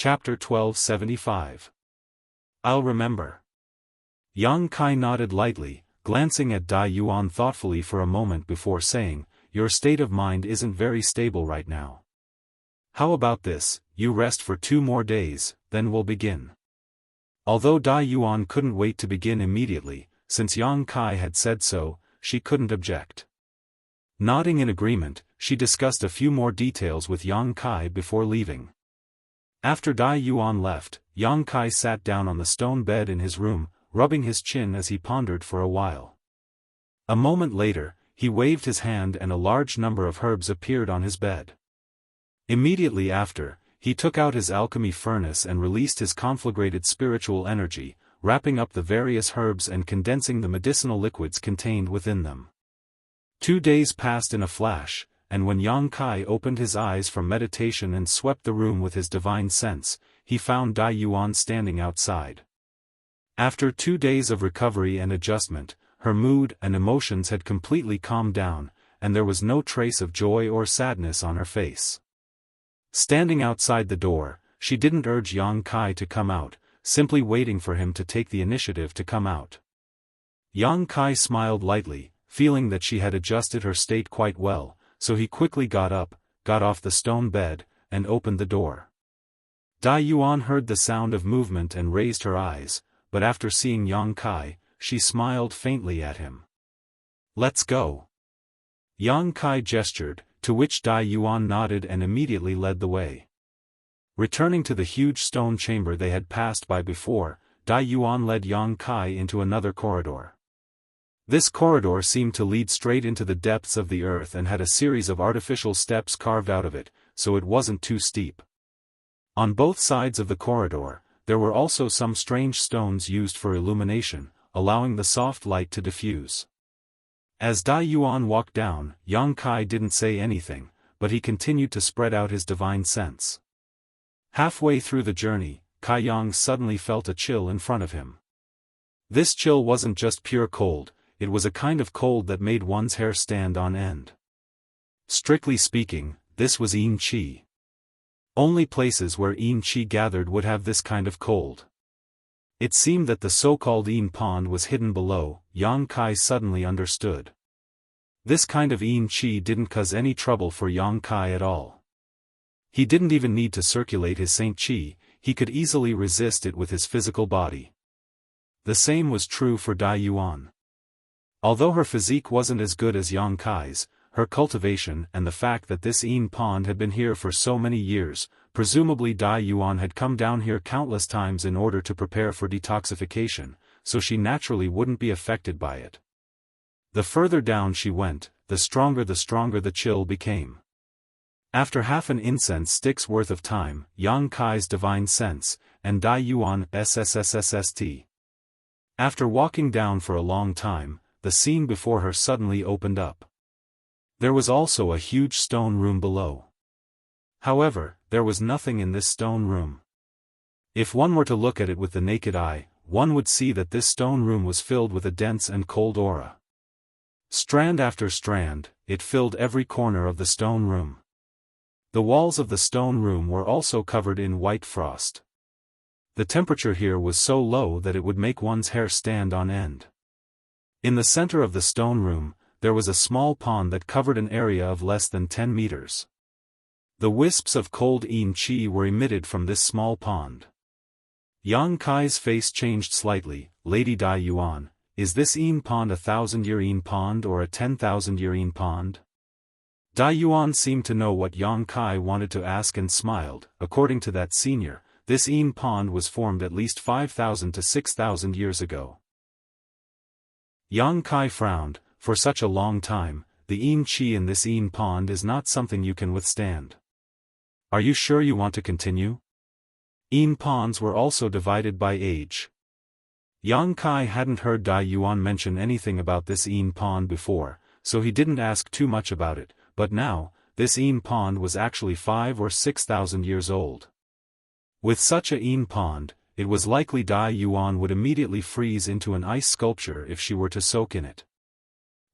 Chapter 1275. I'll remember. Yang Kai nodded lightly, glancing at Dai Yuan thoughtfully for a moment before saying, "Your state of mind isn't very stable right now. How about this, you rest for 2 more days, then we'll begin." Although Dai Yuan couldn't wait to begin immediately, since Yang Kai had said so, she couldn't object. Nodding in agreement, she discussed a few more details with Yang Kai before leaving. After Dai Yuan left, Yang Kai sat down on the stone bed in his room, rubbing his chin as he pondered for a while. A moment later, he waved his hand and a large number of herbs appeared on his bed. Immediately after, he took out his alchemy furnace and released his conflagrated spiritual energy, wrapping up the various herbs and condensing the medicinal liquids contained within them. 2 days passed in a flash, and when Yang Kai opened his eyes from meditation and swept the room with his divine sense, he found Dai Yuan standing outside. After 2 days of recovery and adjustment, her mood and emotions had completely calmed down, and there was no trace of joy or sadness on her face. Standing outside the door, she didn't urge Yang Kai to come out, simply waiting for him to take the initiative to come out. Yang Kai smiled lightly, feeling that she had adjusted her state quite well, so he quickly got up, got off the stone bed, and opened the door. Dai Yuan heard the sound of movement and raised her eyes, but after seeing Yang Kai, she smiled faintly at him. "Let's go." Yang Kai gestured, to which Dai Yuan nodded and immediately led the way. Returning to the huge stone chamber they had passed by before, Dai Yuan led Yang Kai into another corridor. This corridor seemed to lead straight into the depths of the earth and had a series of artificial steps carved out of it, so it wasn't too steep. On both sides of the corridor, there were also some strange stones used for illumination, allowing the soft light to diffuse. As Dai Yuan walked down, Yang Kai didn't say anything, but he continued to spread out his divine sense. Halfway through the journey, Kai Yang suddenly felt a chill in front of him. This chill wasn't just pure cold, it was a kind of cold that made one's hair stand on end. Strictly speaking, this was Yin Qi. Only places where Yin Qi gathered would have this kind of cold. It seemed that the so-called Yin pond was hidden below. Yang Kai suddenly understood. This kind of Yin Qi didn't cause any trouble for Yang Kai at all. He didn't even need to circulate his Saint Qi, he could easily resist it with his physical body. The same was true for Dai Yuan. Although her physique wasn't as good as Yang Kai's, her cultivation and the fact that this Yin pond had been here for so many years, presumably Dai Yuan had come down here countless times in order to prepare for detoxification, so she naturally wouldn't be affected by it. The further down she went, the stronger the chill became. After half an incense stick's worth of time, Yang Kai's divine sense, and Dai Yuan SSSSST. After walking down for a long time, the scene before her suddenly opened up. There was also a huge stone room below. However, there was nothing in this stone room. If one were to look at it with the naked eye, one would see that this stone room was filled with a dense and cold aura. Strand after strand, it filled every corner of the stone room. The walls of the stone room were also covered in white frost. The temperature here was so low that it would make one's hair stand on end. In the center of the stone room, there was a small pond that covered an area of less than 10 meters. The wisps of cold Yin Qi were emitted from this small pond. Yang Kai's face changed slightly. "Lady Dai Yuan, is this Yin pond a 1,000-year Yin pond or a 10,000-year Yin pond?" Dai Yuan seemed to know what Yang Kai wanted to ask and smiled. According to that senior, this Yin pond was formed at least 5,000 to 6,000 years ago. Yang Kai frowned. For such a long time, the Yin Qi in this Yin pond is not something you can withstand. "Are you sure you want to continue?" Yin ponds were also divided by age. Yang Kai hadn't heard Dai Yuan mention anything about this Yin pond before, so he didn't ask too much about it, but now, this Yin pond was actually 5,000 or 6,000 years old. With such a Yin pond, it was likely Dai Yuan would immediately freeze into an ice sculpture if she were to soak in it.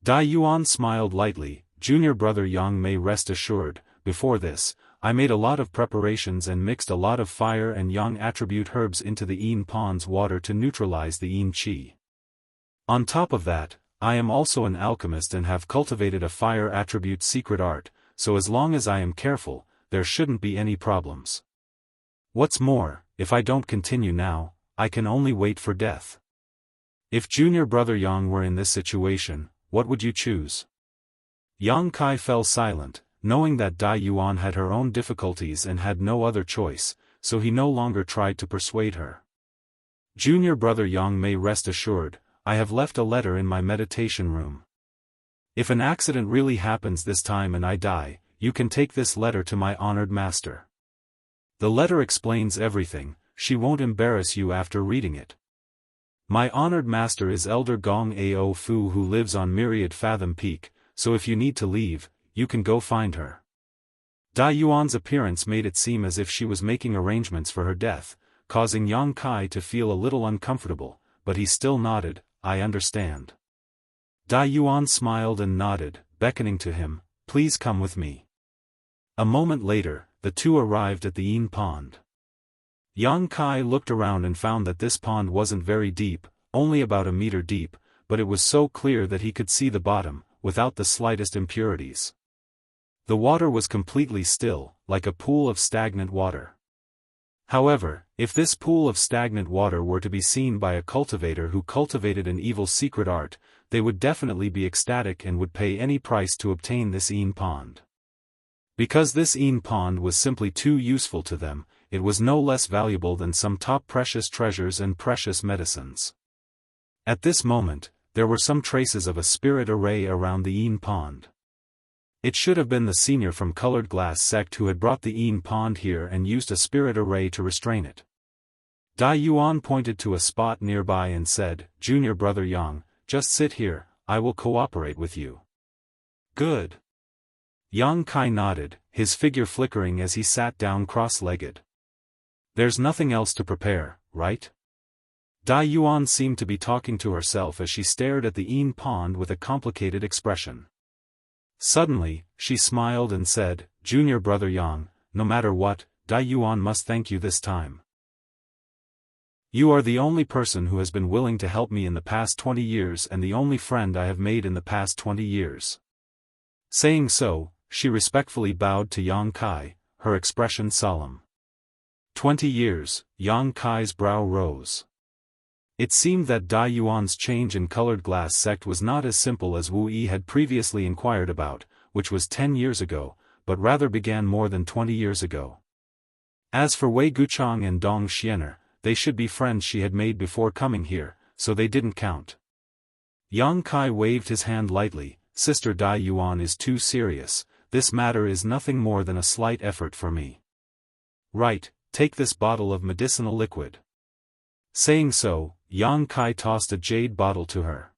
Dai Yuan smiled lightly. "Junior brother Yang may rest assured, before this, I made a lot of preparations and mixed a lot of fire and yang attribute herbs into the Yin pond's water to neutralize the Yin qi. On top of that, I am also an alchemist and have cultivated a fire attribute secret art, so as long as I am careful, there shouldn't be any problems. What's more, if I don't continue now, I can only wait for death. If junior brother Yang were in this situation, what would you choose? Yang Kai fell silent, knowing that Dai Yuan had her own difficulties and had no other choice, so he no longer tried to persuade her. Junior brother Yang may rest assured, I have left a letter in my meditation room. If an accident really happens this time and I die, you can take this letter to my honored master. The letter explains everything, she won't embarrass you after reading it. My honored master is Elder Gong Ao Fu who lives on Myriad Fathom Peak, so if you need to leave, you can go find her. Dai Yuan's appearance made it seem as if she was making arrangements for her death, causing Yang Kai to feel a little uncomfortable, but he still nodded, I understand. Dai Yuan smiled and nodded, beckoning to him, please come with me. A moment later, the two arrived at the Yin pond. Yang Kai looked around and found that this pond wasn't very deep, only about a meter deep, but it was so clear that he could see the bottom, without the slightest impurities. The water was completely still, like a pool of stagnant water. However, if this pool of stagnant water were to be seen by a cultivator who cultivated an evil secret art, they would definitely be ecstatic and would pay any price to obtain this Yin pond. Because this Yin pond was simply too useful to them, it was no less valuable than some top precious treasures and precious medicines. At this moment, there were some traces of a spirit array around the Yin pond. It should have been the senior from Colored Glass sect who had brought the Yin pond here and used a spirit array to restrain it. Dai Yuan pointed to a spot nearby and said, Junior brother Yang, just sit here, I will cooperate with you. Good. Yang Kai nodded, his figure flickering as he sat down cross-legged. There's nothing else to prepare, right? Dai Yuan seemed to be talking to herself as she stared at the Yin pond with a complicated expression. Suddenly, she smiled and said, Junior brother Yang, no matter what, Dai Yuan must thank you this time. You are the only person who has been willing to help me in the past 20 years and the only friend I have made in the past 20 years. Saying so, she respectfully bowed to Yang Kai, her expression solemn. 20 years, Yang Kai's brow rose. It seemed that Dai Yuan's change in Colored Glass sect was not as simple as Wu Yi had previously inquired about, which was 10 years ago, but rather began more than 20 years ago. As for Wei Guchang and Dong Xiener, they should be friends she had made before coming here, so they didn't count. Yang Kai waved his hand lightly, Sister Dai Yuan is too serious, this matter is nothing more than a slight effort for me. Right, take this bottle of medicinal liquid. Saying so, Yang Kai tossed a jade bottle to her.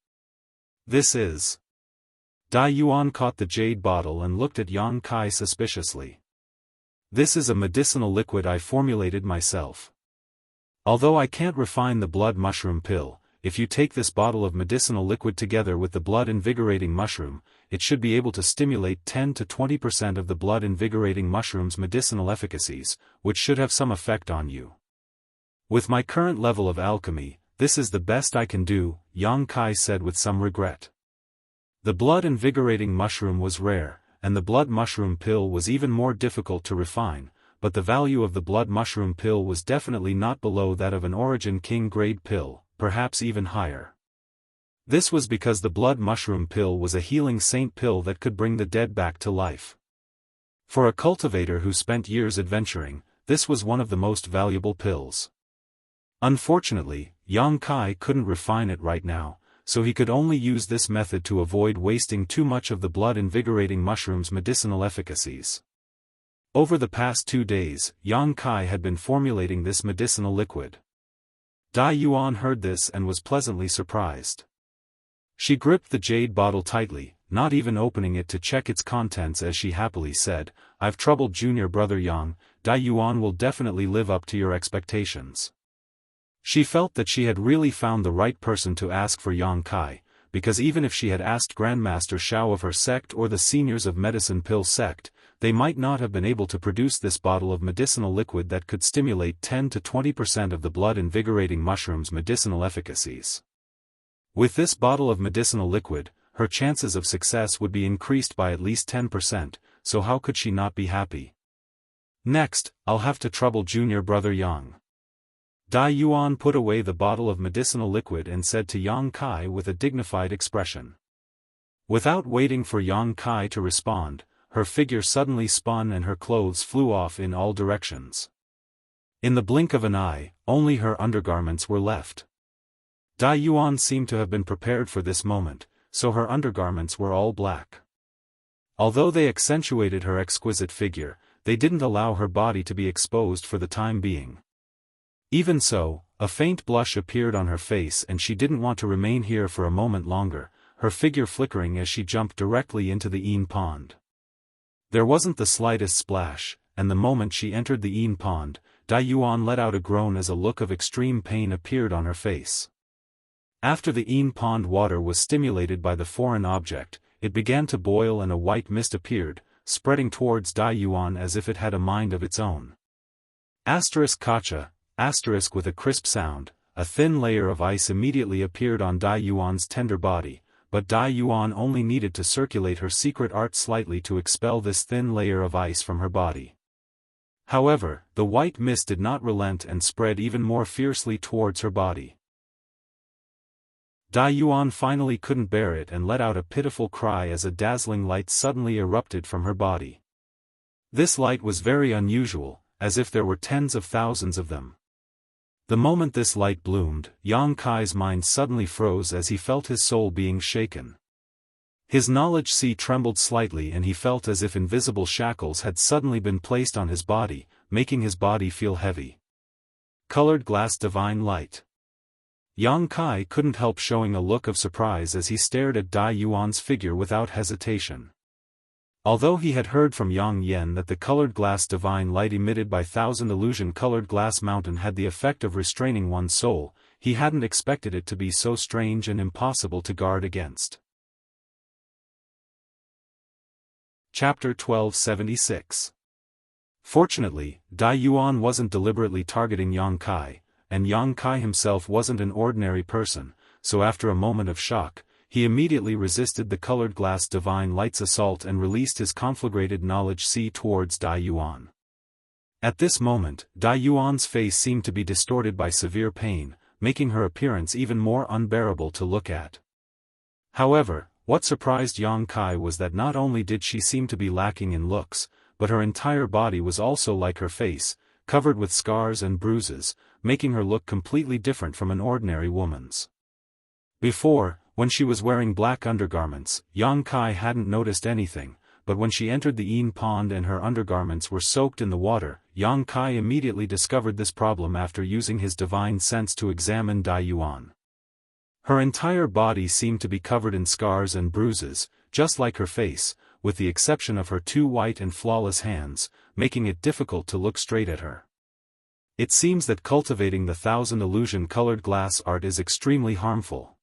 This is. Dai Yuan caught the jade bottle and looked at Yang Kai suspiciously. This is a medicinal liquid I formulated myself. Although I can't refine the blood mushroom pill, if you take this bottle of medicinal liquid together with the blood invigorating mushroom, it should be able to stimulate 10 to 20% of the blood invigorating mushroom's medicinal efficacies, which should have some effect on you. With my current level of alchemy, this is the best I can do, Yang Kai said with some regret. The blood invigorating mushroom was rare, and the blood mushroom pill was even more difficult to refine, but the value of the blood mushroom pill was definitely not below that of an Origin King grade pill, perhaps even higher. This was because the blood mushroom pill was a healing saint pill that could bring the dead back to life. For a cultivator who spent years adventuring, this was one of the most valuable pills. Unfortunately, Yang Kai couldn't refine it right now, so he could only use this method to avoid wasting too much of the blood-invigorating mushroom's medicinal efficacies. Over the past 2 days, Yang Kai had been formulating this medicinal liquid. Dai Yuan heard this and was pleasantly surprised. She gripped the jade bottle tightly, not even opening it to check its contents as she happily said, I've troubled junior brother Yang, Dai Yuan will definitely live up to your expectations. She felt that she had really found the right person to ask for Yang Kai, because even if she had asked Grandmaster Shao of her sect or the seniors of Medicine Pill sect, they might not have been able to produce this bottle of medicinal liquid that could stimulate 10 to 20% of the blood-invigorating mushroom's medicinal efficacies. With this bottle of medicinal liquid, her chances of success would be increased by at least 10%, so how could she not be happy? Next, I'll have to trouble junior brother Yang. Dai Yuan put away the bottle of medicinal liquid and said to Yang Kai with a dignified expression. Without waiting for Yang Kai to respond, her figure suddenly spun and her clothes flew off in all directions. In the blink of an eye, only her undergarments were left. Dai Yuan seemed to have been prepared for this moment, so her undergarments were all black. Although they accentuated her exquisite figure, they didn't allow her body to be exposed for the time being. Even so, a faint blush appeared on her face and she didn't want to remain here for a moment longer, her figure flickering as she jumped directly into the Yin pond. There wasn't the slightest splash, and the moment she entered the Yin pond, Dai Yuan let out a groan as a look of extreme pain appeared on her face. After the Yin pond water was stimulated by the foreign object, it began to boil and a white mist appeared, spreading towards Dai Yuan as if it had a mind of its own. Kacha, with a crisp sound, a thin layer of ice immediately appeared on Dai Yuan's tender body, but Dai Yuan only needed to circulate her secret art slightly to expel this thin layer of ice from her body. However, the white mist did not relent and spread even more fiercely towards her body. Dai Yuan finally couldn't bear it and let out a pitiful cry as a dazzling light suddenly erupted from her body. This light was very unusual, as if there were tens of thousands of them. The moment this light bloomed, Yang Kai's mind suddenly froze as he felt his soul being shaken. His knowledge sea trembled slightly and he felt as if invisible shackles had suddenly been placed on his body, making his body feel heavy. Colored glass divine light. Yang Kai couldn't help showing a look of surprise as he stared at Dai Yuan's figure without hesitation. Although he had heard from Yang Yen that the colored glass divine light emitted by Thousand Illusion Colored Glass Mountain had the effect of restraining one's soul, he hadn't expected it to be so strange and impossible to guard against. Chapter 1276. Fortunately, Dai Yuan wasn't deliberately targeting Yang Kai, and Yang Kai himself wasn't an ordinary person, so after a moment of shock, he immediately resisted the colored glass divine light's assault and released his conflagrated knowledge sea towards Dai Yuan. At this moment, Dai Yuan's face seemed to be distorted by severe pain, making her appearance even more unbearable to look at. However, what surprised Yang Kai was that not only did she seem to be lacking in looks, but her entire body was also like her face, covered with scars and bruises, making her look completely different from an ordinary woman's. Before, when she was wearing black undergarments, Yang Kai hadn't noticed anything, but when she entered the Yin pond and her undergarments were soaked in the water, Yang Kai immediately discovered this problem after using his divine sense to examine Dai Yuan. Her entire body seemed to be covered in scars and bruises, just like her face, with the exception of her two white and flawless hands, making it difficult to look straight at her. It seems that cultivating the Thousand Illusion Colored Glass art is extremely harmful.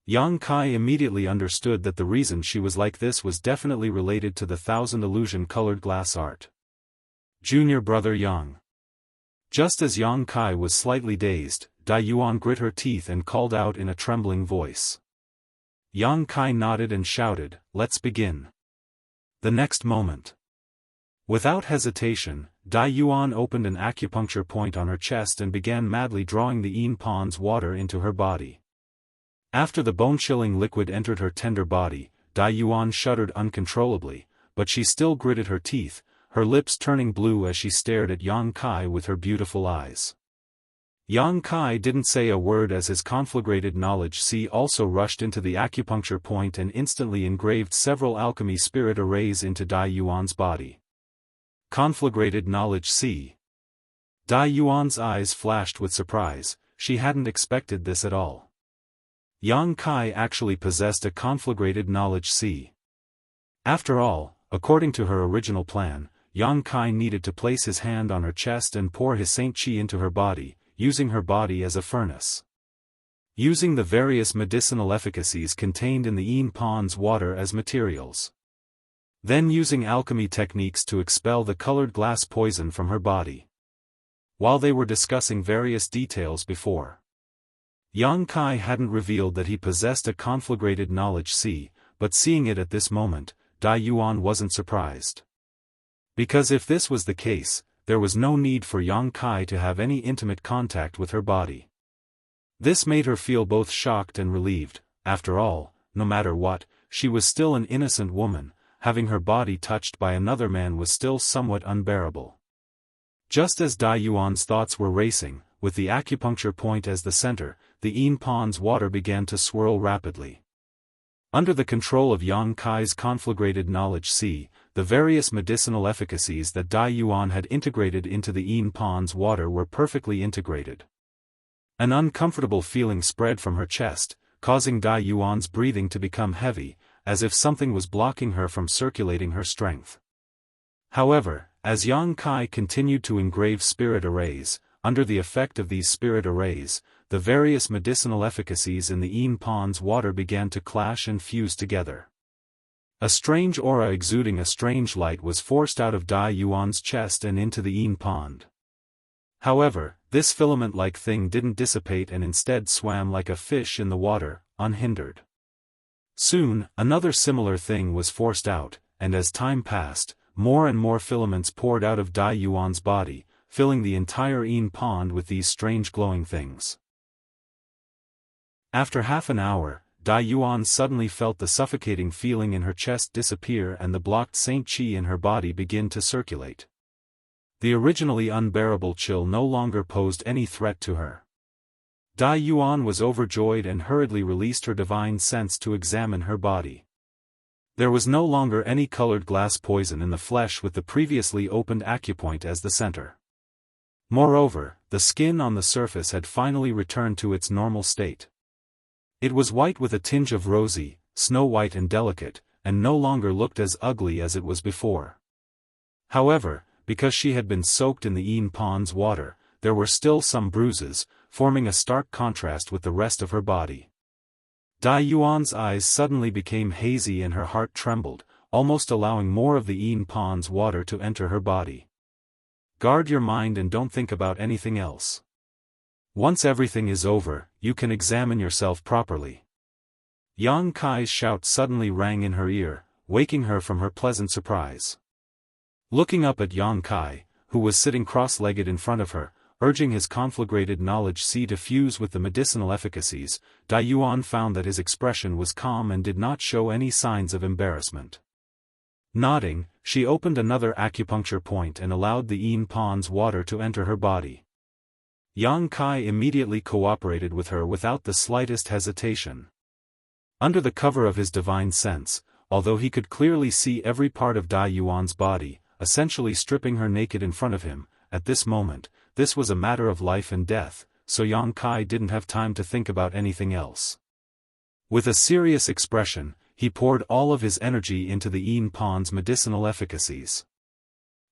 Yang Kai immediately understood that the reason she was like this was definitely related to the Thousand Illusion Colored Glass art. Junior brother Yang. Just as Yang Kai was slightly dazed, Dai Yuan grit her teeth and called out in a trembling voice. Yang Kai nodded and shouted, "Let's begin." The next moment. Without hesitation, Dai Yuan opened an acupuncture point on her chest and began madly drawing the Yin pond's water into her body. After the bone-chilling liquid entered her tender body, Dai Yuan shuddered uncontrollably, but she still gritted her teeth, her lips turning blue as she stared at Yang Kai with her beautiful eyes. Yang Kai didn't say a word as his conflagrated knowledge sea also rushed into the acupuncture point and instantly engraved several alchemy spirit arrays into Dai Yuan's body. Conflagrated knowledge sea. Dai Yuan's eyes flashed with surprise, she hadn't expected this at all. Yang Kai actually possessed a conflagrated knowledge sea. After all, according to her original plan, Yang Kai needed to place his hand on her chest and pour his Saint Chi into her body, using her body as a furnace. Using the various medicinal efficacies contained in the Yin pond's water as materials. then using alchemy techniques to expel the colored glass poison from her body. While they were discussing various details before, Yang Kai hadn't revealed that he possessed a conflagrated knowledge sea, but seeing it at this moment, Dai Yuan wasn't surprised. Because if this was the case, there was no need for Yang Kai to have any intimate contact with her body. This made her feel both shocked and relieved. After all, no matter what, she was still an innocent woman. Having her body touched by another man was still somewhat unbearable. Just as Dai Yuan's thoughts were racing, with the acupuncture point as the center, the Yin Pond's water began to swirl rapidly. Under the control of Yang Kai's conflagrated knowledge sea, the various medicinal efficacies that Dai Yuan had integrated into the Yin Pond's water were perfectly integrated. An uncomfortable feeling spread from her chest, causing Dai Yuan's breathing to become heavy, as if something was blocking her from circulating her strength. However, as Yang Kai continued to engrave spirit arrays, under the effect of these spirit arrays, the various medicinal efficacies in the Yin Pond's water began to clash and fuse together. A strange aura exuding a strange light was forced out of Dai Yuan's chest and into the Yin Pond. However, this filament-like thing didn't dissipate and instead swam like a fish in the water, unhindered. Soon, another similar thing was forced out, and as time passed, more and more filaments poured out of Dai Yuan's body, filling the entire Yin Pond with these strange glowing things. After half an hour, Dai Yuan suddenly felt the suffocating feeling in her chest disappear and the blocked Saint Qi in her body begin to circulate. The originally unbearable chill no longer posed any threat to her. Dai Yuan was overjoyed and hurriedly released her divine sense to examine her body. There was no longer any colored glass poison in the flesh with the previously opened acupoint as the center. Moreover, the skin on the surface had finally returned to its normal state. It was white with a tinge of rosy, snow-white and delicate, and no longer looked as ugly as it was before. However, because she had been soaked in the Yin Pond's water, there were still some bruises, forming a stark contrast with the rest of her body. Dai Yuan's eyes suddenly became hazy and her heart trembled, almost allowing more of the Yin Pond's water to enter her body. Guard your mind and don't think about anything else. Once everything is over, you can examine yourself properly. Yang Kai's shout suddenly rang in her ear, waking her from her pleasant surprise. Looking up at Yang Kai, who was sitting cross-legged in front of her, urging his conflagrated knowledge sea to fuse with the medicinal efficacies, Dai Yuan found that his expression was calm and did not show any signs of embarrassment. Nodding, she opened another acupuncture point and allowed the Yin Pond's water to enter her body. Yang Kai immediately cooperated with her without the slightest hesitation. Under the cover of his divine sense, although he could clearly see every part of Dai Yuan's body, essentially stripping her naked in front of him, at this moment, this was a matter of life and death, so Yang Kai didn't have time to think about anything else. With a serious expression, he poured all of his energy into the Yin Pond's medicinal efficacies.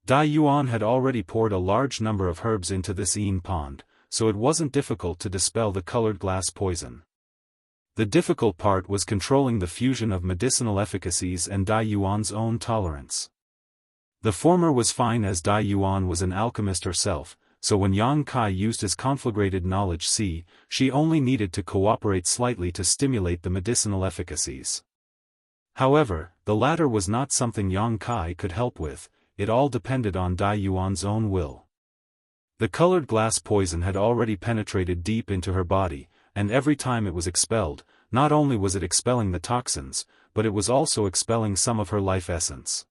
Dai Yuan had already poured a large number of herbs into this Yin Pond, so it wasn't difficult to dispel the colored glass poison. The difficult part was controlling the fusion of medicinal efficacies and Dai Yuan's own tolerance. The former was fine as Dai Yuan was an alchemist herself, so when Yang Kai used his conflagrated knowledge sea, she only needed to cooperate slightly to stimulate the medicinal efficacies. However, the latter was not something Yang Kai could help with, it all depended on Dai Yuan's own will. The colored glass poison had already penetrated deep into her body, and every time it was expelled, not only was it expelling the toxins, but it was also expelling some of her life essence.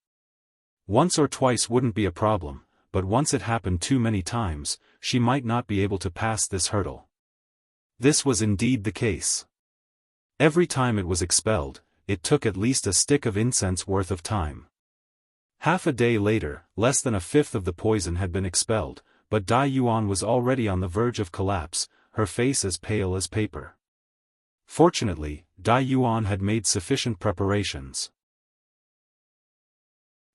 Once or twice wouldn't be a problem, but once it happened too many times, she might not be able to pass this hurdle. This was indeed the case. Every time it was expelled, it took at least a stick of incense worth of time. Half a day later, less than a fifth of the poison had been expelled, but Dai Yuan was already on the verge of collapse, her face as pale as paper. Fortunately, Dai Yuan had made sufficient preparations.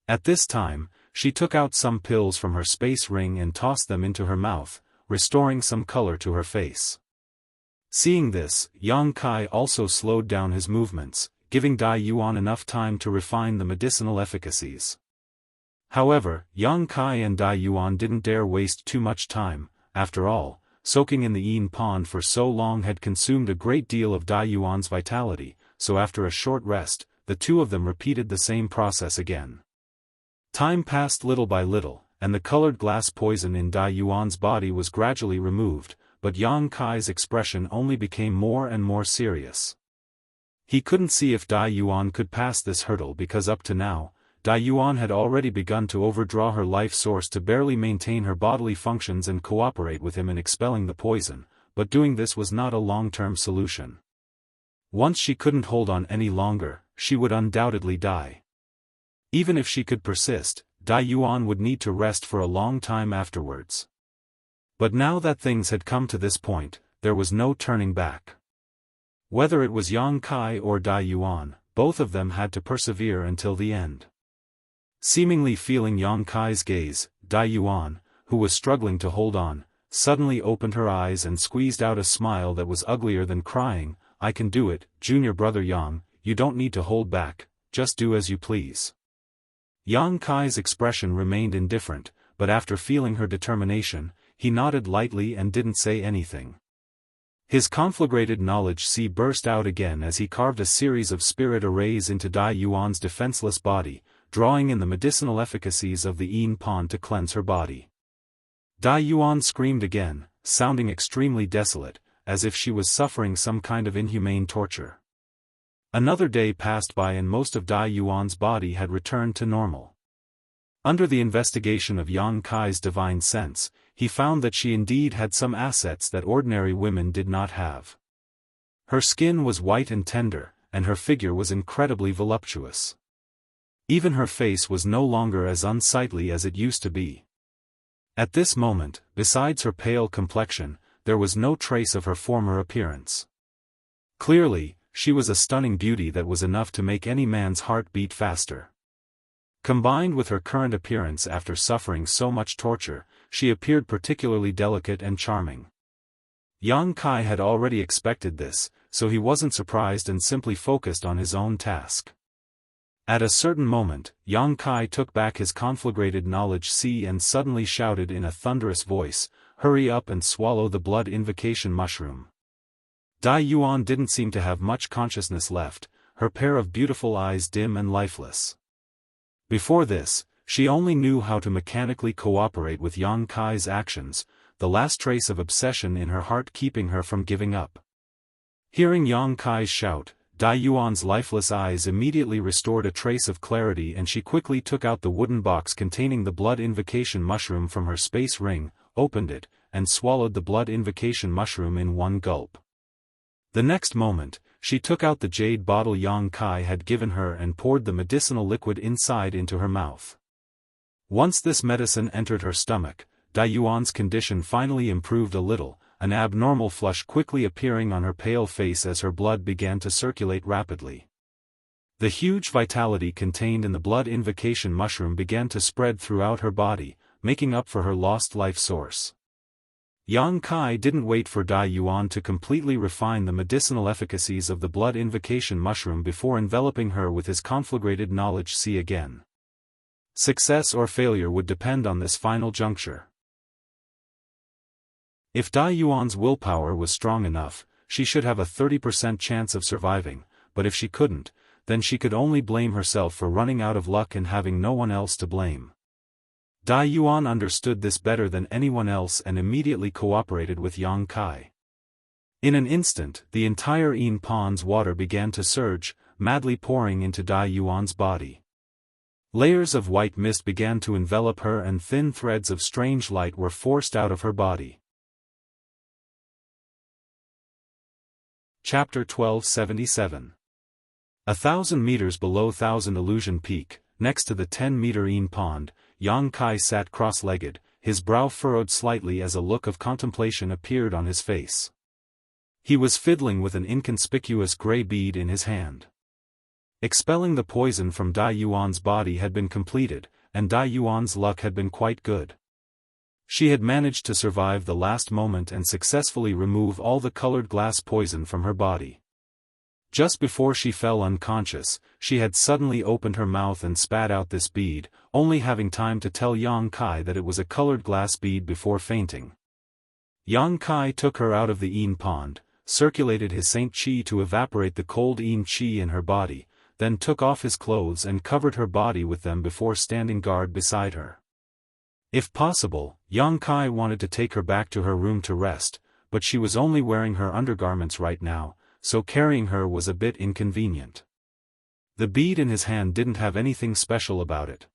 At this time, she took out some pills from her space ring and tossed them into her mouth, restoring some color to her face. Seeing this, Yang Kai also slowed down his movements, giving Dai Yuan enough time to refine the medicinal efficacies. However, Yang Kai and Dai Yuan didn't dare waste too much time. After all, soaking in the Yin pond for so long had consumed a great deal of Dai Yuan's vitality, so after a short rest, the two of them repeated the same process again. Time passed little by little, and the colored glass poison in Dai Yuan's body was gradually removed, but Yang Kai's expression only became more and more serious. He couldn't see if Dai Yuan could pass this hurdle because up to now, Dai Yuan had already begun to overdraw her life source to barely maintain her bodily functions and cooperate with him in expelling the poison, but doing this was not a long-term solution. Once she couldn't hold on any longer, she would undoubtedly die. Even if she could persist, Dai Yuan would need to rest for a long time afterwards. But now that things had come to this point, there was no turning back. Whether it was Yang Kai or Dai Yuan, both of them had to persevere until the end. Seemingly feeling Yang Kai's gaze, Dai Yuan, who was struggling to hold on, suddenly opened her eyes and squeezed out a smile that was uglier than crying. "I can do it, junior brother Yang, you don't need to hold back, just do as you please." Yang Kai's expression remained indifferent, but after feeling her determination, he nodded lightly and didn't say anything. His conflagrated knowledge sea burst out again as he carved a series of spirit arrays into Dai Yuan's defenseless body, drawing in the medicinal efficacies of the Yin pond to cleanse her body. Dai Yuan screamed again, sounding extremely desolate, as if she was suffering some kind of inhumane torture. Another day passed by and most of Dai Yuan's body had returned to normal. Under the investigation of Yang Kai's divine sense, he found that she indeed had some assets that ordinary women did not have. Her skin was white and tender, and her figure was incredibly voluptuous. Even her face was no longer as unsightly as it used to be. At this moment, besides her pale complexion, there was no trace of her former appearance. Clearly, she was a stunning beauty that was enough to make any man's heart beat faster. Combined with her current appearance after suffering so much torture, she appeared particularly delicate and charming. Yang Kai had already expected this, so he wasn't surprised and simply focused on his own task. At a certain moment, Yang Kai took back his conflagrated knowledge sea and suddenly shouted in a thunderous voice, "Hurry up and swallow the blood invocation mushroom." Dai Yuan didn't seem to have much consciousness left, her pair of beautiful eyes dim and lifeless. Before this, she only knew how to mechanically cooperate with Yang Kai's actions, the last trace of obsession in her heart keeping her from giving up. Hearing Yang Kai's shout, Dai Yuan's lifeless eyes immediately restored a trace of clarity and she quickly took out the wooden box containing the blood invocation mushroom from her space ring, opened it, and swallowed the blood invocation mushroom in one gulp. The next moment, she took out the jade bottle Yang Kai had given her and poured the medicinal liquid inside into her mouth. Once this medicine entered her stomach, Dai Yuan's condition finally improved a little, an abnormal flush quickly appearing on her pale face as her blood began to circulate rapidly. The huge vitality contained in the blood invocation mushroom began to spread throughout her body, making up for her lost life source. Yang Kai didn't wait for Dai Yuan to completely refine the medicinal efficacies of the blood invocation mushroom before enveloping her with his conflagrated knowledge sea again. Success or failure would depend on this final juncture. If Dai Yuan's willpower was strong enough, she should have a 30% chance of surviving, but if she couldn't, then she could only blame herself for running out of luck and having no one else to blame. Dai Yuan understood this better than anyone else and immediately cooperated with Yang Kai. In an instant, the entire Yin pond's water began to surge, madly pouring into Dai Yuan's body. Layers of white mist began to envelop her and thin threads of strange light were forced out of her body. Chapter 1277. 1,000 meters below Thousand Illusion Peak, next to the 10-meter Yin pond, Yang Kai sat cross-legged, his brow furrowed slightly as a look of contemplation appeared on his face. He was fiddling with an inconspicuous gray bead in his hand. Expelling the poison from Dai Yuan's body had been completed, and Dai Yuan's luck had been quite good. She had managed to survive the last moment and successfully remove all the colored glass poison from her body. Just before she fell unconscious, she had suddenly opened her mouth and spat out this bead, only having time to tell Yang Kai that it was a colored glass bead before fainting. Yang Kai took her out of the yin pond, circulated his Saint Qi to evaporate the cold yin Qi in her body, then took off his clothes and covered her body with them before standing guard beside her. If possible, Yang Kai wanted to take her back to her room to rest, but she was only wearing her undergarments right now, so carrying her was a bit inconvenient. The bead in his hand didn't have anything special about it.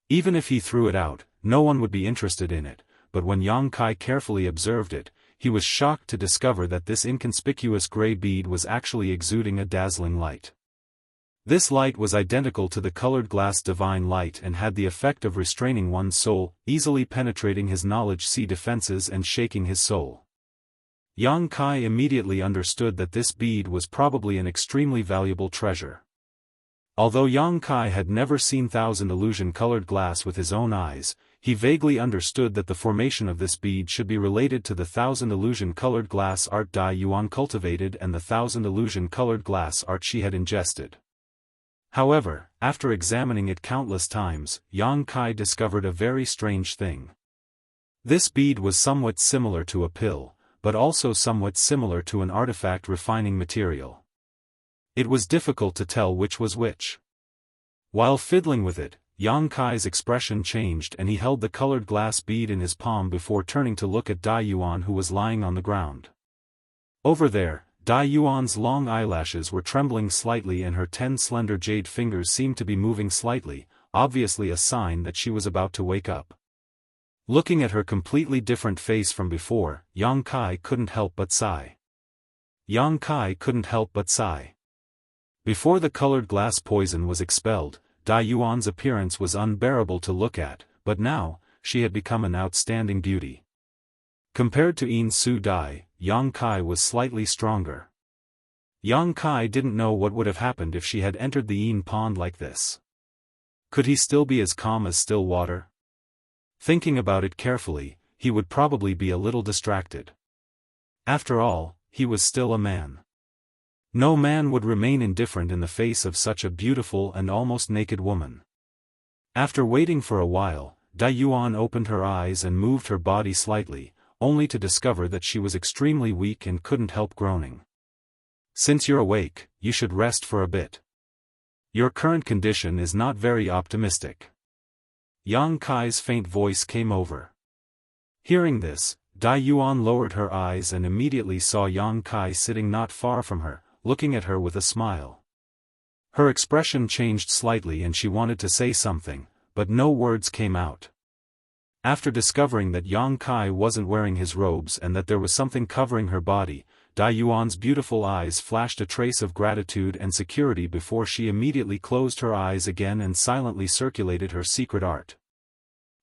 Even if he threw it out, no one would be interested in it, but when Yang Kai carefully observed it, he was shocked to discover that this inconspicuous gray bead was actually exuding a dazzling light. This light was identical to the colored glass divine light and had the effect of restraining one's soul, easily penetrating his knowledge-sea defenses and shaking his soul. Yang Kai immediately understood that this bead was probably an extremely valuable treasure. Although Yang Kai had never seen thousand illusion colored glass with his own eyes, he vaguely understood that the formation of this bead should be related to the thousand illusion colored glass art Dai Yuan cultivated and the thousand illusion colored glass art she had ingested. However, after examining it countless times, Yang Kai discovered a very strange thing. This bead was somewhat similar to a pill, but also somewhat similar to an artifact refining material. It was difficult to tell which was which. While fiddling with it, Yang Kai's expression changed and he held the colored glass bead in his palm before turning to look at Dai Yuan, who was lying on the ground. Over there, Dai Yuan's long eyelashes were trembling slightly and her 10 slender jade fingers seemed to be moving slightly, obviously a sign that she was about to wake up. Looking at her completely different face from before, Yang Kai couldn't help but sigh. Yang Kai couldn't help but sigh. Before the colored glass poison was expelled, Dai Yuan's appearance was unbearable to look at, but now, she had become an outstanding beauty. Compared to Yin Su Dai, Yang Kai was slightly stronger. Yang Kai didn't know what would have happened if she had entered the Yin pond like this. Could he still be as calm as still water? Thinking about it carefully, he would probably be a little distracted. After all, he was still a man. No man would remain indifferent in the face of such a beautiful and almost naked woman. After waiting for a while, Dai Yuan opened her eyes and moved her body slightly, only to discover that she was extremely weak and couldn't help groaning. Since you're awake, you should rest for a bit. Your current condition is not very optimistic. Yang Kai's faint voice came over. Hearing this, Dai Yuan lowered her eyes and immediately saw Yang Kai sitting not far from her, looking at her with a smile. Her expression changed slightly and she wanted to say something, but no words came out. After discovering that Yang Kai wasn't wearing his robes and that there was something covering her body, Dai Yuan's beautiful eyes flashed a trace of gratitude and security before she immediately closed her eyes again and silently circulated her secret art.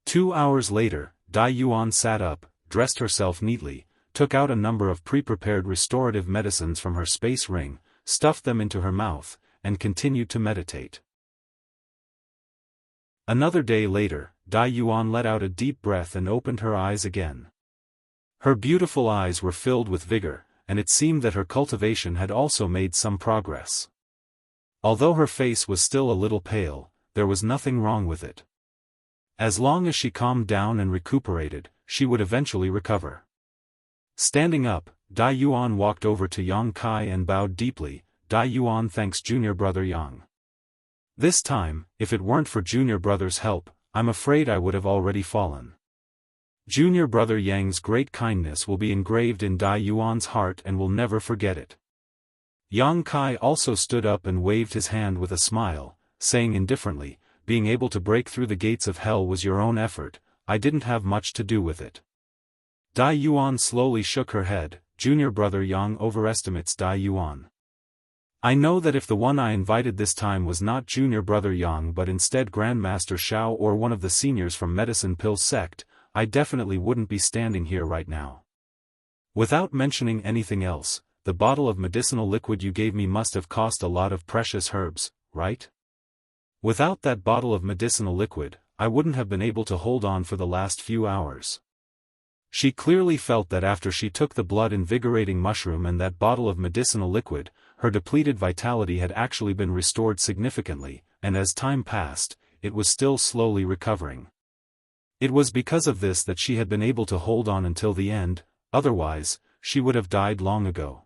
2 hours later, Dai Yuan sat up, dressed herself neatly, took out a number of pre-prepared restorative medicines from her space ring, stuffed them into her mouth, and continued to meditate. Another day later, Dai Yuan let out a deep breath and opened her eyes again. Her beautiful eyes were filled with vigor, and it seemed that her cultivation had also made some progress. Although her face was still a little pale, there was nothing wrong with it. As long as she calmed down and recuperated, she would eventually recover. Standing up, Dai Yuan walked over to Yang Kai and bowed deeply. Dai Yuan thanks junior brother Yang. This time, if it weren't for junior brother's help, I'm afraid I would have already fallen. Junior brother Yang's great kindness will be engraved in Dai Yuan's heart and will never forget it. Yang Kai also stood up and waved his hand with a smile, saying indifferently, being able to break through the gates of hell was your own effort, I didn't have much to do with it. Dai Yuan slowly shook her head. Junior brother Yang overestimates Dai Yuan. I know that if the one I invited this time was not junior brother Yang but instead Grandmaster Shao or one of the seniors from Medicine Pill sect, I definitely wouldn't be standing here right now. Without mentioning anything else, the bottle of medicinal liquid you gave me must have cost a lot of precious herbs, right? Without that bottle of medicinal liquid, I wouldn't have been able to hold on for the last few hours. She clearly felt that after she took the blood-invigorating mushroom and that bottle of medicinal liquid, her depleted vitality had actually been restored significantly, and as time passed, it was still slowly recovering. It was because of this that she had been able to hold on until the end, otherwise, she would have died long ago.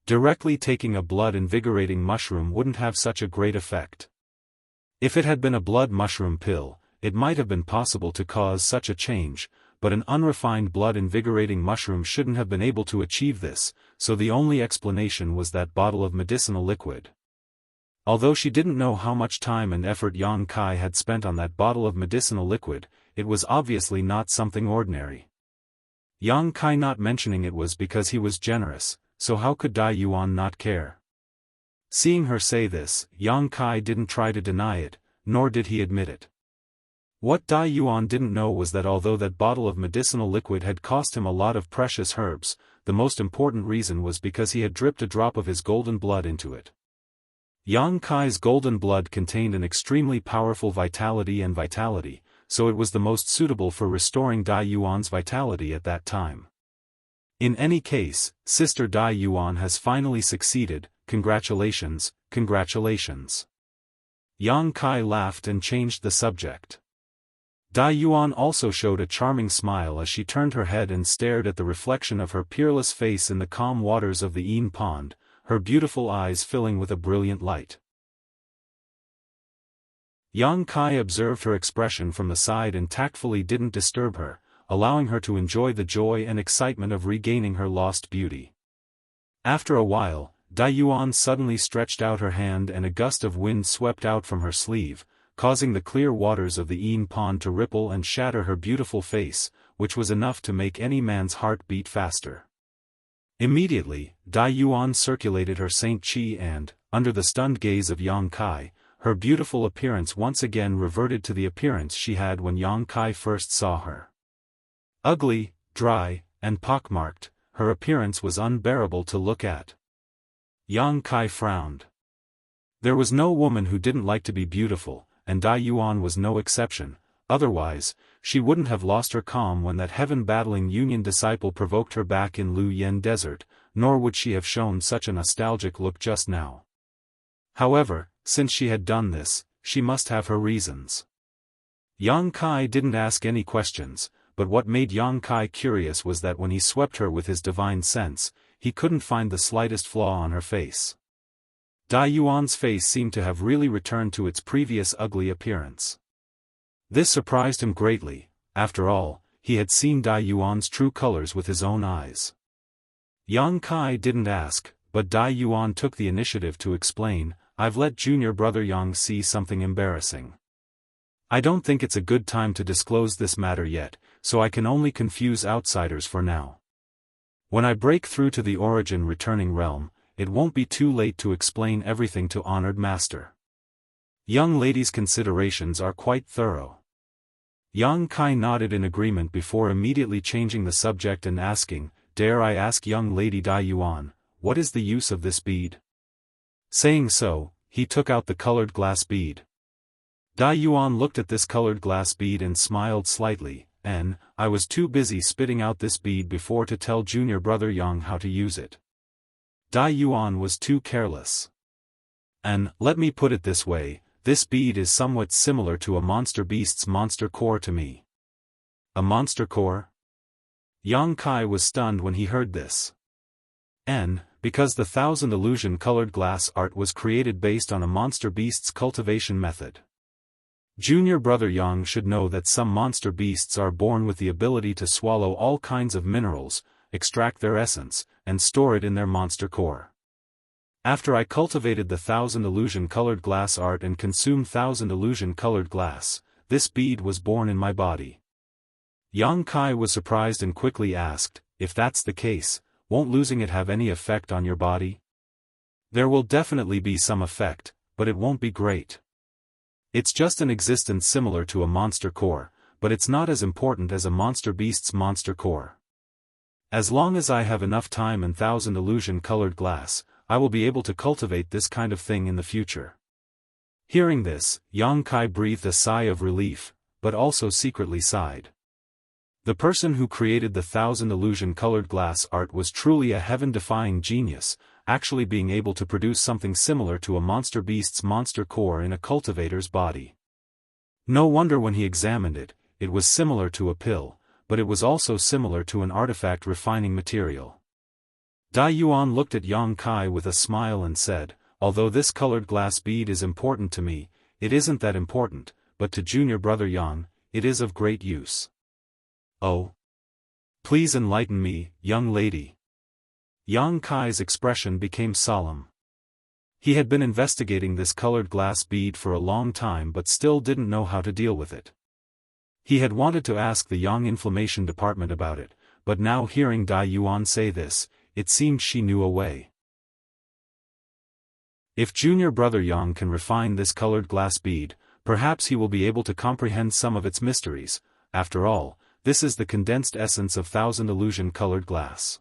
Directly taking a blood-invigorating mushroom wouldn't have such a great effect. If it had been a blood mushroom pill, it might have been possible to cause such a change, but an unrefined blood-invigorating mushroom shouldn't have been able to achieve this, so the only explanation was that bottle of medicinal liquid. Although she didn't know how much time and effort Yang Kai had spent on that bottle of medicinal liquid, it was obviously not something ordinary. Yang Kai not mentioning it was because he was generous, so how could Dai Yuan not care? Seeing her say this, Yang Kai didn't try to deny it, nor did he admit it. What Dai Yuan didn't know was that although that bottle of medicinal liquid had cost him a lot of precious herbs, the most important reason was because he had dripped a drop of his golden blood into it. Yang Kai's golden blood contained an extremely powerful vitality, so it was the most suitable for restoring Dai Yuan's vitality at that time. In any case, Sister Dai Yuan has finally succeeded, congratulations, congratulations. Yang Kai laughed and changed the subject. Dai Yuan also showed a charming smile as she turned her head and stared at the reflection of her peerless face in the calm waters of the Yin pond, her beautiful eyes filling with a brilliant light. Yang Kai observed her expression from the side and tactfully didn't disturb her, allowing her to enjoy the joy and excitement of regaining her lost beauty. After a while, Dai Yuan suddenly stretched out her hand and a gust of wind swept out from her sleeve, causing the clear waters of the Yin pond to ripple and shatter her beautiful face, which was enough to make any man's heart beat faster. Immediately, Dai Yuan circulated her Saint Qi and, under the stunned gaze of Yang Kai, her beautiful appearance once again reverted to the appearance she had when Yang Kai first saw her. Ugly, dry, and pockmarked, her appearance was unbearable to look at. Yang Kai frowned. There was no woman who didn't like to be beautiful, and Dai Yuan was no exception, otherwise, she wouldn't have lost her calm when that heaven-battling Union disciple provoked her back in Lu Yen Desert, nor would she have shown such a nostalgic look just now. However, since she had done this, she must have her reasons. Yang Kai didn't ask any questions, but what made Yang Kai curious was that when he swept her with his divine sense, he couldn't find the slightest flaw on her face. Dai Yuan's face seemed to have really returned to its previous ugly appearance. This surprised him greatly. After all, he had seen Dai Yuan's true colors with his own eyes. Yang Kai didn't ask, but Dai Yuan took the initiative to explain, "I've let junior brother Yang see something embarrassing. I don't think it's a good time to disclose this matter yet, so I can only confuse outsiders for now. When I break through to the origin returning realm, it won't be too late to explain everything to honored master. Young lady's considerations are quite thorough." Yang Kai nodded in agreement before immediately changing the subject and asking, "Dare I ask young lady Dai Yuan, what is the use of this bead?" Saying so, he took out the colored glass bead. Dai Yuan looked at this colored glass bead and smiled slightly, and, "I was too busy spitting out this bead before to tell junior brother Yang how to use it." Dai Yuan was too careless. "And, let me put it this way, this bead is somewhat similar to a monster beast's monster core to me." "A monster core?" Yang Kai was stunned when he heard this. "And, because the 1,000 illusion colored glass art was created based on a monster beast's cultivation method. Junior brother Yang should know that some monster beasts are born with the ability to swallow all kinds of minerals, extract their essence, and store it in their monster core. After I cultivated the 1,000 illusion colored glass art and consumed 1,000 illusion colored glass, this bead was born in my body." Yang Kai was surprised and quickly asked, "If that's the case, won't losing it have any effect on your body?" "There will definitely be some effect, but it won't be great. It's just an existence similar to a monster core, but it's not as important as a monster beast's monster core. As long as I have enough time and 1,000 illusion colored glass, I will be able to cultivate this kind of thing in the future." Hearing this, Yang Kai breathed a sigh of relief, but also secretly sighed. The person who created the 1,000 illusion-colored glass art was truly a heaven-defying genius, actually being able to produce something similar to a monster beast's monster core in a cultivator's body. No wonder when he examined it, it was similar to a pill, but it was also similar to an artifact refining material. Dai Yuan looked at Yang Kai with a smile and said, although this colored glass bead is important to me, it isn't that important, but to junior brother Yang, it is of great use. Oh. Please enlighten me, young lady. Yang Kai's expression became solemn. He had been investigating this colored glass bead for a long time but still didn't know how to deal with it. He had wanted to ask the Yang Inflammation Department about it, but now hearing Dai Yuan say this, it seemed she knew a way. If junior brother Yang can refine this colored glass bead, perhaps he will be able to comprehend some of its mysteries. After all, this is the condensed essence of 1,000 illusion-colored glass.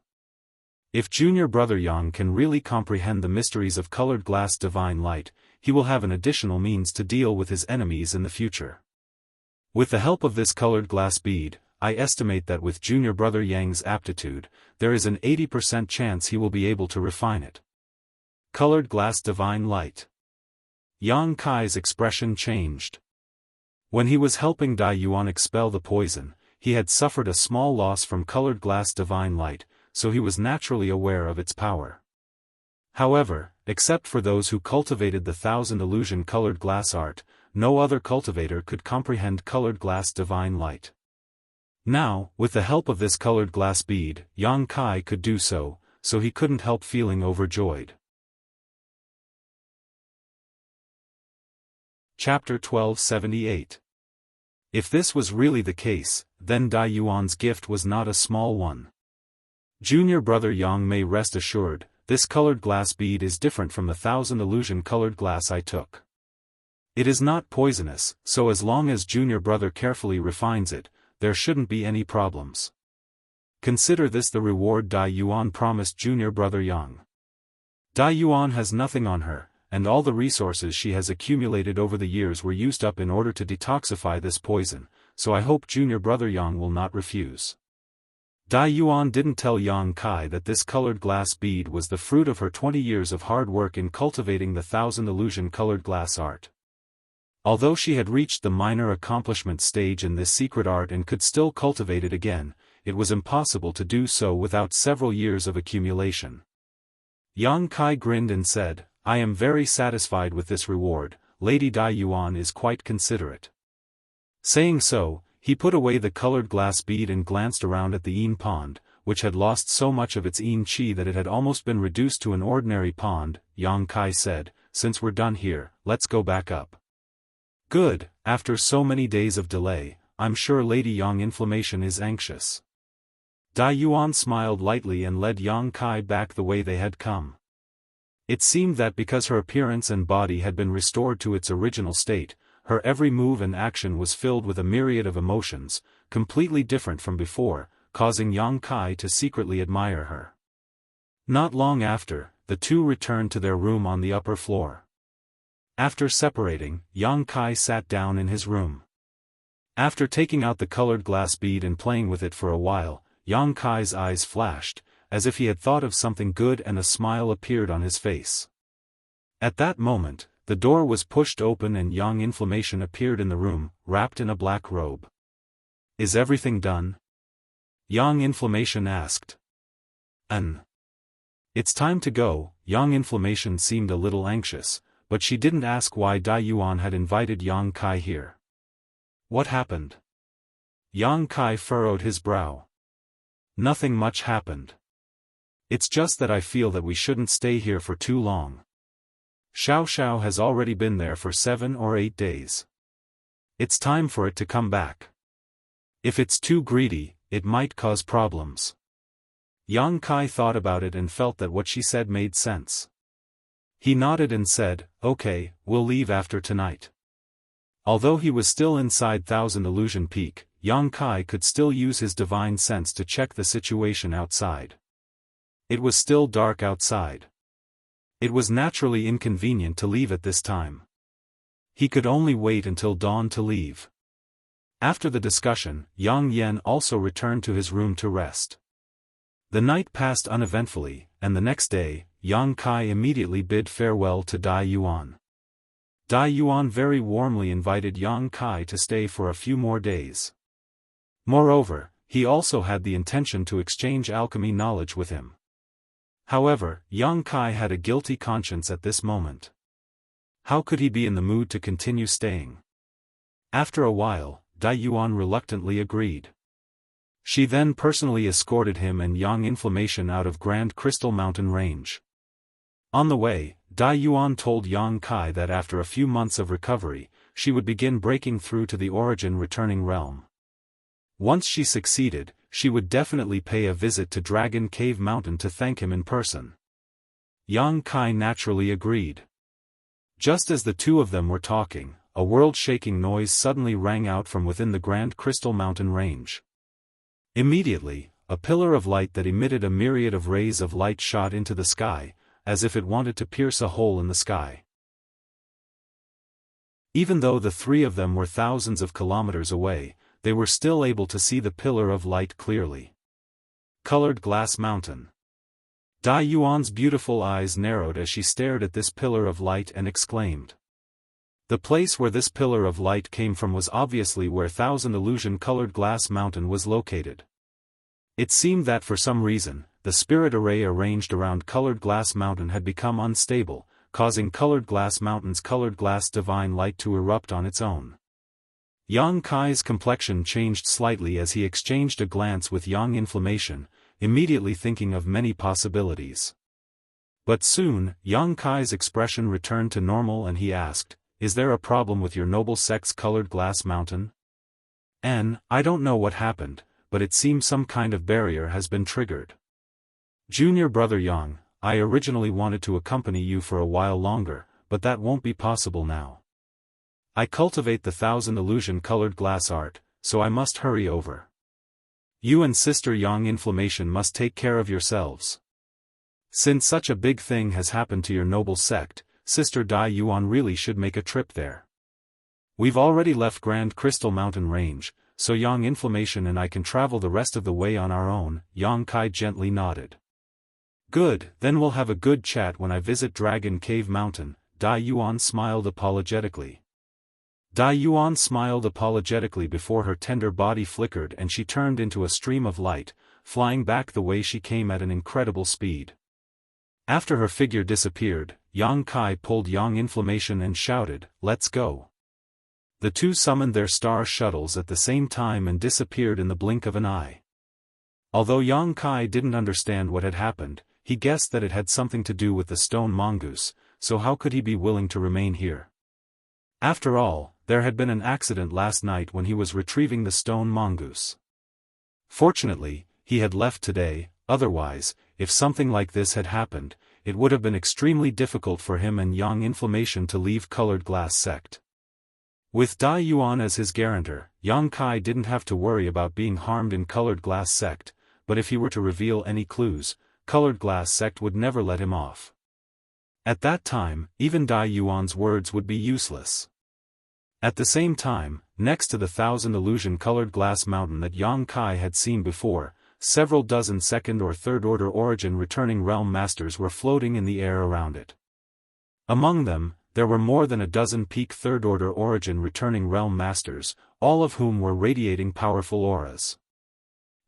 If junior brother Yang can really comprehend the mysteries of colored glass divine light, he will have an additional means to deal with his enemies in the future. With the help of this colored glass bead, I estimate that with junior brother Yang's aptitude, there is an 80% chance he will be able to refine it. Colored glass divine light. Yang Kai's expression changed. When he was helping Dai Yuan expel the poison, he had suffered a small loss from colored glass divine light, so he was naturally aware of its power. However, except for those who cultivated the 1,000 illusion-colored glass art, no other cultivator could comprehend colored glass divine light. Now, with the help of this colored glass bead, Yang Kai could do so, so he couldn't help feeling overjoyed. Chapter 1278. If this was really the case, then Dai Yuan's gift was not a small one. Junior brother Yang may rest assured, this colored glass bead is different from the 1,000 illusion-colored glass I took. It is not poisonous, so as long as junior brother carefully refines it, there shouldn't be any problems. Consider this the reward Dai Yuan promised junior brother Yang. Dai Yuan has nothing on her, and all the resources she has accumulated over the years were used up in order to detoxify this poison, so I hope junior brother Yang will not refuse. Dai Yuan didn't tell Yang Kai that this colored glass bead was the fruit of her 20 years of hard work in cultivating the 1,000 illusion-colored glass art. Although she had reached the minor accomplishment stage in this secret art and could still cultivate it again, it was impossible to do so without several years of accumulation. Yang Kai grinned and said, I am very satisfied with this reward, Lady Dai Yuan is quite considerate. Saying so, he put away the colored glass bead and glanced around at the Yin pond, which had lost so much of its Yin qi that it had almost been reduced to an ordinary pond. Yang Kai said, since we're done here, let's go back up. Good, after so many days of delay, I'm sure Lady Yang Inflammation is anxious. Dai Yuan smiled lightly and led Yang Kai back the way they had come. It seemed that because her appearance and body had been restored to its original state, her every move and action was filled with a myriad of emotions, completely different from before, causing Yang Kai to secretly admire her. Not long after, the two returned to their room on the upper floor. After separating, Yang Kai sat down in his room. After taking out the colored glass bead and playing with it for a while, Yang Kai's eyes flashed, as if he had thought of something good, and a smile appeared on his face. At that moment, the door was pushed open and Yang Inflammation appeared in the room, wrapped in a black robe. Is everything done? Yang Inflammation asked. It's time to go. Yang Inflammation seemed a little anxious, but she didn't ask why Dai Yuan had invited Yang Kai here. What happened? Yang Kai furrowed his brow. Nothing much happened. It's just that I feel that we shouldn't stay here for too long. Xiao Xiao has already been there for 7 or 8 days. It's time for it to come back. If it's too greedy, it might cause problems. Yang Kai thought about it and felt that what she said made sense. He nodded and said, okay, we'll leave after tonight. Although he was still inside 1,000 Illusion Peak, Yang Kai could still use his divine sense to check the situation outside. It was still dark outside. It was naturally inconvenient to leave at this time. He could only wait until dawn to leave. After the discussion, Yang Yan also returned to his room to rest. The night passed uneventfully, and the next day, Yang Kai immediately bid farewell to Dai Yuan. Dai Yuan very warmly invited Yang Kai to stay for a few more days. Moreover, he also had the intention to exchange alchemy knowledge with him. However, Yang Kai had a guilty conscience at this moment. How could he be in the mood to continue staying? After a while, Dai Yuan reluctantly agreed. She then personally escorted him and Yang Inflammation out of Grand Crystal Mountain Range. On the way, Dai Yuan told Yang Kai that after a few months of recovery, she would begin breaking through to the origin returning realm. Once she succeeded, she would definitely pay a visit to Dragon Cave Mountain to thank him in person. Yang Kai naturally agreed. Just as the two of them were talking, a world-shaking noise suddenly rang out from within the Grand Crystal Mountain Range. Immediately, a pillar of light that emitted a myriad of rays of light shot into the sky, as if it wanted to pierce a hole in the sky. Even though the three of them were thousands of kilometers away, they were still able to see the pillar of light clearly. Colored Glass Mountain. Dai Yuan's beautiful eyes narrowed as she stared at this pillar of light and exclaimed. The place where this pillar of light came from was obviously where Thousand Illusion Colored Glass Mountain was located. It seemed that for some reason, the spirit array arranged around Colored Glass Mountain had become unstable, causing Colored Glass Mountain's colored glass divine light to erupt on its own. Yang Kai's complexion changed slightly as he exchanged a glance with Yang Inflammation, immediately thinking of many possibilities. But soon, Yang Kai's expression returned to normal and he asked, "Is there a problem with your noble sect's Colored Glass Mountain?" I don't know what happened, but it seems some kind of barrier has been triggered. Junior brother Yang, I originally wanted to accompany you for a while longer, but that won't be possible now. I cultivate the Thousand Illusion Colored Glass art, so I must hurry over. You and Sister Yang Inflammation must take care of yourselves. Since such a big thing has happened to your noble sect, Sister Dai Yuan really should make a trip there. We've already left Grand Crystal Mountain Range, so Yang Inflammation and I can travel the rest of the way on our own. Yang Kai gently nodded. Good, then we'll have a good chat when I visit Dragon Cave Mountain. Dai Yuan smiled apologetically. Dai Yuan smiled apologetically before her tender body flickered and she turned into a stream of light, flying back the way she came at an incredible speed. After her figure disappeared, Yang Kai pulled Yang Inflammation and shouted, "Let's go." The two summoned their star shuttles at the same time and disappeared in the blink of an eye. Although Yang Kai didn't understand what had happened, he guessed that it had something to do with the stone mongoose, so how could he be willing to remain here? After all, there had been an accident last night when he was retrieving the stone mongoose. Fortunately, he had left today, otherwise, if something like this had happened, it would have been extremely difficult for him and Yang Inflammation to leave Colored Glass Sect. With Dai Yuan as his guarantor, Yang Kai didn't have to worry about being harmed in Colored Glass Sect, but if he were to reveal any clues, Colored Glass Sect would never let him off. At that time, even Dai Yuan's words would be useless. At the same time, next to the Thousand Illusion Colored Glass Mountain that Yang Kai had seen before, several dozen second or third order origin returning realm masters were floating in the air around it. Among them, there were more than a dozen peak third order origin returning realm masters, all of whom were radiating powerful auras.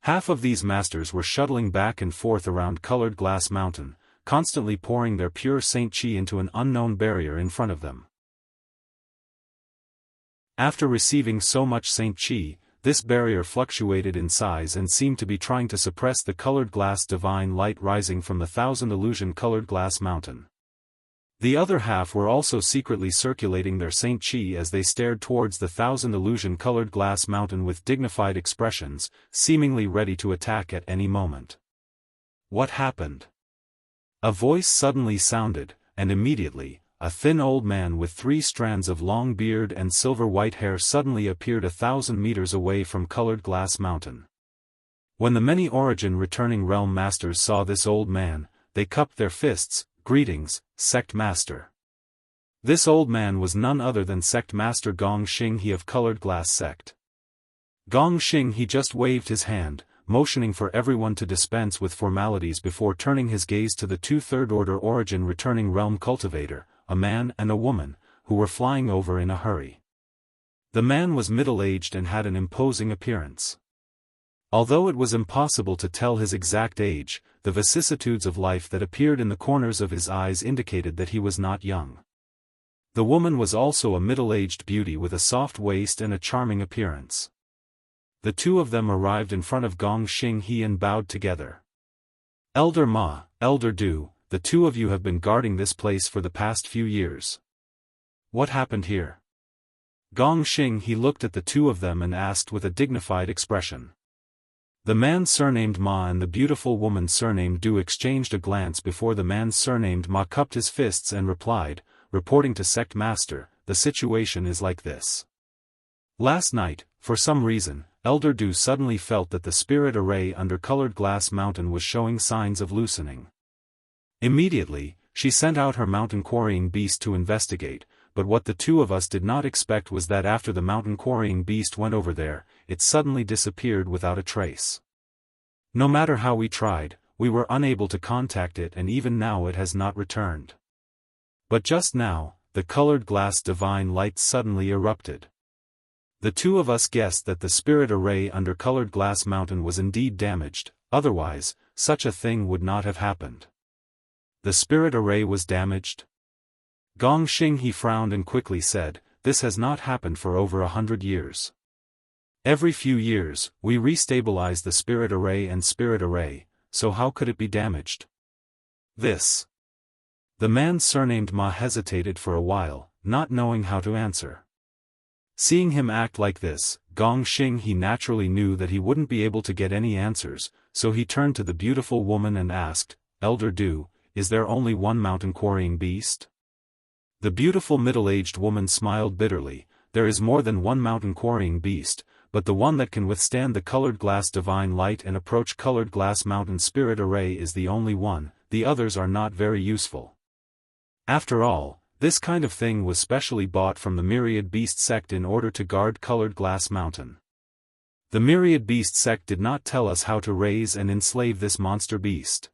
Half of these masters were shuttling back and forth around Colored Glass Mountain, constantly pouring their pure Saint Chi into an unknown barrier in front of them. After receiving so much Saint Chi, this barrier fluctuated in size and seemed to be trying to suppress the colored glass divine light rising from the Thousand Illusion Colored Glass Mountain. The other half were also secretly circulating their Saint Chi as they stared towards the Thousand Illusion Colored Glass Mountain with dignified expressions, seemingly ready to attack at any moment. What happened? A voice suddenly sounded, and immediately, a thin old man with 3 strands of long beard and silver-white hair suddenly appeared 1,000 meters away from Colored Glass Mountain. When the many origin returning realm masters saw this old man, they cupped their fists. Greetings, Sect Master. This old man was none other than Sect Master Gong Xing He of Colored Glass Sect. Gong Xing he just waved his hand, motioning for everyone to dispense with formalities before turning his gaze to the two third-order origin returning realm cultivator, a man and a woman, who were flying over in a hurry. The man was middle-aged and had an imposing appearance. Although it was impossible to tell his exact age, the vicissitudes of life that appeared in the corners of his eyes indicated that he was not young. The woman was also a middle-aged beauty with a soft waist and a charming appearance. The two of them arrived in front of Gong Xing and bowed together. Elder Ma, Elder Du, the two of you have been guarding this place for the past few years. What happened here? Gong Xing he looked at the two of them and asked with a dignified expression. The man surnamed Ma and the beautiful woman surnamed Du exchanged a glance before the man surnamed Ma cupped his fists and replied, reporting to Sect Master, the situation is like this. Last night, for some reason, Elder Du suddenly felt that the spirit array under Colored Glass Mountain was showing signs of loosening. Immediately, she sent out her mountain quarrying beast to investigate, but what the two of us did not expect was that after the mountain quarrying beast went over there, it suddenly disappeared without a trace. No matter how we tried, we were unable to contact it and even now it has not returned. But just now, the colored glass divine light suddenly erupted. The two of us guessed that the spirit array under Colored Glass Mountain was indeed damaged, otherwise, such a thing would not have happened. The spirit array was damaged? Gong Xing he frowned and quickly said, this has not happened for over 100 years. Every few years, we restabilize the spirit array, so how could it be damaged? This. The man surnamed Ma hesitated for a while, not knowing how to answer. Seeing him act like this, Gong Xing he naturally knew that he wouldn't be able to get any answers, so he turned to the beautiful woman and asked, Elder Du, is there only one mountain quarrying beast? The beautiful middle-aged woman smiled bitterly, there is more than one mountain quarrying beast, but the one that can withstand the colored glass divine light and approach Colored Glass Mountain spirit array is the only one, the others are not very useful. After all, this kind of thing was specially bought from the Myriad Beast sect in order to guard Colored Glass Mountain. The Myriad Beast sect did not tell us how to raise and enslave this monster beast.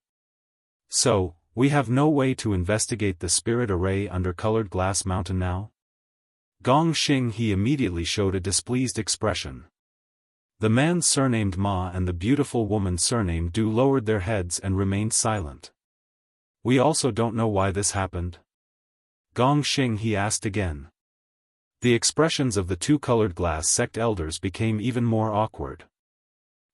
So, we have no way to investigate the spirit array under Colored Glass Mountain now? Gong Xing he immediately showed a displeased expression. The man surnamed Ma and the beautiful woman surnamed Du lowered their heads and remained silent. We also don't know why this happened. Gong Xing he asked again. The expressions of the two Colored Glass sect elders became even more awkward.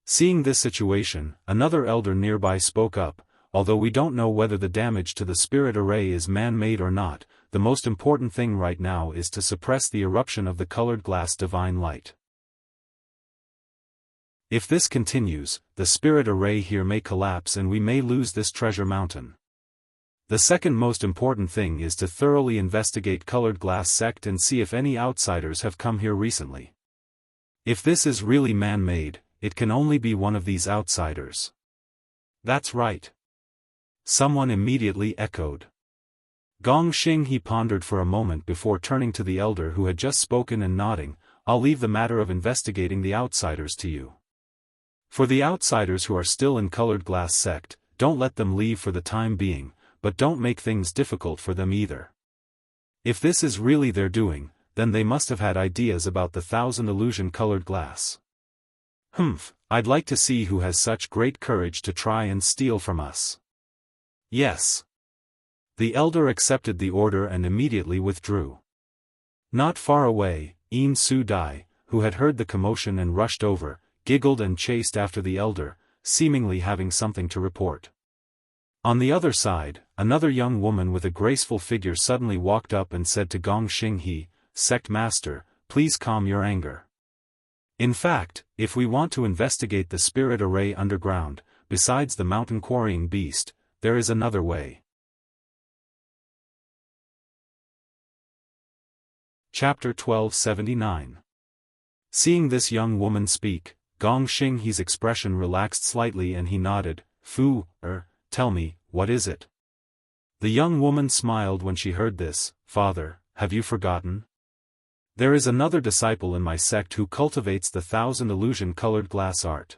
Seeing this situation, another elder nearby spoke up, although we don't know whether the damage to the spirit array is man-made or not, the most important thing right now is to suppress the eruption of the colored glass divine light. If this continues, the spirit array here may collapse and we may lose this treasure mountain. The second most important thing is to thoroughly investigate Colored Glass sect and see if any outsiders have come here recently. If this is really man-made, it can only be one of these outsiders. That's right. Someone immediately echoed. Gong Xing he pondered for a moment before turning to the elder who had just spoken and nodding, I'll leave the matter of investigating the outsiders to you. For the outsiders who are still in Colored Glass sect, don't let them leave for the time being, but don't make things difficult for them either. If this is really their doing, then they must have had ideas about the 1,000 illusion colored glass. I'd like to see who has such great courage to try and steal from us. Yes. The elder accepted the order and immediately withdrew. Not far away, Yin Su Dai, who had heard the commotion and rushed over, giggled and chased after the elder, seemingly having something to report. On the other side, another young woman with a graceful figure suddenly walked up and said to Gong Xing he, Sect Master, please calm your anger. In fact, if we want to investigate the spirit array underground, besides the mountain quarrying beast, there is another way. Chapter 1279. Seeing this young woman speak, Gong Xing he's expression relaxed slightly and he nodded, tell me, what is it? The young woman smiled when she heard this, Father, have you forgotten? There is another disciple in my sect who cultivates the 1,000 illusion-colored glass art.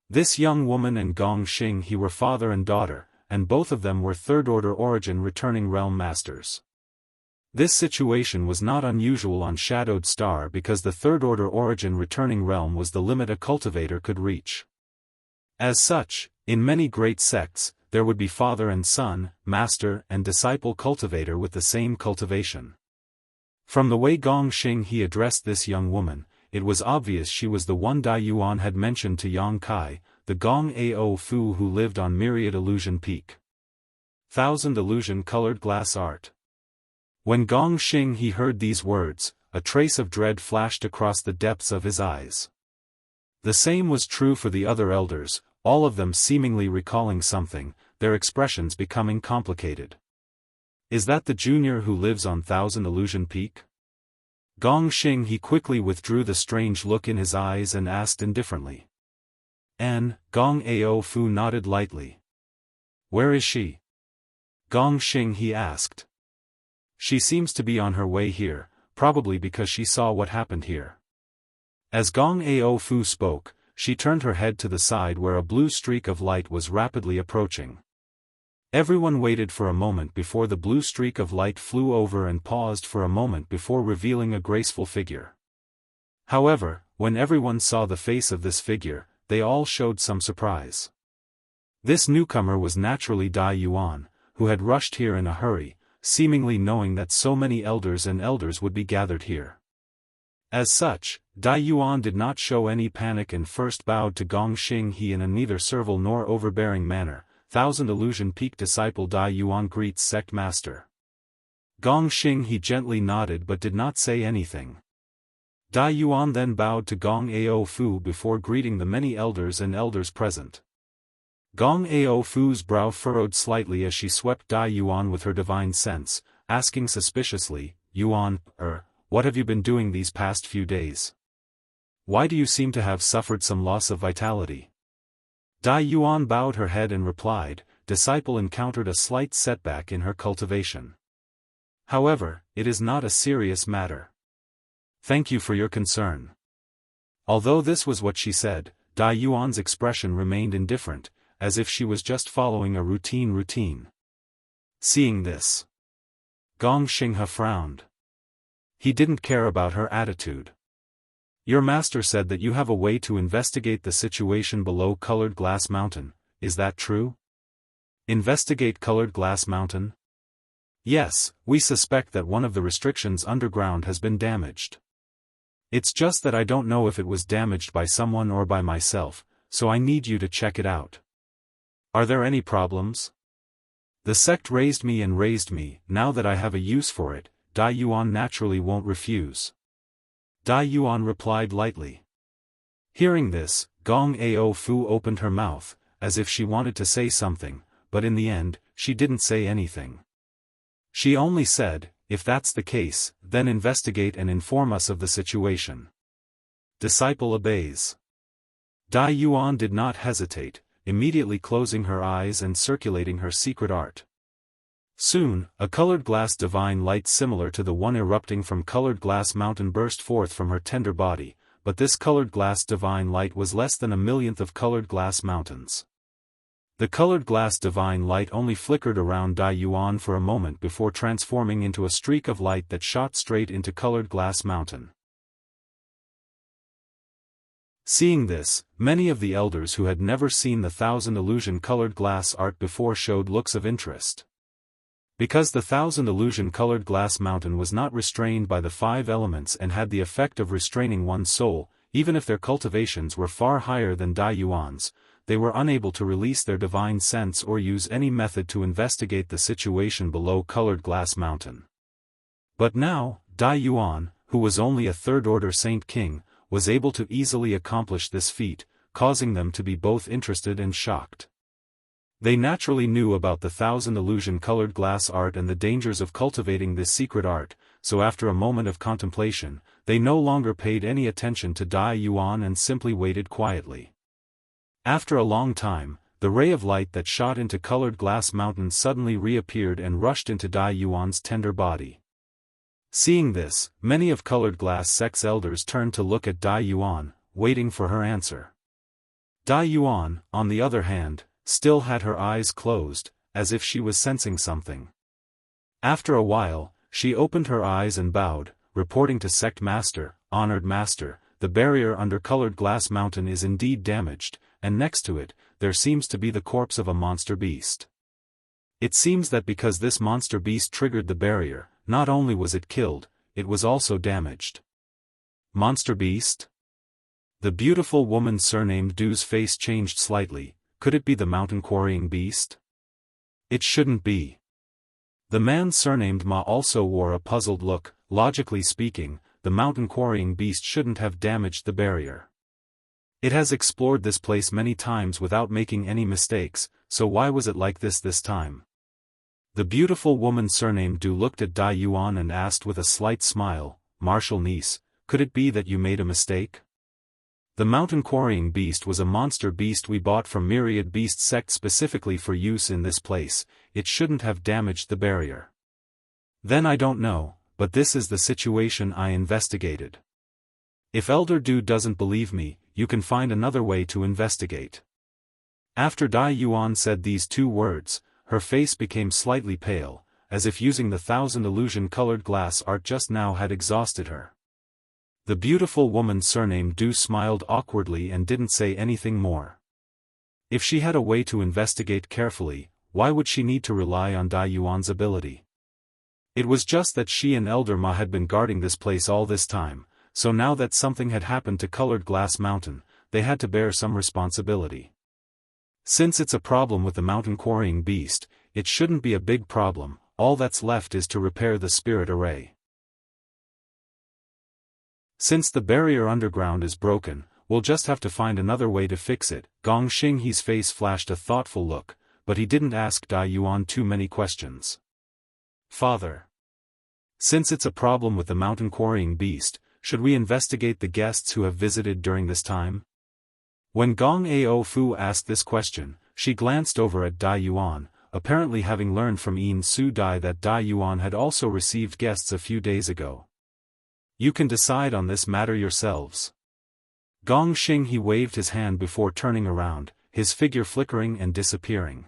This young woman and Gong Xing were father and daughter, and both of them were third-order origin returning realm masters. This situation was not unusual on Shadowed Star because the third-order origin returning realm was the limit a cultivator could reach. As such, in many great sects, there would be father and son, master and disciple cultivator with the same cultivation. From the way Gong Xing addressed this young woman, it was obvious she was the one Dai Yuan had mentioned to Yang Kai, the Gong Ao Fu who lived on Myriad Illusion Peak. 1,000 illusion-colored glass art. When Gong Xing heard these words, a trace of dread flashed across the depths of his eyes. The same was true for the other elders, all of them seemingly recalling something, their expressions becoming complicated. Is that the junior who lives on 1,000 Illusion Peak? Gong Xing quickly withdrew the strange look in his eyes and asked indifferently. Gong Ao Fu nodded lightly. Where is she? Gong Xing asked. She seems to be on her way here, probably because she saw what happened here. As Gong Ao Fu spoke, she turned her head to the side where a blue streak of light was rapidly approaching. Everyone waited for a moment before the blue streak of light flew over and paused for a moment before revealing a graceful figure. However, when everyone saw the face of this figure, they all showed some surprise. This newcomer was naturally Dai Yuan, who had rushed here in a hurry, seemingly knowing that so many elders would be gathered here. As such, Dai Yuan did not show any panic and first bowed to Gong Xing in a neither servile nor overbearing manner. 1,000 Illusion Peak disciple Dai Yuan greets sect master. Gong Xing gently nodded but did not say anything. Dai Yuan then bowed to Gong Ao Fu before greeting the many elders present. Gong Ao Fu's brow furrowed slightly as she swept Dai Yuan with her divine sense, asking suspiciously, Yuan, what have you been doing these past few days? Why do you seem to have suffered some loss of vitality? Dai Yuan bowed her head and replied, disciple encountered a slight setback in her cultivation. However, it is not a serious matter. Thank you for your concern. Although this was what she said, Dai Yuan's expression remained indifferent, as if she was just following a routine. Seeing this, Gong Xing frowned. He didn't care about her attitude. Your master said that you have a way to investigate the situation below Colored Glass Mountain, is that true? Investigate Colored Glass Mountain? Yes, we suspect that one of the restrictions underground has been damaged. It's just that I don't know if it was damaged by someone or by myself, so I need you to check it out. Are there any problems? The sect raised me, now that I have a use for it, Dai Yuan naturally won't refuse. Dai Yuan replied lightly. Hearing this, Gong Ao Fu opened her mouth, as if she wanted to say something, but in the end, she didn't say anything. She only said, if that's the case, then investigate and inform us of the situation. Disciple obeys. Dai Yuan did not hesitate, immediately closing her eyes and circulating her secret art. Soon, a colored glass divine light similar to the one erupting from Colored Glass Mountain burst forth from her tender body, but this colored glass divine light was less than a millionth of Colored Glass Mountains. The colored glass divine light only flickered around Dai Yuan for a moment before transforming into a streak of light that shot straight into Colored Glass Mountain. Seeing this, many of the elders who had never seen the 1,000 illusion-colored glass art before showed looks of interest. Because the 1,000 illusion-colored glass mountain was not restrained by the 5 elements and had the effect of restraining one's soul, even if their cultivations were far higher than Dai Yuan's, they were unable to release their divine sense or use any method to investigate the situation below Colored Glass Mountain. But now, Dai Yuan, who was only a third-order Saint King, was able to easily accomplish this feat, causing them to be both interested and shocked. They naturally knew about the 1,000 illusion-colored glass art and the dangers of cultivating this secret art, so after a moment of contemplation, they no longer paid any attention to Dai Yuan and simply waited quietly. After a long time, the ray of light that shot into Colored Glass Mountain suddenly reappeared and rushed into Dai Yuan's tender body. Seeing this, many of colored glass sect's elders turned to look at Dai Yuan, waiting for her answer. Dai Yuan, on the other hand, still had her eyes closed, as if she was sensing something. After a while, she opened her eyes and bowed, reporting to Sect Master, Honored Master, the barrier under Colored Glass Mountain is indeed damaged, and next to it, there seems to be the corpse of a monster beast. It seems that because this monster beast triggered the barrier, not only was it killed, it was also damaged. Monster beast? The beautiful woman surnamed Du's face changed slightly. Could it be the mountain quarrying beast? It shouldn't be. The man surnamed Ma also wore a puzzled look. Logically speaking, the mountain quarrying beast shouldn't have damaged the barrier. It has explored this place many times without making any mistakes, so why was it like this time? The beautiful woman surnamed Du looked at Dai Yuan and asked with a slight smile, Martial niece, could it be that you made a mistake? The mountain quarrying beast was a monster beast we bought from Myriad Beast Sect specifically for use in this place. It shouldn't have damaged the barrier. Then I don't know, but this is the situation I investigated. If Elder Du doesn't believe me, you can find another way to investigate. After Dai Yuan said these two words, her face became slightly pale, as if using the 1,000 illusion-colored glass art just now had exhausted her. The beautiful woman surnamed Du smiled awkwardly and didn't say anything more. If she had a way to investigate carefully, why would she need to rely on Dai Yuan's ability? It was just that she and Elder Ma had been guarding this place all this time, so now that something had happened to Colored Glass Mountain, they had to bear some responsibility. Since it's a problem with the mountain quarrying beast, it shouldn't be a big problem. All that's left is to repair the spirit array. Since the barrier underground is broken, we'll just have to find another way to fix it. Gong Xinghe's face flashed a thoughtful look, but he didn't ask Dai Yuan too many questions. Father. Since it's a problem with the mountain quarrying beast, should we investigate the guests who have visited during this time? When Gong Ao Fu asked this question, she glanced over at Dai Yuan, apparently having learned from Yin Su Dai that Dai Yuan had also received guests a few days ago. You can decide on this matter yourselves. Gong Xinghe waved his hand before turning around, his figure flickering and disappearing.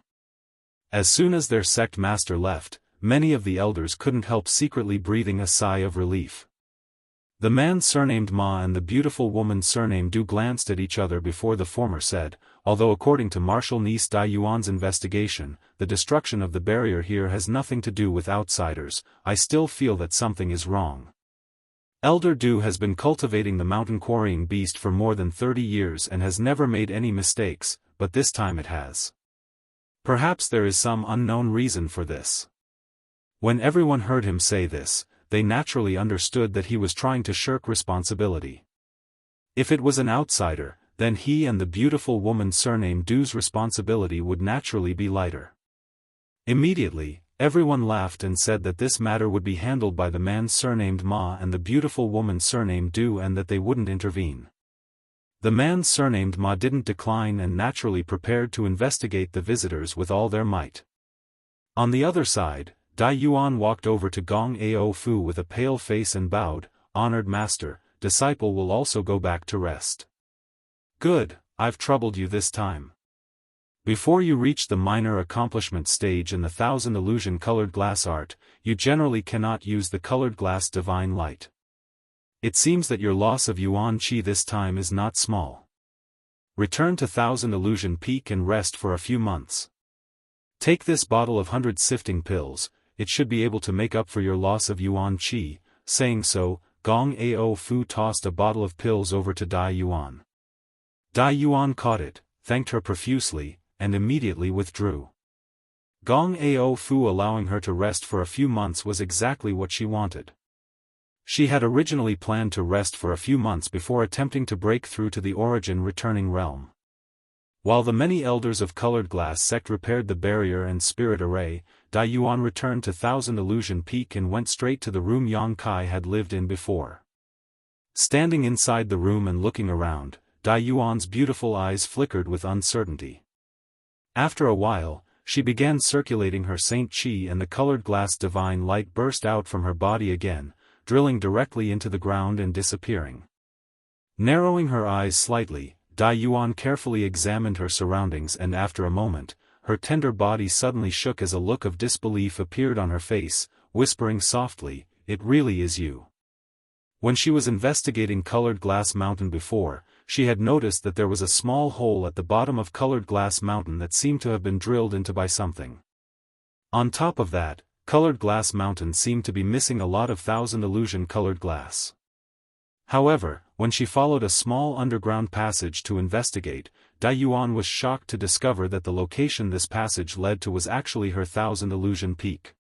As soon as their sect master left, many of the elders couldn't help secretly breathing a sigh of relief. The man surnamed Ma and the beautiful woman surnamed Du glanced at each other before the former said, although according to Martial Niece Dai Yuan's investigation, the destruction of the barrier here has nothing to do with outsiders, I still feel that something is wrong. Elder Du has been cultivating the mountain quarrying beast for more than 30 years and has never made any mistakes, but this time it has. Perhaps there is some unknown reason for this. When everyone heard him say this, they naturally understood that he was trying to shirk responsibility. If it was an outsider, then he and the beautiful woman surnamed Du's responsibility would naturally be lighter. Immediately, everyone laughed and said that this matter would be handled by the man surnamed Ma and the beautiful woman surnamed Du and that they wouldn't intervene. The man surnamed Ma didn't decline and naturally prepared to investigate the visitors with all their might. On the other side, Dai Yuan walked over to Gong Ao Fu with a pale face and bowed, Honored Master, disciple will also go back to rest. Good, I've troubled you this time. Before you reach the minor accomplishment stage in the 1,000 illusion colored glass art, you generally cannot use the colored glass divine light. It seems that your loss of Yuan Qi this time is not small. Return to 1,000 illusion peak and rest for a few months. Take this bottle of 100 sifting pills, it should be able to make up for your loss of Yuan Qi. Saying so, Gong Ao Fu tossed a bottle of pills over to Dai Yuan. Dai Yuan caught it, thanked her profusely, and immediately withdrew. Gong Ao Fu allowing her to rest for a few months was exactly what she wanted. She had originally planned to rest for a few months before attempting to break through to the origin returning realm. While the many elders of Colored Glass Sect repaired the barrier and spirit array, Dai Yuan returned to 1,000 Illusion Peak and went straight to the room Yang Kai had lived in before. Standing inside the room and looking around, Dai Yuan's beautiful eyes flickered with uncertainty. After a while, she began circulating her Saint Qi and the colored glass divine light burst out from her body again, drilling directly into the ground and disappearing. Narrowing her eyes slightly, Dai Yuan carefully examined her surroundings, and after a moment, her tender body suddenly shook as a look of disbelief appeared on her face, whispering softly, "It really is you." When she was investigating Colored Glass Mountain before, she had noticed that there was a small hole at the bottom of Colored Glass Mountain that seemed to have been drilled into by something. On top of that, Colored Glass Mountain seemed to be missing a lot of thousand illusion colored glass. However, when she followed a small underground passage to investigate, Dai Yuan was shocked to discover that the location this passage led to was actually her Thousand Illusion Peak.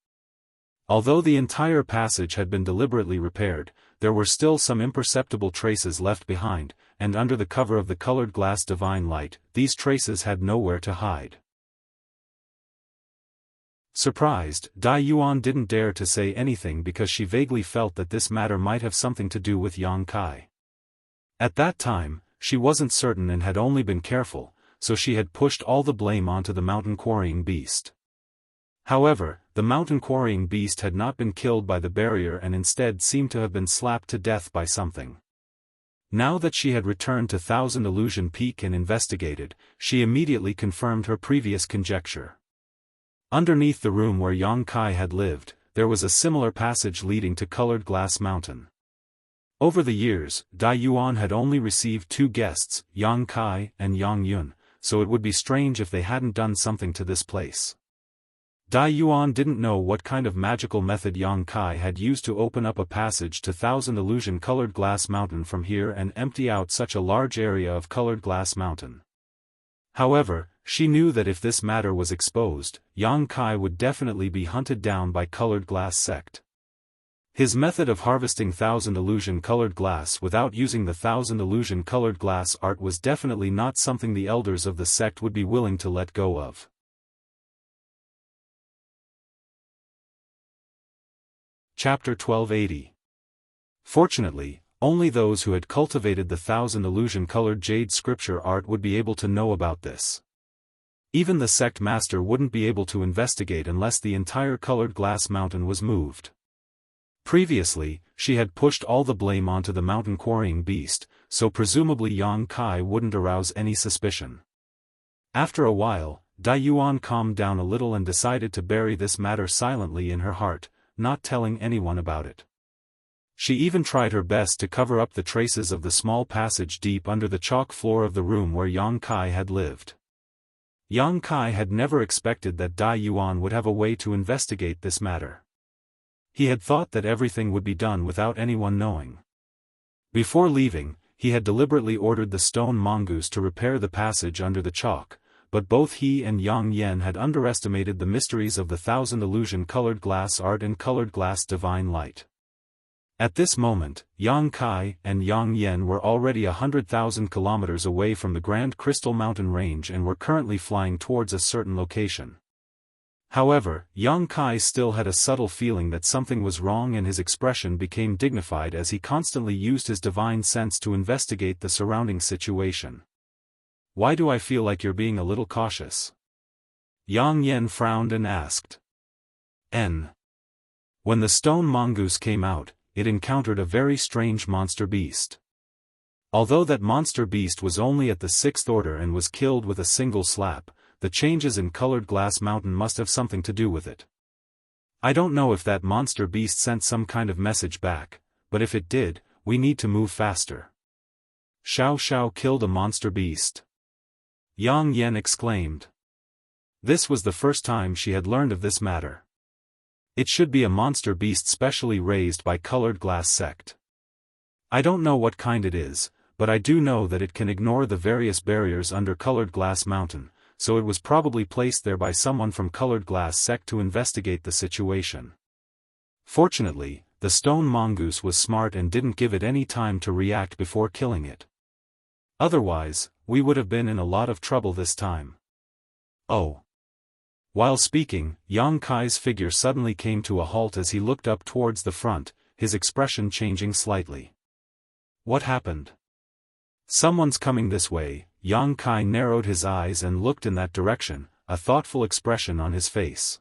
Although the entire passage had been deliberately repaired, there were still some imperceptible traces left behind, and under the cover of the colored glass divine light, these traces had nowhere to hide. Surprised, Dai Yuan didn't dare to say anything because she vaguely felt that this matter might have something to do with Yang Kai. At that time, she wasn't certain and had only been careful, so she had pushed all the blame onto the mountain quarrying beast. However, the mountain quarrying beast had not been killed by the barrier and instead seemed to have been slapped to death by something. Now that she had returned to Thousand Illusion Peak and investigated, she immediately confirmed her previous conjecture. Underneath the room where Yang Kai had lived, there was a similar passage leading to Colored Glass Mountain. Over the years, Dai Yuan had only received two guests, Yang Kai and Yang Yun, so it would be strange if they hadn't done something to this place. Dai Yuan didn't know what kind of magical method Yang Kai had used to open up a passage to Thousand Illusion Colored Glass Mountain from here and empty out such a large area of Colored Glass Mountain. However, she knew that if this matter was exposed, Yang Kai would definitely be hunted down by Colored Glass sect. His method of harvesting Thousand Illusion colored glass without using the Thousand Illusion colored glass art was definitely not something the elders of the sect would be willing to let go of. Chapter 1280. Fortunately, only those who had cultivated the Thousand Illusion colored jade scripture art would be able to know about this. Even the sect master wouldn't be able to investigate unless the entire Colored Glass Mountain was moved. Previously, she had pushed all the blame onto the mountain quarrying beast, so presumably Yang Kai wouldn't arouse any suspicion. After a while, Dai Yuan calmed down a little and decided to bury this matter silently in her heart, not telling anyone about it. She even tried her best to cover up the traces of the small passage deep under the chalk floor of the room where Yang Kai had lived. Yang Kai had never expected that Dai Yuan would have a way to investigate this matter. He had thought that everything would be done without anyone knowing. Before leaving, he had deliberately ordered the stone mongoose to repair the passage under the chalk, but both he and Yang Yen had underestimated the mysteries of the Thousand Illusion colored glass art and colored glass divine light. At this moment, Yang Kai and Yang Yen were already 100,000 kilometers away from the Grand Crystal Mountain Range and were currently flying towards a certain location. However, Yang Kai still had a subtle feeling that something was wrong, and his expression became dignified as he constantly used his divine sense to investigate the surrounding situation. "Why do I feel like you're being a little cautious?" Yang Yen frowned and asked. When the stone mongoose came out, it encountered a very strange monster beast. Although that monster beast was only at the 6th order and was killed with a single slap, the changes in Colored Glass Mountain must have something to do with it. I don't know if that monster beast sent some kind of message back, but if it did, we need to move faster. Xiao Xiao killed a monster beast. Yang Yen exclaimed. This was the first time she had learned of this matter. It should be a monster beast specially raised by Colored Glass sect. I don't know what kind it is, but I do know that it can ignore the various barriers under Colored Glass Mountain, so it was probably placed there by someone from Colored Glass sect to investigate the situation. Fortunately, the stone mongoose was smart and didn't give it any time to react before killing it. Otherwise, we would have been in a lot of trouble this time. Oh. While speaking, Yang Kai's figure suddenly came to a halt as he looked up towards the front, his expression changing slightly. What happened? Someone's coming this way. Yang Kai narrowed his eyes and looked in that direction, a thoughtful expression on his face.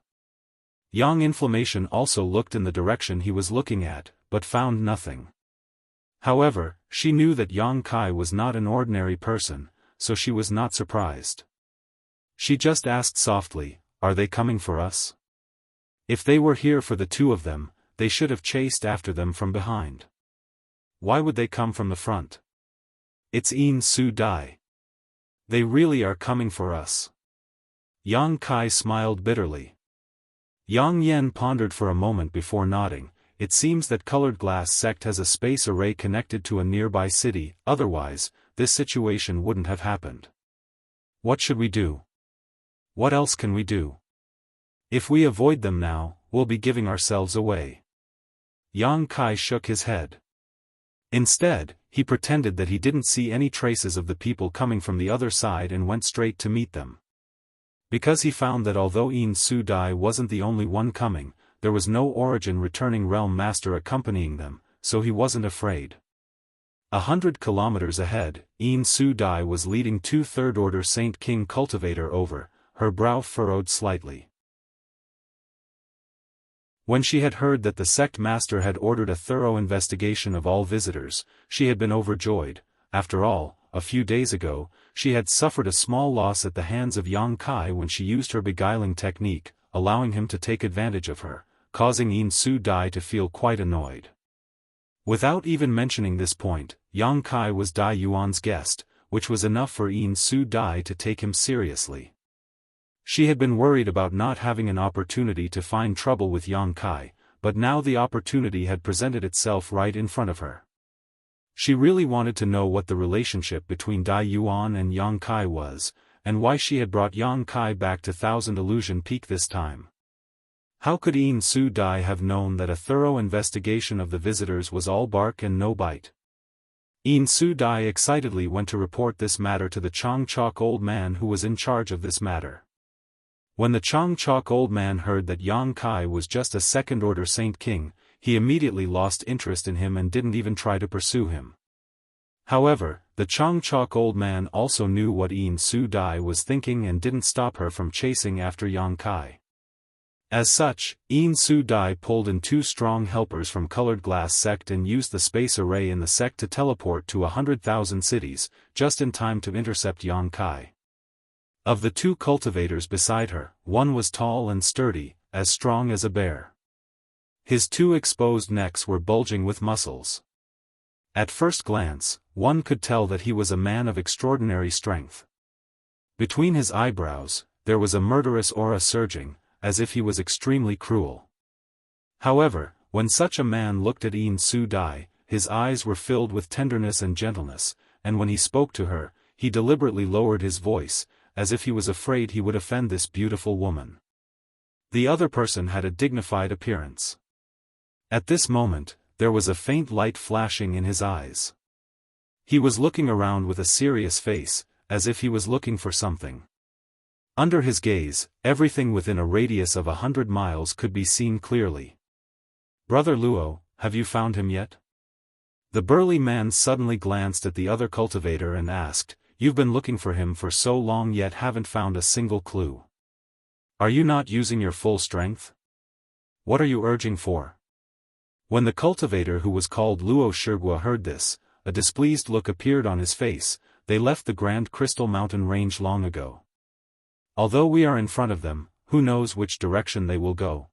Young Inflammation also looked in the direction he was looking at, but found nothing. However, she knew that Yang Kai was not an ordinary person, so she was not surprised. She just asked softly, "Are they coming for us?" If they were here for the two of them, they should have chased after them from behind. Why would they come from the front? It's Yin Su Dai. They really are coming for us. Yang Kai smiled bitterly. Yang Yen pondered for a moment before nodding. It seems that Colored Glass sect has a space array connected to a nearby city, otherwise, this situation wouldn't have happened. What should we do? What else can we do? If we avoid them now, we'll be giving ourselves away. Yang Kai shook his head. Instead, he pretended that he didn't see any traces of the people coming from the other side and went straight to meet them. Because he found that although Yin Su Dai wasn't the only one coming, there was no origin returning realm master accompanying them, so he wasn't afraid. 100 kilometers ahead, Yin Su Dai was leading two third-order Saint King Cultivator over, her brow furrowed slightly. When she had heard that the sect master had ordered a thorough investigation of all visitors, she had been overjoyed. After all, a few days ago, she had suffered a small loss at the hands of Yang Kai when she used her beguiling technique, allowing him to take advantage of her, causing Yin Su Dai to feel quite annoyed. Without even mentioning this point, Yang Kai was Dai Yuan's guest, which was enough for Yin Su Dai to take him seriously. She had been worried about not having an opportunity to find trouble with Yang Kai, but now the opportunity had presented itself right in front of her. She really wanted to know what the relationship between Dai Yuan and Yang Kai was, and why she had brought Yang Kai back to Thousand Illusion Peak this time. How could Yin Su Dai have known that a thorough investigation of the visitors was all bark and no bite? Yin Su Dai excitedly went to report this matter to the Chong Chok old man who was in charge of this matter. When the Chong Chok old man heard that Yang Kai was just a second-order Saint King, he immediately lost interest in him and didn't even try to pursue him. However, the Chong Chok old man also knew what Yin Su Dai was thinking and didn't stop her from chasing after Yang Kai. As such, Yin Su Dai pulled in two strong helpers from Colored Glass sect and used the space array in the sect to teleport to 100,000 cities, just in time to intercept Yang Kai. Of the two cultivators beside her, one was tall and sturdy, as strong as a bear. His two exposed necks were bulging with muscles. At first glance, one could tell that he was a man of extraordinary strength. Between his eyebrows, there was a murderous aura surging, as if he was extremely cruel. However, when such a man looked at Yin Su Dai, his eyes were filled with tenderness and gentleness, and when he spoke to her, he deliberately lowered his voice, as if he was afraid he would offend this beautiful woman. The other person had a dignified appearance. At this moment, there was a faint light flashing in his eyes. He was looking around with a serious face, as if he was looking for something. Under his gaze, everything within a radius of 100 miles could be seen clearly. "Brother Luo, have you found him yet?" The burly man suddenly glanced at the other cultivator and asked, "You've been looking for him for so long yet haven't found a single clue. Are you not using your full strength? What are you urging for?" When the cultivator who was called Luo Shigua heard this, a displeased look appeared on his face. They left the Grand Crystal Mountain range long ago. Although we are in front of them, who knows which direction they will go.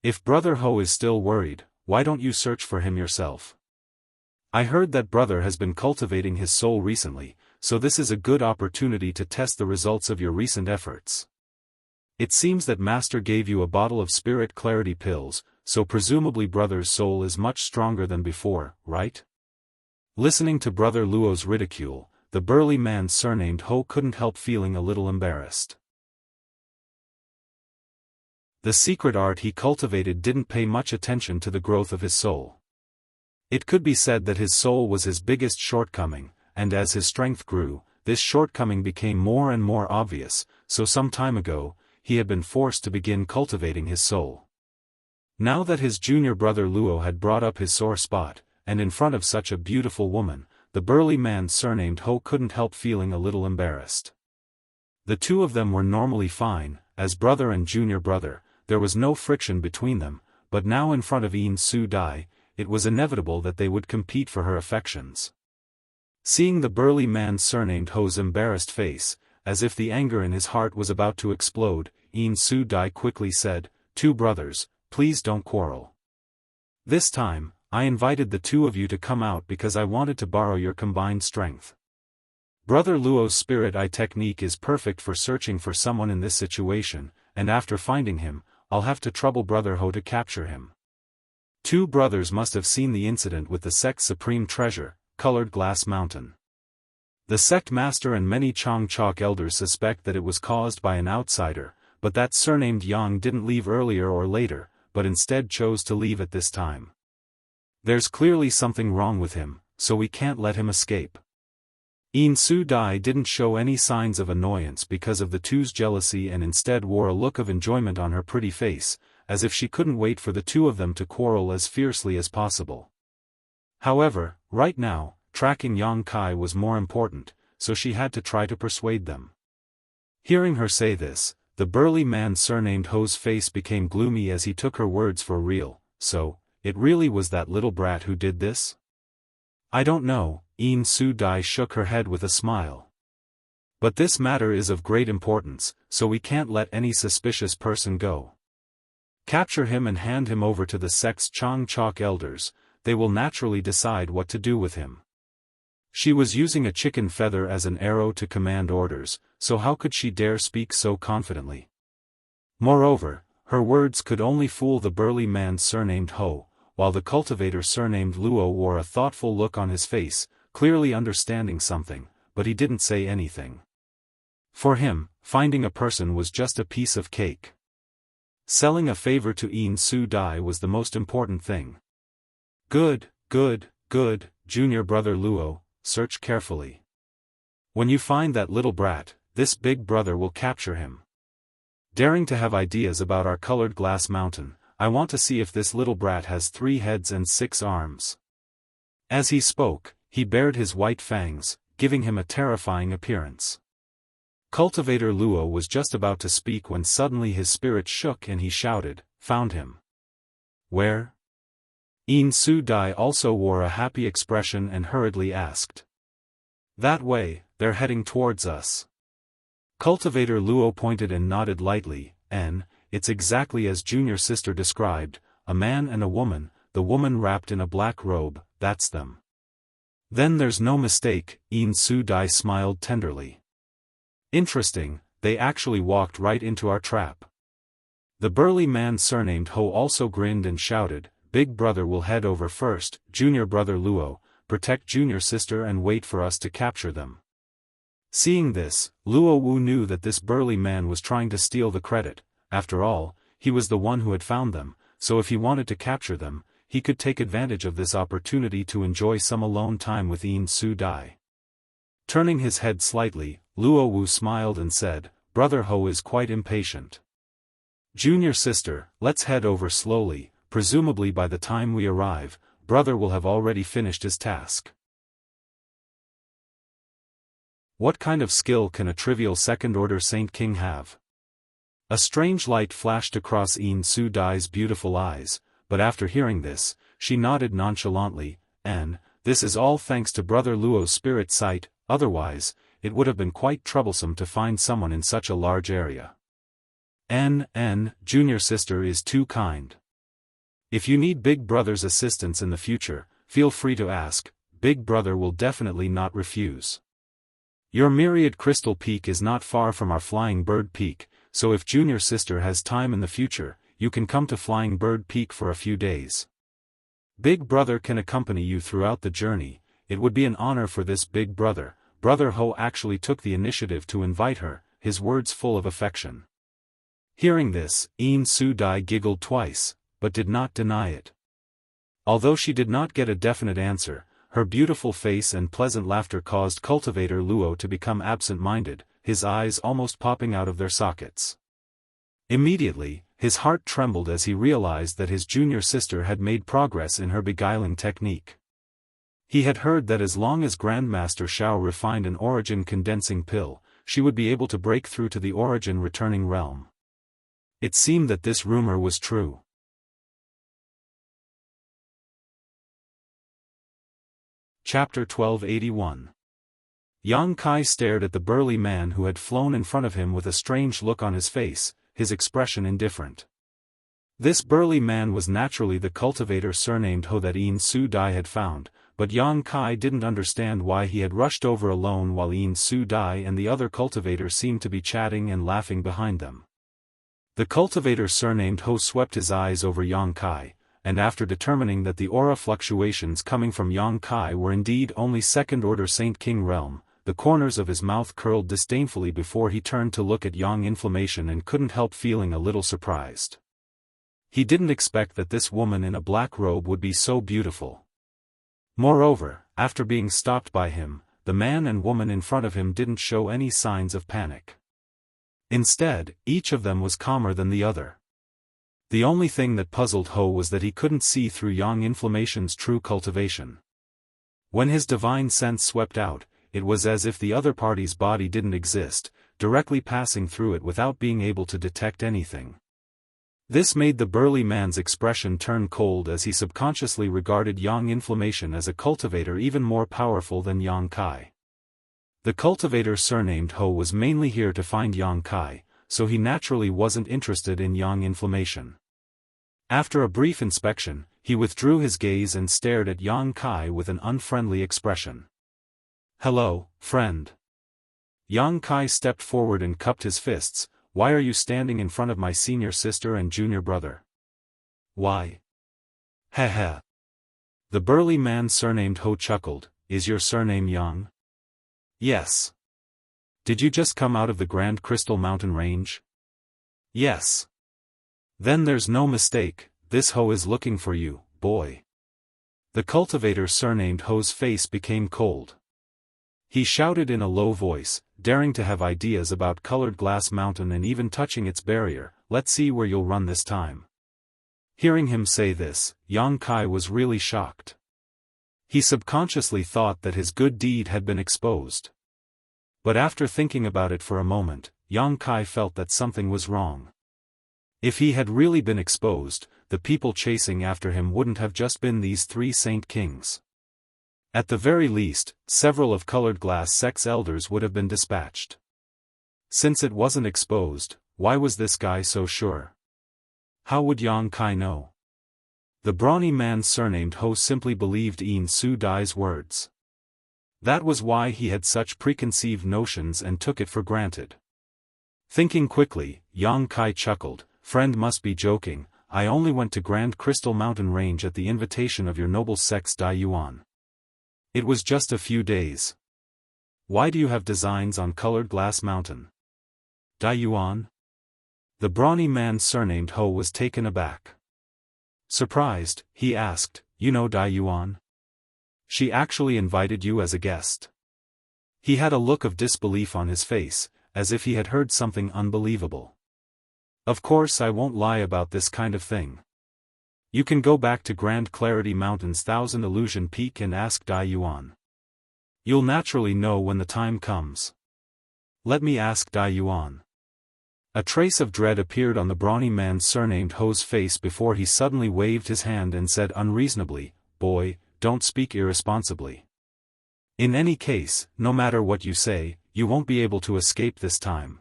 If Brother Ho is still worried, why don't you search for him yourself? I heard that brother has been cultivating his soul recently, so this is a good opportunity to test the results of your recent efforts. It seems that Master gave you a bottle of spirit clarity pills, so presumably brother's soul is much stronger than before, right? Listening to Brother Luo's ridicule, the burly man surnamed Ho couldn't help feeling a little embarrassed. The secret art he cultivated didn't pay much attention to the growth of his soul. It could be said that his soul was his biggest shortcoming, and as his strength grew, this shortcoming became more and more obvious, so some time ago, he had been forced to begin cultivating his soul. Now that his junior brother Luo had brought up his sore spot, and in front of such a beautiful woman, the burly man surnamed Ho couldn't help feeling a little embarrassed. The two of them were normally fine, as brother and junior brother. there was no friction between them, but now in front of Yin Su Dai, it was inevitable that they would compete for her affections. Seeing the burly man surnamed Ho's embarrassed face, as if the anger in his heart was about to explode, Yin Su Dai quickly said, "Two brothers, please don't quarrel. This time, I invited the two of you to come out because I wanted to borrow your combined strength. Brother Luo's spirit eye technique is perfect for searching for someone in this situation, and after finding him, I'll have to trouble Brother Ho to capture him." Two brothers must have seen the incident with the sect's supreme treasure, Colored Glass Mountain. The sect master and many Changchok elders suspect that it was caused by an outsider, but that surnamed Yang didn't leave earlier or later, but instead chose to leave at this time. There's clearly something wrong with him, so we can't let him escape. Yin Su Dai didn't show any signs of annoyance because of the two's jealousy and instead wore a look of enjoyment on her pretty face, as if she couldn't wait for the two of them to quarrel as fiercely as possible. However, right now, tracking Yang Kai was more important, so she had to try to persuade them. Hearing her say this, the burly man surnamed Ho's face became gloomy as he took her words for real. "So, it really was that little brat who did this?" "I don't know," Yin Su Dai shook her head with a smile. "But this matter is of great importance, so we can't let any suspicious person go. Capture him and hand him over to the sect's Changchok elders. They will naturally decide what to do with him." She was using a chicken feather as an arrow to command orders, so how could she dare speak so confidently? Moreover, her words could only fool the burly man surnamed Ho, while the cultivator surnamed Luo wore a thoughtful look on his face, clearly understanding something, but he didn't say anything. For him, finding a person was just a piece of cake. Selling a favor to Yin Su Dai was the most important thing. Good, Junior Brother Luo, search carefully. When you find that little brat, this big brother will capture him. Daring to have ideas about our colored glass mountain, I want to see if this little brat has 3 heads and 6 arms. As he spoke, he bared his white fangs, giving him a terrifying appearance. Cultivator Luo was just about to speak when suddenly his spirit shook and he shouted, "Found him." "Where?" Yin Su Dai also wore a happy expression and hurriedly asked. "That way, they're heading towards us." Cultivator Luo pointed and nodded lightly, and, it's exactly as Junior Sister described, a man and a woman, the woman wrapped in a black robe, that's them. Then there's no mistake, Yin Su Dai smiled tenderly. Interesting, they actually walked right into our trap. The burly man surnamed Ho also grinned and shouted, "Big brother will head over first, Junior Brother Luo, protect Junior Sister and wait for us to capture them." Seeing this, Luo Wu knew that this burly man was trying to steal the credit. After all, he was the one who had found them, so if he wanted to capture them, he could take advantage of this opportunity to enjoy some alone time with Yin Su Dai. Turning his head slightly, Luo Wu smiled and said, "Brother Ho is quite impatient. Junior Sister, let's head over slowly. Presumably by the time we arrive, brother will have already finished his task." What kind of skill can a trivial second-order Saint King have? A strange light flashed across Yin Su Dai's beautiful eyes, but after hearing this, she nodded nonchalantly, and, "This is all thanks to Brother Luo's spirit sight, otherwise, it would have been quite troublesome to find someone in such a large area. Junior Sister is too kind. If you need Big Brother's assistance in the future, feel free to ask, Big Brother will definitely not refuse. Your Myriad Crystal Peak is not far from our Flying Bird Peak, so if Junior Sister has time in the future, you can come to Flying Bird Peak for a few days. Big Brother can accompany you throughout the journey. It would be an honor for this Big Brother." Brother Ho actually took the initiative to invite her, his words full of affection. Hearing this, Yin Su Dai giggled twice, but did not deny it. Although she did not get a definite answer, her beautiful face and pleasant laughter caused Cultivator Luo to become absent-minded, his eyes almost popping out of their sockets. Immediately, his heart trembled as he realized that his junior sister had made progress in her beguiling technique. He had heard that as long as Grandmaster Shao refined an origin condensing pill, she would be able to break through to the origin returning realm. It seemed that this rumor was true. Chapter 1281. Yang Kai stared at the burly man who had flown in front of him with a strange look on his face, his expression indifferent. This burly man was naturally the cultivator surnamed Ho that Yin Su Dai had found, but Yang Kai didn't understand why he had rushed over alone while Yin Su Dai and the other cultivator seemed to be chatting and laughing behind them. The cultivator surnamed Ho swept his eyes over Yang Kai, and after determining that the aura fluctuations coming from Yang Kai were indeed only second-order Saint King realm, the corners of his mouth curled disdainfully before he turned to look at Yang Inflammation and couldn't help feeling a little surprised. He didn't expect that this woman in a black robe would be so beautiful. Moreover, after being stopped by him, the man and woman in front of him didn't show any signs of panic. Instead, each of them was calmer than the other. The only thing that puzzled Ho was that he couldn't see through Yang Inflammation's true cultivation. When his divine sense swept out, it was as if the other party's body didn't exist, directly passing through it without being able to detect anything. This made the burly man's expression turn cold as he subconsciously regarded Yang Inflammation as a cultivator even more powerful than Yang Kai. The cultivator surnamed Ho was mainly here to find Yang Kai, so he naturally wasn't interested in Yang Inflammation. After a brief inspection, he withdrew his gaze and stared at Yang Kai with an unfriendly expression. "Hello, friend." Yang Kai stepped forward and cupped his fists. "Why are you standing in front of my senior sister and junior brother?" "Why? Heh. The burly man surnamed Ho chuckled. "Is your surname Yang?" "Yes." "Did you just come out of the Grand Crystal Mountain Range?" "Yes." "Then there's no mistake, this Ho is looking for you, boy." The cultivator surnamed Ho's face became cold. He shouted in a low voice, daring to have ideas about Colored Glass Mountain and even touching its barrier. "Let's see where you'll run this time." Hearing him say this, Yang Kai was really shocked. He subconsciously thought that his good deed had been exposed. But after thinking about it for a moment, Yang Kai felt that something was wrong. If he had really been exposed, the people chasing after him wouldn't have just been these three Saint Kings. At the very least, several of Colored Glass sect's elders would have been dispatched. Since it wasn't exposed, why was this guy so sure? How would Yang Kai know? The brawny man surnamed Ho simply believed Yin Su Dai's words. That was why he had such preconceived notions and took it for granted. Thinking quickly, Yang Kai chuckled. "Friend must be joking, I only went to Grand Crystal Mountain Range at the invitation of your noble sects Dai Yuan. It was just a few days. Why do you have designs on Colored Glass Mountain?" "Dai Yuan?" The brawny man surnamed Ho was taken aback. Surprised, he asked, "You know Dai Yuan? She actually invited you as a guest?" He had a look of disbelief on his face, as if he had heard something unbelievable. "Of course I won't lie about this kind of thing. You can go back to Grand Clarity Mountain's Thousand Illusion Peak and ask Dai Yuan. You'll naturally know when the time comes. Let me ask Dai Yuan." A trace of dread appeared on the brawny man surnamed Ho's face before he suddenly waved his hand and said unreasonably, "Boy, don't speak irresponsibly. In any case, no matter what you say, you won't be able to escape this time.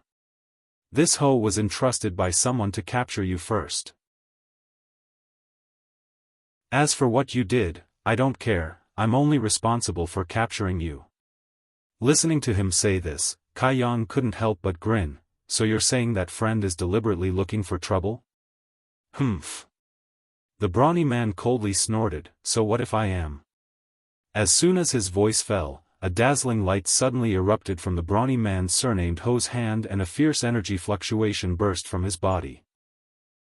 This Ho was entrusted by someone to capture you first. As for what you did, I don't care, I'm only responsible for capturing you." Listening to him say this, Kai Yang couldn't help but grin. "So you're saying that friend is deliberately looking for trouble?" "Humph." The brawny man coldly snorted, "So what if I am?" As soon as his voice fell, a dazzling light suddenly erupted from the brawny man surnamed Ho's hand and a fierce energy fluctuation burst from his body.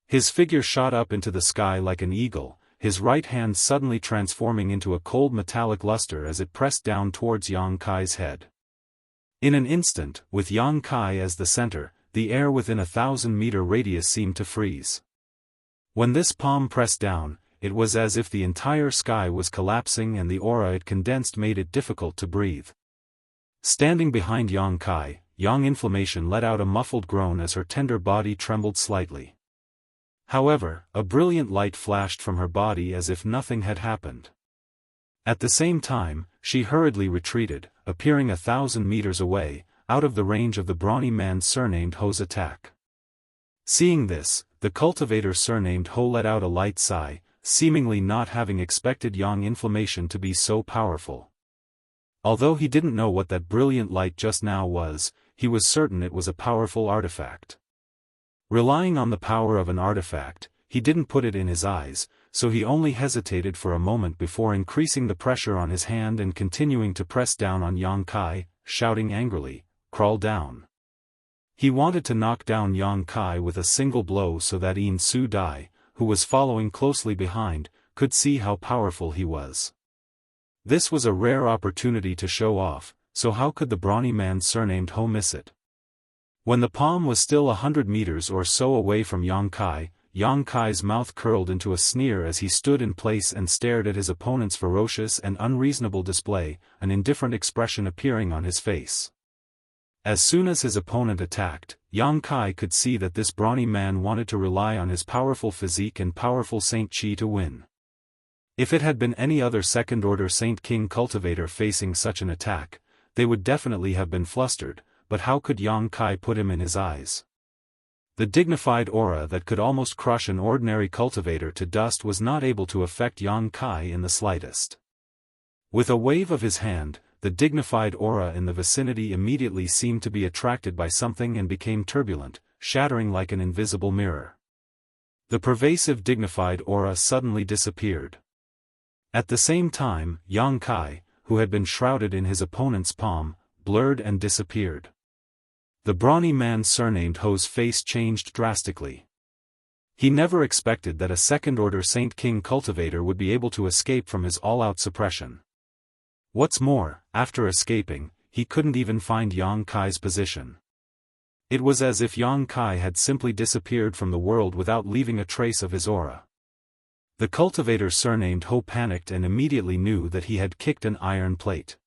His figure shot up into the sky like an eagle, his right hand suddenly transforming into a cold metallic luster as it pressed down towards Yang Kai's head. In an instant, with Yang Kai as the center, the air within a 1,000-meter radius seemed to freeze. When this palm pressed down, it was as if the entire sky was collapsing and the aura it condensed made it difficult to breathe. Standing behind Yang Kai, Yang Inflammation let out a muffled groan as her tender body trembled slightly. However, a brilliant light flashed from her body as if nothing had happened. At the same time, she hurriedly retreated, appearing 1,000 meters away, out of the range of the brawny man surnamed Ho's attack. Seeing this, the cultivator surnamed Ho let out a light sigh, seemingly not having expected Yang inflammation to be so powerful. Although he didn't know what that brilliant light just now was, he was certain it was a powerful artifact. Relying on the power of an artifact, he didn't put it in his eyes, so he only hesitated for a moment before increasing the pressure on his hand and continuing to press down on Yang Kai, shouting angrily, "Crawl down." He wanted to knock down Yang Kai with a single blow so that Yin Su Dai, who was following closely behind, could see how powerful he was. This was a rare opportunity to show off, so how could the brawny man surnamed Ho miss it? When the palm was still 100 meters or so away from Yang Kai's mouth curled into a sneer as he stood in place and stared at his opponent's ferocious and unreasonable display, an indifferent expression appearing on his face. As soon as his opponent attacked, Yang Kai could see that this brawny man wanted to rely on his powerful physique and powerful Saint Chi to win. If it had been any other second-order Saint King cultivator facing such an attack, they would definitely have been flustered, but how could Yang Kai put him in his eyes? The dignified aura that could almost crush an ordinary cultivator to dust was not able to affect Yang Kai in the slightest. With a wave of his hand, the dignified aura in the vicinity immediately seemed to be attracted by something and became turbulent, shattering like an invisible mirror. The pervasive dignified aura suddenly disappeared. At the same time, Yang Kai, who had been shrouded in his opponent's palm, blurred and disappeared. The brawny man surnamed Ho's face changed drastically. He never expected that a second-order Saint King cultivator would be able to escape from his all-out suppression. What's more, after escaping, he couldn't even find Yang Kai's position. It was as if Yang Kai had simply disappeared from the world without leaving a trace of his aura. The cultivator surnamed Ho panicked and immediately knew that he had kicked an iron plate.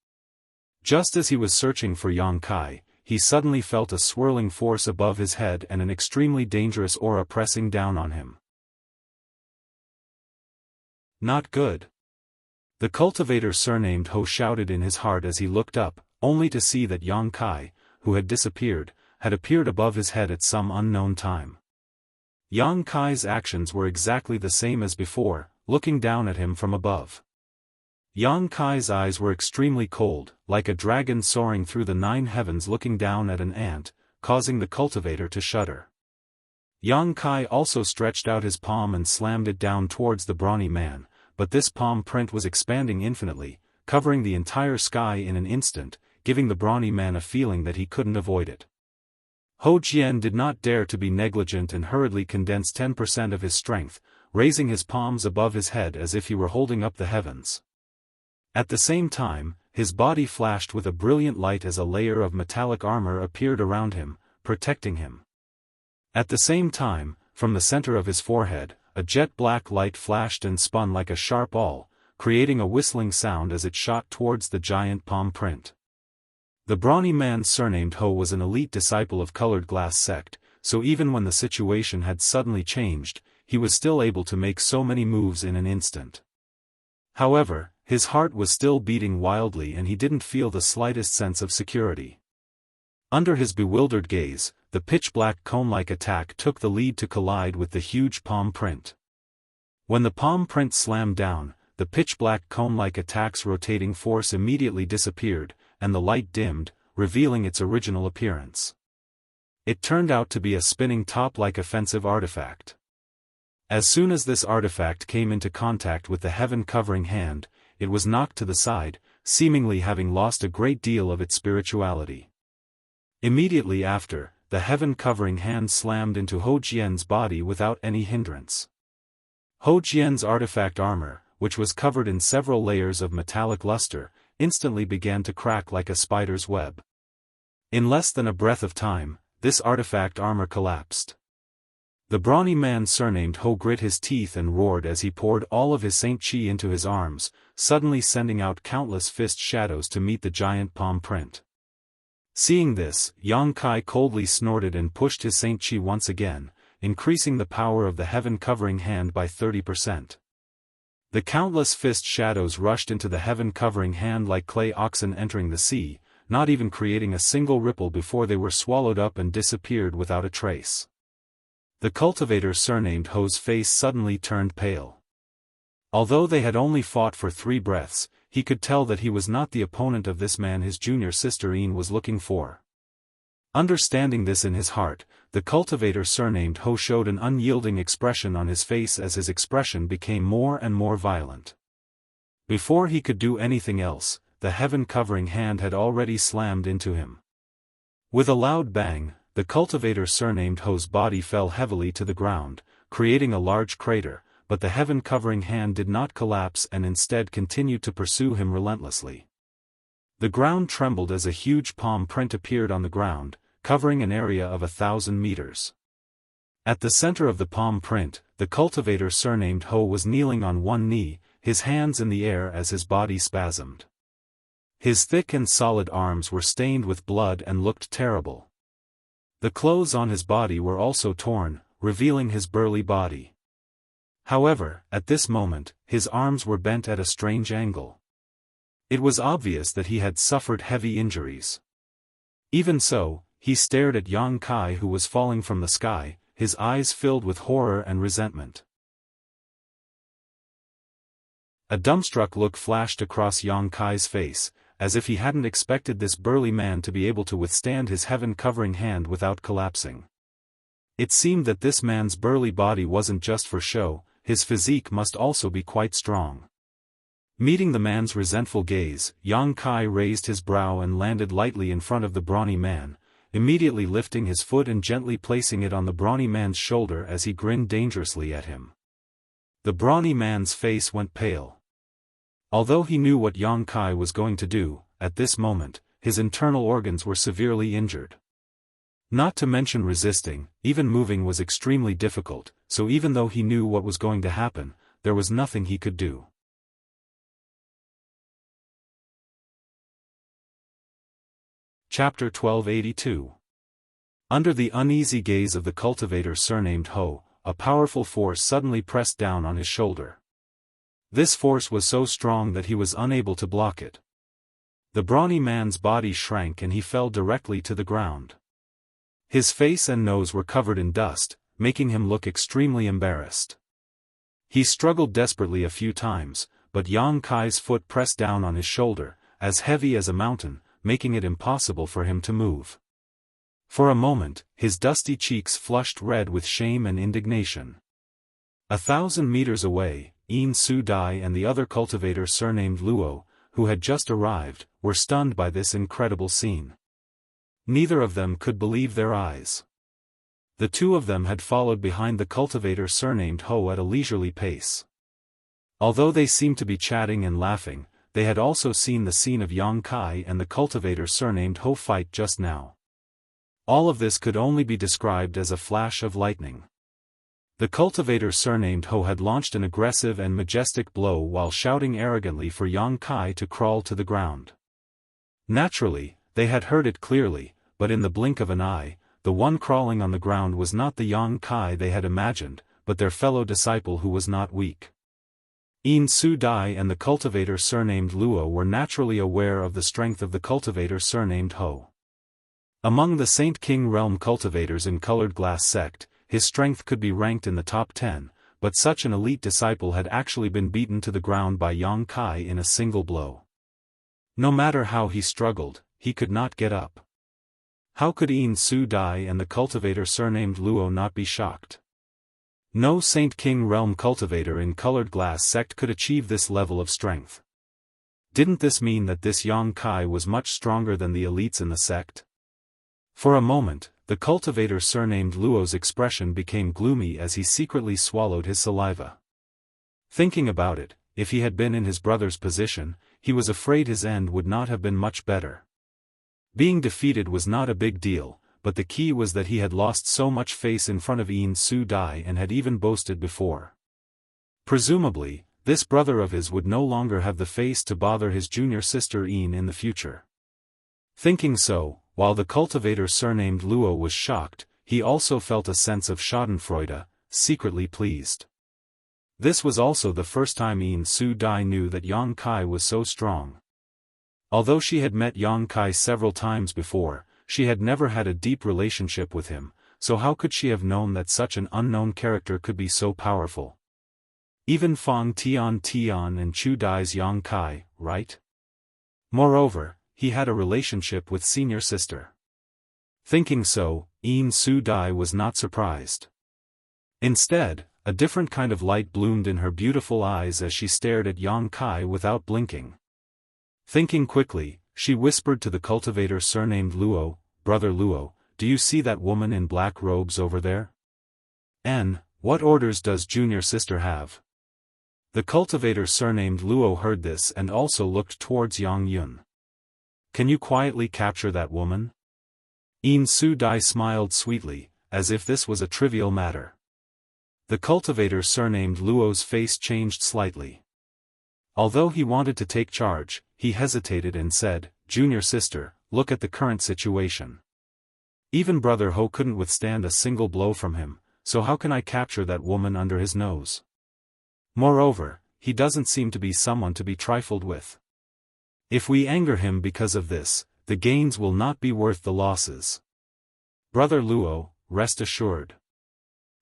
Just as he was searching for Yang Kai, he suddenly felt a swirling force above his head and an extremely dangerous aura pressing down on him. Not good. The cultivator surnamed Ho shouted in his heart as he looked up, only to see that Yang Kai, who had disappeared, had appeared above his head at some unknown time. Yang Kai's actions were exactly the same as before, looking down at him from above. Yang Kai's eyes were extremely cold, like a dragon soaring through the 9 heavens looking down at an ant, causing the cultivator to shudder. Yang Kai also stretched out his palm and slammed it down towards the brawny man, but this palm print was expanding infinitely, covering the entire sky in an instant, giving the brawny man a feeling that he couldn't avoid it. Ho Jian did not dare to be negligent and hurriedly condensed 10% of his strength, raising his palms above his head as if he were holding up the heavens. At the same time, his body flashed with a brilliant light as a layer of metallic armor appeared around him, protecting him. At the same time, from the center of his forehead, a jet-black light flashed and spun like a sharp awl, creating a whistling sound as it shot towards the giant palm print. The brawny man surnamed Ho was an elite disciple of Colored Glass sect, so even when the situation had suddenly changed, he was still able to make so many moves in an instant. However, his heart was still beating wildly and he didn't feel the slightest sense of security. Under his bewildered gaze, the pitch-black cone-like attack took the lead to collide with the huge palm print. When the palm print slammed down, the pitch-black cone-like attack's rotating force immediately disappeared, and the light dimmed, revealing its original appearance. It turned out to be a spinning top-like offensive artifact. As soon as this artifact came into contact with the heaven-covering hand, it was knocked to the side, seemingly having lost a great deal of its spirituality. Immediately after, the heaven-covering hand slammed into Ho Jian's body without any hindrance. Ho Jian's artifact armor, which was covered in several layers of metallic luster, instantly began to crack like a spider's web. In less than a breath of time, this artifact armor collapsed. The brawny man surnamed Ho grit his teeth and roared as he poured all of his Saint Chi into his arms, suddenly sending out countless fist shadows to meet the giant palm print. Seeing this, Yang Kai coldly snorted and pushed his Saint Chi once again, increasing the power of the heaven-covering hand by 30%. The countless fist shadows rushed into the heaven-covering hand like clay oxen entering the sea, not even creating a single ripple before they were swallowed up and disappeared without a trace. The cultivator surnamed Ho's face suddenly turned pale. Although they had only fought for 3 breaths, he could tell that he was not the opponent of this man his junior sister Ian was looking for. Understanding this in his heart, the cultivator surnamed Ho showed an unyielding expression on his face as his expression became more and more violent. Before he could do anything else, the heaven-covering hand had already slammed into him. With a loud bang, the cultivator surnamed Ho's body fell heavily to the ground, creating a large crater, but the heaven-covering hand did not collapse and instead continued to pursue him relentlessly. The ground trembled as a huge palm print appeared on the ground, covering an area of 1,000 meters. At the center of the palm print, the cultivator surnamed Ho was kneeling on one knee, his hands in the air as his body spasmed. His thick and solid arms were stained with blood and looked terrible. The clothes on his body were also torn, revealing his burly body. However, at this moment, his arms were bent at a strange angle. It was obvious that he had suffered heavy injuries. Even so, he stared at Yang Kai who was falling from the sky, his eyes filled with horror and resentment. A dumbstruck look flashed across Yang Kai's face, as if he hadn't expected this burly man to be able to withstand his heaven-covering hand without collapsing. It seemed that this man's burly body wasn't just for show, his physique must also be quite strong. Meeting the man's resentful gaze, Yang Kai raised his brow and landed lightly in front of the brawny man, immediately lifting his foot and gently placing it on the brawny man's shoulder as he grinned dangerously at him. The brawny man's face went pale. Although he knew what Yang Kai was going to do, at this moment, his internal organs were severely injured. Not to mention resisting, even moving was extremely difficult, so even though he knew what was going to happen, there was nothing he could do. Chapter 1282. Under the uneasy gaze of the cultivator surnamed Ho, a powerful force suddenly pressed down on his shoulder. This force was so strong that he was unable to block it. The brawny man's body shrank and he fell directly to the ground. His face and nose were covered in dust, making him look extremely embarrassed. He struggled desperately a few times, but Yang Kai's foot pressed down on his shoulder, as heavy as a mountain, making it impossible for him to move. For a moment, his dusty cheeks flushed red with shame and indignation. 1,000 meters away, Yin Su Dai and the other cultivator surnamed Luo, who had just arrived, were stunned by this incredible scene. Neither of them could believe their eyes. The two of them had followed behind the cultivator surnamed Ho at a leisurely pace. Although they seemed to be chatting and laughing, they had also seen the scene of Yang Kai and the cultivator surnamed Ho fight just now. All of this could only be described as a flash of lightning. The cultivator surnamed Ho had launched an aggressive and majestic blow while shouting arrogantly for Yang Kai to crawl to the ground. Naturally, they had heard it clearly, but in the blink of an eye, the one crawling on the ground was not the Yang Kai they had imagined, but their fellow disciple who was not weak. Yin Su Dai and the cultivator surnamed Luo were naturally aware of the strength of the cultivator surnamed Ho. Among the Saint King Realm cultivators in Colored Glass sect, his strength could be ranked in the top 10, but such an elite disciple had actually been beaten to the ground by Yang Kai in a single blow. No matter how he struggled, he could not get up. How could Yin Su Dai and the cultivator surnamed Luo not be shocked? No Saint King Realm cultivator in Colored Glass sect could achieve this level of strength. Didn't this mean that this Yang Kai was much stronger than the elites in the sect? For a moment, the cultivator surnamed Luo's expression became gloomy as he secretly swallowed his saliva. Thinking about it, if he had been in his brother's position, he was afraid his end would not have been much better. Being defeated was not a big deal, but the key was that he had lost so much face in front of Yin Su Dai and had even boasted before. Presumably, this brother of his would no longer have the face to bother his junior sister Yin in the future. Thinking so, while the cultivator surnamed Luo was shocked, he also felt a sense of schadenfreude, secretly pleased. This was also the first time Yin Su Dai knew that Yang Kai was so strong. Although she had met Yang Kai several times before, she had never had a deep relationship with him, so how could she have known that such an unknown character could be so powerful? Even Fang Tian and Chu Dai's Yang Kai, right? Moreover, he had a relationship with senior sister. Thinking so, Yin Su Dai was not surprised. Instead, a different kind of light bloomed in her beautiful eyes as she stared at Yang Kai without blinking. Thinking quickly, she whispered to the cultivator surnamed Luo, "Brother Luo, do you see that woman in black robes over there? What orders does junior sister have?" The cultivator surnamed Luo heard this and also looked towards Yang Yun. "Can you quietly capture that woman?" Yin Su Dai smiled sweetly, as if this was a trivial matter. The cultivator surnamed Luo's face changed slightly. Although he wanted to take charge, he hesitated and said, "Junior sister, look at the current situation. Even Brother Ho couldn't withstand a single blow from him, so how can I capture that woman under his nose? Moreover, he doesn't seem to be someone to be trifled with. If we anger him because of this, the gains will not be worth the losses. Brother Luo, rest assured.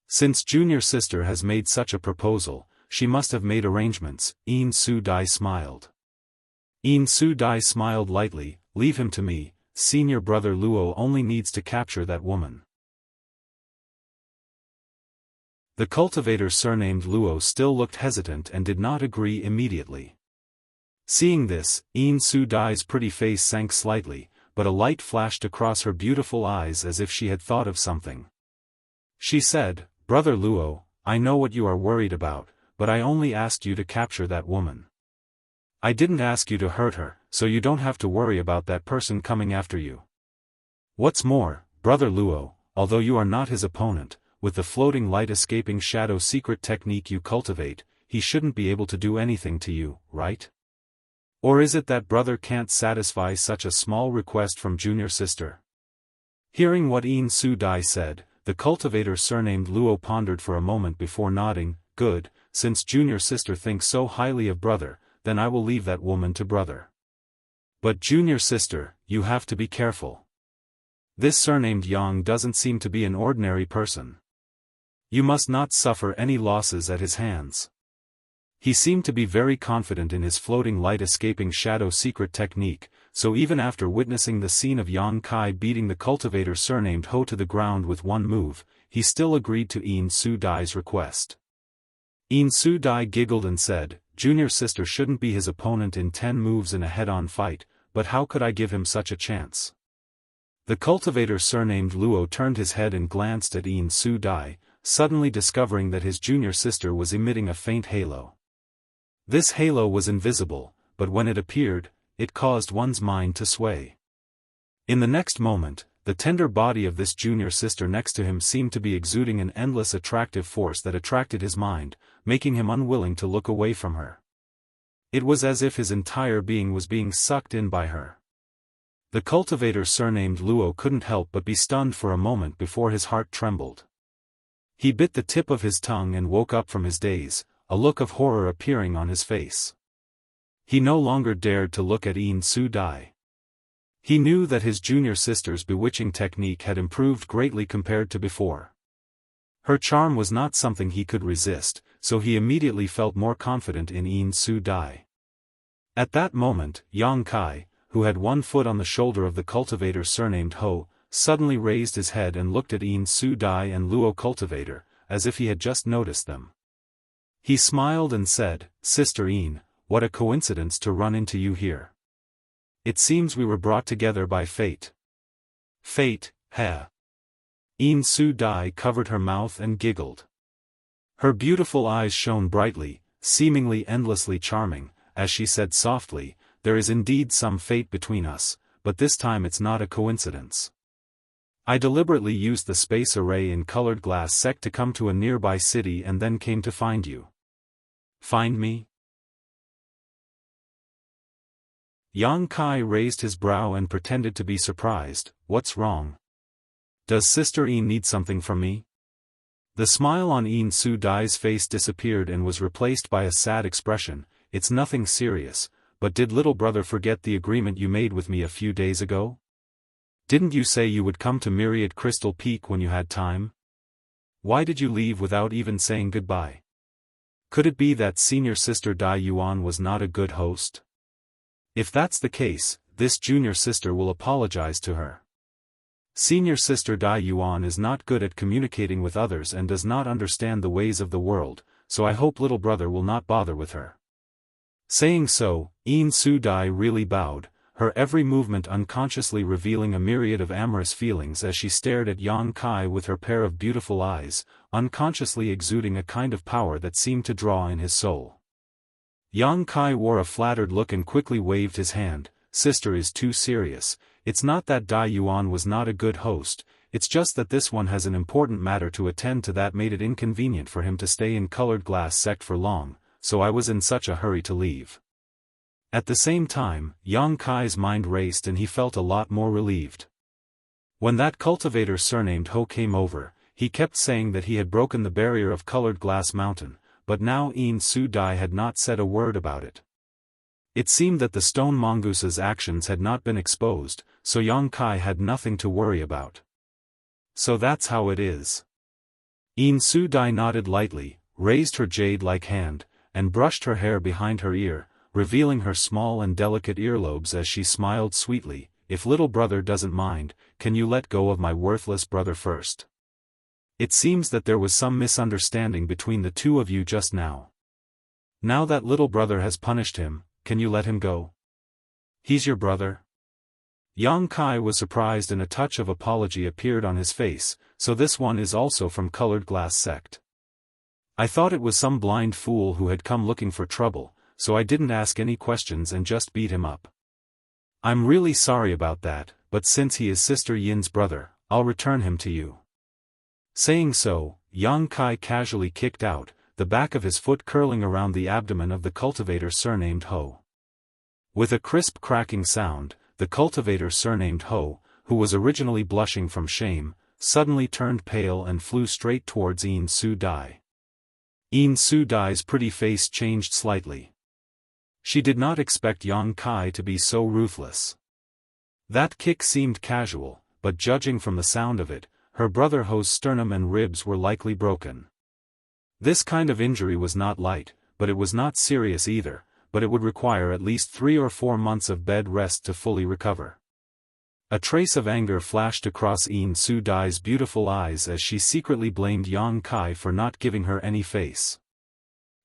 Since junior sister has made such a proposal, she must have made arrangements." Yin Su Dai smiled. Yin Su Dai smiled lightly, "Leave him to me, senior brother Luo only needs to capture that woman." The cultivator surnamed Luo still looked hesitant and did not agree immediately. Seeing this, Yin Su Dai's pretty face sank slightly, but a light flashed across her beautiful eyes as if she had thought of something. She said, "Brother Luo, I know what you are worried about, but I only asked you to capture that woman. I didn't ask you to hurt her, so you don't have to worry about that person coming after you. What's more, Brother Luo, although you are not his opponent, with the floating light escaping shadow secret technique you cultivate, he shouldn't be able to do anything to you, right? Or is it that brother can't satisfy such a small request from junior sister?" Hearing what Yin Su Dai said, the cultivator surnamed Luo pondered for a moment before nodding. "Good, since junior sister thinks so highly of brother, then I will leave that woman to brother. But junior sister, you have to be careful. This surnamed Yang doesn't seem to be an ordinary person. You must not suffer any losses at his hands." He seemed to be very confident in his floating light escaping shadow secret technique, so even after witnessing the scene of Yang Kai beating the cultivator surnamed Ho to the ground with one move, he still agreed to Yin Su Dai's request. Yin Su Dai giggled and said, "Junior sister shouldn't be his opponent in 10 moves in a head-on fight, but how could I give him such a chance?" The cultivator surnamed Luo turned his head and glanced at Yin Su Dai, suddenly discovering that his junior sister was emitting a faint halo. This halo was invisible, but when it appeared, it caused one's mind to sway. In the next moment, the tender body of this junior sister next to him seemed to be exuding an endless attractive force that attracted his mind, making him unwilling to look away from her. It was as if his entire being was being sucked in by her. The cultivator surnamed Luo couldn't help but be stunned for a moment before his heart trembled. He bit the tip of his tongue and woke up from his daze, a look of horror appearing on his face. He no longer dared to look at Yin Su Dai. He knew that his junior sister's bewitching technique had improved greatly compared to before. Her charm was not something he could resist, so he immediately felt more confident in Yin Su Dai. At that moment, Yang Kai, who had one foot on the shoulder of the cultivator surnamed Ho, suddenly raised his head and looked at Yin Su Dai and Luo cultivator, as if he had just noticed them. He smiled and said, "Sister Yin, what a coincidence to run into you here. It seems we were brought together by fate." "Fate, heh." Yin Su Dai covered her mouth and giggled. Her beautiful eyes shone brightly, seemingly endlessly charming, as she said softly, "There is indeed some fate between us, but this time it's not a coincidence. I deliberately used the space array in colored glass sect to come to a nearby city and then came to find you." "Find me?" Yang Kai raised his brow and pretended to be surprised. "What's wrong?" Does Sister Yin need something from me? The smile on Yin Su Dai's face disappeared and was replaced by a sad expression. It's nothing serious, but did little brother forget the agreement you made with me a few days ago? Didn't you say you would come to Myriad Crystal Peak when you had time? Why did you leave without even saying goodbye? Could it be that senior sister Dai Yuan was not a good host? If that's the case, this junior sister will apologize to her. Senior sister Dai Yuan is not good at communicating with others and does not understand the ways of the world, so I hope little brother will not bother with her. Saying so, Yin Su Dai really bowed, her every movement unconsciously revealing a myriad of amorous feelings as she stared at Yang Kai with her pair of beautiful eyes, unconsciously exuding a kind of power that seemed to draw in his soul. Yang Kai wore a flattered look and quickly waved his hand. Sister is too serious. It's not that Dai Yuan was not a good host, it's just that this one has an important matter to attend to that made it inconvenient for him to stay in Colored Glass sect for long, so I was in such a hurry to leave. At the same time, Yang Kai's mind raced and he felt a lot more relieved. When that cultivator surnamed Ho came over, he kept saying that he had broken the barrier of Colored Glass Mountain, but now Yin Su Dai had not said a word about it. It seemed that the stone mongoose's actions had not been exposed, so Yang Kai had nothing to worry about. So that's how it is. Yin Su Dai nodded lightly, raised her jade-like hand, and brushed her hair behind her ear, revealing her small and delicate earlobes as she smiled sweetly. If little brother doesn't mind, can you let go of my worthless brother first? It seems that there was some misunderstanding between the two of you just now. Now that little brother has punished him, can you let him go? He's your brother? Yang Kai was surprised and a touch of apology appeared on his face, so this one is also from Colored Glass sect. I thought it was some blind fool who had come looking for trouble, so I didn't ask any questions and just beat him up. I'm really sorry about that, but since he is Sister Yin's brother, I'll return him to you. Saying so, Yang Kai casually kicked out, the back of his foot curling around the abdomen of the cultivator surnamed Ho. With a crisp cracking sound, the cultivator surnamed Ho, who was originally blushing from shame, suddenly turned pale and flew straight towards Yin Su Dai. Yin Su Dai's pretty face changed slightly. She did not expect Yang Kai to be so ruthless. That kick seemed casual, but judging from the sound of it, her brother Ho's sternum and ribs were likely broken. This kind of injury was not light, but it was not serious either, but it would require at least 3 or 4 months of bed rest to fully recover. A trace of anger flashed across Yin Su Dai's beautiful eyes as she secretly blamed Yang Kai for not giving her any face.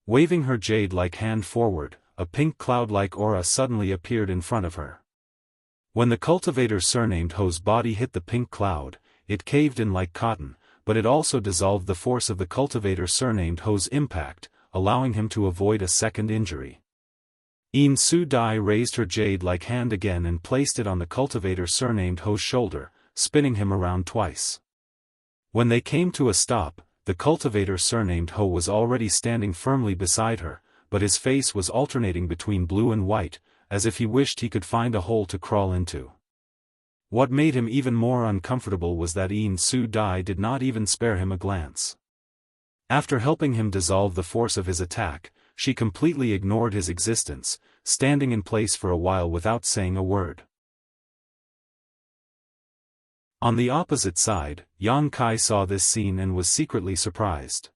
Waving her jade-like hand forward, a pink cloud-like aura suddenly appeared in front of her. When the cultivator surnamed Ho's body hit the pink cloud, it caved in like cotton, but it also dissolved the force of the cultivator surnamed Ho's impact, allowing him to avoid a second injury. Yin Su Dai raised her jade-like hand again and placed it on the cultivator surnamed Ho's shoulder, spinning him around twice. When they came to a stop, the cultivator surnamed Ho was already standing firmly beside her, but his face was alternating between blue and white, as if he wished he could find a hole to crawl into. What made him even more uncomfortable was that Yin Su Dai did not even spare him a glance. After helping him dissolve the force of his attack, she completely ignored his existence, standing in place for a while without saying a word. On the opposite side, Yang Kai saw this scene and was secretly surprised.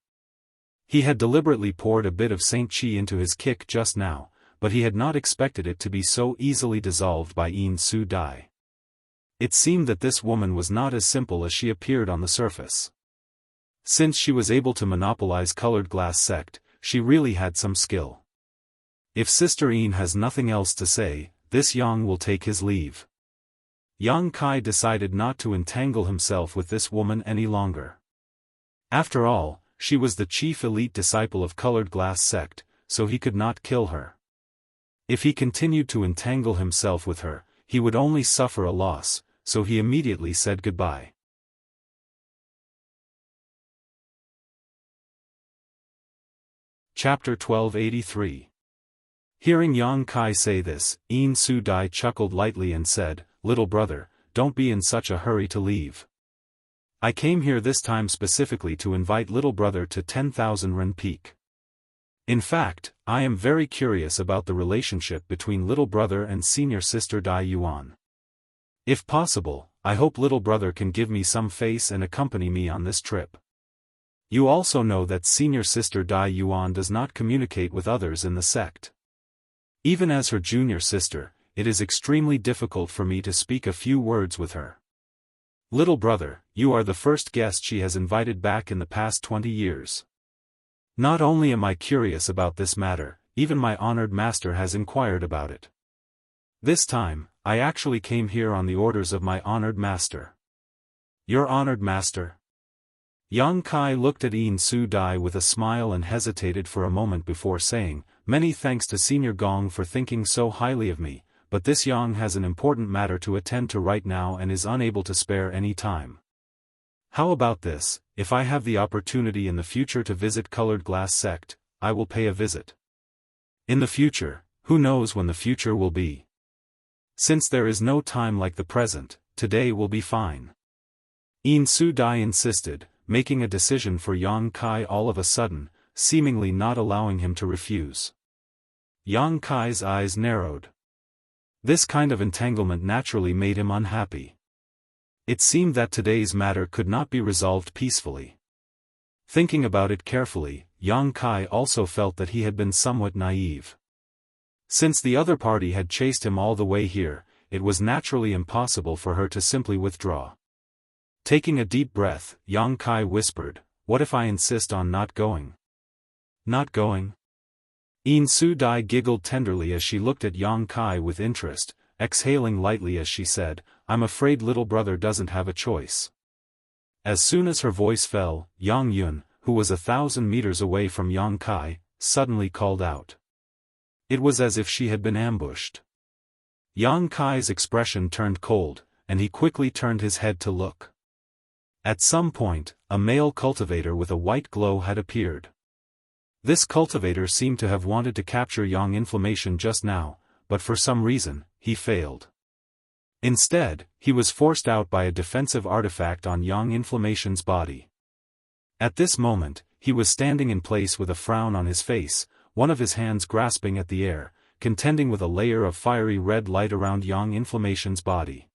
He had deliberately poured a bit of Saint Chi into his kick just now, but he had not expected it to be so easily dissolved by Yin Su Dai. It seemed that this woman was not as simple as she appeared on the surface. Since she was able to monopolize Colored Glass sect, she really had some skill. If Sister Yin has nothing else to say, this Yang will take his leave. Yang Kai decided not to entangle himself with this woman any longer. After all, she was the chief elite disciple of Colored Glass sect, so he could not kill her. If he continued to entangle himself with her, he would only suffer a loss, so he immediately said goodbye. Chapter 1283. Hearing Yang Kai say this, Yin Su Dai chuckled lightly and said, "Little brother, don't be in such a hurry to leave. I came here this time specifically to invite little brother to 10,000 Ren Peak. In fact, I am very curious about the relationship between little brother and senior sister Dai Yuan. If possible, I hope little brother can give me some face and accompany me on this trip. You also know that senior sister Dai Yuan does not communicate with others in the sect. Even as her junior sister, it is extremely difficult for me to speak a few words with her. Little brother, you are the first guest she has invited back in the past 20 years. Not only am I curious about this matter, even my honored master has inquired about it. This time, I actually came here on the orders of my honored master. Your honored master? Yang Kai looked at Yin Su Dai with a smile and hesitated for a moment before saying, "Many thanks to Senior Gong for thinking so highly of me, but this Yang has an important matter to attend to right now and is unable to spare any time. How about this, if I have the opportunity in the future to visit Colored Glass Sect, I will pay a visit. In the future, who knows when the future will be? Since there is no time like the present, today will be fine." Yin Su Dai insisted, making a decision for Yang Kai all of a sudden, seemingly not allowing him to refuse. Yang Kai's eyes narrowed. This kind of entanglement naturally made him unhappy. It seemed that today's matter could not be resolved peacefully. Thinking about it carefully, Yang Kai also felt that he had been somewhat naive. Since the other party had chased him all the way here, it was naturally impossible for her to simply withdraw. Taking a deep breath, Yang Kai whispered, "What if I insist on not going?" "Not going?" Yin Su Dai giggled tenderly as she looked at Yang Kai with interest, exhaling lightly as she said, "I'm afraid little brother doesn't have a choice." As soon as her voice fell, Yang Yun, who was 1,000 meters away from Yang Kai, suddenly called out. It was as if she had been ambushed. Yang Kai's expression turned cold, and he quickly turned his head to look. At some point, a male cultivator with a white glow had appeared. This cultivator seemed to have wanted to capture Yang Inflammation just now, but for some reason, he failed. Instead, he was forced out by a defensive artifact on Yang Inflammation's body. At this moment, he was standing in place with a frown on his face, one of his hands grasping at the air, contending with a layer of fiery red light around Yang Inflammation's body.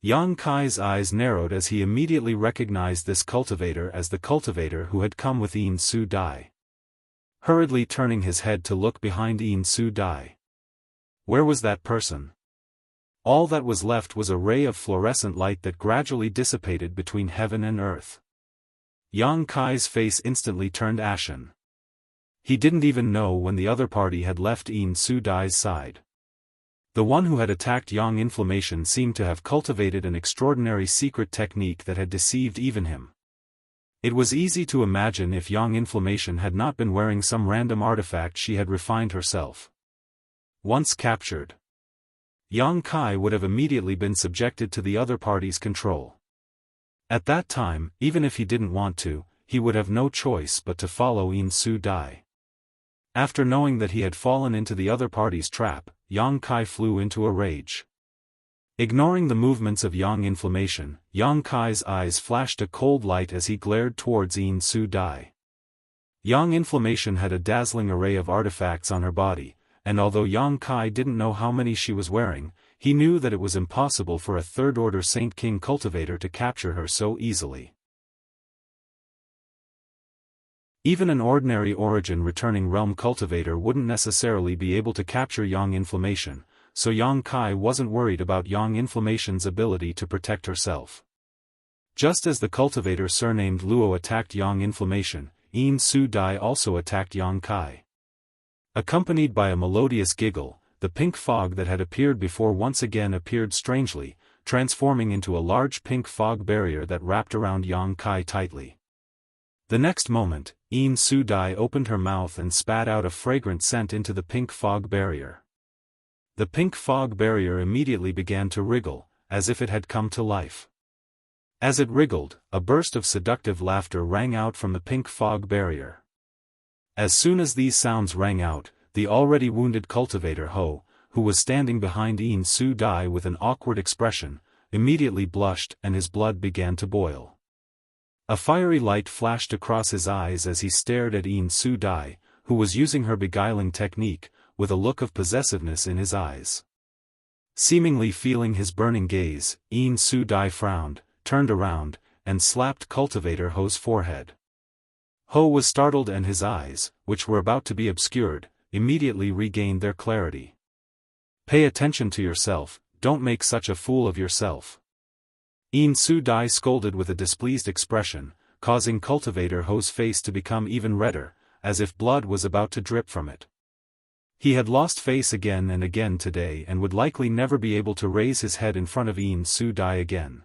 Yang Kai's eyes narrowed as he immediately recognized this cultivator as the cultivator who had come with Yin Su Dai. Hurriedly turning his head to look behind Yin Su Dai. Where was that person? All that was left was a ray of fluorescent light that gradually dissipated between heaven and earth. Yang Kai's face instantly turned ashen. He didn't even know when the other party had left Yin Su Dai's side. The one who had attacked Yang Inflammation seemed to have cultivated an extraordinary secret technique that had deceived even him. It was easy to imagine if Yang Inflammation had not been wearing some random artifact she had refined herself. Once captured, Yang Kai would have immediately been subjected to the other party's control. At that time, even if he didn't want to, he would have no choice but to follow Yin Su Dai. After knowing that he had fallen into the other party's trap, Yang Kai flew into a rage. Ignoring the movements of Yang Inflammation, Yang Kai's eyes flashed a cold light as he glared towards Yin Su Dai. Yang Inflammation had a dazzling array of artifacts on her body, and although Yang Kai didn't know how many she was wearing, he knew that it was impossible for a third-order Saint King cultivator to capture her so easily. Even an ordinary origin returning realm cultivator wouldn't necessarily be able to capture Yang Inflammation, so Yang Kai wasn't worried about Yang Inflammation's ability to protect herself. Just as the cultivator surnamed Luo attacked Yang Inflammation, Yin Su Dai also attacked Yang Kai. Accompanied by a melodious giggle, the pink fog that had appeared before once again appeared strangely, transforming into a large pink fog barrier that wrapped around Yang Kai tightly. The next moment, Yin Su Dai opened her mouth and spat out a fragrant scent into the pink fog barrier. The pink fog barrier immediately began to wriggle, as if it had come to life. As it wriggled, a burst of seductive laughter rang out from the pink fog barrier. As soon as these sounds rang out, the already wounded cultivator Ho, who was standing behind Yin Su Dai with an awkward expression, immediately blushed and his blood began to boil. A fiery light flashed across his eyes as he stared at Yin Su Dai, who was using her beguiling technique, with a look of possessiveness in his eyes. Seemingly feeling his burning gaze, Yin Su Dai frowned, turned around, and slapped Cultivator Ho's forehead. Ho was startled and his eyes, which were about to be obscured, immediately regained their clarity. "Pay attention to yourself, don't make such a fool of yourself." Yin Su Dai scolded with a displeased expression, causing Cultivator Ho's face to become even redder, as if blood was about to drip from it. He had lost face again and again today and would likely never be able to raise his head in front of Yin Su Dai again.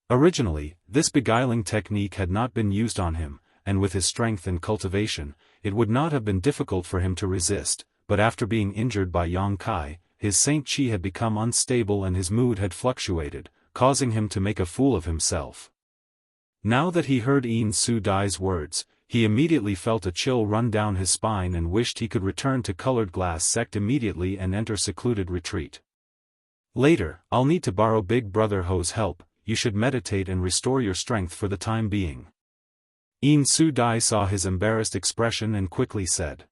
Originally, this beguiling technique had not been used on him, and with his strength and cultivation, it would not have been difficult for him to resist, but after being injured by Yang Kai, his Saint Chi had become unstable and his mood had fluctuated, causing him to make a fool of himself. Now that he heard Yin Su Dai's words, he immediately felt a chill run down his spine and wished he could return to Colored Glass Sect immediately and enter secluded retreat. "Later, I'll need to borrow Big Brother Ho's help, you should meditate and restore your strength for the time being." Yin Su Dai saw his embarrassed expression and quickly said.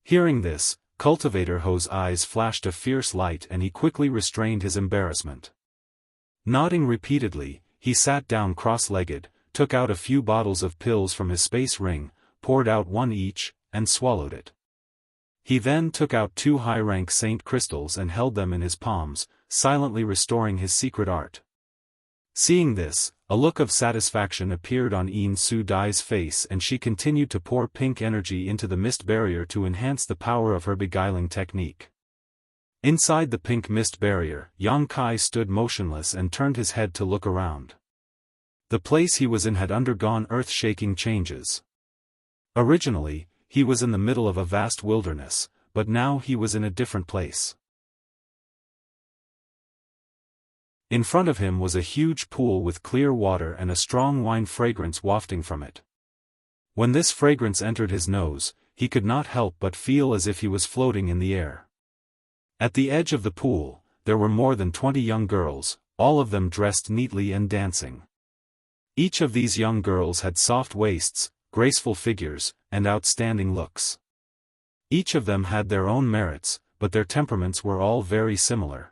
Hearing this, Cultivator Ho's eyes flashed a fierce light and he quickly restrained his embarrassment. Nodding repeatedly, he sat down cross-legged, took out a few bottles of pills from his space ring, poured out one each, and swallowed it. He then took out 2 high-rank saint crystals and held them in his palms, silently restoring his secret art. Seeing this, a look of satisfaction appeared on Yin Su Dai's face and she continued to pour pink energy into the mist barrier to enhance the power of her beguiling technique. Inside the pink mist barrier, Yang Kai stood motionless and turned his head to look around. The place he was in had undergone earth-shaking changes. Originally, he was in the middle of a vast wilderness, but now he was in a different place. In front of him was a huge pool with clear water and a strong wine fragrance wafting from it. When this fragrance entered his nose, he could not help but feel as if he was floating in the air. At the edge of the pool, there were more than 20 young girls, all of them dressed neatly and dancing. Each of these young girls had soft waists, graceful figures, and outstanding looks. Each of them had their own merits, but their temperaments were all very similar.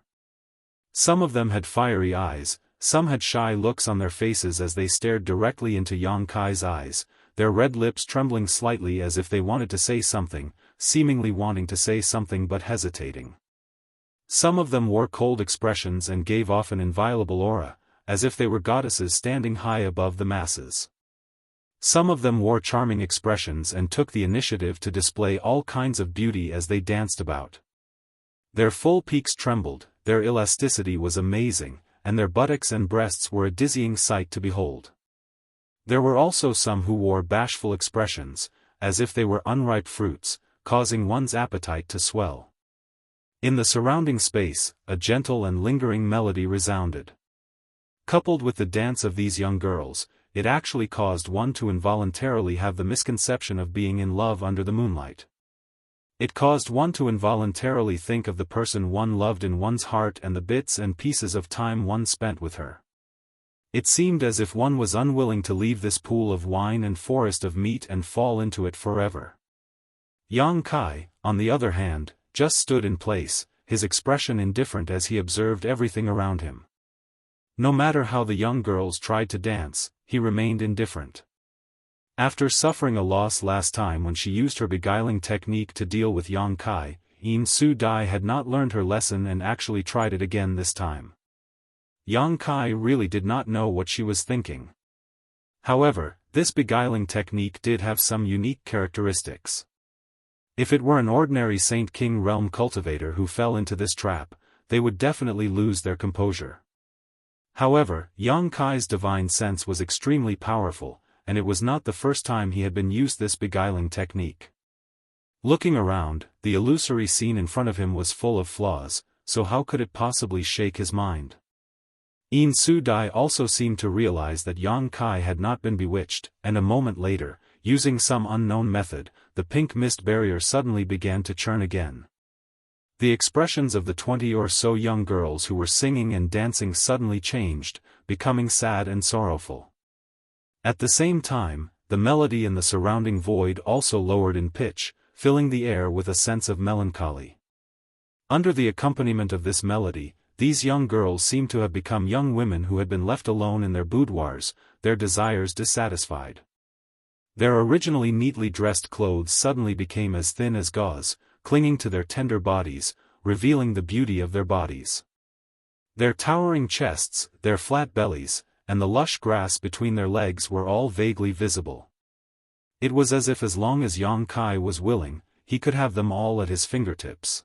Some of them had fiery eyes, some had shy looks on their faces as they stared directly into Yang Kai's eyes, their red lips trembling slightly as if they wanted to say something, seemingly wanting to say something but hesitating. Some of them wore cold expressions and gave off an inviolable aura, as if they were goddesses standing high above the masses. Some of them wore charming expressions and took the initiative to display all kinds of beauty as they danced about. Their full peaks trembled, their elasticity was amazing, and their buttocks and breasts were a dizzying sight to behold. There were also some who wore bashful expressions, as if they were unripe fruits, causing one's appetite to swell. In the surrounding space, a gentle and lingering melody resounded. Coupled with the dance of these young girls, it actually caused one to involuntarily have the misconception of being in love under the moonlight. It caused one to involuntarily think of the person one loved in one's heart and the bits and pieces of time one spent with her. It seemed as if one was unwilling to leave this pool of wine and forest of meat and fall into it forever. Yang Kai, on the other hand, just stood in place, his expression indifferent as he observed everything around him. No matter how the young girls tried to dance, he remained indifferent. After suffering a loss last time when she used her beguiling technique to deal with Yang Kai, Yin Su Dai had not learned her lesson and actually tried it again this time. Yang Kai really did not know what she was thinking. However, this beguiling technique did have some unique characteristics. If it were an ordinary Saint King realm cultivator who fell into this trap, they would definitely lose their composure. However, Yang Kai's divine sense was extremely powerful, and it was not the first time he had been used this beguiling technique. Looking around, the illusory scene in front of him was full of flaws, so how could it possibly shake his mind? Yin Su Dai also seemed to realize that Yang Kai had not been bewitched, and a moment later, using some unknown method, the pink mist barrier suddenly began to churn again. The expressions of the 20 or so young girls who were singing and dancing suddenly changed, becoming sad and sorrowful. At the same time, the melody in the surrounding void also lowered in pitch, filling the air with a sense of melancholy. Under the accompaniment of this melody, these young girls seemed to have become young women who had been left alone in their boudoirs, their desires dissatisfied. Their originally neatly dressed clothes suddenly became as thin as gauze, clinging to their tender bodies, revealing the beauty of their bodies. Their towering chests, their flat bellies, and the lush grass between their legs were all vaguely visible. It was as if as long as Yang Kai was willing, he could have them all at his fingertips.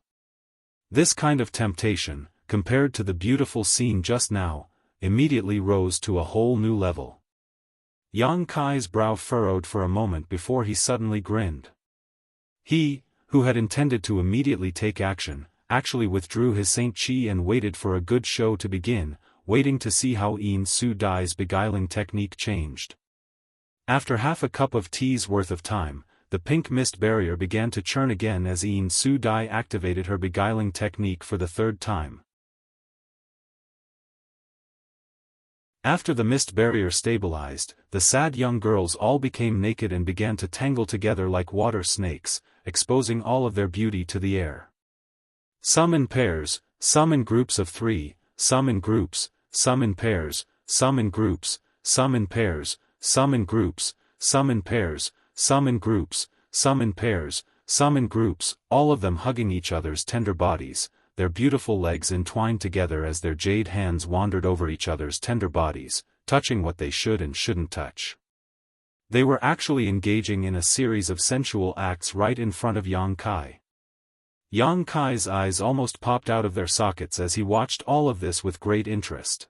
This kind of temptation, compared to the beautiful scene just now, immediately rose to a whole new level. Yang Kai's brow furrowed for a moment before he suddenly grinned. He, who had intended to immediately take action, actually withdrew his Saint Chi and waited for a good show to begin, waiting to see how Yin Su Dai's beguiling technique changed. After half a cup of tea's worth of time, the pink mist barrier began to churn again as Yin Su Dai activated her beguiling technique for the third time. After the mist barrier stabilized, the sad young girls all became naked and began to tangle together like water snakes, exposing all of their beauty to the air. Some in pairs, some in groups of 3, some in groups, some in pairs, some in groups, some in pairs, some in groups, some in pairs, some in groups, some in pairs, some in groups, all of them hugging each other's tender bodies, their beautiful legs entwined together as their jade hands wandered over each other's tender bodies, touching what they should and shouldn't touch. They were actually engaging in a series of sensual acts right in front of Yang Kai. Yang Kai's eyes almost popped out of their sockets as he watched all of this with great interest.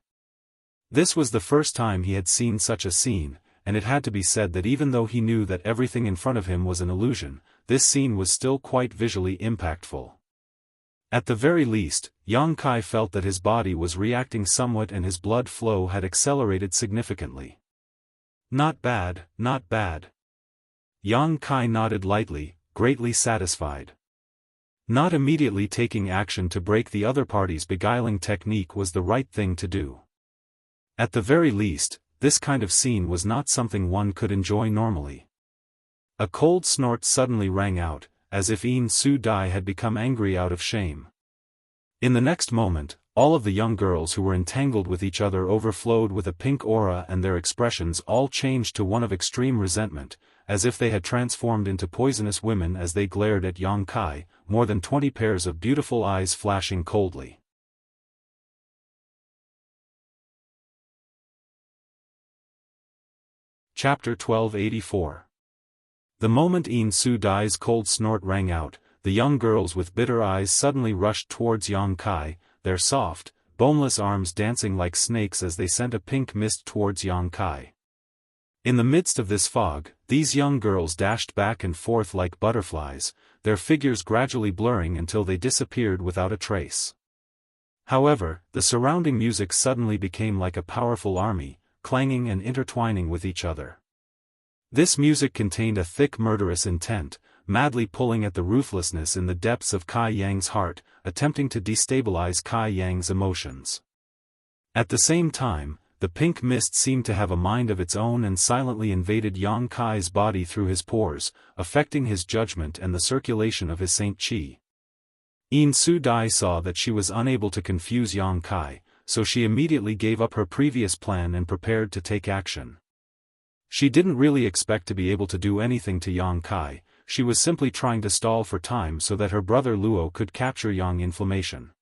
This was the first time he had seen such a scene, and it had to be said that even though he knew that everything in front of him was an illusion, this scene was still quite visually impactful. At the very least, Yang Kai felt that his body was reacting somewhat and his blood flow had accelerated significantly. Not bad, not bad. Yang Kai nodded lightly, greatly satisfied. Not immediately taking action to break the other party's beguiling technique was the right thing to do. At the very least, this kind of scene was not something one could enjoy normally. A cold snort suddenly rang out, as if Yin Su Dai had become angry out of shame. In the next moment, all of the young girls who were entangled with each other overflowed with a pink aura and their expressions all changed to one of extreme resentment, as if they had transformed into poisonous women as they glared at Yang Kai, more than 20 pairs of beautiful eyes flashing coldly. Chapter 1284. The moment Yin Su Dai's cold snort rang out, the young girls with bitter eyes suddenly rushed towards Yang Kai, their soft, boneless arms dancing like snakes as they sent a pink mist towards Yang Kai. In the midst of this fog, these young girls dashed back and forth like butterflies, their figures gradually blurring until they disappeared without a trace. However, the surrounding music suddenly became like a powerful army, clanging and intertwining with each other. This music contained a thick murderous intent, madly pulling at the ruthlessness in the depths of Kai Yang's heart, attempting to destabilize Kai Yang's emotions. At the same time, the pink mist seemed to have a mind of its own and silently invaded Yang Kai's body through his pores, affecting his judgment and the circulation of his Saint Chi. Yin Su Dai saw that she was unable to confuse Yang Kai, so she immediately gave up her previous plan and prepared to take action. She didn't really expect to be able to do anything to Yang Kai, she was simply trying to stall for time so that her brother Luo could capture Yang Inflammation.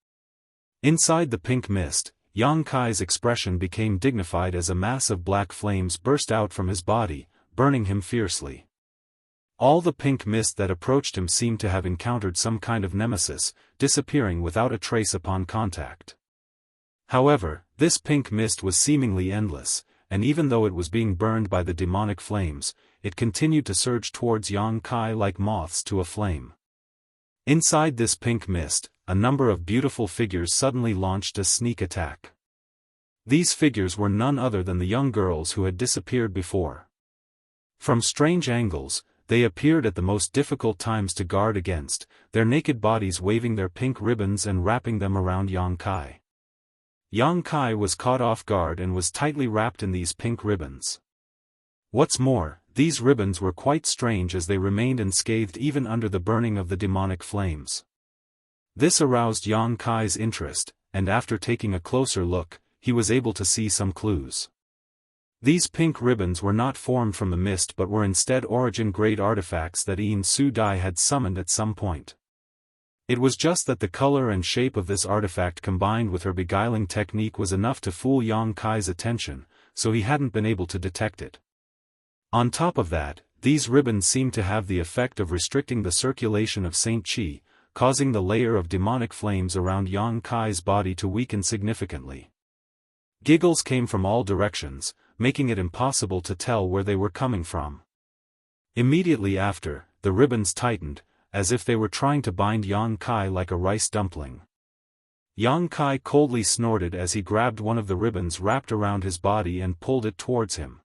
Inside the pink mist, Yang Kai's expression became dignified as a mass of black flames burst out from his body, burning him fiercely. All the pink mist that approached him seemed to have encountered some kind of nemesis, disappearing without a trace upon contact. However, this pink mist was seemingly endless, and even though it was being burned by the demonic flames, it continued to surge towards Yang Kai like moths to a flame. Inside this pink mist, a number of beautiful figures suddenly launched a sneak attack. These figures were none other than the young girls who had disappeared before. From strange angles, they appeared at the most difficult times to guard against, their naked bodies waving their pink ribbons and wrapping them around Yang Kai. Yang Kai was caught off guard and was tightly wrapped in these pink ribbons. What's more, these ribbons were quite strange as they remained unscathed even under the burning of the demonic flames. This aroused Yang Kai's interest, and after taking a closer look, he was able to see some clues. These pink ribbons were not formed from the mist but were instead origin-grade artifacts that Yin Su Dai had summoned at some point. It was just that the color and shape of this artifact combined with her beguiling technique was enough to fool Yang Kai's attention, so he hadn't been able to detect it. On top of that, these ribbons seemed to have the effect of restricting the circulation of Saint Qi, causing the layer of demonic flames around Yang Kai's body to weaken significantly. Giggles came from all directions, making it impossible to tell where they were coming from. Immediately after, the ribbons tightened, as if they were trying to bind Yang Kai like a rice dumpling. Yang Kai coldly snorted as he grabbed one of the ribbons wrapped around his body and pulled it towards him.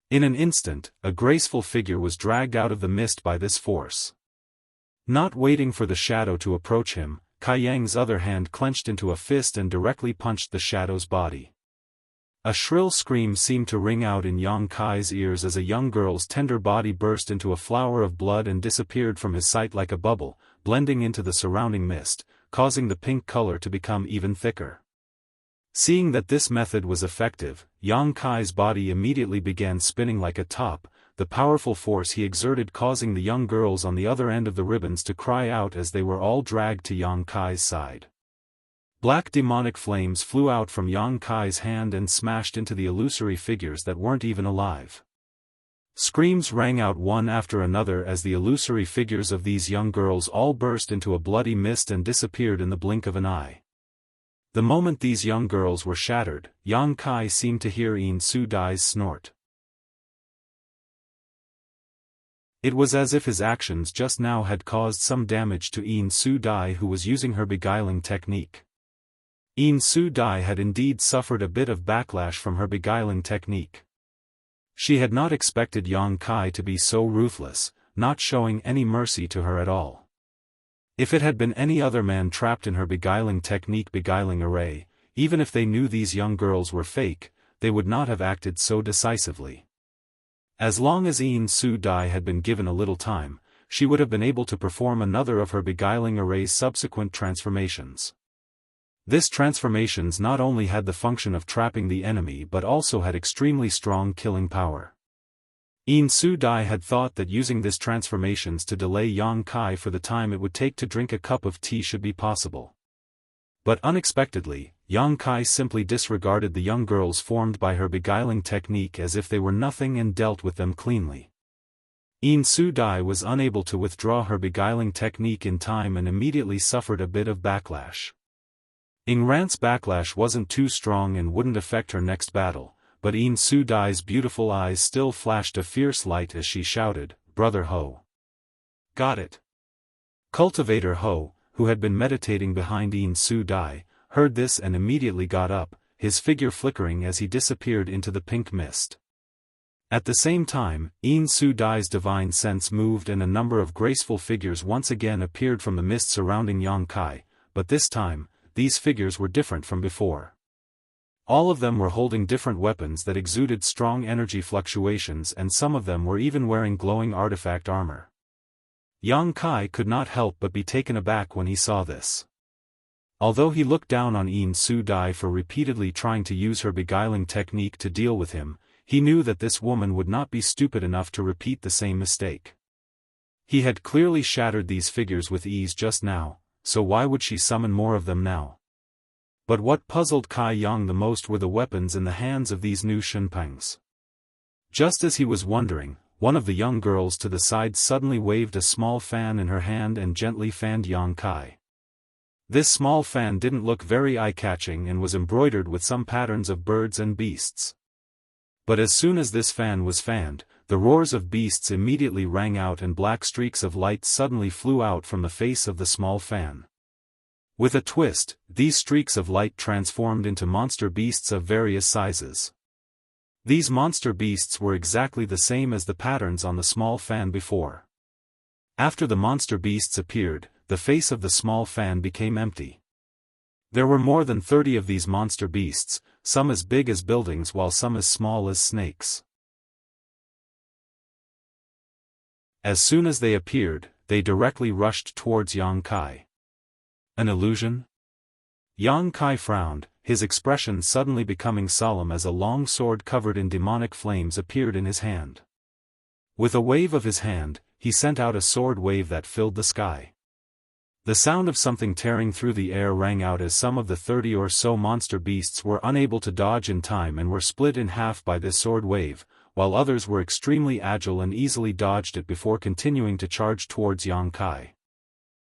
In an instant, a graceful figure was dragged out of the mist by this force. Not waiting for the shadow to approach him, Kai Yang's other hand clenched into a fist and directly punched the shadow's body. A shrill scream seemed to ring out in Yang Kai's ears as a young girl's tender body burst into a flower of blood and disappeared from his sight like a bubble, blending into the surrounding mist, causing the pink color to become even thicker. Seeing that this method was effective, Yang Kai's body immediately began spinning like a top, the powerful force he exerted causing the young girls on the other end of the ribbons to cry out as they were all dragged to Yang Kai's side. Black demonic flames flew out from Yang Kai's hand and smashed into the illusory figures that weren't even alive. Screams rang out one after another as the illusory figures of these young girls all burst into a bloody mist and disappeared in the blink of an eye. The moment these young girls were shattered, Yang Kai seemed to hear Yin Su Dai's snort. It was as if his actions just now had caused some damage to Yin Su Dai, who was using her beguiling technique. Yin Su Dai had indeed suffered a bit of backlash from her beguiling technique. She had not expected Yang Kai to be so ruthless, not showing any mercy to her at all. If it had been any other man trapped in her beguiling technique beguiling array, even if they knew these young girls were fake, they would not have acted so decisively. As long as Yin Su Dai had been given a little time, she would have been able to perform another of her beguiling array's subsequent transformations. This transformations not only had the function of trapping the enemy but also had extremely strong killing power. Yin Su Dai had thought that using this transformations to delay Yang Kai for the time it would take to drink a cup of tea should be possible. But unexpectedly, Yang Kai simply disregarded the young girls formed by her beguiling technique as if they were nothing and dealt with them cleanly. Yin Su Dai was unable to withdraw her beguiling technique in time and immediately suffered a bit of backlash. Yin Rant's backlash wasn't too strong and wouldn't affect her next battle, but Yin Su Dai's beautiful eyes still flashed a fierce light as she shouted, "Brother Ho!" Got it. Cultivator Ho, who had been meditating behind Yin Su Dai, heard this and immediately got up, his figure flickering as he disappeared into the pink mist. At the same time, Yin Su Dai's divine sense moved and a number of graceful figures once again appeared from the mist surrounding Yang Kai, but this time, these figures were different from before. All of them were holding different weapons that exuded strong energy fluctuations and some of them were even wearing glowing artifact armor. Yang Kai could not help but be taken aback when he saw this. Although he looked down on Yin Su Dai for repeatedly trying to use her beguiling technique to deal with him, he knew that this woman would not be stupid enough to repeat the same mistake. He had clearly shattered these figures with ease just now, so why would she summon more of them now? But what puzzled Kai Yang the most were the weapons in the hands of these new Shenpangs. Just as he was wondering, one of the young girls to the side suddenly waved a small fan in her hand and gently fanned Yang Kai. This small fan didn't look very eye-catching and was embroidered with some patterns of birds and beasts. But as soon as this fan was fanned, the roars of beasts immediately rang out and black streaks of light suddenly flew out from the face of the small fan. With a twist, these streaks of light transformed into monster beasts of various sizes. These monster beasts were exactly the same as the patterns on the small fan before. After the monster beasts appeared, the face of the small fan became empty. There were more than 30 of these monster beasts, some as big as buildings while some as small as snakes. As soon as they appeared, they directly rushed towards Yang Kai. An illusion? Yang Kai frowned, his expression suddenly becoming solemn as a long sword covered in demonic flames appeared in his hand. With a wave of his hand, he sent out a sword wave that filled the sky. The sound of something tearing through the air rang out as some of the 30 or so monster beasts were unable to dodge in time and were split in half by this sword wave, while others were extremely agile and easily dodged it before continuing to charge towards Yang Kai.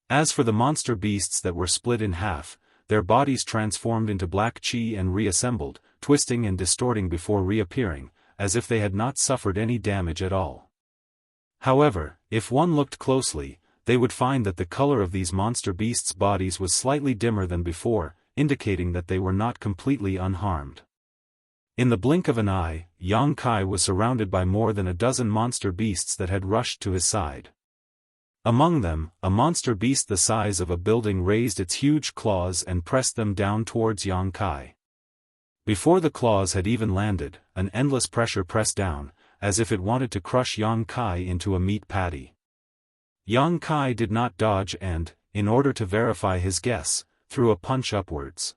As for the monster beasts that were split in half, their bodies transformed into black chi and reassembled, twisting and distorting before reappearing, as if they had not suffered any damage at all. However, if one looked closely, they would find that the color of these monster beasts' bodies was slightly dimmer than before, indicating that they were not completely unharmed. In the blink of an eye, Yang Kai was surrounded by more than a dozen monster beasts that had rushed to his side. Among them, a monster beast the size of a building raised its huge claws and pressed them down towards Yang Kai. Before the claws had even landed, an endless pressure pressed down, as if it wanted to crush Yang Kai into a meat patty. Yang Kai did not dodge and, in order to verify his guess, threw a punch upwards.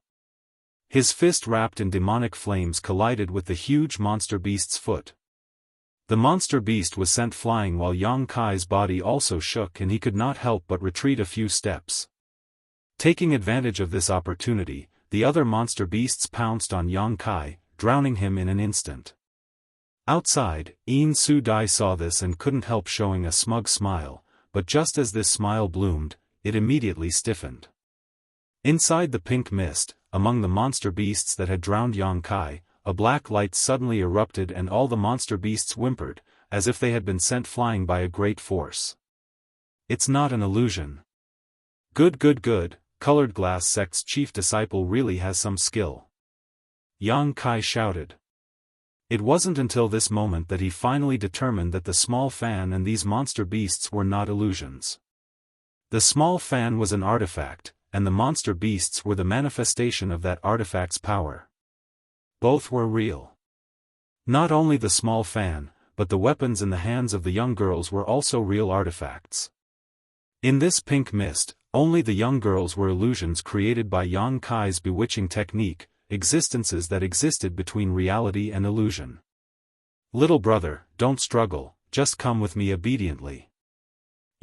His fist wrapped in demonic flames collided with the huge monster beast's foot. The monster beast was sent flying while Yang Kai's body also shook and he could not help but retreat a few steps. Taking advantage of this opportunity, the other monster beasts pounced on Yang Kai, drowning him in an instant. Outside, Yin Su Dai saw this and couldn't help showing a smug smile, but just as this smile bloomed, it immediately stiffened. Inside the pink mist, among the monster beasts that had drowned Yang Kai, a black light suddenly erupted and all the monster beasts whimpered, as if they had been sent flying by a great force. It's not an illusion. Good, Colored Glass Sect's chief disciple really has some skill. Yang Kai shouted. It wasn't until this moment that he finally determined that the small fan and these monster beasts were not illusions. The small fan was an artifact, and the monster beasts were the manifestation of that artifact's power. Both were real. Not only the small fan, but the weapons in the hands of the young girls were also real artifacts. In this pink mist, only the young girls were illusions created by Yang Kai's bewitching technique, existences that existed between reality and illusion. Little brother, don't struggle, just come with me obediently.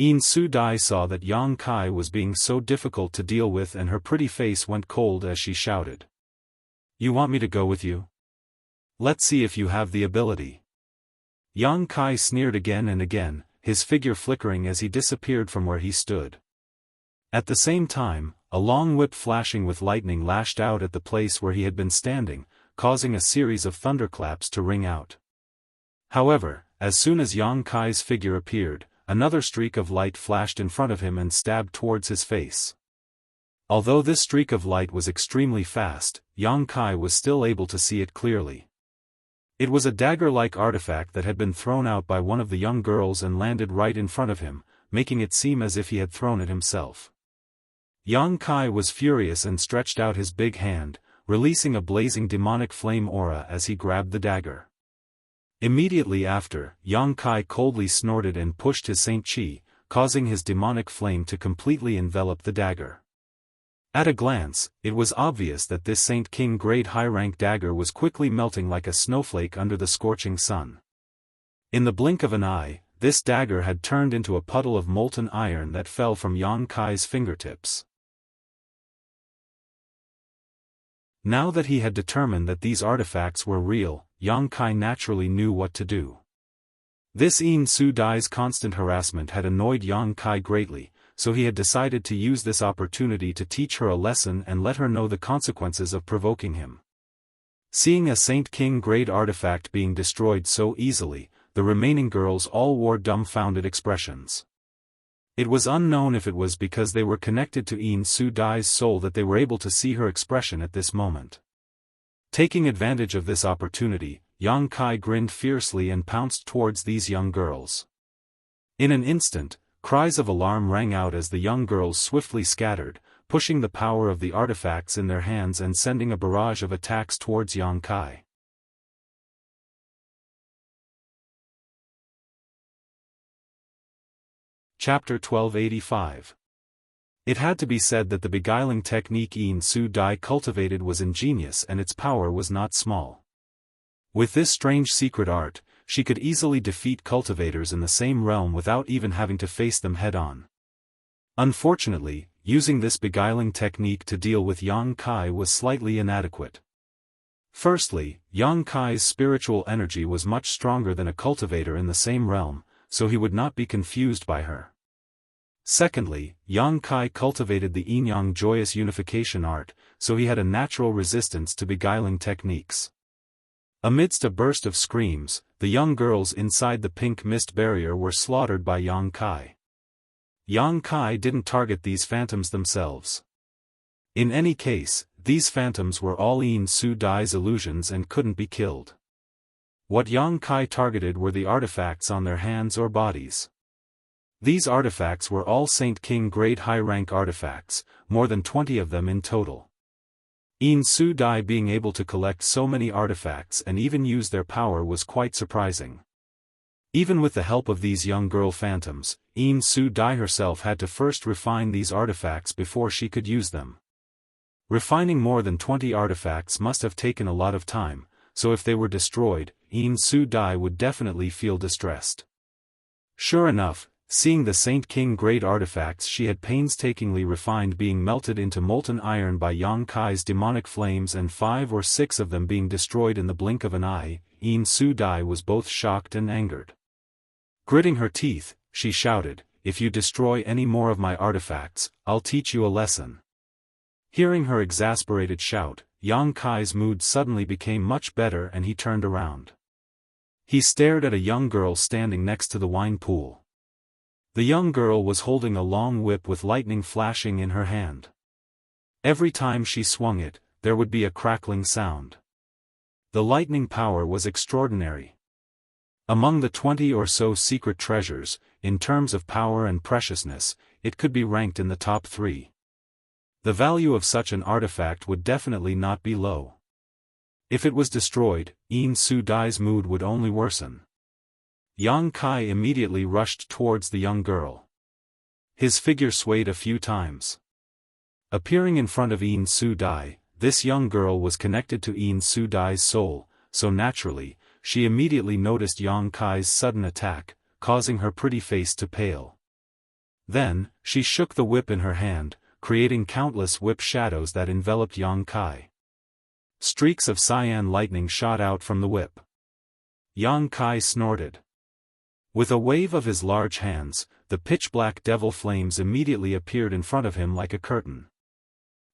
Yin Su Dai saw that Yang Kai was being so difficult to deal with and her pretty face went cold as she shouted. You want me to go with you? Let's see if you have the ability. Yang Kai sneered again and again, his figure flickering as he disappeared from where he stood. At the same time, a long whip flashing with lightning lashed out at the place where he had been standing, causing a series of thunderclaps to ring out. However, as soon as Yang Kai's figure appeared, another streak of light flashed in front of him and stabbed towards his face. Although this streak of light was extremely fast, Yang Kai was still able to see it clearly. It was a dagger-like artifact that had been thrown out by one of the young girls and landed right in front of him, making it seem as if he had thrown it himself. Yang Kai was furious and stretched out his big hand, releasing a blazing demonic flame aura as he grabbed the dagger. Immediately after, Yang Kai coldly snorted and pushed his Saint Chi, causing his demonic flame to completely envelop the dagger. At a glance, it was obvious that this Saint King grade high-rank dagger was quickly melting like a snowflake under the scorching sun. In the blink of an eye, this dagger had turned into a puddle of molten iron that fell from Yang Kai's fingertips. Now that he had determined that these artifacts were real, Yang Kai naturally knew what to do. This Yin Su Dai's constant harassment had annoyed Yang Kai greatly, so he had decided to use this opportunity to teach her a lesson and let her know the consequences of provoking him. Seeing a Saint King grade artifact being destroyed so easily, the remaining girls all wore dumbfounded expressions. It was unknown if it was because they were connected to Yin Su Dai's soul that they were able to see her expression at this moment. Taking advantage of this opportunity, Yang Kai grinned fiercely and pounced towards these young girls. In an instant, cries of alarm rang out as the young girls swiftly scattered, pushing the power of the artifacts in their hands and sending a barrage of attacks towards Yang Kai. Chapter 1285. It had to be said that the beguiling technique Yin Su Dai cultivated was ingenious and its power was not small. With this strange secret art, she could easily defeat cultivators in the same realm without even having to face them head-on. Unfortunately, using this beguiling technique to deal with Yang Kai was slightly inadequate. Firstly, Yang Kai's spiritual energy was much stronger than a cultivator in the same realm, so he would not be confused by her. Secondly, Yang Kai cultivated the yin-yang joyous unification art, so he had a natural resistance to beguiling techniques. Amidst a burst of screams, the young girls inside the pink mist barrier were slaughtered by Yang Kai. Yang Kai didn't target these phantoms themselves. In any case, these phantoms were all Yin Su Dai's illusions and couldn't be killed. What Yang Kai targeted were the artifacts on their hands or bodies. These artifacts were all Saint King grade high-rank artifacts, more than 20 of them in total. Yin Su Dai being able to collect so many artifacts and even use their power was quite surprising. Even with the help of these young girl phantoms, Yin Su Dai herself had to first refine these artifacts before she could use them. Refining more than 20 artifacts must have taken a lot of time, so if they were destroyed, Yin Su Dai would definitely feel distressed. Sure enough, seeing the Saint King grade artifacts she had painstakingly refined being melted into molten iron by Yang Kai's demonic flames and 5 or 6 of them being destroyed in the blink of an eye, Yin Su Dai was both shocked and angered. Gritting her teeth, she shouted, "If you destroy any more of my artifacts, I'll teach you a lesson." Hearing her exasperated shout, Yang Kai's mood suddenly became much better and he turned around. He stared at a young girl standing next to the wine pool. The young girl was holding a long whip with lightning flashing in her hand. Every time she swung it, there would be a crackling sound. The lightning power was extraordinary. Among the 20 or so secret treasures, in terms of power and preciousness, it could be ranked in the top 3. The value of such an artifact would definitely not be low. If it was destroyed, Yin Su Dai's mood would only worsen. Yang Kai immediately rushed towards the young girl. His figure swayed a few times. Appearing in front of Yin Su Dai, this young girl was connected to Yin Su Dai's soul, so naturally, she immediately noticed Yang Kai's sudden attack, causing her pretty face to pale. Then, she shook the whip in her hand, creating countless whip shadows that enveloped Yang Kai. Streaks of cyan lightning shot out from the whip. Yang Kai snorted. With a wave of his large hands, the pitch-black devil flames immediately appeared in front of him like a curtain.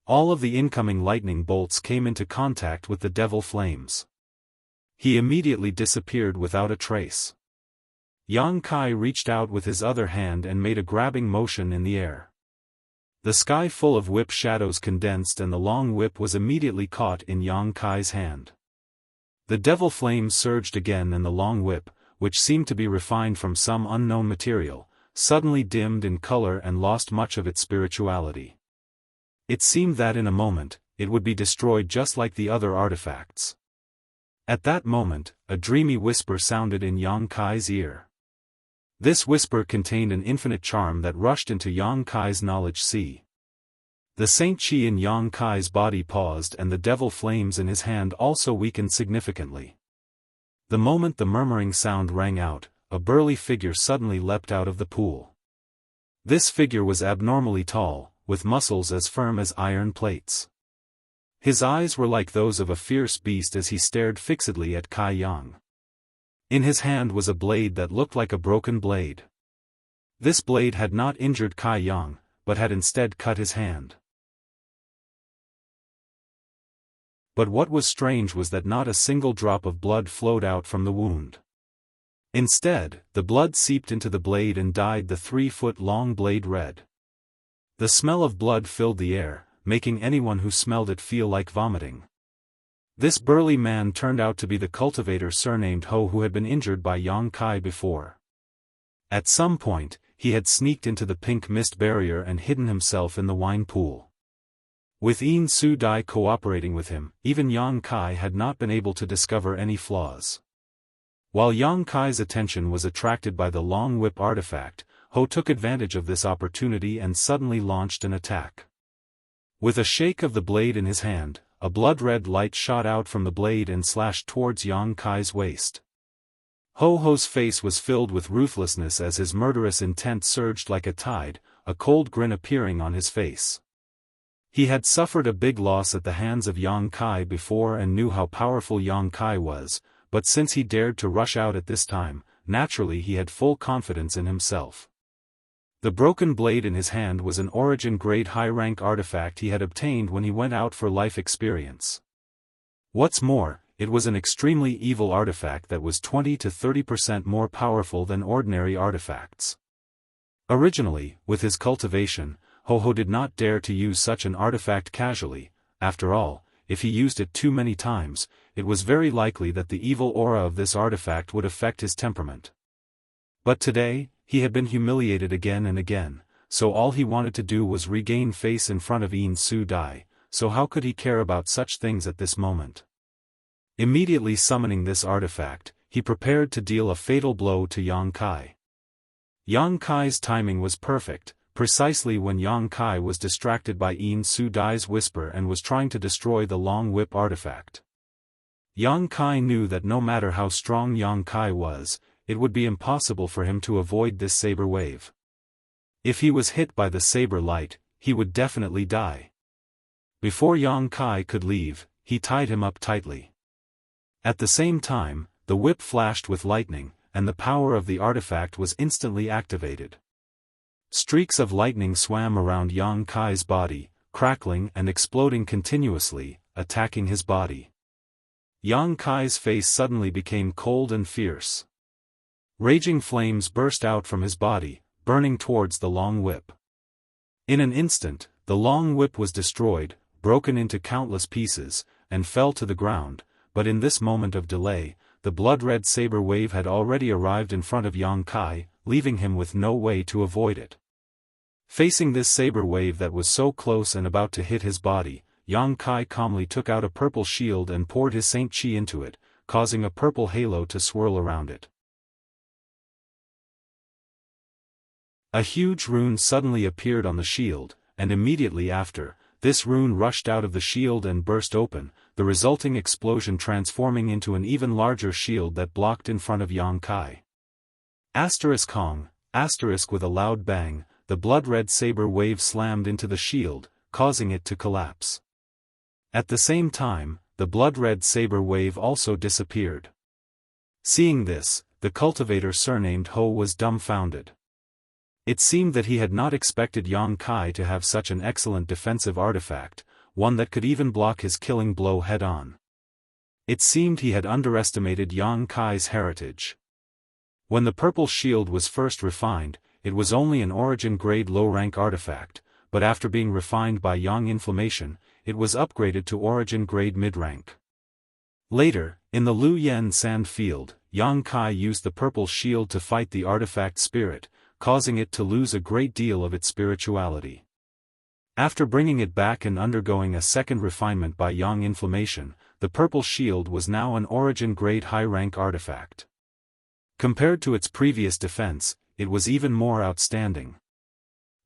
All of the incoming lightning bolts came into contact with the devil flames. He immediately disappeared without a trace. Yang Kai reached out with his other hand and made a grabbing motion in the air. The sky full of whip shadows condensed and the long whip was immediately caught in Yang Kai's hand. The devil flames surged again and the long whip, which seemed to be refined from some unknown material, suddenly dimmed in color and lost much of its spirituality. It seemed that in a moment, it would be destroyed just like the other artifacts. At that moment, a dreamy whisper sounded in Yang Kai's ear. This whisper contained an infinite charm that rushed into Yang Kai's knowledge sea. The Saint Chi in Yang Kai's body paused and the devil flames in his hand also weakened significantly. The moment the murmuring sound rang out, a burly figure suddenly leapt out of the pool. This figure was abnormally tall, with muscles as firm as iron plates. His eyes were like those of a fierce beast as he stared fixedly at Kai Yang. In his hand was a blade that looked like a broken blade. This blade had not injured Kai Yang, but had instead cut his hand. But what was strange was that not a single drop of blood flowed out from the wound. Instead, the blood seeped into the blade and dyed the 3-foot-long blade red. The smell of blood filled the air, making anyone who smelled it feel like vomiting. This burly man turned out to be the cultivator surnamed Ho who had been injured by Yang Kai before. At some point, he had sneaked into the pink mist barrier and hidden himself in the wine pool. With Yin Su Dai cooperating with him, even Yang Kai had not been able to discover any flaws. While Yang Kai's attention was attracted by the long whip artifact, Ho took advantage of this opportunity and suddenly launched an attack. With a shake of the blade in his hand, a blood-red light shot out from the blade and slashed towards Yang Kai's waist. Ho's face was filled with ruthlessness as his murderous intent surged like a tide, a cold grin appearing on his face. He had suffered a big loss at the hands of Yang Kai before and knew how powerful Yang Kai was, but since he dared to rush out at this time, naturally he had full confidence in himself. The broken blade in his hand was an origin-grade high-rank artifact he had obtained when he went out for life experience. What's more, it was an extremely evil artifact that was 20 to 30% more powerful than ordinary artifacts. Originally, with his cultivation, Ho did not dare to use such an artifact casually. After all, if he used it too many times, it was very likely that the evil aura of this artifact would affect his temperament. But today, he had been humiliated again and again, so all he wanted to do was regain face in front of Yin Su Dai, so how could he care about such things at this moment? Immediately summoning this artifact, he prepared to deal a fatal blow to Yang Kai. Yang Kai's timing was perfect, precisely when Yang Kai was distracted by Yin Su Dai's whisper and was trying to destroy the long whip artifact. Yang Kai knew that no matter how strong Yang Kai was, it would be impossible for him to avoid this saber wave. If he was hit by the saber light, he would definitely die. Before Yang Kai could leave, he tied him up tightly. At the same time, the whip flashed with lightning, and the power of the artifact was instantly activated. Streaks of lightning swam around Yang Kai's body, crackling and exploding continuously, attacking his body. Yang Kai's face suddenly became cold and fierce. Raging flames burst out from his body, burning towards the long whip. In an instant, the long whip was destroyed, broken into countless pieces, and fell to the ground, but in this moment of delay, the blood-red saber wave had already arrived in front of Yang Kai, leaving him with no way to avoid it. Facing this saber wave that was so close and about to hit his body, Yang Kai calmly took out a purple shield and poured his Saint Chi into it, causing a purple halo to swirl around it. A huge rune suddenly appeared on the shield, and immediately after, this rune rushed out of the shield and burst open, the resulting explosion transforming into an even larger shield that blocked in front of Yang Kai. Kong, with a loud bang, the blood-red saber wave slammed into the shield, causing it to collapse. At the same time, the blood-red saber wave also disappeared. Seeing this, the cultivator surnamed Ho was dumbfounded. It seemed that he had not expected Yang Kai to have such an excellent defensive artifact, one that could even block his killing blow head-on. It seemed he had underestimated Yang Kai's heritage. When the purple shield was first refined, it was only an origin-grade low-rank artifact, but after being refined by Yang Inflammation, it was upgraded to origin-grade mid-rank. Later, in the Lu Yen sand field, Yang Kai used the purple shield to fight the artifact spirit, causing it to lose a great deal of its spirituality. After bringing it back and undergoing a second refinement by Yang Inflammation, the purple shield was now an origin-grade high-rank artifact. Compared to its previous defense, it was even more outstanding.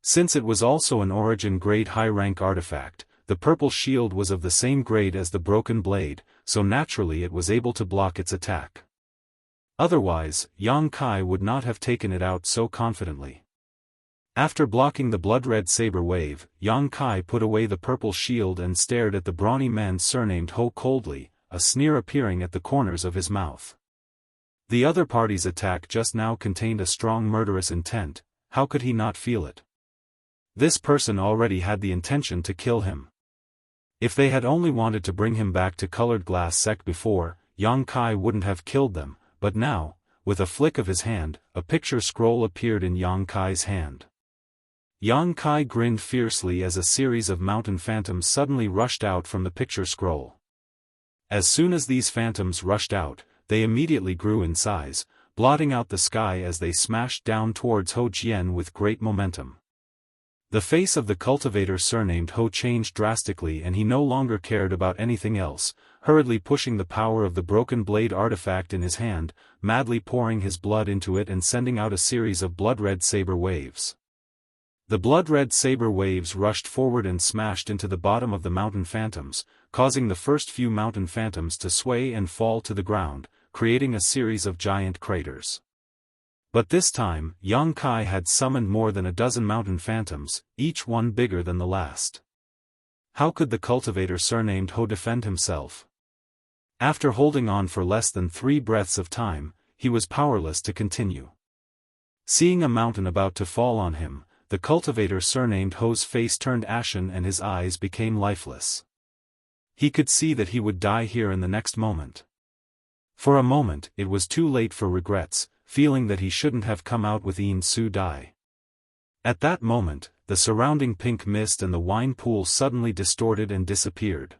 Since it was also an origin-grade high-rank artifact, the purple shield was of the same grade as the broken blade, so naturally it was able to block its attack. Otherwise, Yang Kai would not have taken it out so confidently. After blocking the blood-red saber wave, Yang Kai put away the purple shield and stared at the brawny man surnamed Ho coldly, a sneer appearing at the corners of his mouth. The other party's attack just now contained a strong murderous intent. How could he not feel it? This person already had the intention to kill him. If they had only wanted to bring him back to Colored Glass Sect before, Yang Kai wouldn't have killed them. But now, with a flick of his hand, a picture scroll appeared in Yang Kai's hand. Yang Kai grinned fiercely as a series of mountain phantoms suddenly rushed out from the picture scroll. As soon as these phantoms rushed out, they immediately grew in size, blotting out the sky as they smashed down towards Ho Jian with great momentum. The face of the cultivator surnamed Ho changed drastically, and he no longer cared about anything else, hurriedly pushing the power of the broken blade artifact in his hand, madly pouring his blood into it and sending out a series of blood-red saber waves. The blood-red saber waves rushed forward and smashed into the bottom of the mountain phantoms, causing the first few mountain phantoms to sway and fall to the ground, creating a series of giant craters. But this time, Yang Kai had summoned more than a dozen mountain phantoms, each one bigger than the last. How could the cultivator surnamed Ho defend himself? After holding on for less than 3 breaths of time, he was powerless to continue. Seeing a mountain about to fall on him, the cultivator surnamed Ho's face turned ashen and his eyes became lifeless. He could see that he would die here in the next moment. For a moment, it was too late for regrets, feeling that he shouldn't have come out with Yin Su Dai. At that moment, the surrounding pink mist and the wine pool suddenly distorted and disappeared.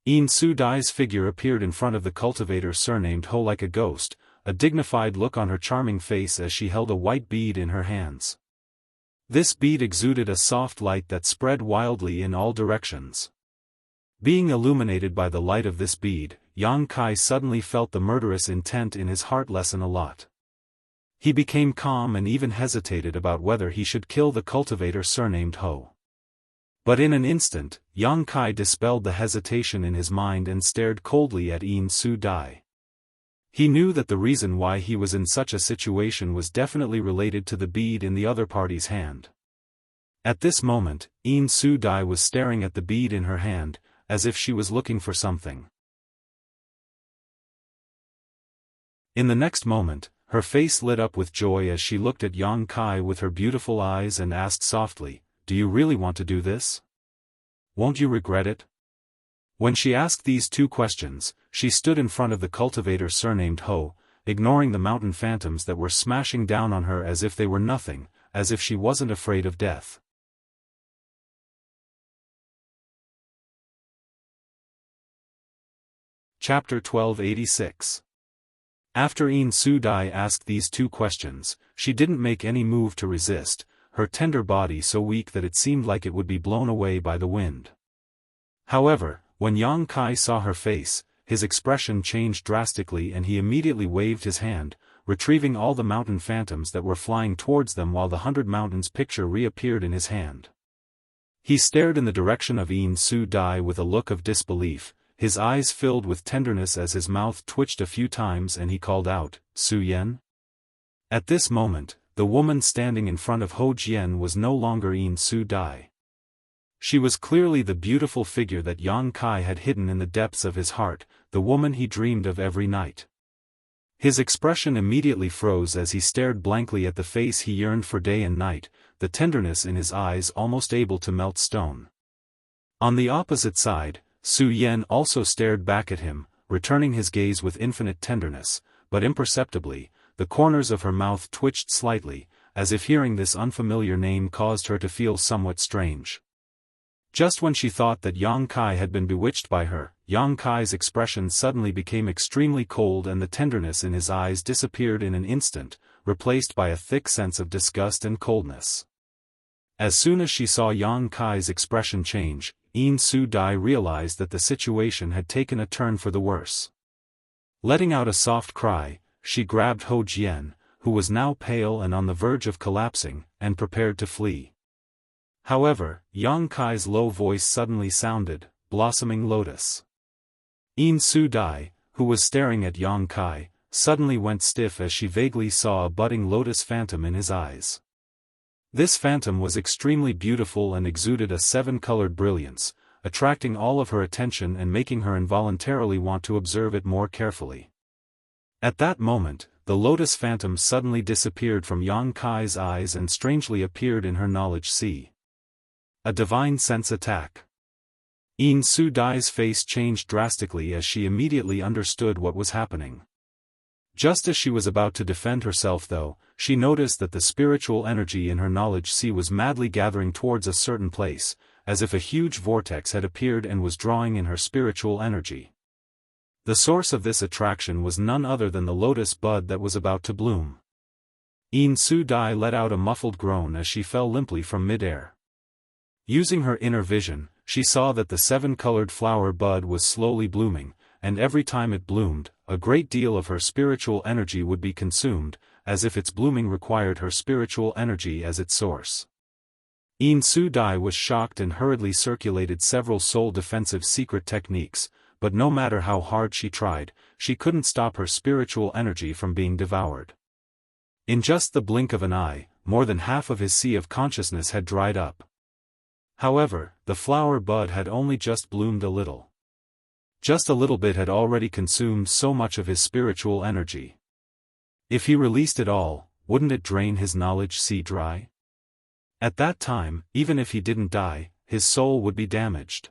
Yin Su Dai's figure appeared in front of the cultivator surnamed Ho like a ghost, a dignified look on her charming face as she held a white bead in her hands. This bead exuded a soft light that spread wildly in all directions. Being illuminated by the light of this bead, Yang Kai suddenly felt the murderous intent in his heart lessen a lot. He became calm and even hesitated about whether he should kill the cultivator surnamed Ho. But in an instant, Yang Kai dispelled the hesitation in his mind and stared coldly at Yin Su Dai. He knew that the reason why he was in such a situation was definitely related to the bead in the other party's hand. At this moment, Yin Su Dai was staring at the bead in her hand, as if she was looking for something. In the next moment, her face lit up with joy as she looked at Yang Kai with her beautiful eyes and asked softly, "Do you really want to do this? Won't you regret it?" When she asked these 2 questions, she stood in front of the cultivator surnamed Ho, ignoring the mountain phantoms that were smashing down on her as if they were nothing, as if she wasn't afraid of death. Chapter 1286. After Yin Su Dai asked these 2 questions, she didn't make any move to resist, her tender body so weak that it seemed like it would be blown away by the wind. However, when Yang Kai saw her face, his expression changed drastically and he immediately waved his hand, retrieving all the mountain phantoms that were flying towards them while the 100 Mountains picture reappeared in his hand. He stared in the direction of Yin Su Dai with a look of disbelief, his eyes filled with tenderness as his mouth twitched a few times and he called out, "Su Yan?" At this moment, the woman standing in front of Ho Jian was no longer Yin Su Dai. She was clearly the beautiful figure that Yang Kai had hidden in the depths of his heart, the woman he dreamed of every night. His expression immediately froze as he stared blankly at the face he yearned for day and night, the tenderness in his eyes almost able to melt stone. On the opposite side, Su Yan also stared back at him, returning his gaze with infinite tenderness, but imperceptibly, the corners of her mouth twitched slightly, as if hearing this unfamiliar name caused her to feel somewhat strange. Just when she thought that Yang Kai had been bewitched by her, Yang Kai's expression suddenly became extremely cold and the tenderness in his eyes disappeared in an instant, replaced by a thick sense of disgust and coldness. As soon as she saw Yang Kai's expression change, Yin Su Dai realized that the situation had taken a turn for the worse. Letting out a soft cry, she grabbed Ho Jian, who was now pale and on the verge of collapsing, and prepared to flee. However, Yang Kai's low voice suddenly sounded, "Blossoming Lotus." Yin Su Dai, who was staring at Yang Kai, suddenly went stiff as she vaguely saw a budding lotus phantom in his eyes. This phantom was extremely beautiful and exuded a 7-colored brilliance, attracting all of her attention and making her involuntarily want to observe it more carefully. At that moment, the lotus phantom suddenly disappeared from Yang Kai's eyes and strangely appeared in her knowledge sea. A divine sense attack. Yin Su Dai's face changed drastically as she immediately understood what was happening. Just as she was about to defend herself though, she noticed that the spiritual energy in her knowledge sea was madly gathering towards a certain place, as if a huge vortex had appeared and was drawing in her spiritual energy. The source of this attraction was none other than the lotus bud that was about to bloom. Yin Su Dai let out a muffled groan as she fell limply from midair. Using her inner vision, she saw that the seven-colored flower bud was slowly blooming, and every time it bloomed, a great deal of her spiritual energy would be consumed, as if its blooming required her spiritual energy as its source. Yin Su Dai was shocked and hurriedly circulated several soul-defensive secret techniques, but no matter how hard she tried, she couldn't stop her spiritual energy from being devoured. In just the blink of an eye, more than half of his sea of consciousness had dried up. However, the flower bud had only just bloomed a little. Just a little bit had already consumed so much of his spiritual energy. If he released it all, wouldn't it drain his knowledge sea dry? At that time, even if he didn't die, his soul would be damaged.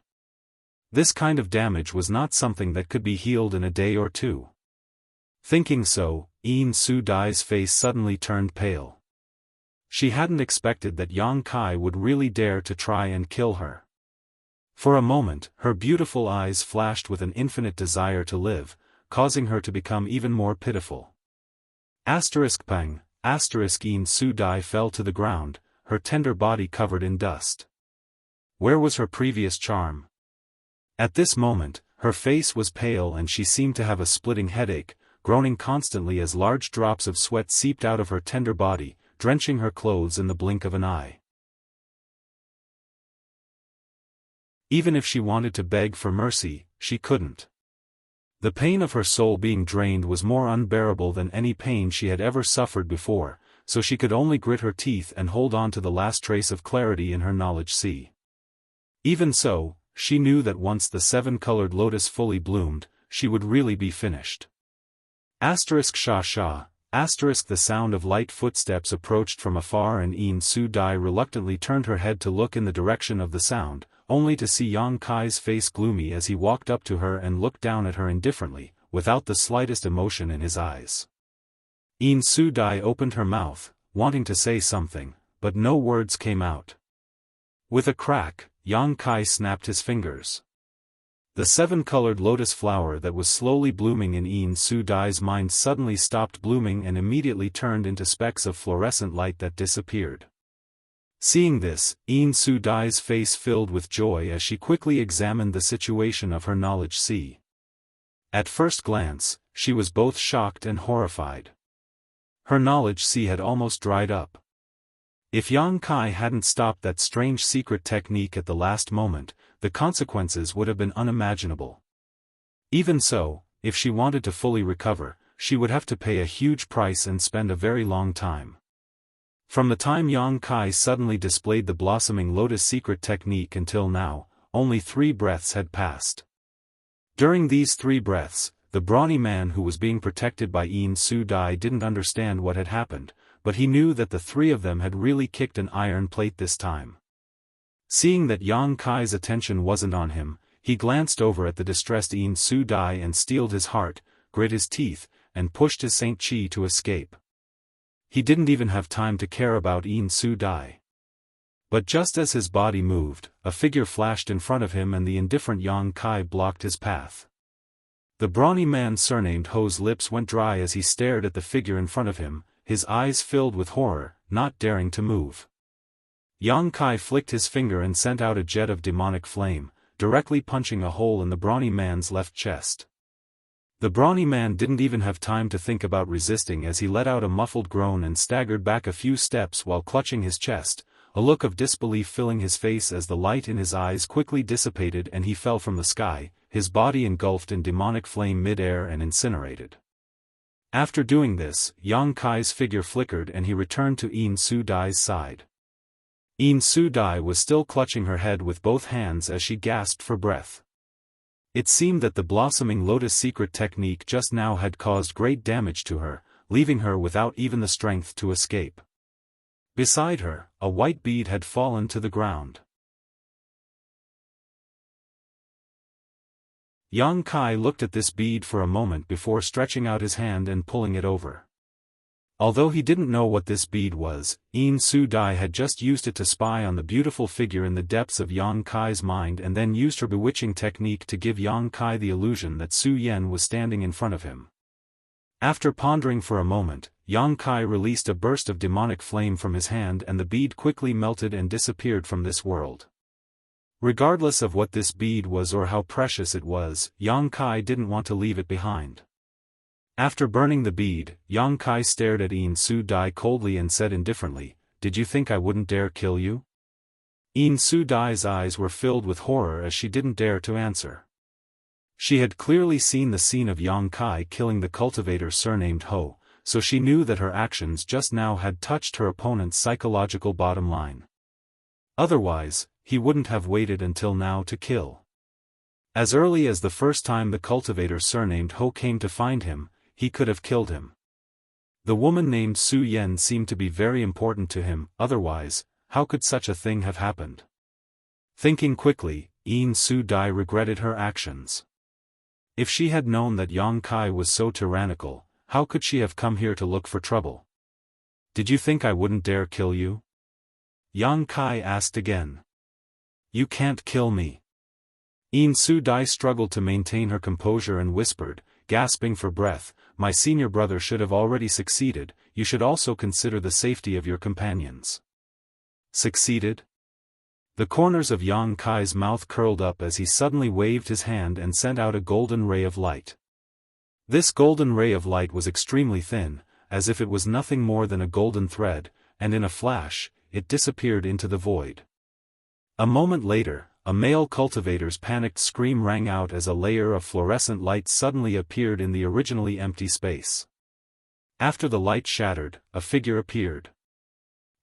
This kind of damage was not something that could be healed in a day or two. Thinking so, Yin Su Dai's face suddenly turned pale. She hadn't expected that Yang Kai would really dare to try and kill her. For a moment, her beautiful eyes flashed with an infinite desire to live, causing her to become even more pitiful. Pang, Yin Su Dai fell to the ground, her tender body covered in dust. Where was her previous charm? At this moment, her face was pale and she seemed to have a splitting headache, groaning constantly as large drops of sweat seeped out of her tender body, drenching her clothes in the blink of an eye. Even if she wanted to beg for mercy, she couldn't. The pain of her soul being drained was more unbearable than any pain she had ever suffered before, so she could only grit her teeth and hold on to the last trace of clarity in her knowledge sea. Even so, she knew that once the seven-colored lotus fully bloomed, she would really be finished. Sha sha. The sound of light footsteps approached from afar and Yin Su Dai reluctantly turned her head to look in the direction of the sound, only to see Yang Kai's face gloomy as he walked up to her and looked down at her indifferently, without the slightest emotion in his eyes. Yin Su Dai opened her mouth, wanting to say something, but no words came out. With a crack, Yang Kai snapped his fingers. The seven-colored lotus flower that was slowly blooming in Yin Su Dai's mind suddenly stopped blooming and immediately turned into specks of fluorescent light that disappeared. Seeing this, Yin Su Dai's face filled with joy as she quickly examined the situation of her knowledge sea. At first glance, she was both shocked and horrified. Her knowledge sea had almost dried up. If Yang Kai hadn't stopped that strange secret technique at the last moment, the consequences would have been unimaginable. Even so, if she wanted to fully recover, she would have to pay a huge price and spend a very long time. From the time Yang Kai suddenly displayed the blossoming lotus secret technique until now, only 3 breaths had passed. During these 3 breaths, the brawny man who was being protected by Yin Su Dai didn't understand what had happened, but he knew that the 3 of them had really kicked an iron plate this time. Seeing that Yang Kai's attention wasn't on him, he glanced over at the distressed Yin Su Dai and steeled his heart, grit his teeth, and pushed his Saint Chi to escape. He didn't even have time to care about Yin Su Dai. But just as his body moved, a figure flashed in front of him and the indifferent Yang Kai blocked his path. The brawny man surnamed Ho's lips went dry as he stared at the figure in front of him, his eyes filled with horror, not daring to move. Yang Kai flicked his finger and sent out a jet of demonic flame, directly punching a hole in the brawny man's left chest. The brawny man didn't even have time to think about resisting as he let out a muffled groan and staggered back a few steps while clutching his chest, a look of disbelief filling his face as the light in his eyes quickly dissipated and he fell from the sky, his body engulfed in demonic flame mid-air and incinerated. After doing this, Yang Kai's figure flickered and he returned to Yin Su Dai's side. Yin Su Dai was still clutching her head with both hands as she gasped for breath. It seemed that the blossoming lotus secret technique just now had caused great damage to her, leaving her without even the strength to escape. Beside her, a white bead had fallen to the ground. Yang Kai looked at this bead for a moment before stretching out his hand and pulling it over. Although he didn't know what this bead was, Yin Su Dai had just used it to spy on the beautiful figure in the depths of Yang Kai's mind and then used her bewitching technique to give Yang Kai the illusion that Su Yen was standing in front of him. After pondering for a moment, Yang Kai released a burst of demonic flame from his hand and the bead quickly melted and disappeared from this world. Regardless of what this bead was or how precious it was, Yang Kai didn't want to leave it behind. After burning the bead, Yang Kai stared at Yin Su Dai coldly and said indifferently, "Did you think I wouldn't dare kill you?" Yin Su Dai's eyes were filled with horror as she didn't dare to answer. She had clearly seen the scene of Yang Kai killing the cultivator surnamed Ho, so she knew that her actions just now had touched her opponent's psychological bottom line. Otherwise, he wouldn't have waited until now to kill. As early as the first time the cultivator surnamed Ho came to find him, he could have killed him. The woman named Su Yen seemed to be very important to him, otherwise, how could such a thing have happened? Thinking quickly, Yin Su Dai regretted her actions. If she had known that Yang Kai was so tyrannical, how could she have come here to look for trouble? "Did you think I wouldn't dare kill you?" Yang Kai asked again. "You can't kill me." Yin Su Dai struggled to maintain her composure and whispered, gasping for breath, "My senior brother should have already succeeded, you should also consider the safety of your companions." Succeeded? The corners of Yang Kai's mouth curled up as he suddenly waved his hand and sent out a golden ray of light. This golden ray of light was extremely thin, as if it was nothing more than a golden thread, and in a flash, it disappeared into the void. A moment later, a male cultivator's panicked scream rang out as a layer of fluorescent light suddenly appeared in the originally empty space. After the light shattered, a figure appeared.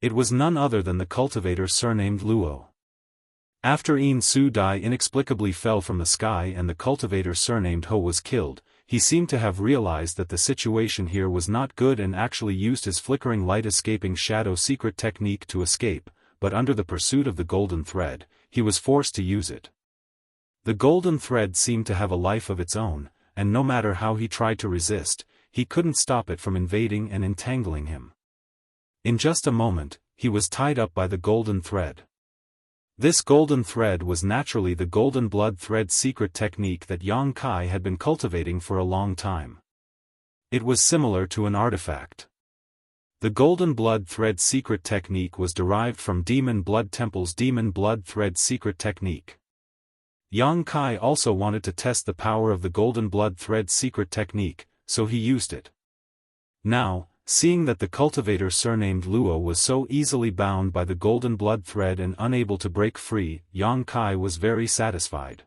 It was none other than the cultivator surnamed Luo. After Yin Su Dai inexplicably fell from the sky and the cultivator surnamed Ho was killed, he seemed to have realized that the situation here was not good and actually used his flickering light escaping shadow secret technique to escape, but under the pursuit of the golden thread, he was forced to use it. The golden thread seemed to have a life of its own, and no matter how he tried to resist, he couldn't stop it from invading and entangling him. In just a moment, he was tied up by the golden thread. This golden thread was naturally the golden blood thread secret technique that Yang Kai had been cultivating for a long time. It was similar to an artifact. The golden blood thread secret technique was derived from Demon Blood Temple's demon blood thread secret technique. Yang Kai also wanted to test the power of the golden blood thread secret technique, so he used it. Now, seeing that the cultivator surnamed Luo was so easily bound by the golden blood thread and unable to break free, Yang Kai was very satisfied.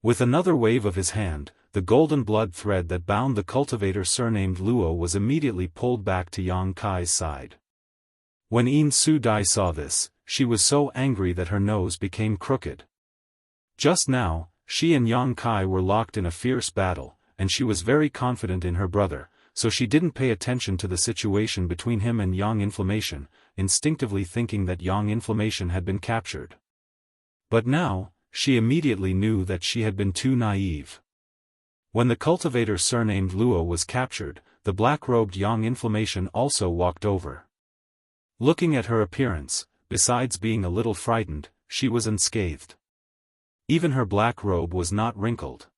With another wave of his hand, the golden blood thread that bound the cultivator surnamed Luo was immediately pulled back to Yang Kai's side. When Yin Su Dai saw this, she was so angry that her nose became crooked. Just now, she and Yang Kai were locked in a fierce battle, and she was very confident in her brother, so she didn't pay attention to the situation between him and Yang Inflammation, instinctively thinking that Yang Inflammation had been captured. But now, she immediately knew that she had been too naive. When the cultivator surnamed Luo was captured, the black-robed Yang Inflammation also walked over. Looking at her appearance, besides being a little frightened, she was unscathed. Even her black robe was not wrinkled.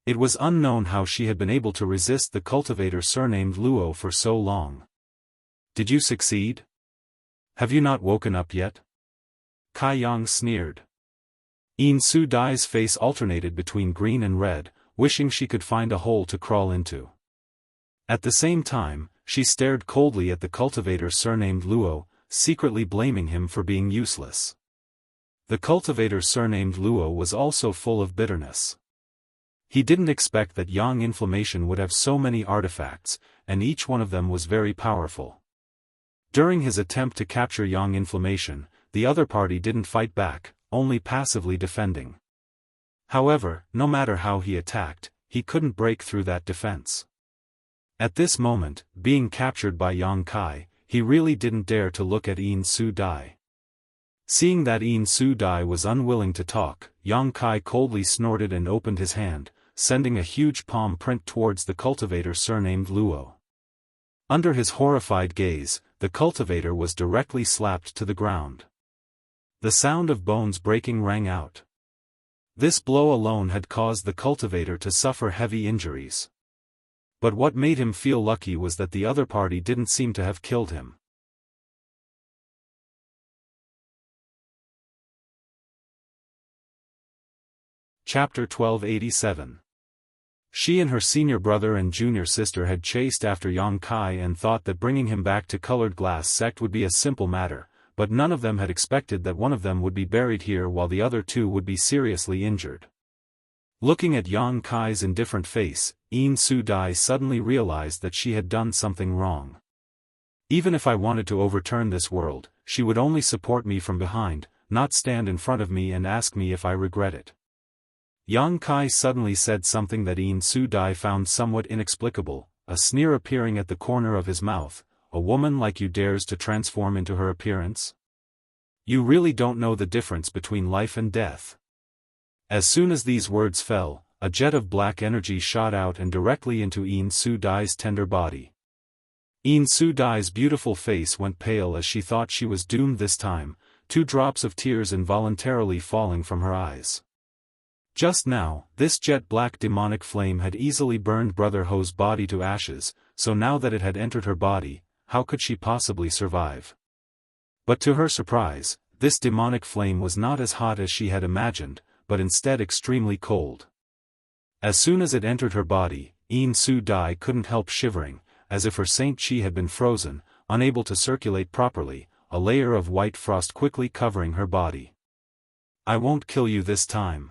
It was unknown how she had been able to resist the cultivator surnamed Luo for so long. "Did you succeed? Have you not woken up yet?" Kai Yang sneered. Yin Su Dai's face alternated between green and red, wishing she could find a hole to crawl into. At the same time, she stared coldly at the cultivator surnamed Luo, secretly blaming him for being useless. The cultivator surnamed Luo was also full of bitterness. He didn't expect that Yang Inflammation would have so many artifacts, and each one of them was very powerful. During his attempt to capture Yang Inflammation, the other party didn't fight back, only passively defending. However, no matter how he attacked, he couldn't break through that defense. At this moment, being captured by Yang Kai, he really didn't dare to look at Yin Su Dai. Seeing that Yin Su Dai was unwilling to talk, Yang Kai coldly snorted and opened his hand, sending a huge palm print towards the cultivator surnamed Luo. Under his horrified gaze, the cultivator was directly slapped to the ground. The sound of bones breaking rang out. This blow alone had caused the cultivator to suffer heavy injuries. But what made him feel lucky was that the other party didn't seem to have killed him. Chapter 1287. She and her senior brother and junior sister had chased after Yang Kai and thought that bringing him back to Colored Glass sect would be a simple matter, but none of them had expected that one of them would be buried here while the other two would be seriously injured. Looking at Yang Kai's indifferent face, Yin Su Dai suddenly realized that she had done something wrong. Even if I wanted to overturn this world, she would only support me from behind, not stand in front of me and ask me if I regret it. Yang Kai suddenly said something that Yin Su Dai found somewhat inexplicable, a sneer appearing at the corner of his mouth. A woman like you dares to transform into her appearance? You really don't know the difference between life and death. As soon as these words fell, a jet of black energy shot out and directly into Yin Su Dai's tender body. Yin Su Dai's beautiful face went pale as she thought she was doomed this time, 2 drops of tears involuntarily falling from her eyes. Just now, this jet-black demonic flame had easily burned Brother Ho's body to ashes, so now that it had entered her body, how could she possibly survive? But to her surprise, this demonic flame was not as hot as she had imagined, but instead extremely cold. As soon as it entered her body, Yin Su Dai couldn't help shivering, as if her Saint Chi had been frozen, unable to circulate properly, a layer of white frost quickly covering her body. I won't kill you this time.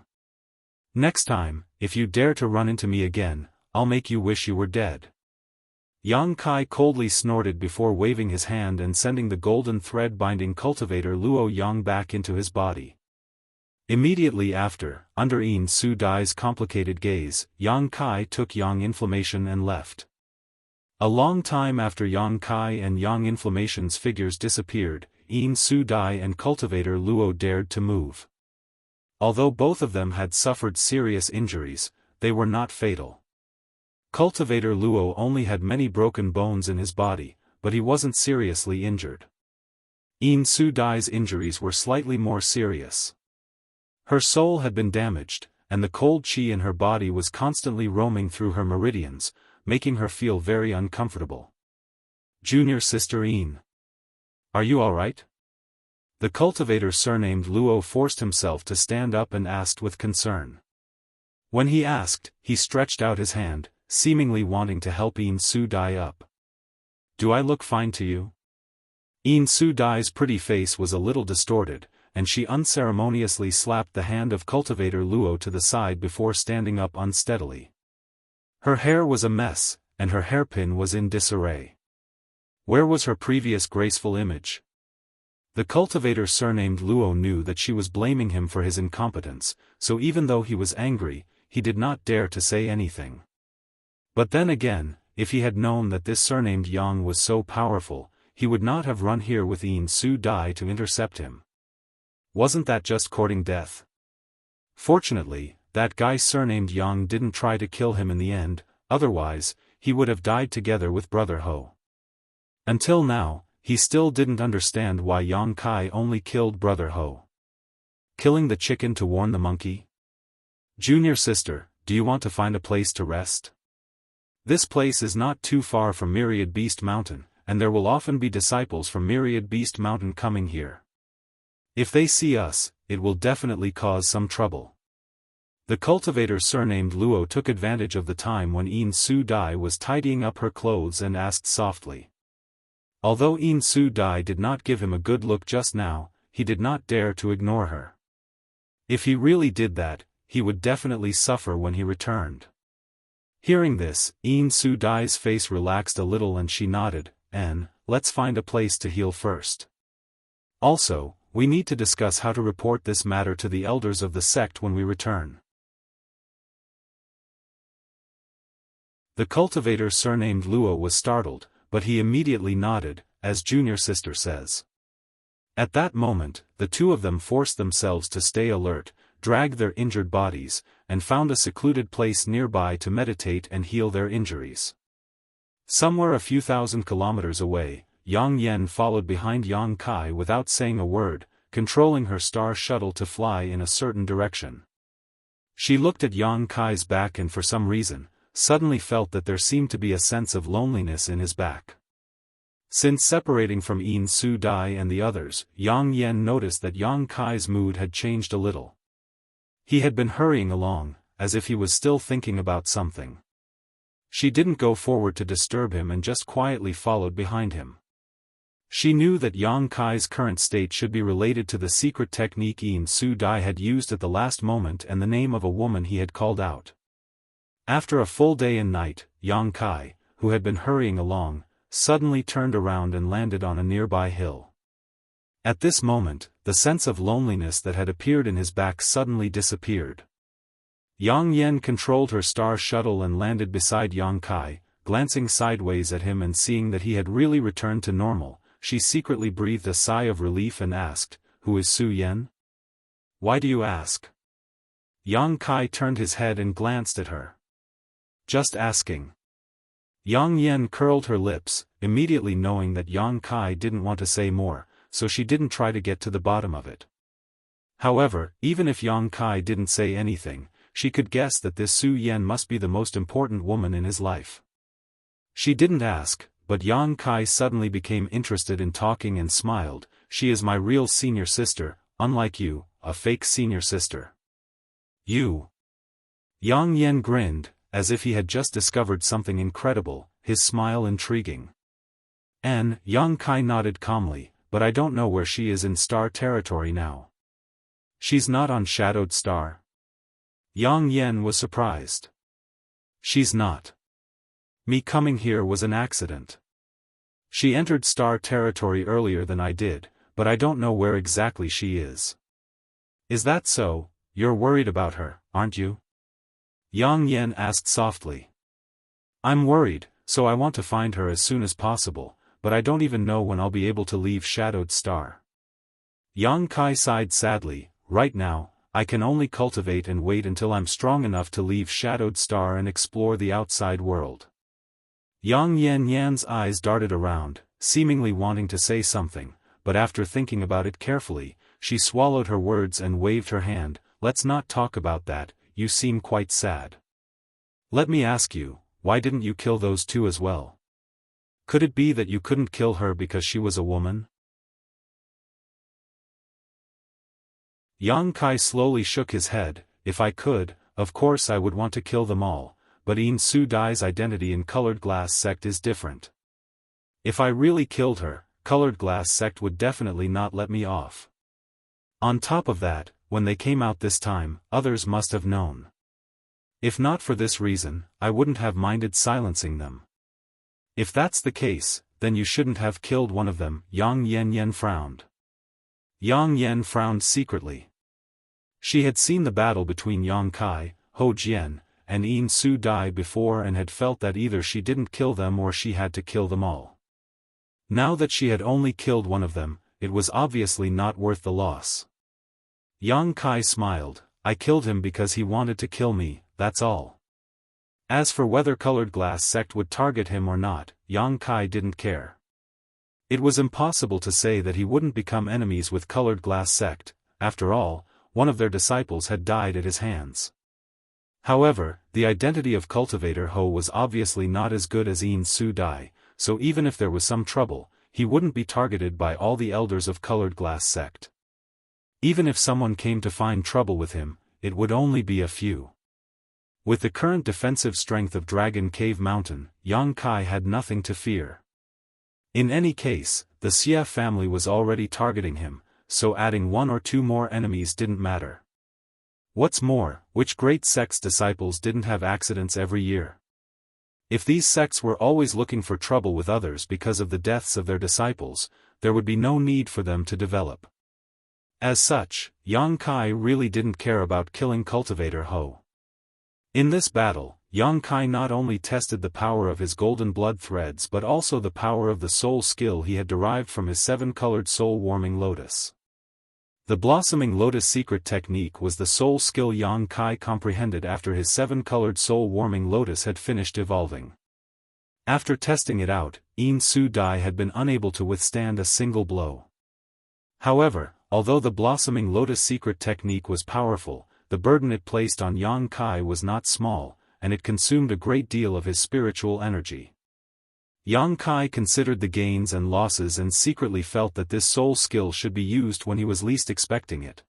Next time, if you dare to run into me again, I'll make you wish you were dead. Yang Kai coldly snorted before waving his hand and sending the golden thread binding cultivator Luo Yang back into his body. Immediately after, under Yin Su Dai's complicated gaze, Yang Kai took Yang Inflammation and left. A long time after Yang Kai and Yang Inflammation's figures disappeared, Yin Su Dai and cultivator Luo dared to move. Although both of them had suffered serious injuries, they were not fatal. Cultivator Luo only had many broken bones in his body, but he wasn't seriously injured. Yin Su Dai's injuries were slightly more serious. Her soul had been damaged, and the cold chi in her body was constantly roaming through her meridians, making her feel very uncomfortable. Junior Sister Yin. Are you alright? The cultivator surnamed Luo forced himself to stand up and asked with concern. When he asked, he stretched out his hand, seemingly wanting to help Yin Su Dai up. Do I look fine to you? Yin Su Dai's pretty face was a little distorted, and she unceremoniously slapped the hand of cultivator Luo to the side before standing up unsteadily. Her hair was a mess, and her hairpin was in disarray. Where was her previous graceful image? The cultivator surnamed Luo knew that she was blaming him for his incompetence, so even though he was angry, he did not dare to say anything. But then again, if he had known that this surnamed Yang was so powerful, he would not have run here with Yin Su Dai to intercept him. Wasn't that just courting death? Fortunately, that guy surnamed Yang didn't try to kill him in the end, otherwise, he would have died together with Brother Ho. Until now, he still didn't understand why Yang Kai only killed Brother Ho. Killing the chicken to warn the monkey? Junior sister, do you want to find a place to rest? This place is not too far from Myriad Beast Mountain, and there will often be disciples from Myriad Beast Mountain coming here. If they see us, it will definitely cause some trouble. The cultivator surnamed Luo took advantage of the time when Yin Su Dai was tidying up her clothes and asked softly. Although Yin Su Dai did not give him a good look just now, he did not dare to ignore her. If he really did that, he would definitely suffer when he returned. Hearing this, Yin Su Dai's face relaxed a little and she nodded, let's find a place to heal first. Also, we need to discuss how to report this matter to the elders of the sect when we return. The cultivator surnamed Luo was startled, but he immediately nodded, as Junior Sister says. At that moment, the two of them forced themselves to stay alert, dragged their injured bodies, and found a secluded place nearby to meditate and heal their injuries. Somewhere a few thousand kilometers away, Yang Yen followed behind Yang Kai without saying a word, controlling her star shuttle to fly in a certain direction. She looked at Yang Kai's back and for some reason, suddenly felt that there seemed to be a sense of loneliness in his back. Since separating from Yin Su Dai and the others, Yang Yen noticed that Yang Kai's mood had changed a little. He had been hurrying along, as if he was still thinking about something. She didn't go forward to disturb him and just quietly followed behind him. She knew that Yang Kai's current state should be related to the secret technique Yin Su Dai had used at the last moment and the name of a woman he had called out. After a full day and night, Yang Kai, who had been hurrying along, suddenly turned around and landed on a nearby hill. At this moment, the sense of loneliness that had appeared in his back suddenly disappeared. Yang Yen controlled her star shuttle and landed beside Yang Kai, glancing sideways at him and seeing that he had really returned to normal. She secretly breathed a sigh of relief and asked, "Who is Su Yen?" "Why do you ask?" Yang Kai turned his head and glanced at her. "Just asking." Yang Yen curled her lips, immediately knowing that Yang Kai didn't want to say more, so she didn't try to get to the bottom of it. However, even if Yang Kai didn't say anything, she could guess that this Su Yen must be the most important woman in his life. She didn't ask, but Yang Kai suddenly became interested in talking and smiled. "She is my real senior sister, unlike you, a fake senior sister." "You?" Yang Yen grinned, as if he had just discovered something incredible, his smile intriguing. Yang Kai nodded calmly, "But I don't know where she is in star territory now." "She's not on Shadowed Star?" Yang Yen was surprised. "She's not. Me coming here was an accident. She entered star territory earlier than I did, but I don't know where exactly she is." "Is that so? You're worried about her, aren't you?" Yang Yen asked softly. "I'm worried, so I want to find her as soon as possible, but I don't even know when I'll be able to leave Shadowed Star." Yang Kai sighed sadly. "Right now, I can only cultivate and wait until I'm strong enough to leave Shadowed Star and explore the outside world." Yang Yan's eyes darted around, seemingly wanting to say something, but after thinking about it carefully, she swallowed her words and waved her hand. "Let's not talk about that, you seem quite sad. Let me ask you, why didn't you kill those two as well? Could it be that you couldn't kill her because she was a woman?" Yang Kai slowly shook his head. "If I could, of course I would want to kill them all, but Yin Su Dai's identity in Colored Glass Sect is different. If I really killed her, Colored Glass Sect would definitely not let me off. On top of that, when they came out this time, others must have known. If not for this reason, I wouldn't have minded silencing them." "If that's the case, then you shouldn't have killed one of them." Yang Yen frowned. Yang Yen frowned secretly. She had seen the battle between Yang Kai, Ho Jian, and Yin Su Dai before and had felt that either she didn't kill them or she had to kill them all. Now that she had only killed one of them, it was obviously not worth the loss. Yang Kai smiled. "I killed him because he wanted to kill me, that's all. As for whether Colored Glass Sect would target him or not, Yang Kai didn't care. It was impossible to say that he wouldn't become enemies with Colored Glass Sect. After all, one of their disciples had died at his hands. However, the identity of Cultivator Ho was obviously not as good as Yin Su Dai, so even if there was some trouble, he wouldn't be targeted by all the elders of Colored Glass Sect. Even if someone came to find trouble with him, it would only be a few. With the current defensive strength of Dragon Cave Mountain, Yang Kai had nothing to fear. In any case, the Xia family was already targeting him, so adding one or two more enemies didn't matter. What's more, which great sect's disciples didn't have accidents every year? If these sects were always looking for trouble with others because of the deaths of their disciples, there would be no need for them to develop. As such, Yang Kai really didn't care about killing Cultivator Ho. In this battle, Yang Kai not only tested the power of his golden blood threads but also the power of the soul skill he had derived from his seven-colored soul-warming lotus. The blossoming lotus secret technique was the soul skill Yang Kai comprehended after his seven-colored soul-warming lotus had finished evolving. After testing it out, Yin Su Dai had been unable to withstand a single blow. However, although the blossoming lotus secret technique was powerful, the burden it placed on Yang Kai was not small, and it consumed a great deal of his spiritual energy. Yang Kai considered the gains and losses and secretly felt that this soul skill should be used when he was least expecting it.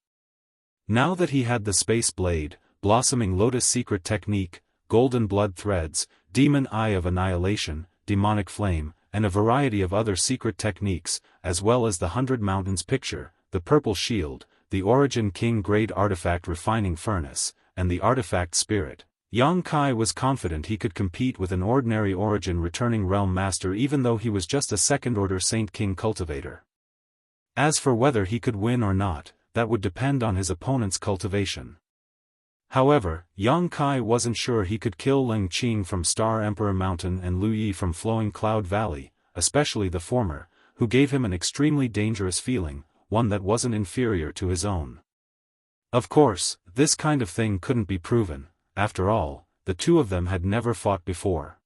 Now that he had the space blade, blossoming lotus secret technique, golden blood threads, demon eye of annihilation, demonic flame, and a variety of other secret techniques, as well as the 100 Mountains picture, the purple shield, the Origin King grade artifact refining furnace, and the artifact spirit, Yang Kai was confident he could compete with an ordinary Origin returning realm master even though he was just a second-order Saint King cultivator. As for whether he could win or not, that would depend on his opponent's cultivation. However, Yang Kai wasn't sure he could kill Ling Qing from Star Emperor Mountain and Lu Yi from Flowing Cloud Valley, especially the former, who gave him an extremely dangerous feeling, one that wasn't inferior to his own. Of course, this kind of thing couldn't be proven. After all, the two of them had never fought before.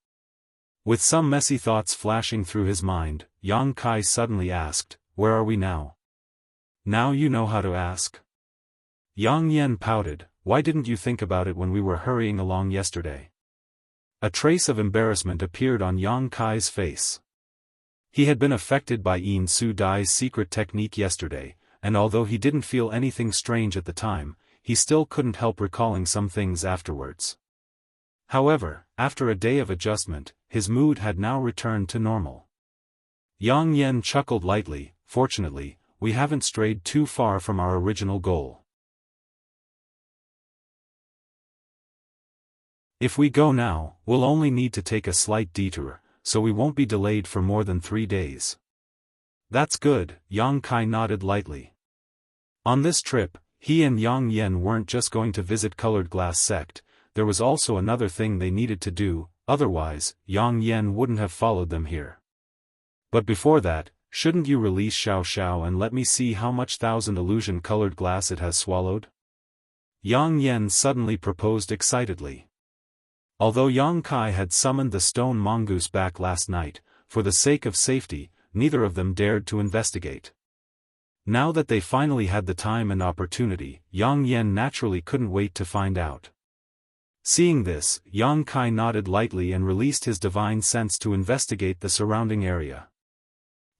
With some messy thoughts flashing through his mind, Yang Kai suddenly asked, "Where are we now?" "Now you know how to ask." Yang Yen pouted, "Why didn't you think about it when we were hurrying along yesterday?" A trace of embarrassment appeared on Yang Kai's face. He had been affected by Yin Su Dai's secret technique yesterday, and although he didn't feel anything strange at the time, he still couldn't help recalling some things afterwards. However, after a day of adjustment, his mood had now returned to normal. Yang Yen chuckled lightly, "Fortunately, we haven't strayed too far from our original goal. If we go now, we'll only need to take a slight detour, so we won't be delayed for more than 3 days." "That's good," Yang Kai nodded lightly. On this trip, he and Yang Yen weren't just going to visit Colored Glass Sect, there was also another thing they needed to do, otherwise, Yang Yen wouldn't have followed them here. "But before that, shouldn't you release Xiao Xiao and let me see how much 1,000 illusion colored glass it has swallowed?" Yang Yen suddenly proposed excitedly. Although Yang Kai had summoned the stone mongoose back last night, for the sake of safety, neither of them dared to investigate. Now that they finally had the time and opportunity, Yang Yen naturally couldn't wait to find out. Seeing this, Yang Kai nodded lightly and released his divine sense to investigate the surrounding area.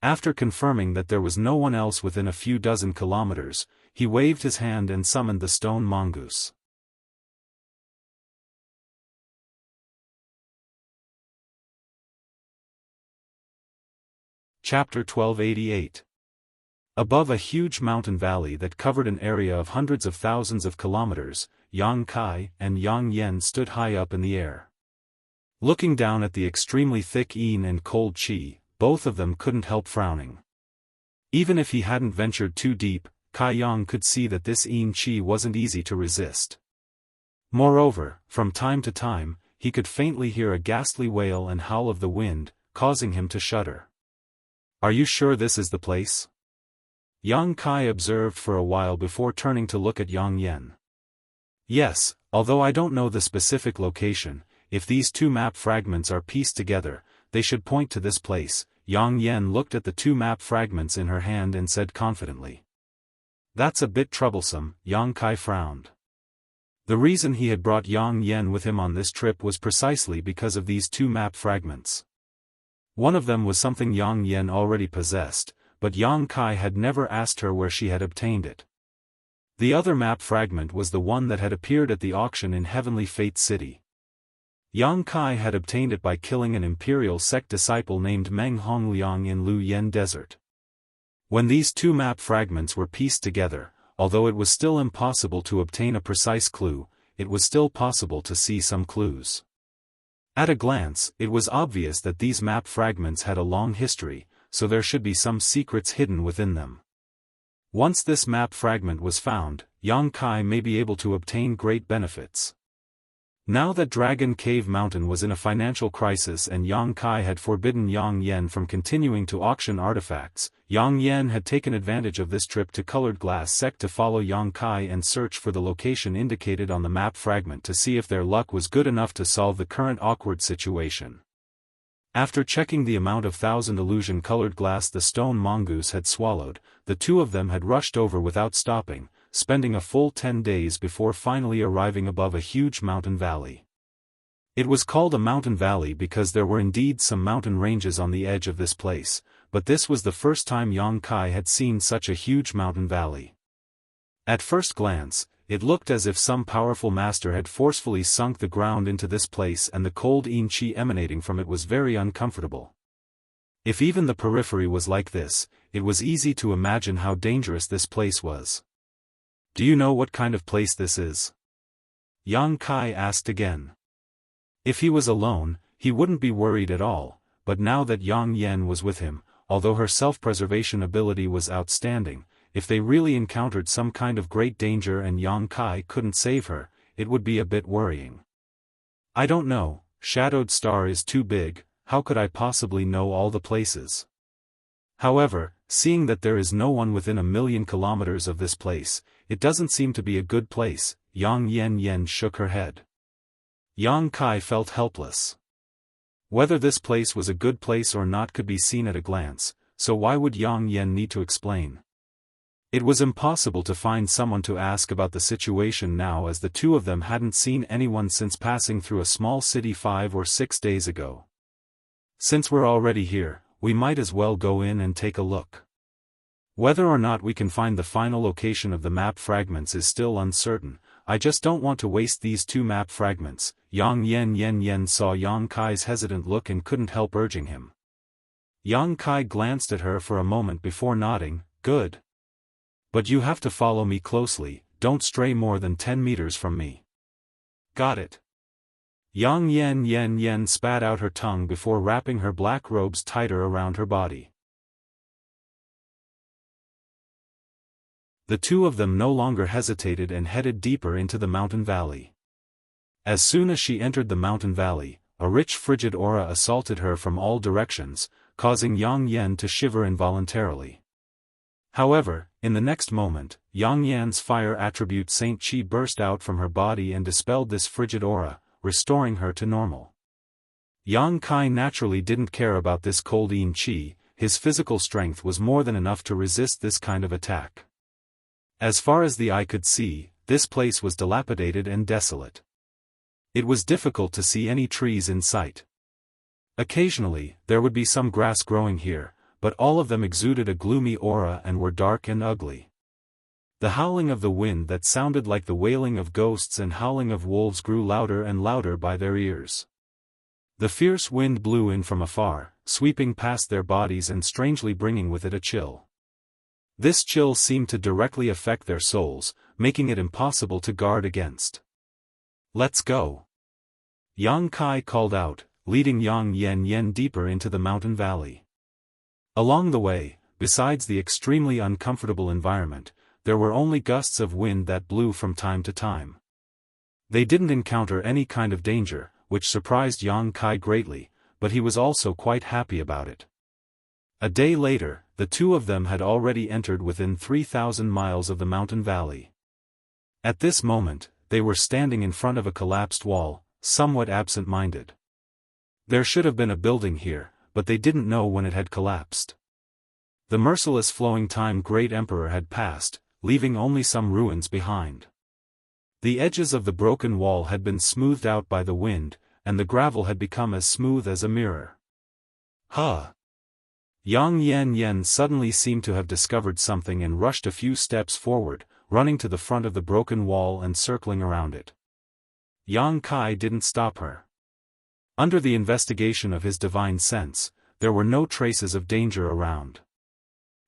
After confirming that there was no one else within a few dozen kilometers, he waved his hand and summoned the stone mongoose. Chapter 1288. Above a huge mountain valley that covered an area of hundreds of thousands of kilometers, Yang Kai and Yang Yen stood high up in the air. Looking down at the extremely thick Yin and cold Qi, both of them couldn't help frowning. Even if he hadn't ventured too deep, Kai Yang could see that this Yin Qi wasn't easy to resist. Moreover, from time to time, he could faintly hear a ghastly wail and howl of the wind, causing him to shudder. "Are you sure this is the place?" Yang Kai observed for a while before turning to look at Yang Yen. "Yes, although I don't know the specific location, if these two map fragments are pieced together, they should point to this place." Yang Yen looked at the two map fragments in her hand and said confidently. "That's a bit troublesome," Yang Kai frowned. The reason he had brought Yang Yen with him on this trip was precisely because of these two map fragments. One of them was something Yang Yen already possessed, but Yang Kai had never asked her where she had obtained it. The other map fragment was the one that had appeared at the auction in Heavenly Fate City. Yang Kai had obtained it by killing an imperial sect disciple named Meng Hongliang in Lu Yen Desert. When these two map fragments were pieced together, although it was still impossible to obtain a precise clue, it was still possible to see some clues. At a glance, it was obvious that these map fragments had a long history, so there should be some secrets hidden within them. Once this map fragment was found, Yang Kai may be able to obtain great benefits. Now that Dragon Cave Mountain was in a financial crisis and Yang Kai had forbidden Yang Yen from continuing to auction artifacts, Yang Yen had taken advantage of this trip to Colored Glass Sect to follow Yang Kai and search for the location indicated on the map fragment to see if their luck was good enough to solve the current awkward situation. After checking the amount of 1,000 illusion-colored glass the stone mongoose had swallowed, the two of them had rushed over without stopping, spending a full 10 days before finally arriving above a huge mountain valley. It was called a mountain valley because there were indeed some mountain ranges on the edge of this place, but this was the first time Yang Kai had seen such a huge mountain valley. At first glance, it looked as if some powerful master had forcefully sunk the ground into this place, and the cold yin qi emanating from it was very uncomfortable. If even the periphery was like this, it was easy to imagine how dangerous this place was. Do you know what kind of place this is? Yang Kai asked again. If he was alone, he wouldn't be worried at all, but now that Yang Yan was with him, although her self-preservation ability was outstanding, if they really encountered some kind of great danger and Yang Kai couldn't save her, it would be a bit worrying. I don't know, Shadowed Star is too big, how could I possibly know all the places? However, seeing that there is no one within 1,000,000 kilometers of this place, it doesn't seem to be a good place. Yang Yan shook her head. Yang Kai felt helpless. Whether this place was a good place or not could be seen at a glance, so why would Yang Yan need to explain? It was impossible to find someone to ask about the situation now, as the two of them hadn't seen anyone since passing through a small city 5 or 6 days ago. Since we're already here, we might as well go in and take a look. Whether or not we can find the final location of the map fragments is still uncertain. I just don't want to waste these 2 map fragments. Yang Yan saw Yang Kai's hesitant look and couldn't help urging him. Yang Kai glanced at her for a moment before nodding, good. But you have to follow me closely, don't stray more than 10 meters from me. Got it. Yang Yan spat out her tongue before wrapping her black robes tighter around her body. The two of them no longer hesitated and headed deeper into the mountain valley. As soon as she entered the mountain valley, a rich frigid aura assaulted her from all directions, causing Yang Yan to shiver involuntarily. However, in the next moment, Yang Yan's fire attribute Saint Qi burst out from her body and dispelled this frigid aura, restoring her to normal. Yang Kai naturally didn't care about this cold yin qi, his physical strength was more than enough to resist this kind of attack. As far as the eye could see, this place was dilapidated and desolate. It was difficult to see any trees in sight. Occasionally, there would be some grass growing here, but all of them exuded a gloomy aura and were dark and ugly. The howling of the wind that sounded like the wailing of ghosts and howling of wolves grew louder and louder by their ears. The fierce wind blew in from afar, sweeping past their bodies and strangely bringing with it a chill. This chill seemed to directly affect their souls, making it impossible to guard against. Let's go. Yang Kai called out, leading Yang Yan deeper into the mountain valley. Along the way, besides the extremely uncomfortable environment, there were only gusts of wind that blew from time to time. They didn't encounter any kind of danger, which surprised Yang Kai greatly, but he was also quite happy about it. A day later, the two of them had already entered within 3,000 miles of the mountain valley. At this moment, they were standing in front of a collapsed wall, somewhat absent-minded. There should have been a building here, but they didn't know when it had collapsed. The merciless flowing time Great Emperor had passed, leaving only some ruins behind. The edges of the broken wall had been smoothed out by the wind, and the gravel had become as smooth as a mirror. Huh! Yang Yan suddenly seemed to have discovered something and rushed a few steps forward, running to the front of the broken wall and circling around it. Yang Kai didn't stop her. Under the investigation of his divine sense, there were no traces of danger around.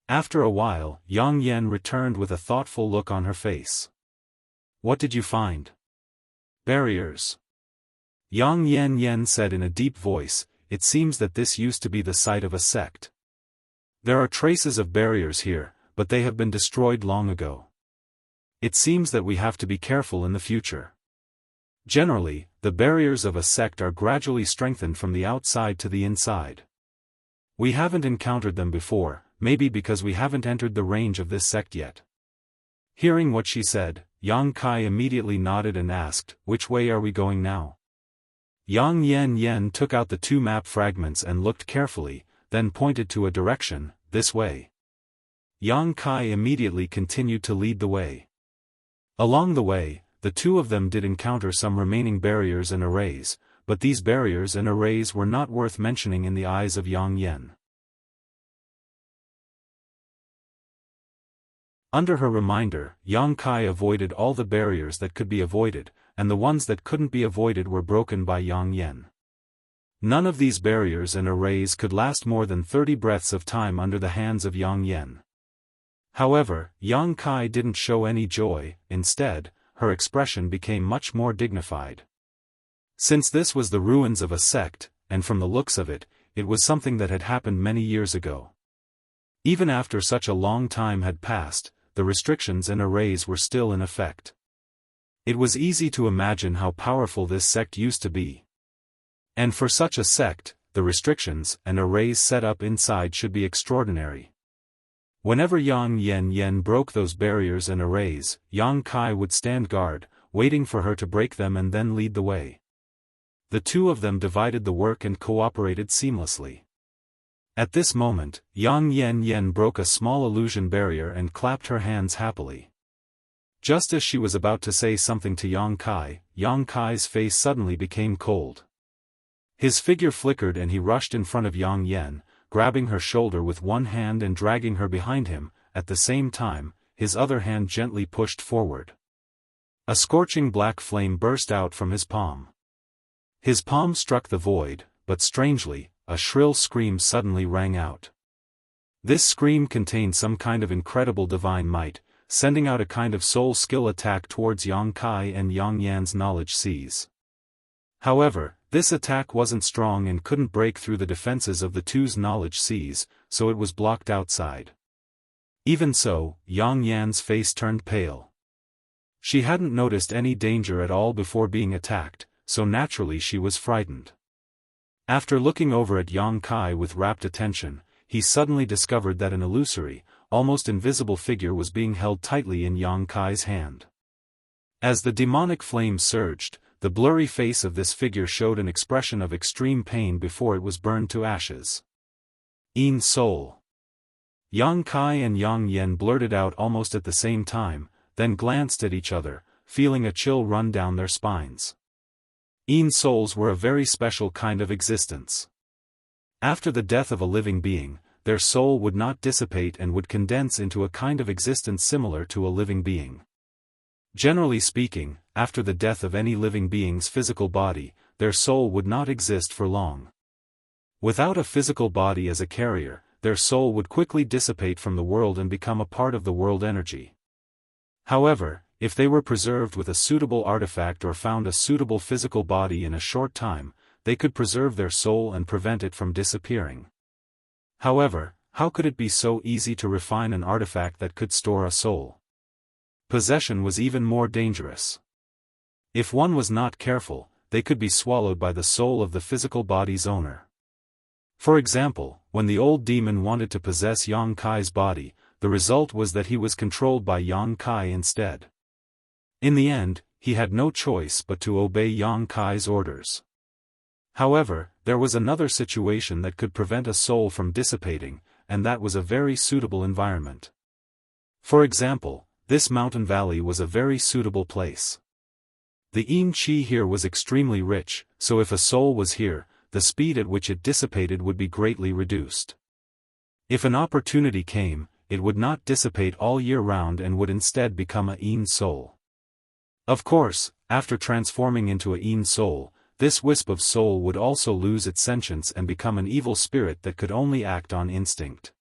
After a while, Yang Yan returned with a thoughtful look on her face. What did you find? Barriers. Yang Yan said in a deep voice, it seems that this used to be the site of a sect. There are traces of barriers here, but they have been destroyed long ago. It seems that we have to be careful in the future. Generally, the barriers of a sect are gradually strengthened from the outside to the inside. We haven't encountered them before, maybe because we haven't entered the range of this sect yet. Hearing what she said, Yang Kai immediately nodded and asked, which way are we going now? Yang Yan took out the 2 map fragments and looked carefully, then pointed to a direction, this way. Yang Kai immediately continued to lead the way. Along the way, the two of them did encounter some remaining barriers and arrays, but these barriers and arrays were not worth mentioning in the eyes of Yang Yan. Under her reminder, Yang Kai avoided all the barriers that could be avoided, and the ones that couldn't be avoided were broken by Yang Yan. None of these barriers and arrays could last more than 30 breaths of time under the hands of Yang Yan. However, Yang Kai didn't show any joy. Instead, her expression became much more dignified. Since this was the ruins of a sect, and from the looks of it, it was something that had happened many years ago. Even after such a long time had passed, the restrictions and arrays were still in effect. It was easy to imagine how powerful this sect used to be. And for such a sect, the restrictions and arrays set up inside should be extraordinary. Whenever Yang Yan broke those barriers and arrays, Yang Kai would stand guard, waiting for her to break them and then lead the way. The two of them divided the work and cooperated seamlessly. At this moment, Yang Yan broke a small illusion barrier and clapped her hands happily. Just as she was about to say something to Yang Kai's face suddenly became cold. His figure flickered and he rushed in front of Yang Yan, grabbing her shoulder with one hand and dragging her behind him. At the same time, his other hand gently pushed forward. A scorching black flame burst out from his palm. His palm struck the void, but strangely, a shrill scream suddenly rang out. This scream contained some kind of incredible divine might, sending out a kind of soul skill attack towards Yang Kai and Yang Yan's knowledge seas. However, this attack wasn't strong and couldn't break through the defenses of the two's knowledge seas, so it was blocked outside. Even so, Yang Yan's face turned pale. She hadn't noticed any danger at all before being attacked, so naturally she was frightened. After looking over at Yang Kai with rapt attention, he suddenly discovered that an illusory, almost invisible figure was being held tightly in Yang Kai's hand. As the demonic flame surged, the blurry face of this figure showed an expression of extreme pain before it was burned to ashes. "In soul." Yang Kai and Yang Yan blurted out almost at the same time, then glanced at each other, feeling a chill run down their spines. In souls were a very special kind of existence. After the death of a living being, their soul would not dissipate and would condense into a kind of existence similar to a living being. Generally speaking, after the death of any living being's physical body, their soul would not exist for long. Without a physical body as a carrier, their soul would quickly dissipate from the world and become a part of the world energy. However, if they were preserved with a suitable artifact or found a suitable physical body in a short time, they could preserve their soul and prevent it from disappearing. However, how could it be so easy to refine an artifact that could store a soul? Possession was even more dangerous. If one was not careful, they could be swallowed by the soul of the physical body's owner. For example, when the old demon wanted to possess Yang Kai's body, the result was that he was controlled by Yang Kai instead. In the end, he had no choice but to obey Yang Kai's orders. However, there was another situation that could prevent a soul from dissipating, and that was a very suitable environment. For example, this mountain valley was a very suitable place. The yin qi here was extremely rich, so if a soul was here, the speed at which it dissipated would be greatly reduced. If an opportunity came, it would not dissipate all year round and would instead become a yin soul. Of course, after transforming into a yin soul, this wisp of soul would also lose its sentience and become an evil spirit that could only act on instinct.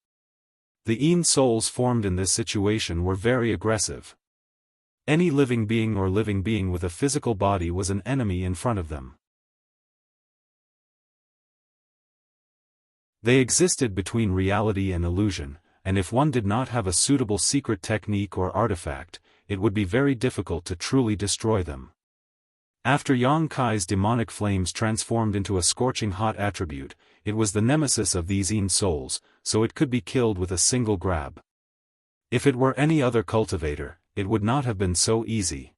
The yin souls formed in this situation were very aggressive. Any living being or living being with a physical body was an enemy in front of them. They existed between reality and illusion, and if one did not have a suitable secret technique or artifact, it would be very difficult to truly destroy them. After Yang Kai's demonic flames transformed into a scorching hot attribute, it was the nemesis of these yin souls, so it could be killed with a single grab. If it were any other cultivator, it would not have been so easy.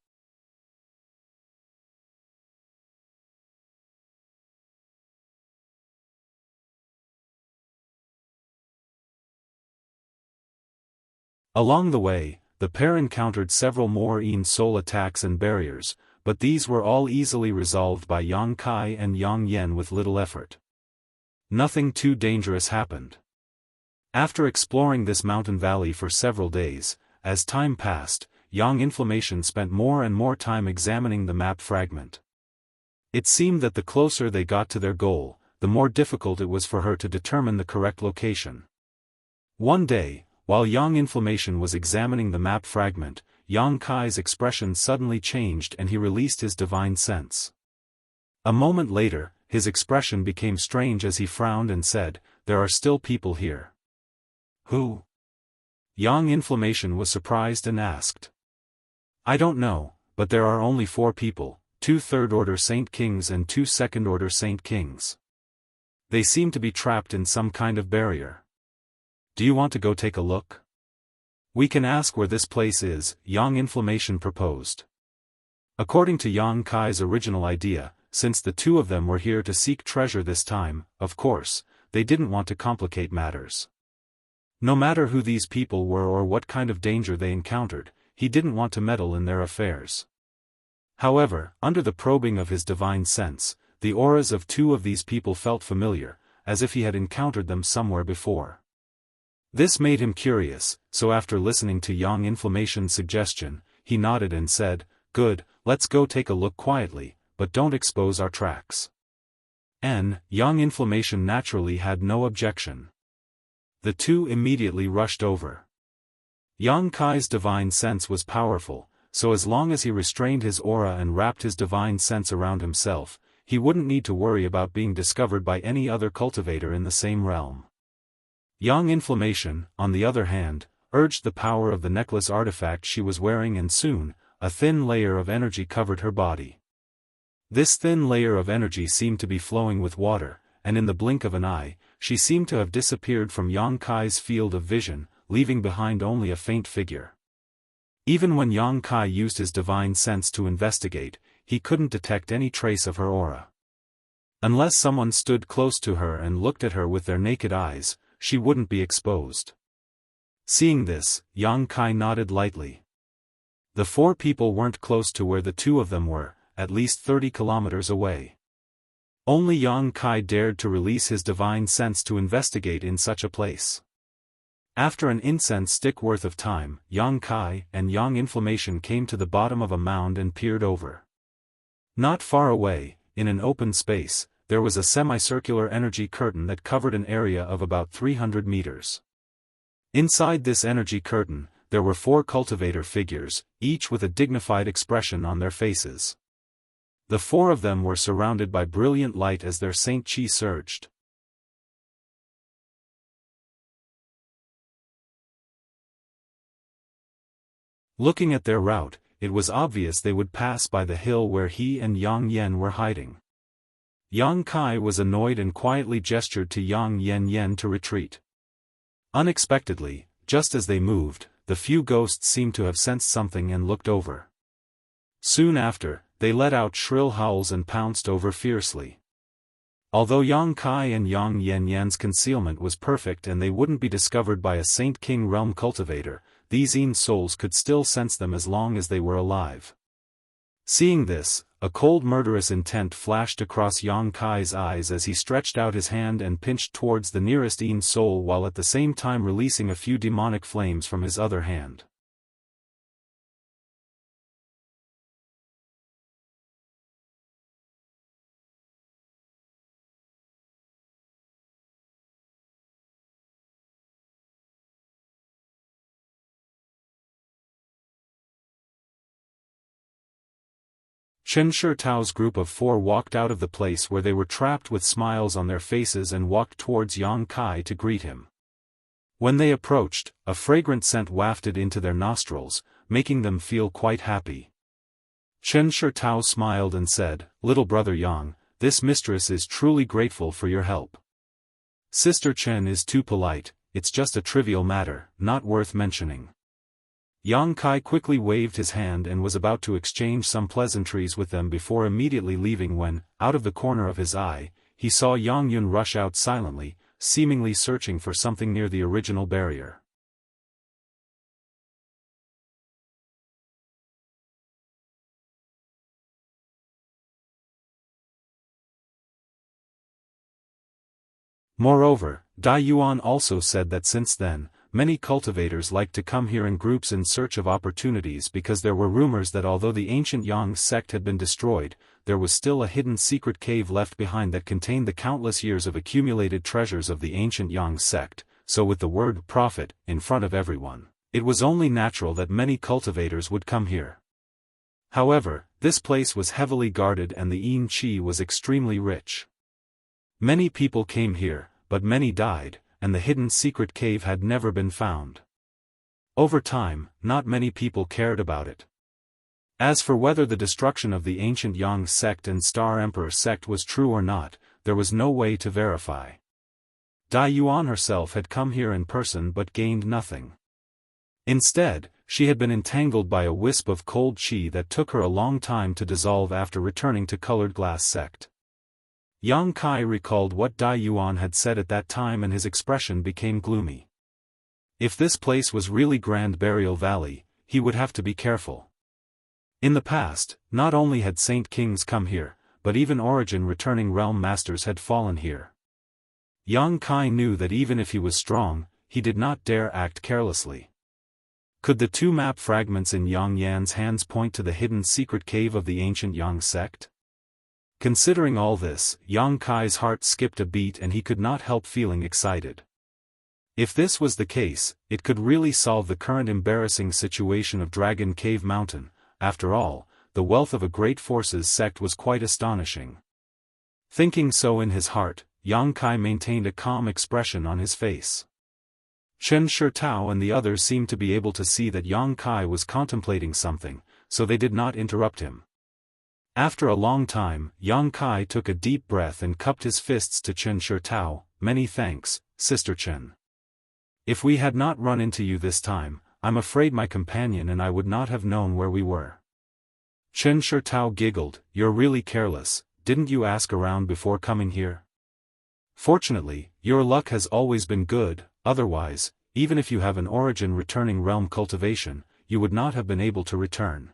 Along the way, the pair encountered several more yin soul attacks and barriers, but these were all easily resolved by Yang Kai and Yang Yan with little effort. Nothing too dangerous happened. After exploring this mountain valley for several days, as time passed, Yang Inflammation spent more and more time examining the map fragment. It seemed that the closer they got to their goal, the more difficult it was for her to determine the correct location. One day, while Yang Inflammation was examining the map fragment, Yang Kai's expression suddenly changed and he released his divine sense. A moment later, his expression became strange as he frowned and said, "There are still people here." "Who?" Yang Inflammation was surprised and asked. "I don't know, but there are only 4 people, 2 third-order Saint Kings and 2 second-order Saint Kings. They seem to be trapped in some kind of barrier. Do you want to go take a look? We can ask where this place is," Yang Inflammation proposed. According to Yang Kai's original idea, since the 2 of them were here to seek treasure this time, of course, they didn't want to complicate matters. No matter who these people were or what kind of danger they encountered, he didn't want to meddle in their affairs. However, under the probing of his divine sense, the auras of 2 of these people felt familiar, as if he had encountered them somewhere before. This made him curious, so after listening to Yang Inflammation's suggestion, he nodded and said, "Good, let's go take a look quietly, but don't expose our tracks." Yang Inflammation naturally had no objection. The 2 immediately rushed over. Yang Kai's divine sense was powerful, so as long as he restrained his aura and wrapped his divine sense around himself, he wouldn't need to worry about being discovered by any other cultivator in the same realm. Yang Inflammation, on the other hand, urged the power of the necklace artifact she was wearing and soon, a thin layer of energy covered her body. This thin layer of energy seemed to be flowing with water, and in the blink of an eye, she seemed to have disappeared from Yang Kai's field of vision, leaving behind only a faint figure. Even when Yang Kai used his divine sense to investigate, he couldn't detect any trace of her aura. Unless someone stood close to her and looked at her with their naked eyes, she wouldn't be exposed. Seeing this, Yang Kai nodded lightly. The 4 people weren't close to where the 2 of them were, at least 30 kilometers away. Only Yang Kai dared to release his divine sense to investigate in such a place. After an incense stick worth of time, Yang Kai and Yang Inflammation came to the bottom of a mound and peered over. Not far away, in an open space, there was a semicircular energy curtain that covered an area of about 300 meters. Inside this energy curtain, there were 4 cultivator figures, each with a dignified expression on their faces. The 4 of them were surrounded by brilliant light as their Saint Chi surged. Looking at their route, it was obvious they would pass by the hill where he and Yang Yen were hiding. Yang Kai was annoyed and quietly gestured to Yang Yen to retreat. Unexpectedly, just as they moved, the few ghosts seemed to have sensed something and looked over. Soon after, they let out shrill howls and pounced over fiercely. Although Yang Kai and Yang Yen's concealment was perfect and they wouldn't be discovered by a Saint King realm cultivator, these Yin souls could still sense them as long as they were alive. Seeing this, a cold murderous intent flashed across Yang Kai's eyes as he stretched out his hand and pinched towards the nearest Yin soul while at the same time releasing a few demonic flames from his other hand. Chen Shitao's group of 4 walked out of the place where they were trapped with smiles on their faces and walked towards Yang Kai to greet him. When they approached, a fragrant scent wafted into their nostrils, making them feel quite happy. Chen Shitao smiled and said, "Little brother Yang, this mistress is truly grateful for your help. Sister Chen is too polite, it's just a trivial matter, not worth mentioning." Yang Kai quickly waved his hand and was about to exchange some pleasantries with them before immediately leaving when, out of the corner of his eye, he saw Yang Yun rush out silently, seemingly searching for something near the original barrier. Moreover, Dai Yuan also said that since then, many cultivators liked to come here in groups in search of opportunities because there were rumors that although the ancient Yang sect had been destroyed, there was still a hidden secret cave left behind that contained the countless years of accumulated treasures of the ancient Yang sect, so with the word prophet in front of everyone, it was only natural that many cultivators would come here. However, this place was heavily guarded and the Yin Qi was extremely rich. Many people came here, but many died, and the hidden secret cave had never been found. Over time, not many people cared about it. As for whether the destruction of the ancient Yang sect and Star Emperor sect was true or not, there was no way to verify. Dai Yuan herself had come here in person but gained nothing. Instead, she had been entangled by a wisp of cold qi that took her a long time to dissolve after returning to Colored Glass sect. Yang Kai recalled what Dai Yuan had said at that time and his expression became gloomy. If this place was really Grand Burial Valley, he would have to be careful. In the past, not only had Saint Kings come here, but even Origin returning realm masters had fallen here. Yang Kai knew that even if he was strong, he did not dare act carelessly. Could the two map fragments in Yang Yan's hands point to the hidden secret cave of the ancient Yang sect? Considering all this, Yang Kai's heart skipped a beat and he could not help feeling excited. If this was the case, it could really solve the current embarrassing situation of Dragon Cave Mountain. After all, the wealth of a great forces sect was quite astonishing. Thinking so in his heart, Yang Kai maintained a calm expression on his face. Chen Shitao and the others seemed to be able to see that Yang Kai was contemplating something, so they did not interrupt him. After a long time, Yang Kai took a deep breath and cupped his fists to Chen Shitao. Many thanks, Sister Chen. If we had not run into you this time, I'm afraid my companion and I would not have known where we were. Chen Shitao giggled. You're really careless, didn't you ask around before coming here? Fortunately, your luck has always been good. Otherwise, even if you have an origin returning realm cultivation, you would not have been able to return.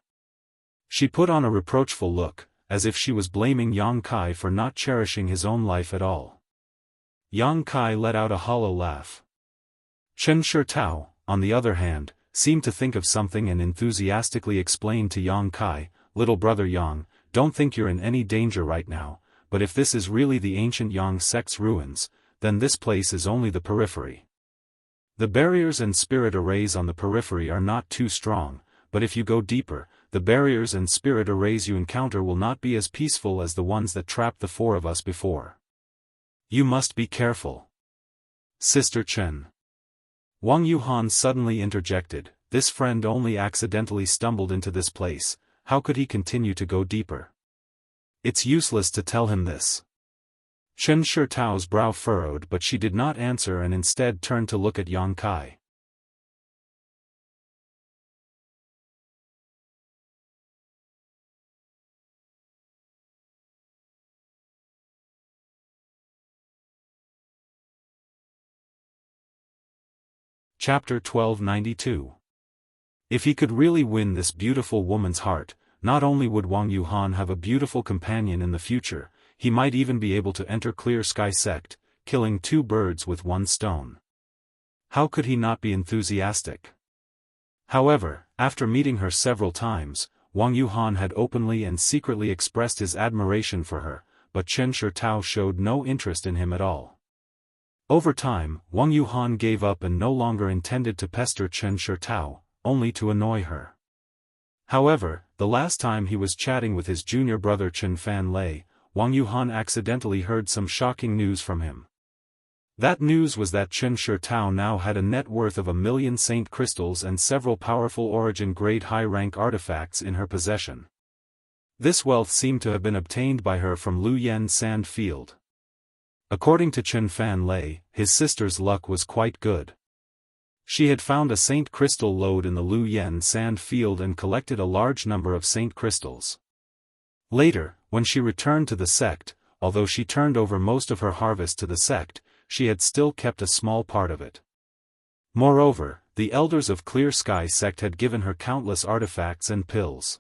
She put on a reproachful look, as if she was blaming Yang Kai for not cherishing his own life at all. Yang Kai let out a hollow laugh. Chen Shitao, on the other hand, seemed to think of something and enthusiastically explained to Yang Kai, little brother Yang, don't think you're in any danger right now, but if this is really the ancient Yang sect's ruins, then this place is only the periphery. The barriers and spirit arrays on the periphery are not too strong, but if you go deeper, the barriers and spirit arrays you encounter will not be as peaceful as the ones that trapped the four of us before. You must be careful. Sister Chen. Wang Yuhan suddenly interjected, this friend only accidentally stumbled into this place, how could he continue to go deeper? It's useless to tell him this. Chen Shitao's brow furrowed but she did not answer and instead turned to look at Yang Kai. Chapter 1292. If he could really win this beautiful woman's heart, not only would Wang Yuhan have a beautiful companion in the future, he might even be able to enter Clear Sky Sect, killing two birds with one stone. How could he not be enthusiastic? However, after meeting her several times, Wang Yuhan had openly and secretly expressed his admiration for her, but Chen Shitao showed no interest in him at all. Over time, Wang Yuhan gave up and no longer intended to pester Chen Shitao, only to annoy her. However, the last time he was chatting with his junior brother Chen Fanlei, Wang Yuhan accidentally heard some shocking news from him. That news was that Chen Shitao now had a net worth of 1,000,000 saint crystals and several powerful origin-grade high-rank artifacts in her possession. This wealth seemed to have been obtained by her from Lu Yen Sand Field. According to Chen Fanlei, his sister's luck was quite good. She had found a saint crystal lode in the Lu Yen Sand Field and collected a large number of saint crystals. Later, when she returned to the sect, although she turned over most of her harvest to the sect, she had still kept a small part of it. Moreover, the elders of Clear Sky Sect had given her countless artifacts and pills.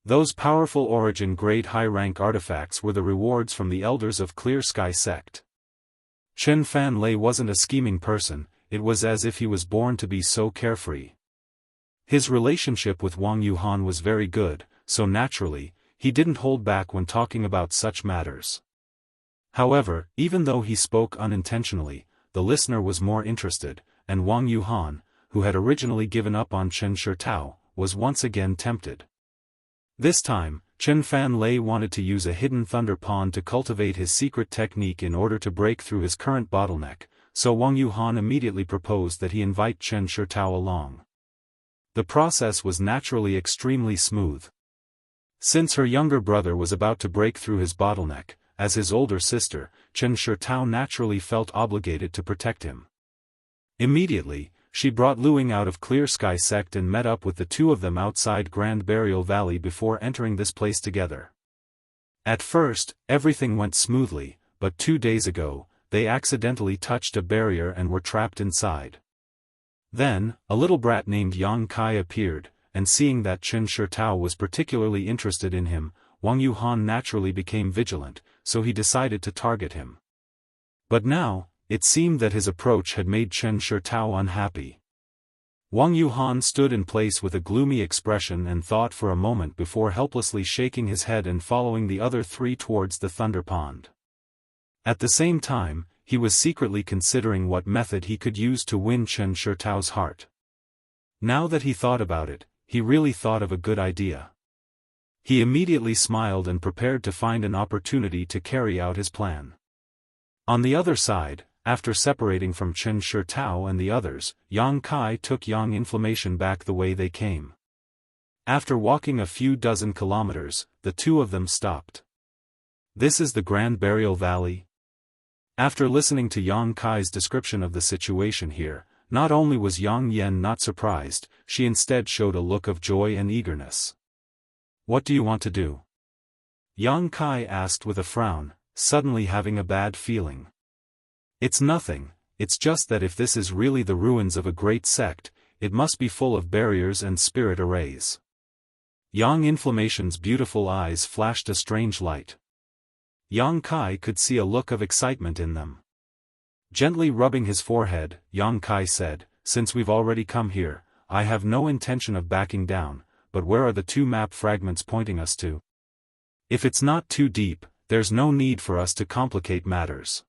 Those powerful origin-grade high-rank artifacts were the rewards from the elders of Clear Sky Sect. Chen Fanlei wasn't a scheming person, it was as if he was born to be so carefree. His relationship with Wang Yuhan was very good, so naturally, he didn't hold back when talking about such matters. However, even though he spoke unintentionally, the listener was more interested, and Wang Yuhan, who had originally given up on Chen Shitao, was once again tempted. This time, Chen Fanlei wanted to use a hidden thunder pond to cultivate his secret technique in order to break through his current bottleneck, so Wang Yuhan immediately proposed that he invite Chen Shitao along. The process was naturally extremely smooth. Since her younger brother was about to break through his bottleneck, as his older sister, Chen Shitao naturally felt obligated to protect him. Immediately, she brought Luing out of Clear Sky Sect and met up with the two of them outside Grand Burial Valley before entering this place together. At first, everything went smoothly, but 2 days ago, they accidentally touched a barrier and were trapped inside. Then, a little brat named Yang Kai appeared, and seeing that Chen Shitao was particularly interested in him, Wang Yuhan naturally became vigilant, so he decided to target him. But now, it seemed that his approach had made Chen Shitao unhappy. Wang Yuhan stood in place with a gloomy expression and thought for a moment before helplessly shaking his head and following the other three towards the Thunder Pond. At the same time, he was secretly considering what method he could use to win Chen Shitao's heart. Now that he thought about it, he really thought of a good idea. He immediately smiled and prepared to find an opportunity to carry out his plan. On the other side, after separating from Chen Shitao and the others, Yang Kai took Yang Inflammation back the way they came. After walking a few dozen kilometers, the two of them stopped. "This is the Grand Burial Valley?" After listening to Yang Kai's description of the situation here, not only was Yang Yen not surprised, she instead showed a look of joy and eagerness. "What do you want to do?" Yang Kai asked with a frown, suddenly having a bad feeling. "It's nothing, it's just that if this is really the ruins of a great sect, it must be full of barriers and spirit arrays." Yang Inflammation's beautiful eyes flashed a strange light. Yang Kai could see a look of excitement in them. Gently rubbing his forehead, Yang Kai said, "Since we've already come here, I have no intention of backing down, but where are the two map fragments pointing us to? If it's not too deep, there's no need for us to complicate matters."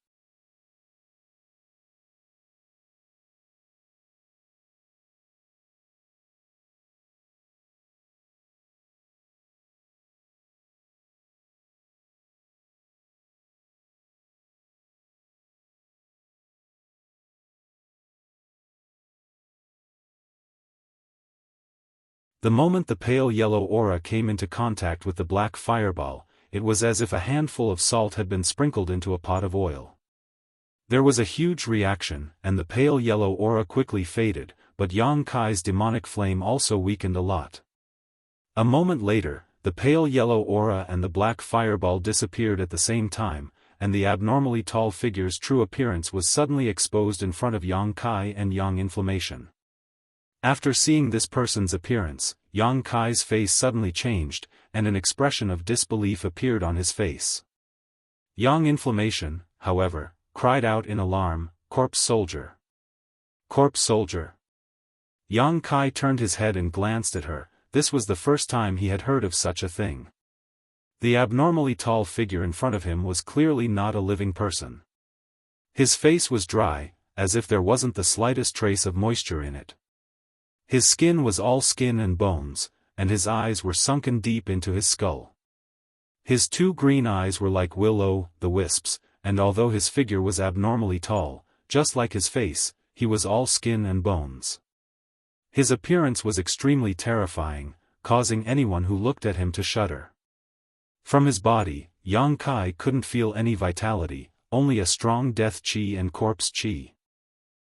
The moment the pale yellow aura came into contact with the black fireball, it was as if a handful of salt had been sprinkled into a pot of oil. There was a huge reaction, and the pale yellow aura quickly faded, but Yang Kai's demonic flame also weakened a lot. A moment later, the pale yellow aura and the black fireball disappeared at the same time, and the abnormally tall figure's true appearance was suddenly exposed in front of Yang Kai and Yang Inflammation. After seeing this person's appearance, Yang Kai's face suddenly changed, and an expression of disbelief appeared on his face. Yang Inflammation, however, cried out in alarm, "Corpse soldier! Corpse soldier!" Yang Kai turned his head and glanced at her. This was the first time he had heard of such a thing. The abnormally tall figure in front of him was clearly not a living person. His face was dry, as if there wasn't the slightest trace of moisture in it. His skin was all skin and bones, and his eyes were sunken deep into his skull. His two green eyes were like will-o'-the-wisps, and although his figure was abnormally tall, just like his face, he was all skin and bones. His appearance was extremely terrifying, causing anyone who looked at him to shudder. From his body, Yang Kai couldn't feel any vitality, only a strong death chi and corpse chi.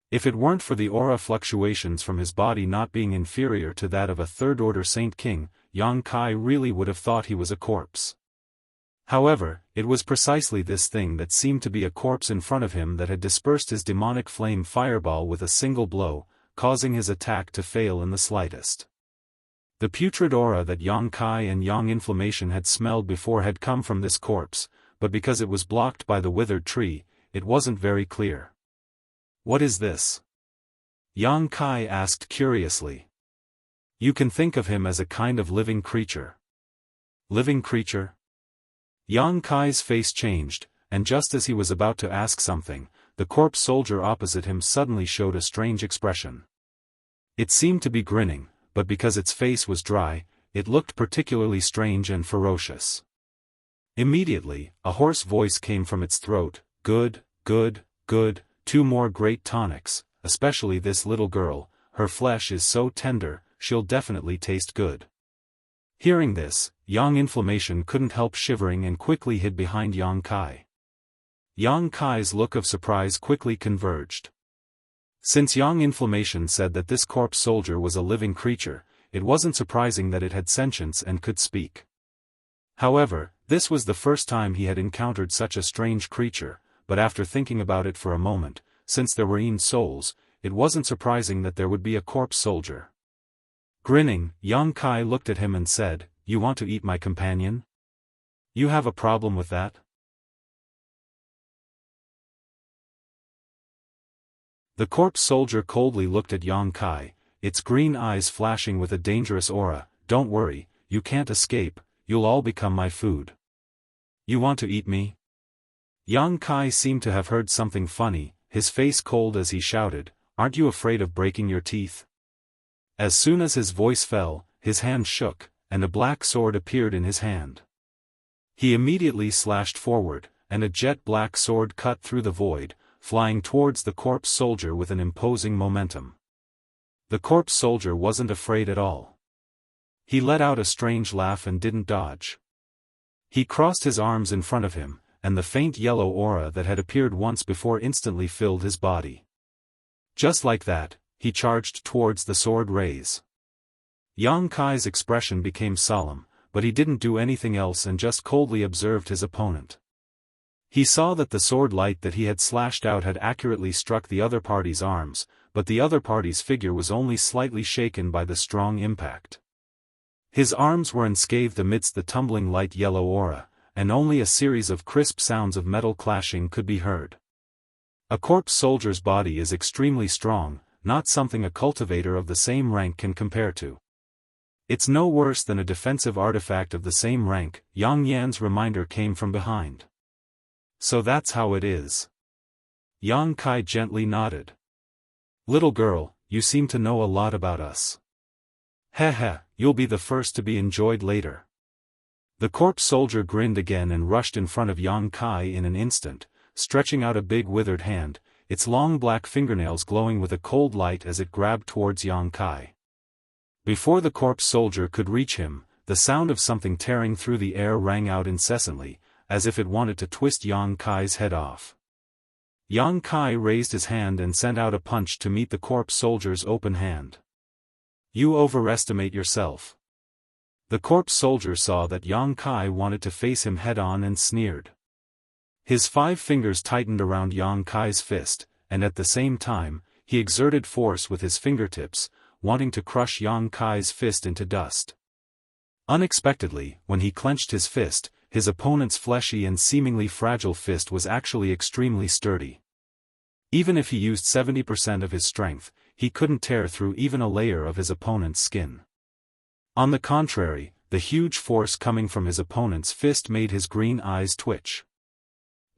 If it weren't for the aura fluctuations from his body not being inferior to that of a third-order Saint King, Yang Kai really would have thought he was a corpse. However, it was precisely this thing that seemed to be a corpse in front of him that had dispersed his demonic flame fireball with a single blow, causing his attack to fail in the slightest. The putrid aura that Yang Kai and Yang Inflammation had smelled before had come from this corpse, but because it was blocked by the withered tree, it wasn't very clear. "What is this?" Yang Kai asked curiously. You can think of him as a kind of living creature. Living creature? Yang Kai's face changed, and just as he was about to ask something, the corpse soldier opposite him suddenly showed a strange expression. It seemed to be grinning, but because its face was dry, it looked particularly strange and ferocious. Immediately, a hoarse voice came from its throat, "Good, good, good, 2 more great tonics, especially this little girl, her flesh is so tender, she'll definitely taste good." Hearing this, Yang Inflammation couldn't help shivering and quickly hid behind Yang Kai. Yang Kai's look of surprise quickly converged. Since Yang Inflammation said that this corpse soldier was a living creature, it wasn't surprising that it had sentience and could speak. However, this was the first time he had encountered such a strange creature, but after thinking about it for a moment, since there were souls, it wasn't surprising that there would be a corpse soldier. Grinning, Yang Kai looked at him and said, "You want to eat my companion? You have a problem with that?" The corpse soldier coldly looked at Yang Kai, its green eyes flashing with a dangerous aura. "Don't worry, you can't escape, you'll all become my food." "You want to eat me?" Yang Kai seemed to have heard something funny, his face cold as he shouted, "Aren't you afraid of breaking your teeth?" As soon as his voice fell, his hand shook, and a black sword appeared in his hand. He immediately slashed forward, and a jet-black sword cut through the void, flying towards the corpse soldier with an imposing momentum. The corpse soldier wasn't afraid at all. He let out a strange laugh and didn't dodge. He crossed his arms in front of him, and the faint yellow aura that had appeared once before instantly filled his body. Just like that, he charged towards the sword rays. Yang Kai's expression became solemn, but he didn't do anything else and just coldly observed his opponent. He saw that the sword light that he had slashed out had accurately struck the other party's arms, but the other party's figure was only slightly shaken by the strong impact. His arms were unscathed amidst the tumbling light yellow aura, and only a series of crisp sounds of metal clashing could be heard. A corpse soldier's body is extremely strong, not something a cultivator of the same rank can compare to. It's no worse than a defensive artifact of the same rank. Yang Yan's reminder came from behind. "So that's how it is." Yang Kai gently nodded. "Little girl, you seem to know a lot about us. Heh, you'll be the first to be enjoyed later." The corpse soldier grinned again and rushed in front of Yang Kai in an instant, stretching out a big withered hand, its long black fingernails glowing with a cold light as it grabbed towards Yang Kai. Before the corpse soldier could reach him, the sound of something tearing through the air rang out incessantly, as if it wanted to twist Yang Kai's head off. Yang Kai raised his hand and sent out a punch to meet the corpse soldier's open hand. "You overestimate yourself." The corpse soldier saw that Yang Kai wanted to face him head-on and sneered. His 5 fingers tightened around Yang Kai's fist, and at the same time, he exerted force with his fingertips, wanting to crush Yang Kai's fist into dust. Unexpectedly, when he clenched his fist, his opponent's fleshy and seemingly fragile fist was actually extremely sturdy. Even if he used 70% of his strength, he couldn't tear through even a layer of his opponent's skin. On the contrary, the huge force coming from his opponent's fist made his green eyes twitch.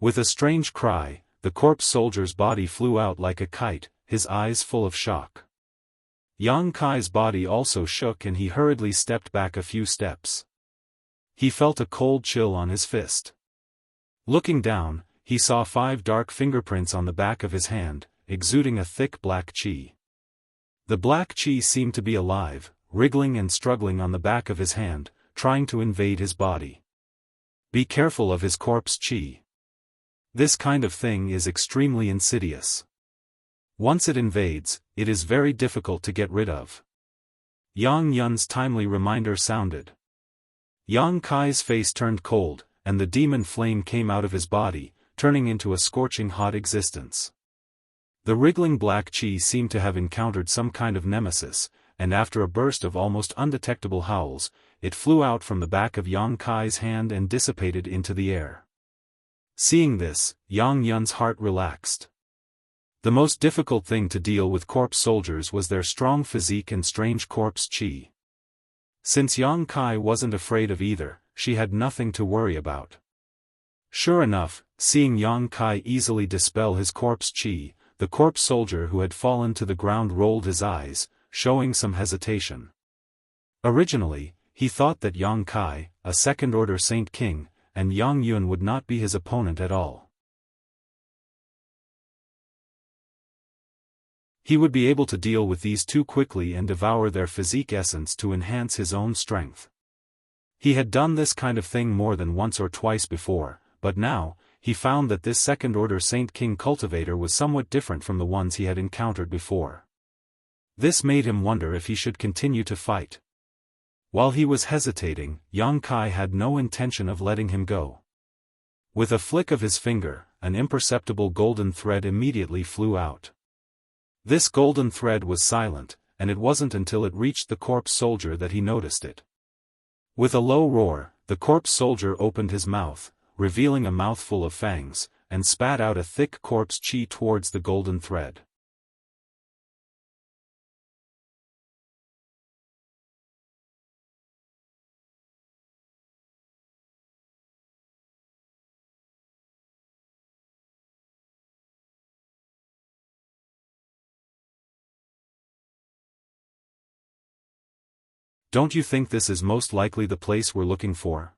With a strange cry, the corpse soldier's body flew out like a kite, his eyes full of shock. Yang Kai's body also shook and he hurriedly stepped back a few steps. He felt a cold chill on his fist. Looking down, he saw 5 dark fingerprints on the back of his hand, exuding a thick black chi. The black chi seemed to be alive, wriggling and struggling on the back of his hand, trying to invade his body. Be careful of his corpse chi. This kind of thing is extremely insidious. Once it invades, it is very difficult to get rid of. Yang Yun's timely reminder sounded. Yang Kai's face turned cold, and the demon flame came out of his body, turning into a scorching hot existence. The wriggling black chi seemed to have encountered some kind of nemesis, and after a burst of almost undetectable howls, it flew out from the back of Yang Kai's hand and dissipated into the air. Seeing this, Yang Yun's heart relaxed. The most difficult thing to deal with corpse soldiers was their strong physique and strange corpse chi. Since Yang Kai wasn't afraid of either, she had nothing to worry about. Sure enough, seeing Yang Kai easily dispel his corpse chi, the corpse soldier who had fallen to the ground rolled his eyes, showing some hesitation. Originally, he thought that Yang Kai, a second-order Saint King, and Yang Yun would not be his opponent at all. He would be able to deal with these two quickly and devour their physique essence to enhance his own strength. He had done this kind of thing more than once or twice before, but now, he found that this second-order Saint King cultivator was somewhat different from the ones he had encountered before. This made him wonder if he should continue to fight. While he was hesitating, Yang Kai had no intention of letting him go. With a flick of his finger, an imperceptible golden thread immediately flew out. This golden thread was silent, and it wasn't until it reached the corpse soldier that he noticed it. With a low roar, the corpse soldier opened his mouth, revealing a mouthful of fangs, and spat out a thick corpse chi towards the golden thread. Don't you think this is most likely the place we're looking for?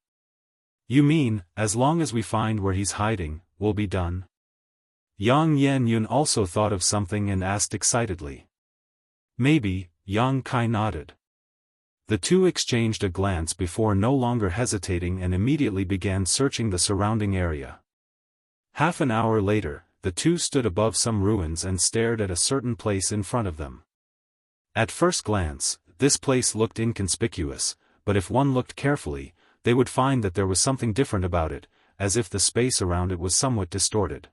You mean, as long as we find where he's hiding, we'll be done? Yang Yun also thought of something and asked excitedly. Maybe. Yang Kai nodded. The two exchanged a glance before no longer hesitating and immediately began searching the surrounding area. Half an hour later, the two stood above some ruins and stared at a certain place in front of them. At first glance, this place looked inconspicuous, but if one looked carefully, they would find that there was something different about it, as if the space around it was somewhat distorted.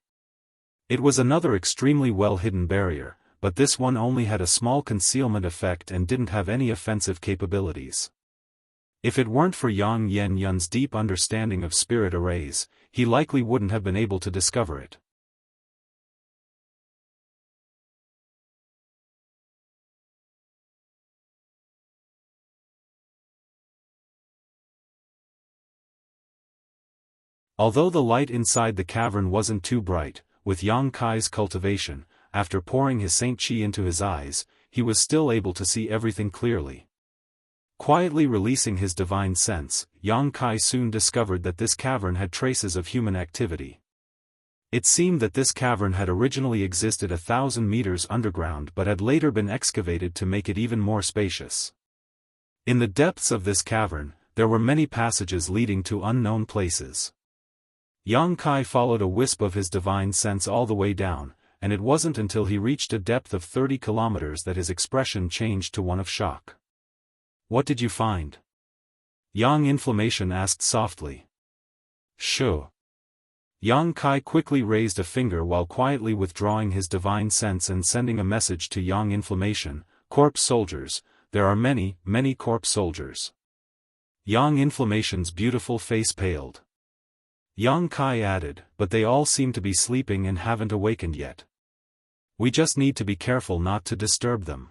It was another extremely well-hidden barrier, but this one only had a small concealment effect and didn't have any offensive capabilities. If it weren't for Yang Yun's deep understanding of spirit arrays, he likely wouldn't have been able to discover it. Although the light inside the cavern wasn't too bright, with Yang Kai's cultivation, after pouring his Saint Chi into his eyes, he was still able to see everything clearly. Quietly releasing his divine sense, Yang Kai soon discovered that this cavern had traces of human activity. It seemed that this cavern had originally existed 1,000 meters underground but had later been excavated to make it even more spacious. In the depths of this cavern, there were many passages leading to unknown places. Yang Kai followed a wisp of his divine sense all the way down, and it wasn't until he reached a depth of 30 kilometers that his expression changed to one of shock. What did you find? Yang Inflammation asked softly. Sure. Yang Kai quickly raised a finger while quietly withdrawing his divine sense and sending a message to Yang Inflammation, corpse soldiers, there are many, many corpse soldiers. Yang Inflammation's beautiful face paled. Yang Kai added, but they all seem to be sleeping and haven't awakened yet. We just need to be careful not to disturb them.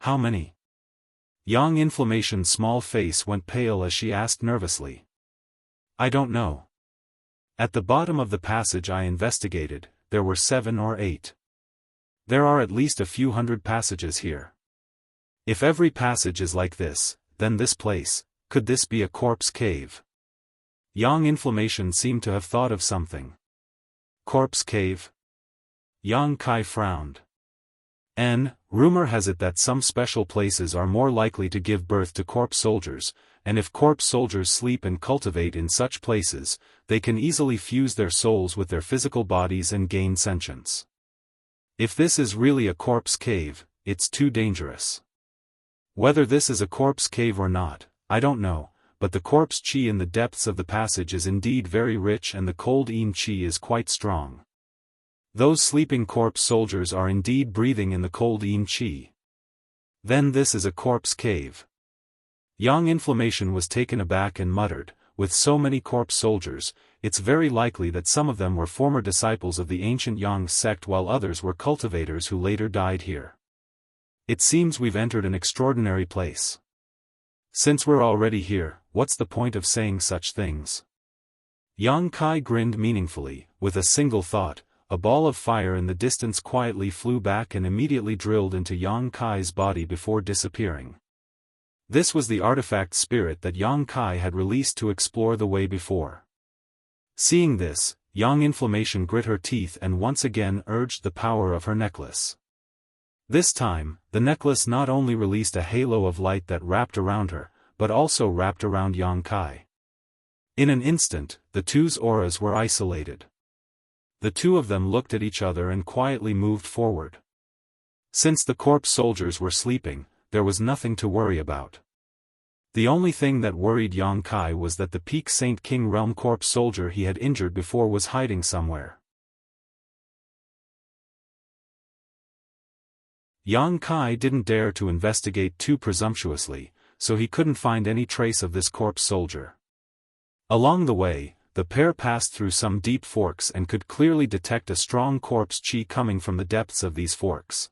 How many? Yang Inflammation's small face went pale as she asked nervously. I don't know. At the bottom of the passage I investigated, there were 7 or 8. There are at least a few hundred passages here. If every passage is like this, then this place, could this be a corpse cave? Yang Inflammation seemed to have thought of something. Corpse cave? Yang Kai frowned. Rumor has it that some special places are more likely to give birth to corpse soldiers, and if corpse soldiers sleep and cultivate in such places, they can easily fuse their souls with their physical bodies and gain sentience. If this is really a corpse cave, it's too dangerous. Whether this is a corpse cave or not, I don't know. But the corpse chi in the depths of the passage is indeed very rich and the cold yin chi is quite strong. Those sleeping corpse soldiers are indeed breathing in the cold yin chi. Then this is a corpse cave. Yang Inflammation was taken aback and muttered, with so many corpse soldiers, it's very likely that some of them were former disciples of the ancient Yang sect while others were cultivators who later died here. It seems we've entered an extraordinary place. Since we're already here, what's the point of saying such things? Yang Kai grinned meaningfully, with a single thought. A ball of fire in the distance quietly flew back and immediately drilled into Yang Kai's body before disappearing. This was the artifact spirit that Yang Kai had released to explore the way before. Seeing this, Yang Inflammation grit her teeth and once again urged the power of her necklace. This time, the necklace not only released a halo of light that wrapped around her, but also wrapped around Yang Kai. In an instant, the two's auras were isolated. The two of them looked at each other and quietly moved forward. Since the corpse soldiers were sleeping, there was nothing to worry about. The only thing that worried Yang Kai was that the Peak Saint King Realm corpse soldier he had injured before was hiding somewhere. Yang Kai didn't dare to investigate too presumptuously, so he couldn't find any trace of this corpse soldier. Along the way, the pair passed through some deep forks and could clearly detect a strong corpse chi coming from the depths of these forks.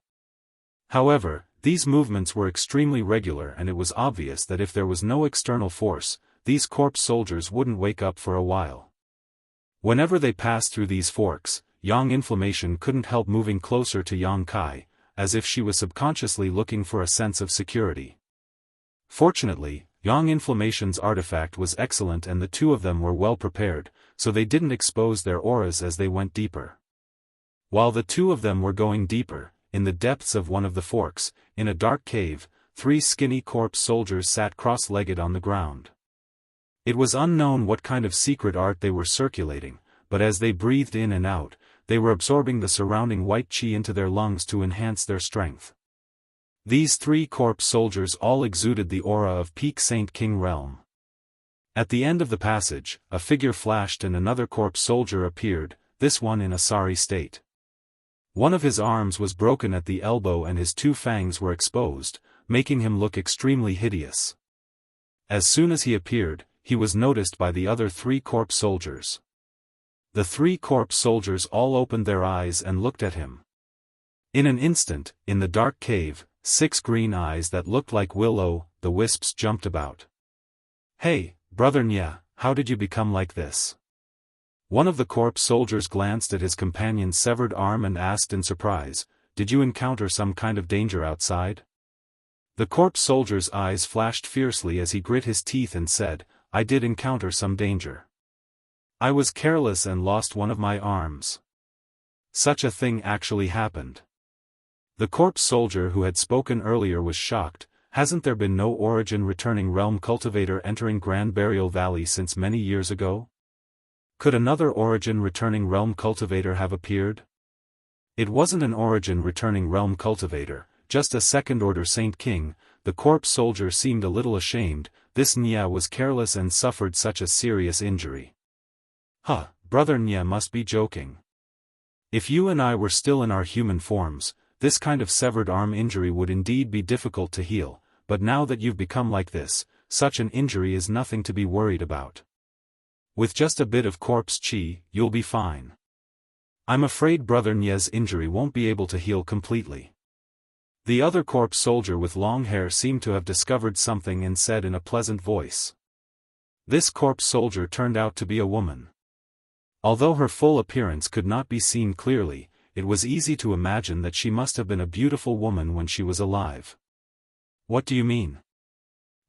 However, these movements were extremely regular and it was obvious that if there was no external force, these corpse soldiers wouldn't wake up for a while. Whenever they passed through these forks, Yang Inflammation couldn't help moving closer to Yang Kai, as if she was subconsciously looking for a sense of security. Fortunately, Yang Inflammation's artifact was excellent and the two of them were well prepared, so they didn't expose their auras as they went deeper. While the two of them were going deeper, in the depths of one of the forks, in a dark cave, 3 skinny corpse soldiers sat cross-legged on the ground. It was unknown what kind of secret art they were circulating, but as they breathed in and out, they were absorbing the surrounding white chi into their lungs to enhance their strength. These 3 corpse soldiers all exuded the aura of Peak Saint King Realm. At the end of the passage, a figure flashed and another corpse soldier appeared, this one in a sorry state. One of his arms was broken at the elbow and his 2 fangs were exposed, making him look extremely hideous. As soon as he appeared, he was noticed by the other 3 corpse soldiers. The 3 corpse soldiers all opened their eyes and looked at him. In an instant, in the dark cave, 6 green eyes that looked like will-o'-the-wisps jumped about. "Hey, Brother Nya, how did you become like this?" One of the corpse soldiers glanced at his companion's severed arm and asked in surprise, "Did you encounter some kind of danger outside?" The corpse soldier's eyes flashed fiercely as he grit his teeth and said, "I did encounter some danger. I was careless and lost one of my arms. Such a thing actually happened." The corpse soldier who had spoken earlier was shocked. Hasn't there been no origin returning realm cultivator entering Grand Burial Valley since many years ago? Could another origin returning realm cultivator have appeared? It wasn't an origin returning realm cultivator, just a second-order Saint King. The corpse soldier seemed a little ashamed. This Nya was careless and suffered such a serious injury. "Huh, Brother Nya must be joking. If you and I were still in our human forms, this kind of severed arm injury would indeed be difficult to heal, but now that you've become like this, such an injury is nothing to be worried about. With just a bit of corpse chi, you'll be fine. I'm afraid Brother Nya's injury won't be able to heal completely." The other corpse soldier with long hair seemed to have discovered something and said in a pleasant voice. This corpse soldier turned out to be a woman. Although her full appearance could not be seen clearly, it was easy to imagine that she must have been a beautiful woman when she was alive. "What do you mean?"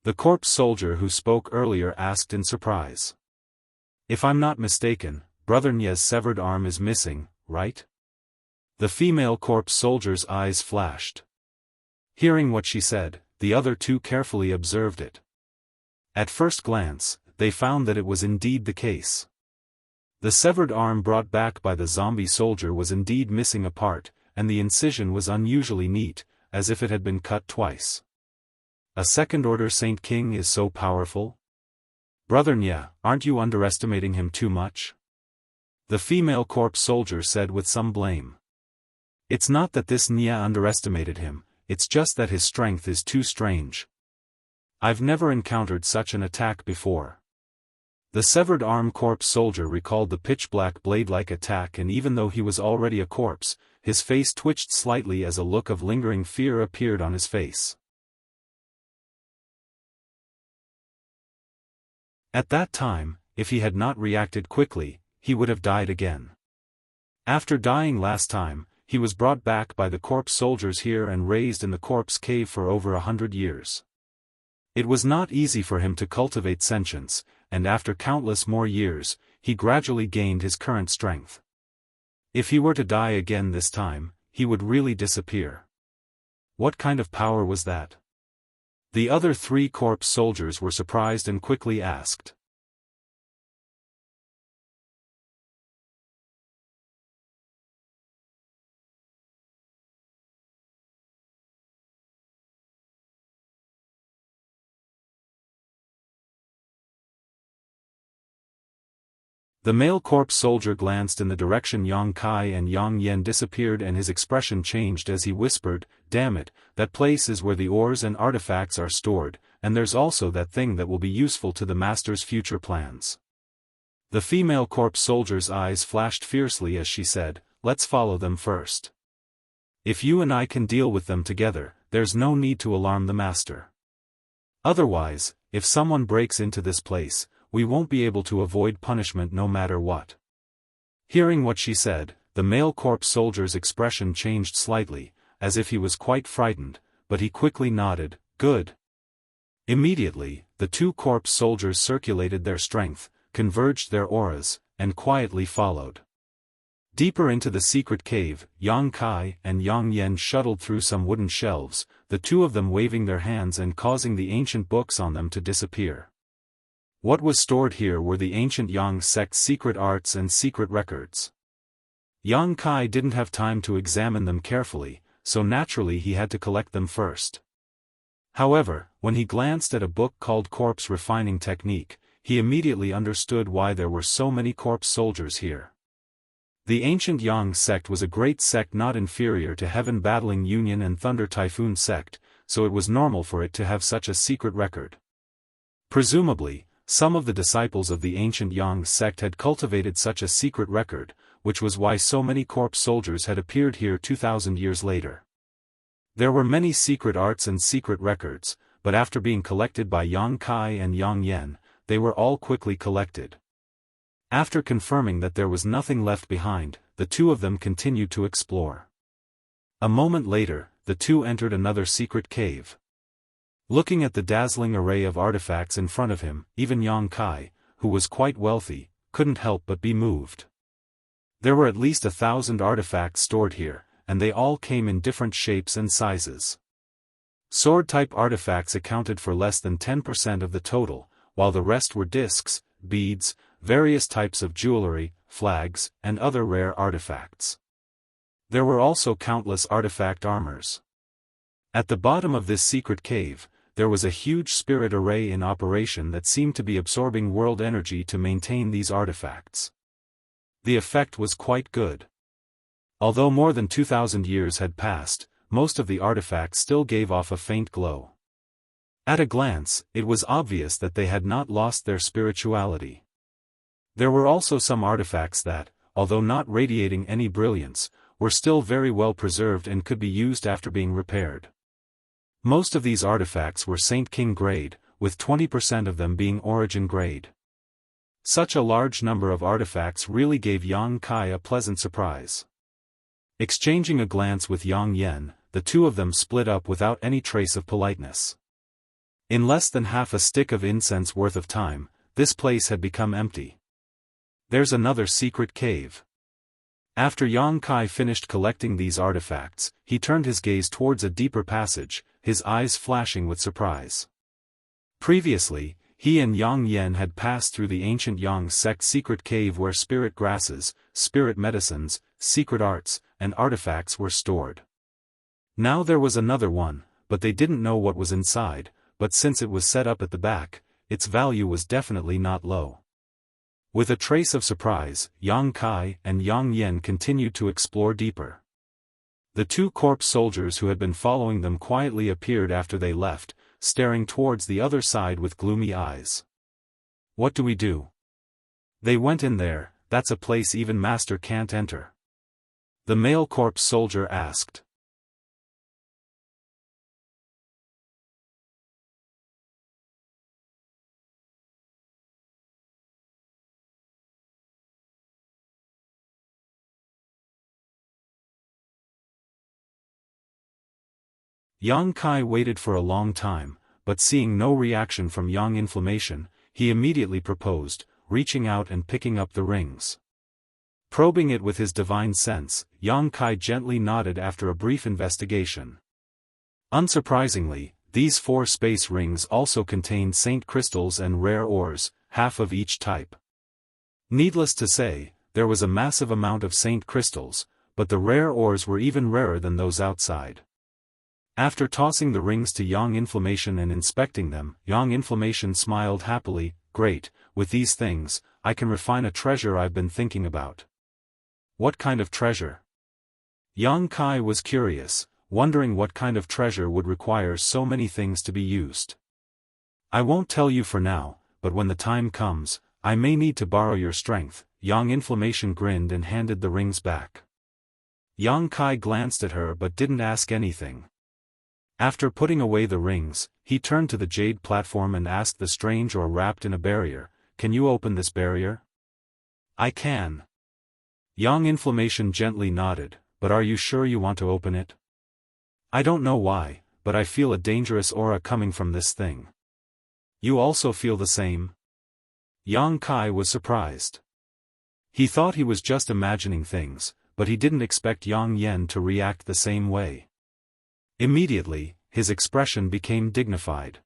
The corpse soldier who spoke earlier asked in surprise. "If I'm not mistaken, Brother Nya's severed arm is missing, right?" The female corpse soldier's eyes flashed. Hearing what she said, the other 2 carefully observed it. At first glance, they found that it was indeed the case. The severed arm brought back by the zombie soldier was indeed missing a part, and the incision was unusually neat, as if it had been cut twice. A second-order Saint King is so powerful? Brother Nya, aren't you underestimating him too much? The female corpse soldier said with some blame. It's not that this Nya underestimated him, it's just that his strength is too strange. I've never encountered such an attack before. The severed arm corpse soldier recalled the pitch-black blade-like attack, and even though he was already a corpse, his face twitched slightly as a look of lingering fear appeared on his face. At that time, if he had not reacted quickly, he would have died again. After dying last time, he was brought back by the corpse soldiers here and raised in the corpse cave for over 100 years. It was not easy for him to cultivate sentience, and after countless more years, he gradually gained his current strength. If he were to die again this time, he would really disappear. What kind of power was that? The other 3 corpse soldiers were surprised and quickly asked. The male corpse soldier glanced in the direction Yang Kai and Yang Yen disappeared, and his expression changed as he whispered, "Damn it, that place is where the ores and artifacts are stored, and there's also that thing that will be useful to the master's future plans." The female corpse soldier's eyes flashed fiercely as she said, "Let's follow them first. If you and I can deal with them together, there's no need to alarm the master. Otherwise, if someone breaks into this place, we won't be able to avoid punishment no matter what." Hearing what she said, the male corpse soldier's expression changed slightly, as if he was quite frightened, but he quickly nodded, "Good." Immediately, the 2 corpse soldiers circulated their strength, converged their auras, and quietly followed. Deeper into the secret cave, Yang Kai and Yang Yen shuttled through some wooden shelves, the 2 of them waving their hands and causing the ancient books on them to disappear. What was stored here were the ancient Yang sect's secret arts and secret records. Yang Kai didn't have time to examine them carefully, so naturally he had to collect them first. However, when he glanced at a book called Corpse Refining Technique, he immediately understood why there were so many corpse soldiers here. The ancient Yang sect was a great sect not inferior to Heaven Battling Union and Thunder Typhoon sect, so it was normal for it to have such a secret record. Presumably, some of the disciples of the ancient Yang sect had cultivated such a secret record, which was why so many corpse soldiers had appeared here 2,000 years later. There were many secret arts and secret records, but after being collected by Yang Kai and Yang Yen, they were all quickly collected. After confirming that there was nothing left behind, the 2 of them continued to explore. A moment later, the 2 entered another secret cave. Looking at the dazzling array of artifacts in front of him, even Yang Kai, who was quite wealthy, couldn't help but be moved. There were at least 1,000 artifacts stored here, and they all came in different shapes and sizes. Sword-type artifacts accounted for less than 10% of the total, while the rest were discs, beads, various types of jewelry, flags, and other rare artifacts. There were also countless artifact armors. At the bottom of this secret cave, there was a huge spirit array in operation that seemed to be absorbing world energy to maintain these artifacts. The effect was quite good. Although more than 2,000 years had passed, most of the artifacts still gave off a faint glow. At a glance, it was obvious that they had not lost their spirituality. There were also some artifacts that, although not radiating any brilliance, were still very well preserved and could be used after being repaired. Most of these artifacts were Saint King grade, with 20% of them being Origin grade. Such a large number of artifacts really gave Yang Kai a pleasant surprise. Exchanging a glance with Yang Yen, the 2 of them split up without any trace of politeness. In less than half a stick of incense worth of time, this place had become empty. There's another secret cave. After Yang Kai finished collecting these artifacts, he turned his gaze towards a deeper passage, his eyes flashing with surprise. Previously, he and Yang Yen had passed through the ancient Yang sect secret cave where spirit grasses, spirit medicines, secret arts, and artifacts were stored. Now there was another one, but they didn't know what was inside, but since it was set up at the back, its value was definitely not low. With a trace of surprise, Yang Kai and Yang Yen continued to explore deeper. The 2 corpse soldiers who had been following them quietly appeared after they left, staring towards the other side with gloomy eyes. "What do we do?" They went in there, that's a place even master can't enter. The male corpse soldier asked. Yang Kai waited for a long time, but seeing no reaction from Yang Inflammation, he immediately proposed, reaching out and picking up the rings. Probing it with his divine sense, Yang Kai gently nodded after a brief investigation. Unsurprisingly, these 4 space rings also contained saint crystals and rare ores, half of each type. Needless to say, there was a massive amount of saint crystals, but the rare ores were even rarer than those outside. After tossing the rings to Yang Inflammation and inspecting them, Yang Inflammation smiled happily. Great, with these things, I can refine a treasure I've been thinking about. What kind of treasure? Yang Kai was curious, wondering what kind of treasure would require so many things to be used. I won't tell you for now, but when the time comes, I may need to borrow your strength. Yang Inflammation grinned and handed the rings back. Yang Kai glanced at her but didn't ask anything. After putting away the rings, he turned to the jade platform and asked the strange or wrapped in a barrier, "Can you open this barrier?" "I can." Yang Inflammation gently nodded, "But are you sure you want to open it?" "I don't know why, but I feel a dangerous aura coming from this thing." "You also feel the same?" Yang Kai was surprised. He thought he was just imagining things, but he didn't expect Yang Yen to react the same way. Immediately, his expression became dignified.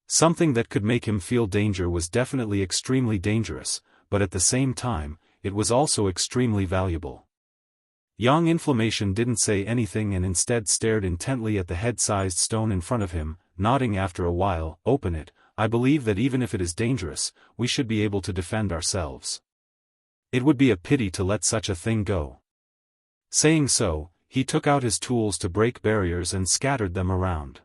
Something that could make him feel danger was definitely extremely dangerous, but at the same time, it was also extremely valuable. Yang Inflammation didn't say anything and instead stared intently at the head-sized stone in front of him, nodding after a while. "Open it. I believe that even if it is dangerous, we should be able to defend ourselves. It would be a pity to let such a thing go." Saying so, he took out his tools to break barriers and scattered them around.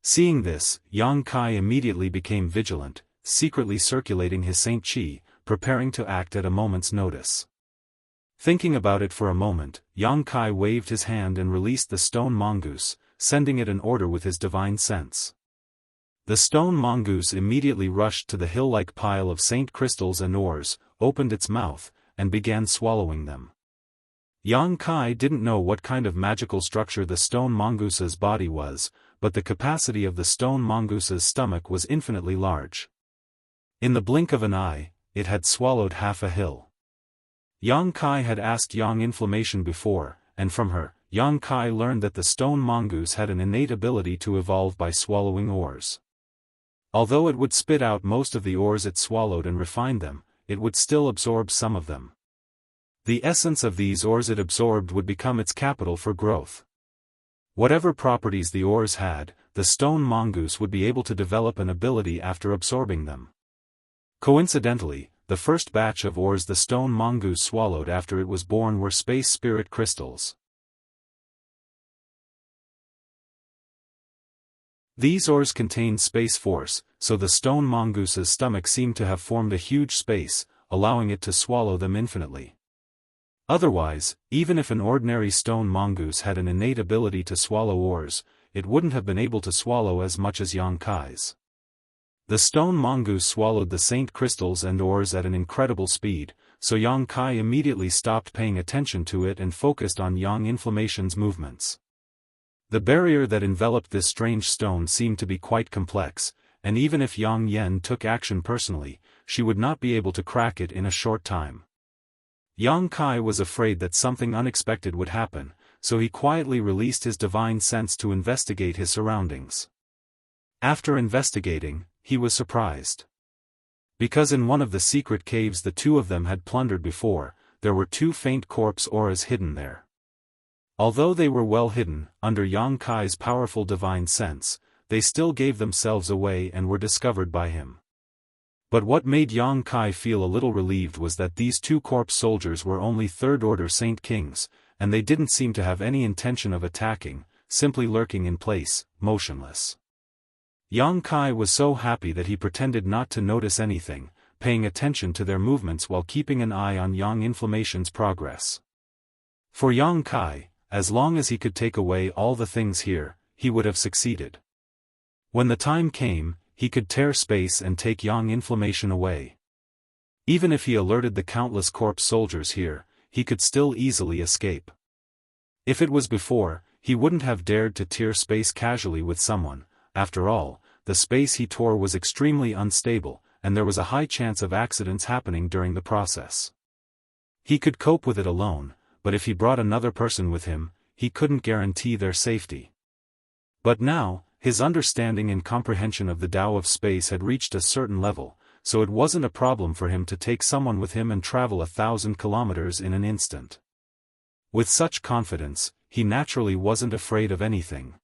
Seeing this, Yang Kai immediately became vigilant, secretly circulating his Saint Qi, preparing to act at a moment's notice. Thinking about it for a moment, Yang Kai waved his hand and released the stone mongoose, sending it an order with his divine sense. The stone mongoose immediately rushed to the hill-like pile of saint crystals and ores, opened its mouth, and began swallowing them. Yang Kai didn't know what kind of magical structure the stone mongoose's body was, but the capacity of the stone mongoose's stomach was infinitely large. In the blink of an eye, it had swallowed half a hill. Yang Kai had asked Yang Inflammation before, and from her, Yang Kai learned that the stone mongoose had an innate ability to evolve by swallowing ores. Although it would spit out most of the ores it swallowed and refine them, it would still absorb some of them. The essence of these ores it absorbed would become its capital for growth. Whatever properties the ores had, the stone mongoose would be able to develop an ability after absorbing them. Coincidentally, the first batch of ores the stone mongoose swallowed after it was born were space spirit crystals. These ores contained space force, so the stone mongoose's stomach seemed to have formed a huge space, allowing it to swallow them infinitely. Otherwise, even if an ordinary stone mongoose had an innate ability to swallow ores, it wouldn't have been able to swallow as much as Yang Kai's. The stone mongoose swallowed the saint crystals and ores at an incredible speed, so Yang Kai immediately stopped paying attention to it and focused on Yang Inflammation's movements. The barrier that enveloped this strange stone seemed to be quite complex, and even if Yang Yen took action personally, she would not be able to crack it in a short time. Yang Kai was afraid that something unexpected would happen, so he quietly released his divine sense to investigate his surroundings. After investigating, he was surprised. Because in one of the secret caves the two of them had plundered before, there were 2 faint corpse auras hidden there. Although they were well hidden, under Yang Kai's powerful divine sense, they still gave themselves away and were discovered by him. But what made Yang Kai feel a little relieved was that these 2 corpse soldiers were only third-order Saint Kings, and they didn't seem to have any intention of attacking, simply lurking in place, motionless. Yang Kai was so happy that he pretended not to notice anything, paying attention to their movements while keeping an eye on Yang Information's progress. For Yang Kai, as long as he could take away all the things here, he would have succeeded. When the time came, he could tear space and take Yang Information away. Even if he alerted the countless corpse soldiers here, he could still easily escape. If it was before, he wouldn't have dared to tear space casually with someone. After all, the space he tore was extremely unstable, and there was a high chance of accidents happening during the process. He could cope with it alone, but if he brought another person with him, he couldn't guarantee their safety. But now, his understanding and comprehension of the Tao of space had reached a certain level, so it wasn't a problem for him to take someone with him and travel 1,000 kilometers in an instant. With such confidence, he naturally wasn't afraid of anything.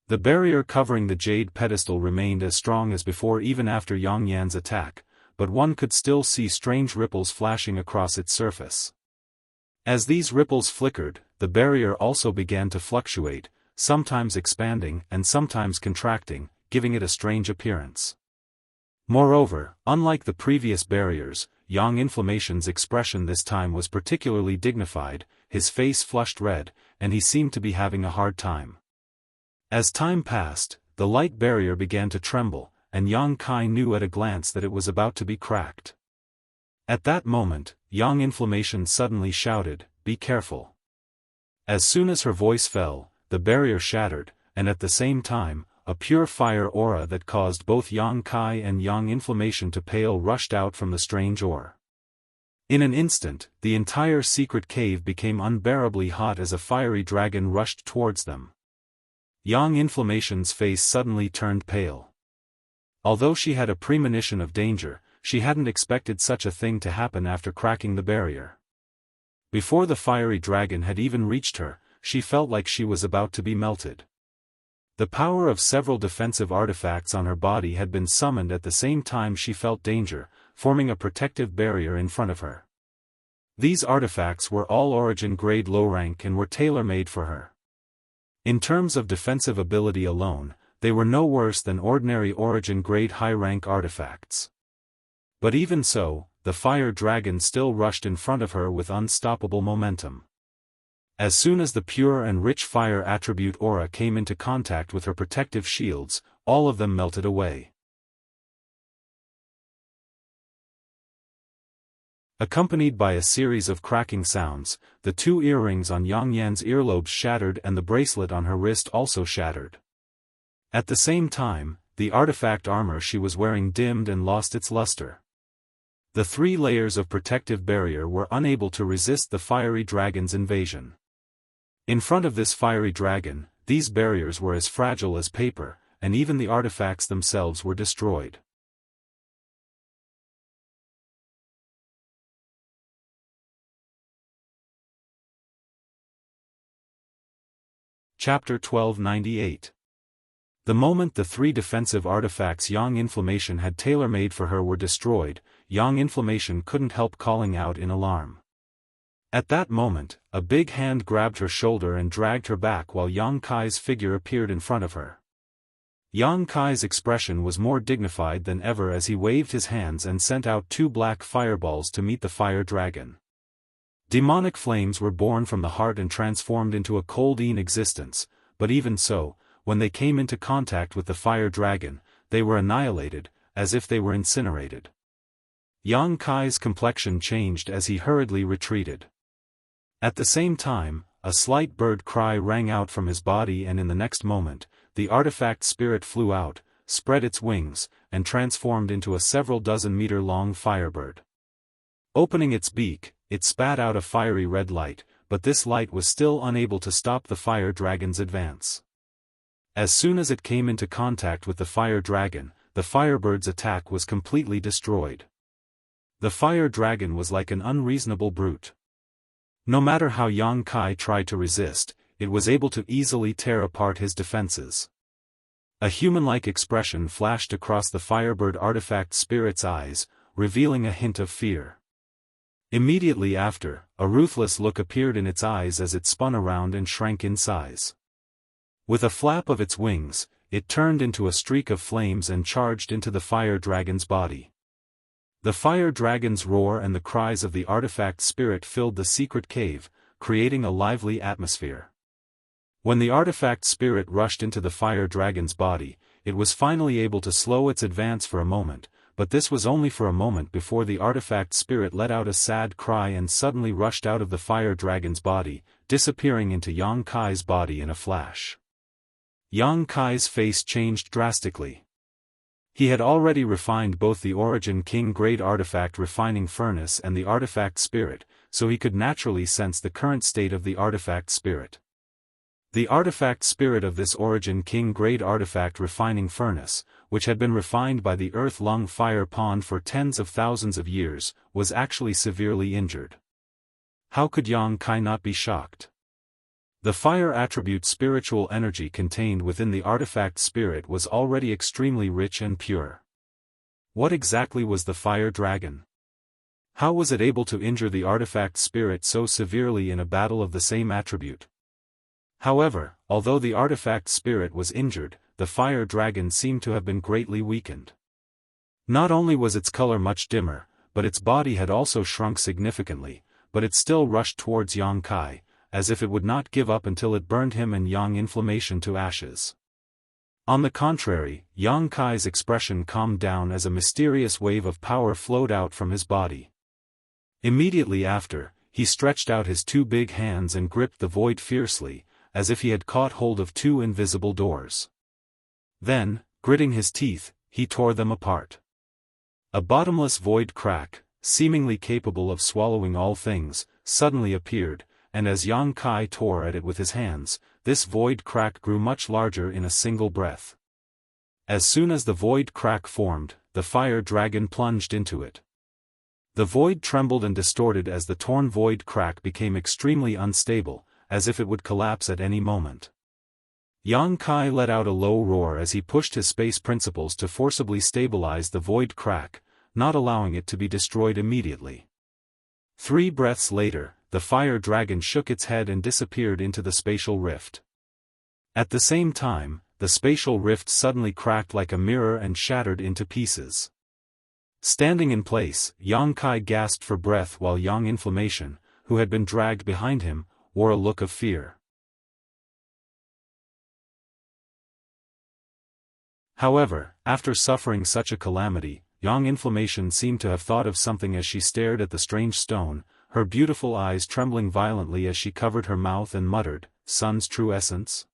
The barrier covering the jade pedestal remained as strong as before even after Yang Yan's attack, but one could still see strange ripples flashing across its surface. As these ripples flickered, the barrier also began to fluctuate, sometimes expanding and sometimes contracting, giving it a strange appearance. Moreover, unlike the previous barriers, Yang Information's expression this time was particularly dignified, his face flushed red, and he seemed to be having a hard time. As time passed, the light barrier began to tremble, and Yang Kai knew at a glance that it was about to be cracked. At that moment, Yang Information suddenly shouted, "Be careful." As soon as her voice fell, the barrier shattered, and at the same time, a pure fire aura that caused both Yang Kai and Yang Information to pale rushed out from the strange ore. In an instant, the entire secret cave became unbearably hot as a fiery dragon rushed towards them. Yang Information's face suddenly turned pale. Although she had a premonition of danger, she hadn't expected such a thing to happen after cracking the barrier. Before the fiery dragon had even reached her, she felt like she was about to be melted. The power of several defensive artifacts on her body had been summoned at the same time she felt danger, forming a protective barrier in front of her. These artifacts were all origin grade low rank and were tailor-made for her. In terms of defensive ability alone, they were no worse than ordinary origin grade high rank artifacts. But even so, the fire dragon still rushed in front of her with unstoppable momentum. As soon as the pure and rich fire attribute aura came into contact with her protective shields, all of them melted away. Accompanied by a series of cracking sounds, the 2 earrings on Yang Yan's earlobes shattered and the bracelet on her wrist also shattered. At the same time, the artifact armor she was wearing dimmed and lost its luster. The 3 layers of protective barrier were unable to resist the fiery dragon's invasion. In front of this fiery dragon, these barriers were as fragile as paper, and even the artifacts themselves were destroyed. Chapter 1298. The moment the 3 defensive artifacts Yang Information had tailor-made for her were destroyed, Yang Information couldn't help calling out in alarm. At that moment, a big hand grabbed her shoulder and dragged her back while Yang Kai's figure appeared in front of her. Yang Kai's expression was more dignified than ever as he waved his hands and sent out 2 black fireballs to meet the fire dragon. Demonic flames were born from the heart and transformed into a cold-ean existence, but even so, when they came into contact with the fire dragon, they were annihilated, as if they were incinerated. Yang Kai's complexion changed as he hurriedly retreated. At the same time, a slight bird cry rang out from his body, and in the next moment, the artifact spirit flew out, spread its wings, and transformed into a several dozen meter long firebird. Opening its beak, it spat out a fiery red light, but this light was still unable to stop the fire dragon's advance. As soon as it came into contact with the fire dragon, the firebird's attack was completely destroyed. The fire dragon was like an unreasonable brute. No matter how Yang Kai tried to resist, it was able to easily tear apart his defenses. A human-like expression flashed across the firebird artifact spirit's eyes, revealing a hint of fear. Immediately after, a ruthless look appeared in its eyes as it spun around and shrank in size. With a flap of its wings, it turned into a streak of flames and charged into the fire dragon's body. The fire dragon's roar and the cries of the artifact spirit filled the secret cave, creating a lively atmosphere. When the artifact spirit rushed into the fire dragon's body, it was finally able to slow its advance for a moment, but this was only for a moment before the artifact spirit let out a sad cry and suddenly rushed out of the fire dragon's body, disappearing into Yang Kai's body in a flash. Yang Kai's face changed drastically. He had already refined both the Origin King Grade Artifact Refining Furnace and the Artifact Spirit, so he could naturally sense the current state of the Artifact Spirit. The Artifact Spirit of this Origin King Grade Artifact Refining Furnace, which had been refined by the Earth Lung Fire Pond for tens of thousands of years, was actually severely injured. How could Yang Kai not be shocked? The fire attribute spiritual energy contained within the artifact spirit was already extremely rich and pure. What exactly was the fire dragon? How was it able to injure the artifact spirit so severely in a battle of the same attribute? However, although the artifact spirit was injured, the fire dragon seemed to have been greatly weakened. Not only was its color much dimmer, but its body had also shrunk significantly, but it still rushed towards Yang Kai, as if it would not give up until it burned him and Yang Inflammation to ashes. On the contrary, Yang Kai's expression calmed down as a mysterious wave of power flowed out from his body. Immediately after, he stretched out his two big hands and gripped the void fiercely, as if he had caught hold of two invisible doors. Then, gritting his teeth, he tore them apart. A bottomless void crack, seemingly capable of swallowing all things, suddenly appeared, and as Yang Kai tore at it with his hands, this void crack grew much larger in a single breath. As soon as the void crack formed, the fire dragon plunged into it. The void trembled and distorted as the torn void crack became extremely unstable, as if it would collapse at any moment. Yang Kai let out a low roar as he pushed his space principles to forcibly stabilize the void crack, not allowing it to be destroyed immediately. 3 breaths later, the fire dragon shook its head and disappeared into the spatial rift. At the same time, the spatial rift suddenly cracked like a mirror and shattered into pieces. Standing in place, Yang Kai gasped for breath while Yang Inflammation, who had been dragged behind him, wore a look of fear. However, after suffering such a calamity, Yang Inflammation seemed to have thought of something as she stared at the strange stone, her beautiful eyes trembling violently as she covered her mouth and muttered, "Sun's true essence?"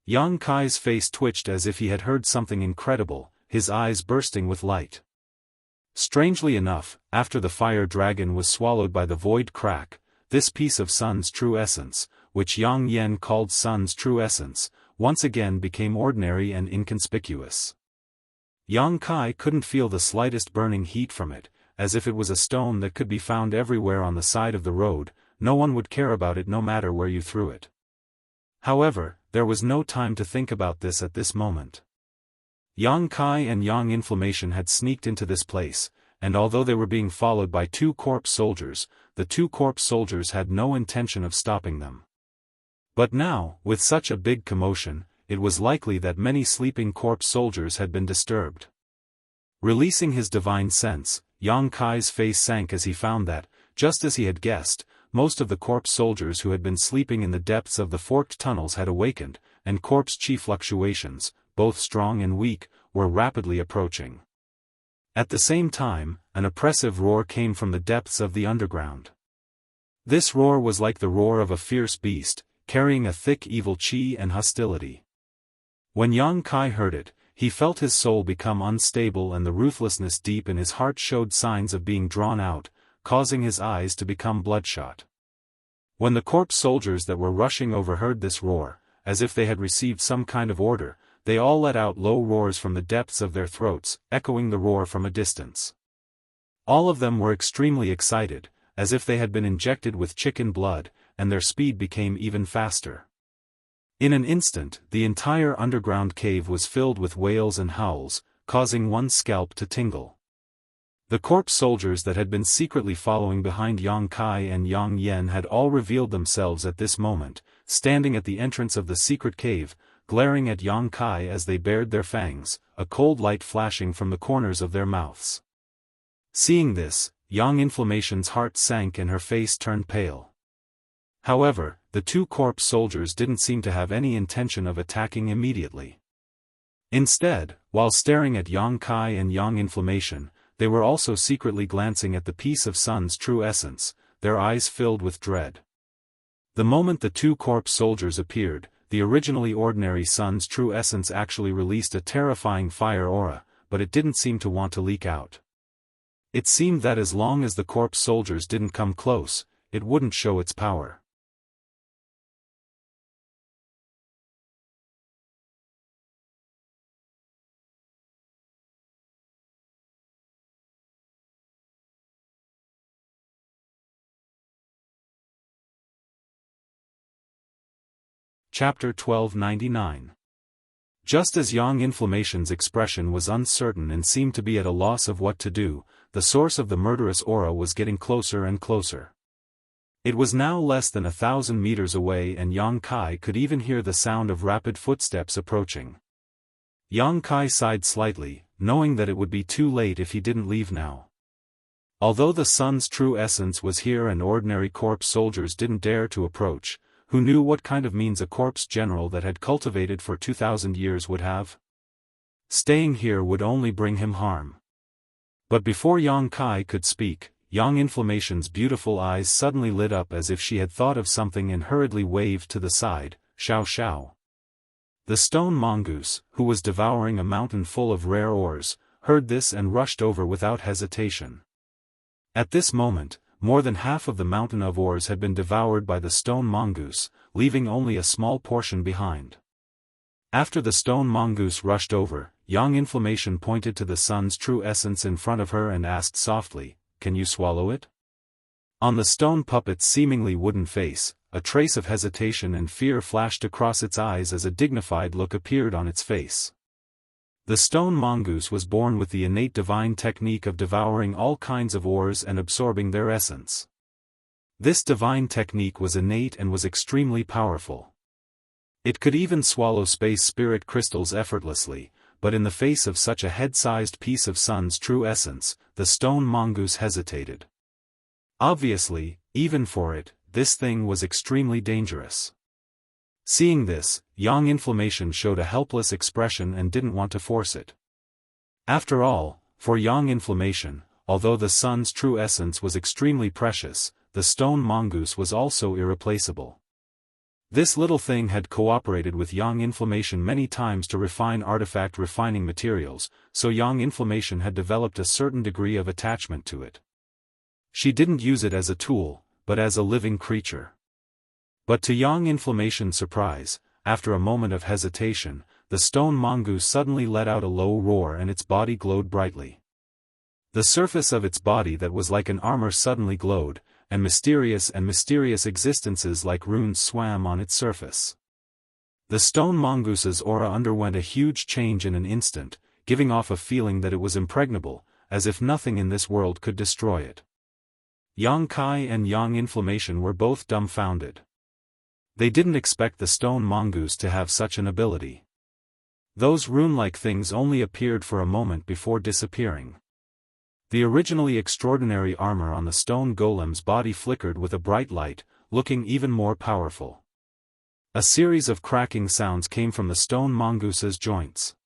Yang Kai's face twitched as if he had heard something incredible, his eyes bursting with light. Strangely enough, after the fire dragon was swallowed by the void crack, this piece of Sun's true essence, which Yang Yen called Sun's true essence, once again became ordinary and inconspicuous. Yang Kai couldn't feel the slightest burning heat from it, as if it was a stone that could be found everywhere on the side of the road, no one would care about it no matter where you threw it. However, there was no time to think about this at this moment. Yang Kai and Yang Inflammation had sneaked into this place, and although they were being followed by 2 corpse soldiers, the 2 corpse soldiers had no intention of stopping them. But now, with such a big commotion, it was likely that many sleeping corpse soldiers had been disturbed. Releasing his divine sense, Yang Kai's face sank as he found that, just as he had guessed, most of the corpse soldiers who had been sleeping in the depths of the forked tunnels had awakened, and corpse chi fluctuations, both strong and weak, were rapidly approaching. At the same time, an oppressive roar came from the depths of the underground. This roar was like the roar of a fierce beast, carrying a thick evil chi and hostility. When Yang Kai heard it, he felt his soul become unstable and the ruthlessness deep in his heart showed signs of being drawn out, causing his eyes to become bloodshot. When the corpse soldiers that were rushing overheard this roar, as if they had received some kind of order, they all let out low roars from the depths of their throats, echoing the roar from a distance. All of them were extremely excited, as if they had been injected with chicken blood, and their speed became even faster. In an instant, the entire underground cave was filled with wails and howls, causing one's scalp to tingle. The corpse soldiers that had been secretly following behind Yang Kai and Yang Yen had all revealed themselves at this moment, standing at the entrance of the secret cave, glaring at Yang Kai as they bared their fangs, a cold light flashing from the corners of their mouths. Seeing this, Yang Inflammation's heart sank and her face turned pale. However, the two corpse soldiers didn't seem to have any intention of attacking immediately. Instead, while staring at Yang Kai and Yang Inflammation, they were also secretly glancing at the piece of Sun's true essence, their eyes filled with dread. The moment the two corpse soldiers appeared, the originally ordinary Sun's true essence actually released a terrifying fire aura, but it didn't seem to want to leak out. It seemed that as long as the corpse soldiers didn't come close, it wouldn't show its power. Chapter 1299. Just as Yang Inflammation's expression was uncertain and seemed to be at a loss of what to do, the source of the murderous aura was getting closer and closer. It was now less than 1,000 meters away and Yang Kai could even hear the sound of rapid footsteps approaching. Yang Kai sighed slightly, knowing that it would be too late if he didn't leave now. Although the Sun's true essence was here and ordinary corpse soldiers didn't dare to approach, who knew what kind of means a corpse general that had cultivated for 2,000 years would have? Staying here would only bring him harm. But before Yang Kai could speak, Yang Inflammation's beautiful eyes suddenly lit up as if she had thought of something and hurriedly waved to the side, "Xiao Xiao." The stone mongoose, who was devouring a mountain full of rare ores, heard this and rushed over without hesitation. At this moment, more than half of the mountain of ores had been devoured by the stone mongoose, leaving only a small portion behind. After the stone mongoose rushed over, Yang Inflammation pointed to the Sun's true essence in front of her and asked softly, "Can you swallow it?" On the stone puppet's seemingly wooden face, a trace of hesitation and fear flashed across its eyes as a dignified look appeared on its face. The stone mongoose was born with the innate divine technique of devouring all kinds of ores and absorbing their essence. This divine technique was innate and was extremely powerful. It could even swallow space spirit crystals effortlessly, but in the face of such a head-sized piece of Sun's true essence, the stone mongoose hesitated. Obviously, even for it, this thing was extremely dangerous. Seeing this, Yang Inflammation showed a helpless expression and didn't want to force it. After all, for Yang Inflammation, although the Sun's true essence was extremely precious, the stone mongoose was also irreplaceable. This little thing had cooperated with Yang Inflammation many times to refine artifact refining materials, so Yang Inflammation had developed a certain degree of attachment to it. She didn't use it as a tool, but as a living creature. But to Yang Inflammation's surprise, after a moment of hesitation, the stone mongoose suddenly let out a low roar and its body glowed brightly. The surface of its body that was like an armor suddenly glowed, and mysterious existences like runes swam on its surface. The stone mongoose's aura underwent a huge change in an instant, giving off a feeling that it was impregnable, as if nothing in this world could destroy it. Yang Kai and Yang Inflammation were both dumbfounded. They didn't expect the stone mongoose to have such an ability. Those rune-like things only appeared for a moment before disappearing. The originally extraordinary armor on the stone golem's body flickered with a bright light, looking even more powerful. A series of cracking sounds came from the stone mongoose's joints.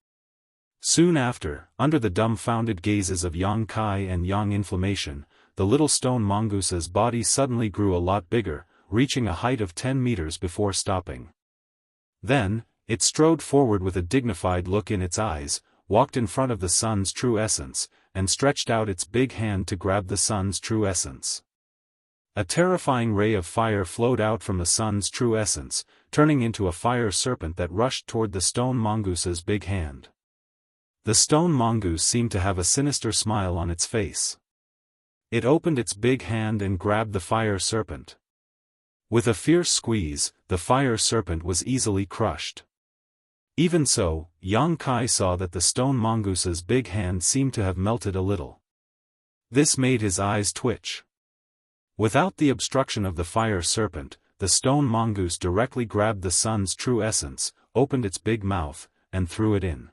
Soon after, under the dumbfounded gazes of Yang Kai and Yang Inflammation, the little stone mongoose's body suddenly grew a lot bigger, reaching a height of 10 meters before stopping. Then, it strode forward with a dignified look in its eyes, walked in front of the Sun's true essence, and stretched out its big hand to grab the Sun's true essence. A terrifying ray of fire flowed out from the Sun's true essence, turning into a fire serpent that rushed toward the stone mongoose's big hand. The stone mongoose seemed to have a sinister smile on its face. It opened its big hand and grabbed the fire serpent. With a fierce squeeze, the fire serpent was easily crushed. Even so, Yang Kai saw that the stone mongoose's big hand seemed to have melted a little. This made his eyes twitch. Without the obstruction of the fire serpent, the stone mongoose directly grabbed the Sun's true essence, opened its big mouth, and threw it in.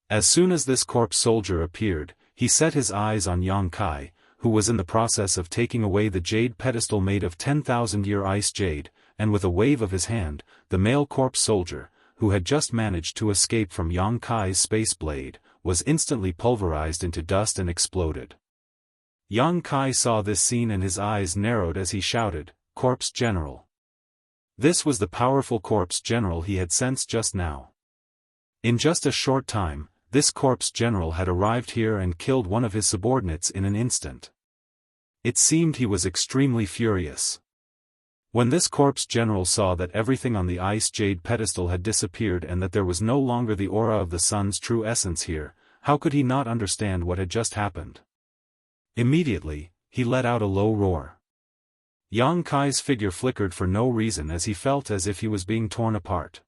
As soon as this corpse soldier appeared, he set his eyes on Yang Kai, who was in the process of taking away the jade pedestal made of 10,000-year ice jade, and with a wave of his hand, the male corpse soldier, who had just managed to escape from Yang Kai's space blade, was instantly pulverized into dust and exploded. Yang Kai saw this scene and his eyes narrowed as he shouted, "Corpse General!" This was the powerful corpse general he had sensed just now. In just a short time, this corpse general had arrived here and killed one of his subordinates in an instant. It seemed he was extremely furious. When this corpse general saw that everything on the ice jade pedestal had disappeared and that there was no longer the aura of the sun's true essence here, how could he not understand what had just happened? Immediately, he let out a low roar. Yang Kai's figure flickered for no reason as he felt as if he was being torn apart.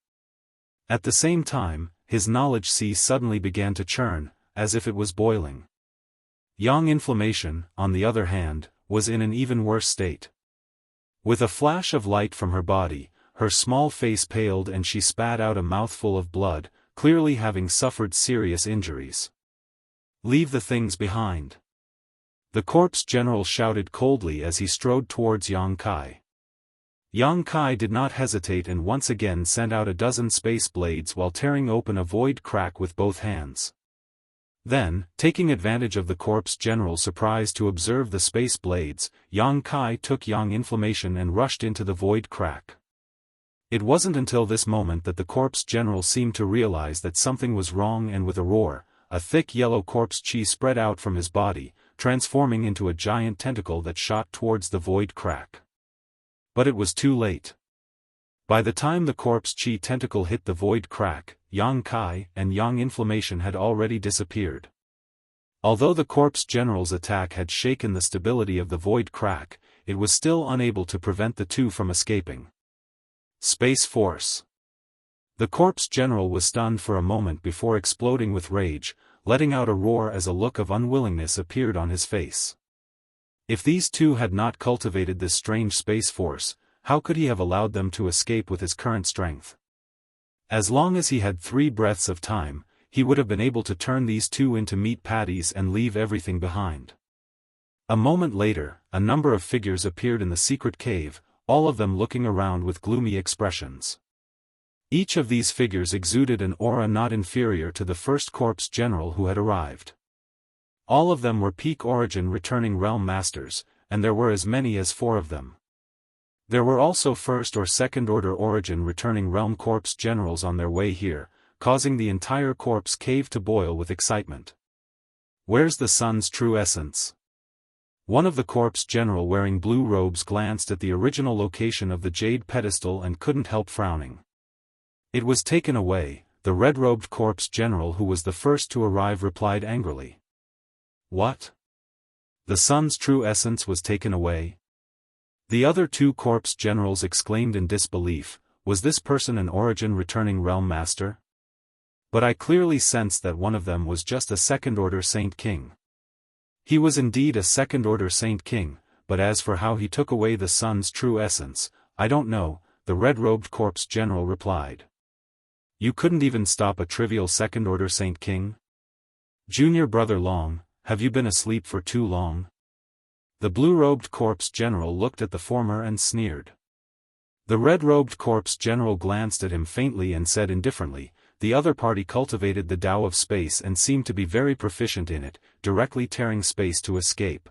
At the same time, his knowledge sea suddenly began to churn, as if it was boiling. Yang Inflammation, on the other hand, was in an even worse state. With a flash of light from her body, her small face paled and she spat out a mouthful of blood, clearly having suffered serious injuries. "Leave the things behind." The corpse general shouted coldly as he strode towards Yang Kai. Yang Kai did not hesitate and once again sent out a dozen space blades while tearing open a void crack with both hands. Then, taking advantage of the corpse general's surprise to observe the space blades, Yang Kai took Yang Inflammation and rushed into the void crack. It wasn't until this moment that the corpse general seemed to realize that something was wrong, and with a roar, a thick yellow corpse chi spread out from his body, transforming into a giant tentacle that shot towards the void crack. But it was too late. By the time the corpse chi tentacle hit the void crack, Yang Kai and Yang Inflammation had already disappeared. Although the corpse general's attack had shaken the stability of the void crack, it was still unable to prevent the two from escaping. Space Force. The corpse general was stunned for a moment before exploding with rage, letting out a roar as a look of unwillingness appeared on his face. If these two had not cultivated this strange space force, how could he have allowed them to escape with his current strength? As long as he had 3 breaths of time, he would have been able to turn these two into meat patties and leave everything behind. A moment later, a number of figures appeared in the secret cave, all of them looking around with gloomy expressions. Each of these figures exuded an aura not inferior to the first corpse general who had arrived. All of them were peak origin returning realm masters, and there were as many as 4 of them. There were also first or second order origin returning realm corpse generals on their way here, causing the entire corpse cave to boil with excitement. "Where's the sun's true essence?" One of the corpse general wearing blue robes glanced at the original location of the jade pedestal and couldn't help frowning. "It was taken away," the red-robed corpse general who was the first to arrive replied angrily. "What? The sun's true essence was taken away?" The other 2 corpse generals exclaimed in disbelief. Was this person an origin returning realm master? But I clearly sensed that one of them was just a second-order Saint King. He was indeed a second-order Saint King, but as for how he took away the sun's true essence, I don't know, the red-robed corpse general replied. "You couldn't even stop a trivial second-order Saint King? Junior brother Long, have you been asleep for too long?" The blue-robed corpse general looked at the former and sneered. The red-robed corpse general glanced at him faintly and said indifferently, "The other party cultivated the Tao of space and seemed to be very proficient in it, directly tearing space to escape.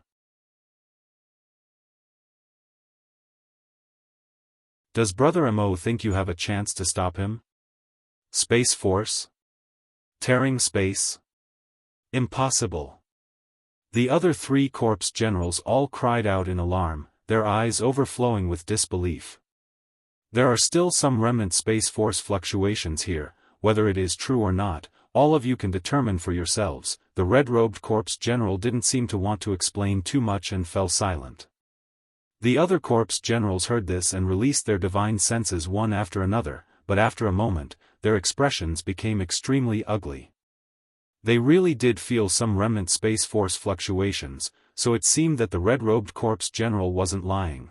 Does Brother Mo think you have a chance to stop him? Space Force? Tearing space? Impossible." The other 3 corpse generals all cried out in alarm, their eyes overflowing with disbelief. There are still some remnant Space Force fluctuations here, whether it is true or not, all of you can determine for yourselves. The red-robed corpse general didn't seem to want to explain too much and fell silent. The other corpse generals heard this and released their divine senses one after another, but after a moment, their expressions became extremely ugly. They really did feel some remnant Space Force fluctuations, so it seemed that the red-robed corpse general wasn't lying.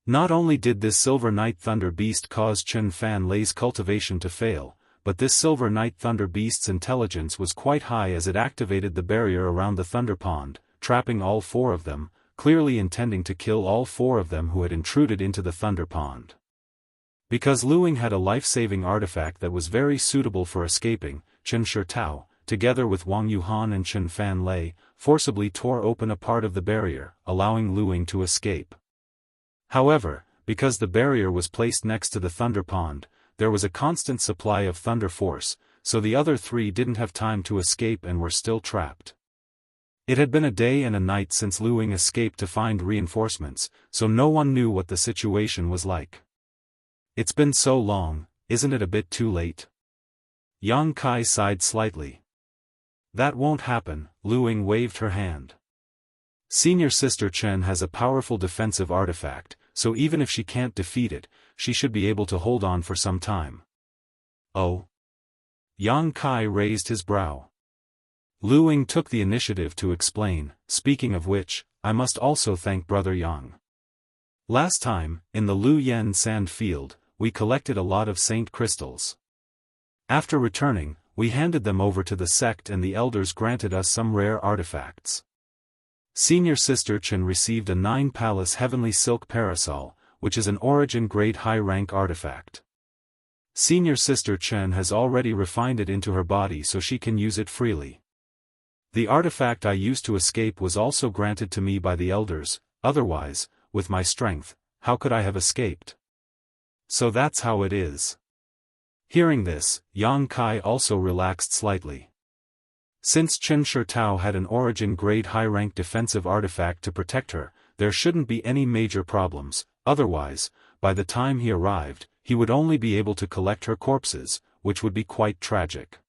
Not only did this Silver Night Thunder Beast cause Chen Fan Lei's cultivation to fail, but this Silver Night Thunder Beast's intelligence was quite high as it activated the barrier around the Thunder Pond, trapping all four of them, clearly intending to kill all four of them who had intruded into the Thunder Pond. Because Luing had a life-saving artifact that was very suitable for escaping, Chen Shitao, together with Wang Yuhan and Chen Fan Lei, forcibly tore open a part of the barrier, allowing Luing to escape. However, because the barrier was placed next to the Thunder Pond, there was a constant supply of thunder force, so the other three didn't have time to escape and were still trapped. It had been a day and a night since Luing escaped to find reinforcements, so no one knew what the situation was like. It's been so long, isn't it a bit too late? Yang Kai sighed slightly. That won't happen, Luing waved her hand. Senior Sister Chen has a powerful defensive artifact, so even if she can't defeat it, she should be able to hold on for some time. Oh? Yang Kai raised his brow. Luing took the initiative to explain, speaking of which, I must also thank Brother Yang. Last time, in the Lu Yen sand field, we collected a lot of saint crystals. After returning, we handed them over to the sect and the elders granted us some rare artifacts. Senior Sister Chen received a 9-palace heavenly silk parasol, which is an origin-grade high-rank artifact. Senior Sister Chen has already refined it into her body so she can use it freely. The artifact I used to escape was also granted to me by the elders, otherwise, with my strength, how could I have escaped? So that's how it is. Hearing this, Yang Kai also relaxed slightly. Since Chen Shitao had an origin-grade high-rank defensive artifact to protect her, there shouldn't be any major problems, otherwise, by the time he arrived, he would only be able to collect her corpses, which would be quite tragic.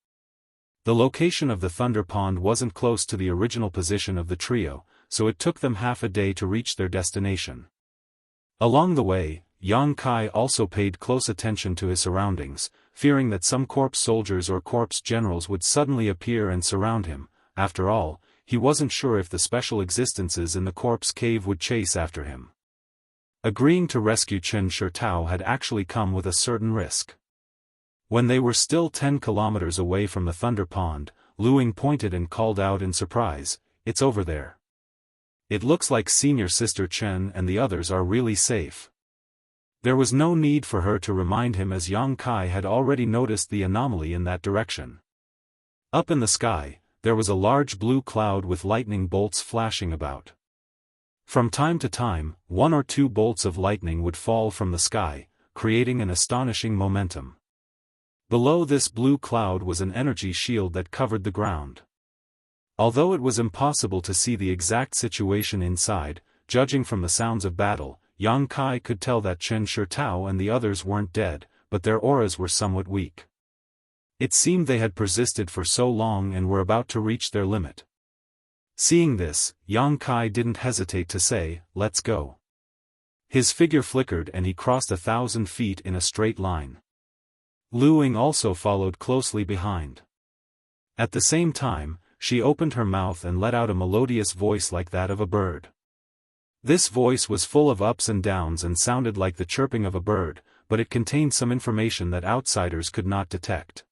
The location of the Thunder Pond wasn't close to the original position of the trio, so it took them half a day to reach their destination. Along the way, Yang Kai also paid close attention to his surroundings, fearing that some corpse soldiers or corpse generals would suddenly appear and surround him. After all, he wasn't sure if the special existences in the corpse cave would chase after him. Agreeing to rescue Chen Shitao had actually come with a certain risk. When they were still 10 kilometers away from the Thunder Pond, Luing pointed and called out in surprise, "It's over there." It looks like Senior Sister Chen and the others are really safe. There was no need for her to remind him as Yang Kai had already noticed the anomaly in that direction. Up in the sky, there was a large blue cloud with lightning bolts flashing about. From time to time, 1 or 2 bolts of lightning would fall from the sky, creating an astonishing momentum. Below this blue cloud was an energy shield that covered the ground. Although it was impossible to see the exact situation inside, judging from the sounds of battle, Yang Kai could tell that Chen Shitao and the others weren't dead, but their auras were somewhat weak. It seemed they had persisted for so long and were about to reach their limit. Seeing this, Yang Kai didn't hesitate to say, "Let's go." His figure flickered and he crossed 1,000 feet in a straight line. Luing also followed closely behind. At the same time, she opened her mouth and let out a melodious voice like that of a bird. This voice was full of ups and downs and sounded like the chirping of a bird, but it contained some information that outsiders could not detect.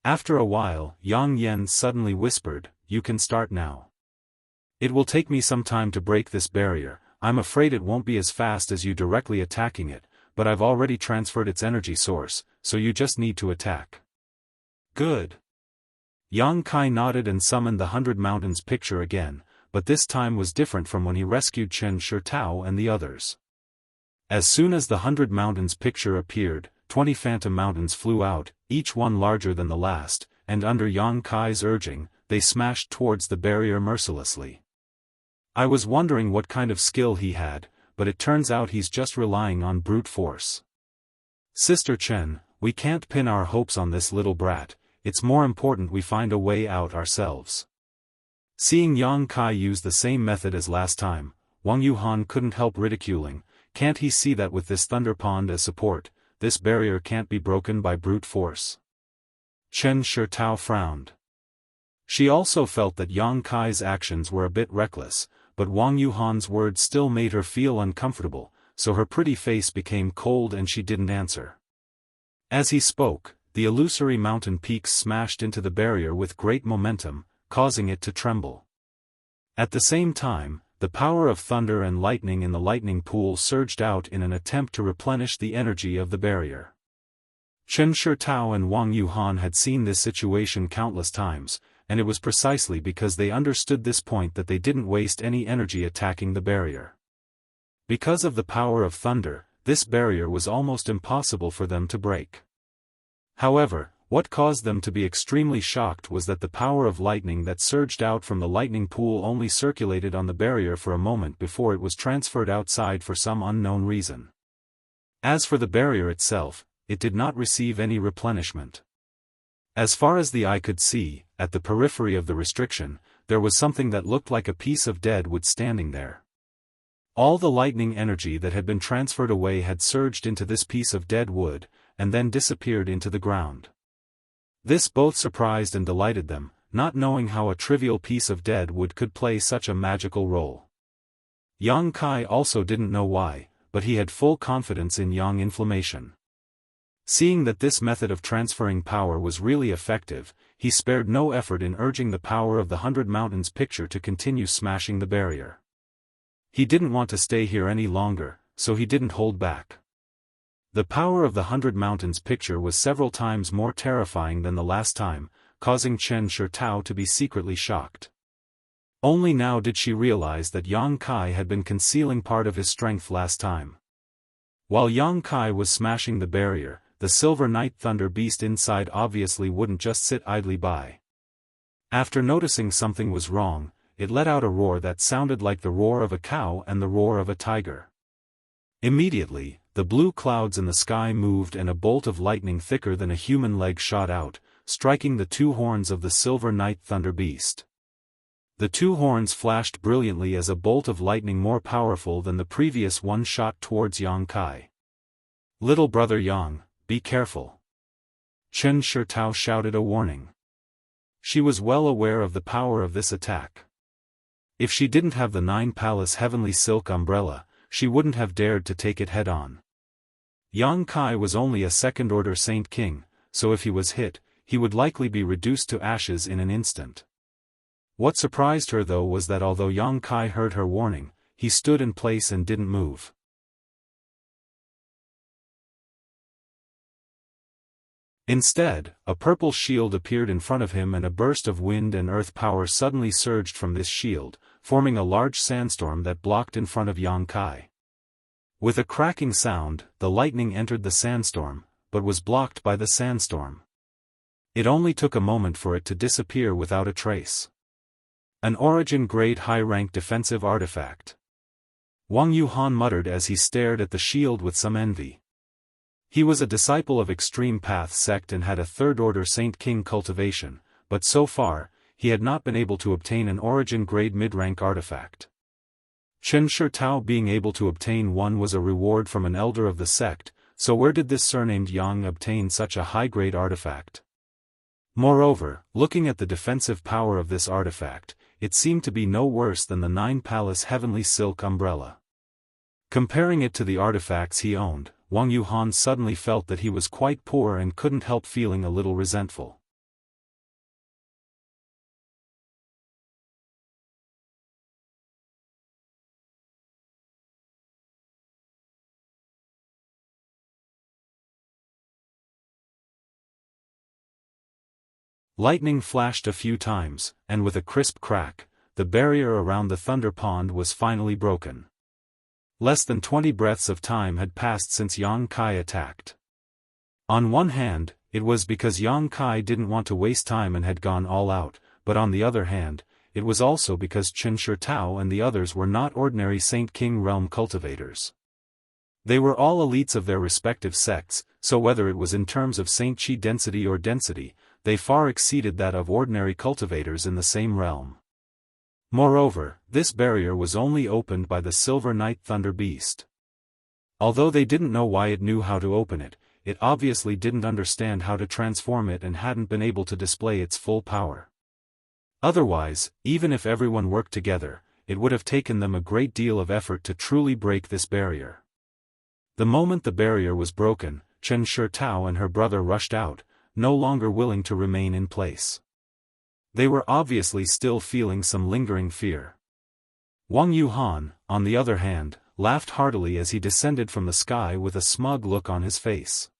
After a while, Yang Yen suddenly whispered, "You can start now. It will take me some time to break this barrier. I'm afraid it won't be as fast as you directly attacking it, but I've already transferred its energy source, so you just need to attack." Good. Yang Kai nodded and summoned the 100 Mountains picture again, but this time was different from when he rescued Chen Shitao and the others. As soon as the 100 Mountains picture appeared, 20 phantom mountains flew out, each one larger than the last, and under Yang Kai's urging, they smashed towards the barrier mercilessly. I was wondering what kind of skill he had, but it turns out he's just relying on brute force. Sister Chen, we can't pin our hopes on this little brat. it's more important we find a way out ourselves. Seeing Yang Kai use the same method as last time, Wang Yuhan couldn't help ridiculing, can't he see that with this thunder pond as support, this barrier can't be broken by brute force? Chen Shitao frowned. She also felt that Yang Kai's actions were a bit reckless, but Wang Yuhan's words still made her feel uncomfortable, so her pretty face became cold and she didn't answer. As he spoke, the illusory mountain peaks smashed into the barrier with great momentum, causing it to tremble. At the same time, the power of thunder and lightning in the lightning pool surged out in an attempt to replenish the energy of the barrier. Chen Shitao and Wang Yuhan had seen this situation countless times, and it was precisely because they understood this point that they didn't waste any energy attacking the barrier. Because of the power of thunder, this barrier was almost impossible for them to break. However, what caused them to be extremely shocked was that the power of lightning that surged out from the lightning pool only circulated on the barrier for a moment before it was transferred outside for some unknown reason. As for the barrier itself, it did not receive any replenishment. As far as the eye could see, at the periphery of the restriction, there was something that looked like a piece of dead wood standing there. All the lightning energy that had been transferred away had surged into this piece of dead wood, and then disappeared into the ground. This both surprised and delighted them, not knowing how a trivial piece of dead wood could play such a magical role. Yang Kai also didn't know why, but he had full confidence in Yang Inflammation. Seeing that this method of transferring power was really effective, he spared no effort in urging the power of the 100 Mountains picture to continue smashing the barrier. He didn't want to stay here any longer, so he didn't hold back. The power of the 100 Mountains picture was several times more terrifying than the last time, causing Chen Shitao to be secretly shocked. Only now did she realize that Yang Kai had been concealing part of his strength last time. While Yang Kai was smashing the barrier, the Silver Night Thunder Beast inside obviously wouldn't just sit idly by. After noticing something was wrong, it let out a roar that sounded like the roar of a cow and the roar of a tiger. Immediately, the blue clouds in the sky moved and a bolt of lightning thicker than a human leg shot out, striking the two horns of the Silver Night Thunder Beast. The two horns flashed brilliantly as a bolt of lightning more powerful than the previous one shot towards Yang Kai. "Little brother Yang, be careful." Chen Shitao shouted a warning. She was well aware of the power of this attack. If she didn't have the 9 Palace Heavenly Silk Umbrella, she wouldn't have dared to take it head-on. Yang Kai was only a second-order Saint King, so if he was hit, he would likely be reduced to ashes in an instant. What surprised her though was that although Yang Kai heard her warning, he stood in place and didn't move. Instead, a purple shield appeared in front of him and a burst of wind and earth power suddenly surged from this shield, forming a large sandstorm that blocked in front of Yang Kai. With a cracking sound, the lightning entered the sandstorm, but was blocked by the sandstorm. It only took a moment for it to disappear without a trace. An origin-grade high-rank defensive artifact. Wang Yuhan muttered as he stared at the shield with some envy. He was a disciple of Extreme Path sect and had a third-order Saint King cultivation, but so far, he had not been able to obtain an origin-grade mid-rank artifact. Chen Shitao being able to obtain one was a reward from an elder of the sect, so where did this surnamed Yang obtain such a high-grade artifact? Moreover, looking at the defensive power of this artifact, it seemed to be no worse than the 9 Palace Heavenly Silk Umbrella. Comparing it to the artifacts he owned, Wang Yuhan suddenly felt that he was quite poor and couldn't help feeling a little resentful. Lightning flashed a few times, and with a crisp crack, the barrier around the thunder pond was finally broken. Less than 20 breaths of time had passed since Yang Kai attacked. On one hand, it was because Yang Kai didn't want to waste time and had gone all out, but on the other hand, it was also because Chen Shitao and the others were not ordinary Saint King realm cultivators. They were all elites of their respective sects, so whether it was in terms of Saint Chi density or density, they far exceeded that of ordinary cultivators in the same realm. Moreover, this barrier was only opened by the Silver Night Thunder Beast. Although they didn't know why it knew how to open it, it obviously didn't understand how to transform it and hadn't been able to display its full power. Otherwise, even if everyone worked together, it would have taken them a great deal of effort to truly break this barrier. The moment the barrier was broken, Chen Shitao and her brother rushed out, no longer willing to remain in place. They were obviously still feeling some lingering fear. Wang Yuhan, on the other hand, laughed heartily as he descended from the sky with a smug look on his face.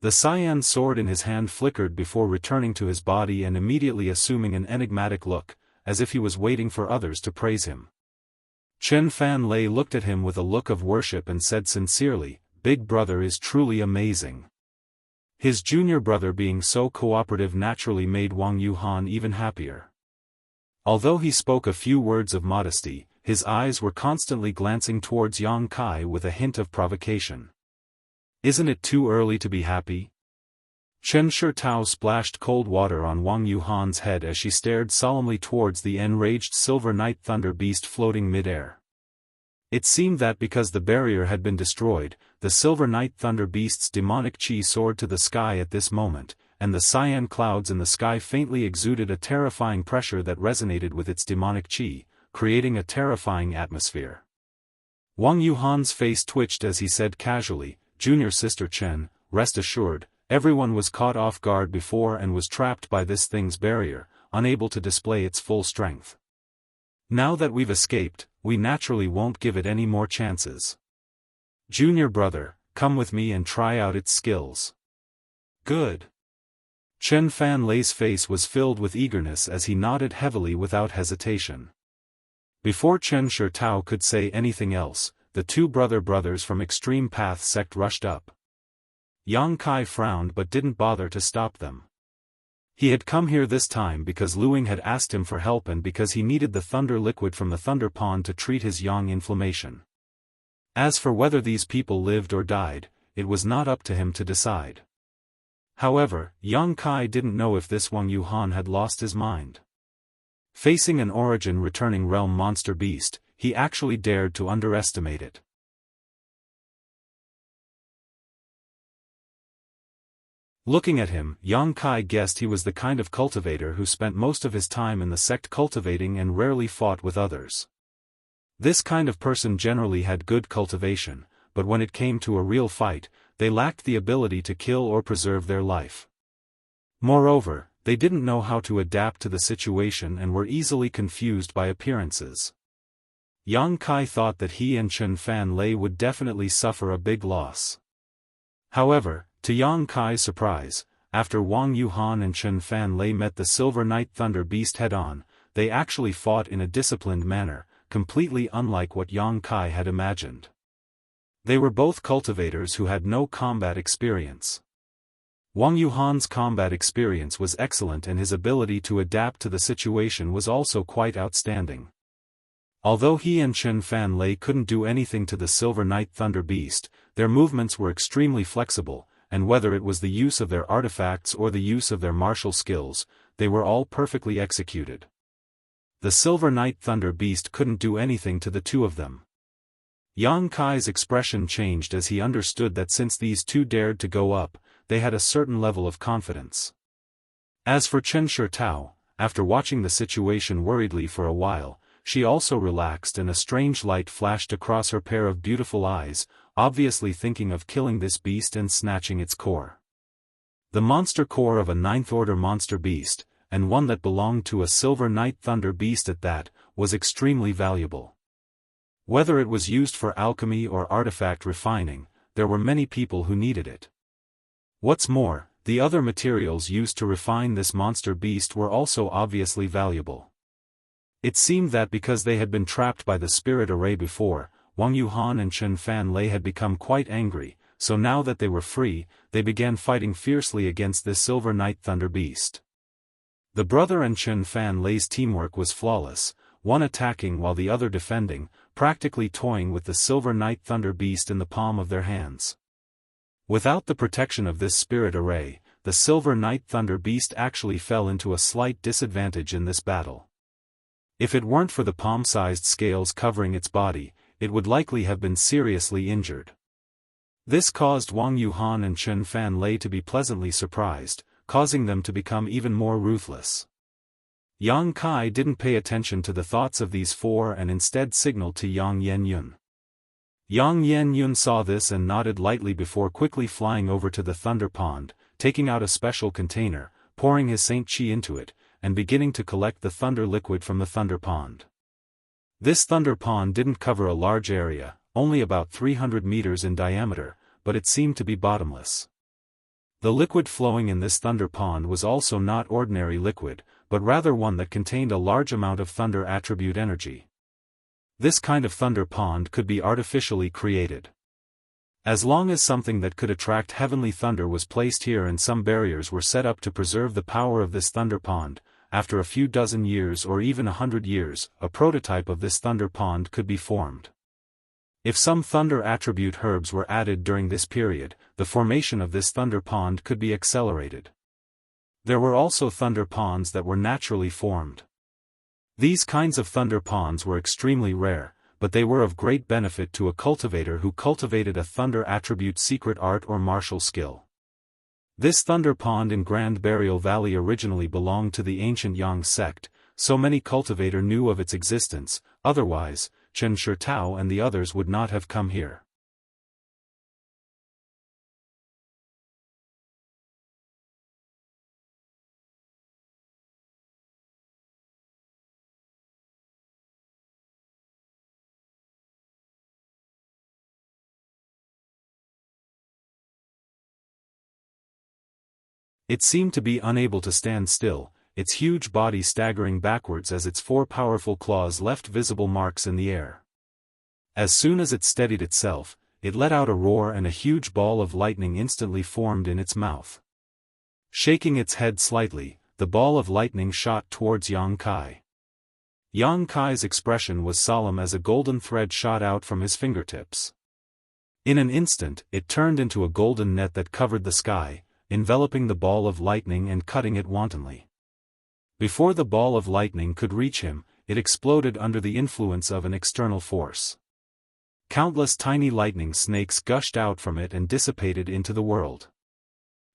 The cyan sword in his hand flickered before returning to his body and immediately assuming an enigmatic look, as if he was waiting for others to praise him. Chen Fanlei looked at him with a look of worship and said sincerely, "Big brother is truly amazing." His junior brother being so cooperative naturally made Wang Yuhan even happier. Although he spoke a few words of modesty, his eyes were constantly glancing towards Yang Kai with a hint of provocation. "Isn't it too early to be happy?" Chen Shitao splashed cold water on Wang Yuhan's head as she stared solemnly towards the enraged Silver Night Thunder Beast floating mid-air. It seemed that because the barrier had been destroyed, the Silver Night Thunder Beast's demonic chi soared to the sky at this moment, and the cyan clouds in the sky faintly exuded a terrifying pressure that resonated with its demonic chi, creating a terrifying atmosphere. Wang Yuhan's face twitched as he said casually, "Junior sister Chen, rest assured, everyone was caught off guard before and was trapped by this thing's barrier, unable to display its full strength. Now that we've escaped, we naturally won't give it any more chances. Junior brother, come with me and try out its skills." "Good." Chen Fanlei's face was filled with eagerness as he nodded heavily without hesitation. Before Chen Shitao could say anything else, the two brothers from Extreme Path sect rushed up. Yang Kai frowned but didn't bother to stop them. He had come here this time because Luing had asked him for help and because he needed the thunder liquid from the thunder pond to treat his yang inflammation. As for whether these people lived or died, it was not up to him to decide. However, Yang Kai didn't know if this Wang Yuhan had lost his mind. Facing an origin-returning realm monster beast, he actually dared to underestimate it. Looking at him, Yang Kai guessed he was the kind of cultivator who spent most of his time in the sect cultivating and rarely fought with others. This kind of person generally had good cultivation, but when it came to a real fight, they lacked the ability to kill or preserve their life. Moreover, they didn't know how to adapt to the situation and were easily confused by appearances. Yang Kai thought that he and Chen Fanlei would definitely suffer a big loss. However, to Yang Kai's surprise, after Wang Yuhan and Chen Fanlei met the Silver Night Thunder Beast head-on, they actually fought in a disciplined manner, completely unlike what Yang Kai had imagined. They were both cultivators who had no combat experience. Wang Yuhan's combat experience was excellent and his ability to adapt to the situation was also quite outstanding. Although he and Chen Fanlei couldn't do anything to the Silver Night Thunder Beast, their movements were extremely flexible, and whether it was the use of their artifacts or the use of their martial skills, they were all perfectly executed. The Silver Night Thunder Beast couldn't do anything to the two of them. Yang Kai's expression changed as he understood that since these two dared to go up, they had a certain level of confidence. As for Chen Shitao, after watching the situation worriedly for a while, she also relaxed and a strange light flashed across her pair of beautiful eyes, obviously thinking of killing this beast and snatching its core. The monster core of a ninth-order monster beast, and one that belonged to a Silver Night Thunder Beast at that, was extremely valuable. Whether it was used for alchemy or artifact refining, there were many people who needed it. What's more, the other materials used to refine this monster beast were also obviously valuable. It seemed that because they had been trapped by the spirit array before, Wang Yuhan and Chen Fanlei had become quite angry, so now that they were free, they began fighting fiercely against this Silver Night Thunder Beast. The brother and Chen Fanlei's teamwork was flawless, one attacking while the other defending, practically toying with the Silver Night Thunder Beast in the palm of their hands. Without the protection of this spirit array, the Silver Night Thunder Beast actually fell into a slight disadvantage in this battle. If it weren't for the palm-sized scales covering its body, it would likely have been seriously injured. This caused Wang Yuhan and Chen Fan Lei to be pleasantly surprised, causing them to become even more ruthless. Yang Kai didn't pay attention to the thoughts of these four and instead signaled to Yang Yenyun. Yang Yenyun saw this and nodded lightly before quickly flying over to the Thunder Pond, taking out a special container, pouring his Saint Qi into it, and beginning to collect the thunder liquid from the Thunder Pond. This Thunder Pond didn't cover a large area, only about 300 meters in diameter, but it seemed to be bottomless. The liquid flowing in this Thunder Pond was also not ordinary liquid, but rather one that contained a large amount of thunder attribute energy. This kind of Thunder Pond could be artificially created. As long as something that could attract heavenly thunder was placed here and some barriers were set up to preserve the power of this Thunder Pond, after a few dozen years or even 100 years, a prototype of this Thunder Pond could be formed. If some thunder attribute herbs were added during this period, the formation of this Thunder Pond could be accelerated. There were also Thunder Ponds that were naturally formed. These kinds of Thunder Ponds were extremely rare, but they were of great benefit to a cultivator who cultivated a thunder attribute secret art or martial skill. This Thunder Pond in Grand Burial Valley originally belonged to the ancient Yang sect, so many cultivator knew of its existence, otherwise, Chen Shitao and the others would not have come here. It seemed to be unable to stand still, its huge body staggering backwards as its four powerful claws left visible marks in the air. As soon as it steadied itself, it let out a roar and a huge ball of lightning instantly formed in its mouth. Shaking its head slightly, the ball of lightning shot towards Yang Kai. Yang Kai's expression was solemn as a golden thread shot out from his fingertips. In an instant, it turned into a golden net that covered the sky, enveloping the ball of lightning and cutting it wantonly. Before the ball of lightning could reach him, it exploded under the influence of an external force. Countless tiny lightning snakes gushed out from it and dissipated into the world.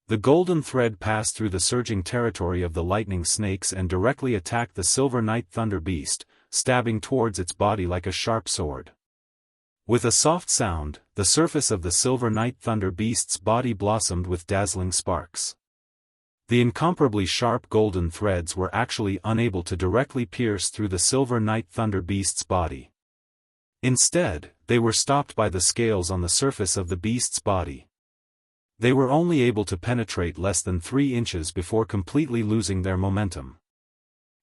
The golden thread passed through the surging territory of the lightning snakes and directly attacked the Silver Night Thunder Beast, stabbing towards its body like a sharp sword. With a soft sound, the surface of the Silver Night Thunder Beast's body blossomed with dazzling sparks. The incomparably sharp golden threads were actually unable to directly pierce through the Silver Night Thunder Beast's body. Instead, they were stopped by the scales on the surface of the beast's body. They were only able to penetrate less than 3 inches before completely losing their momentum.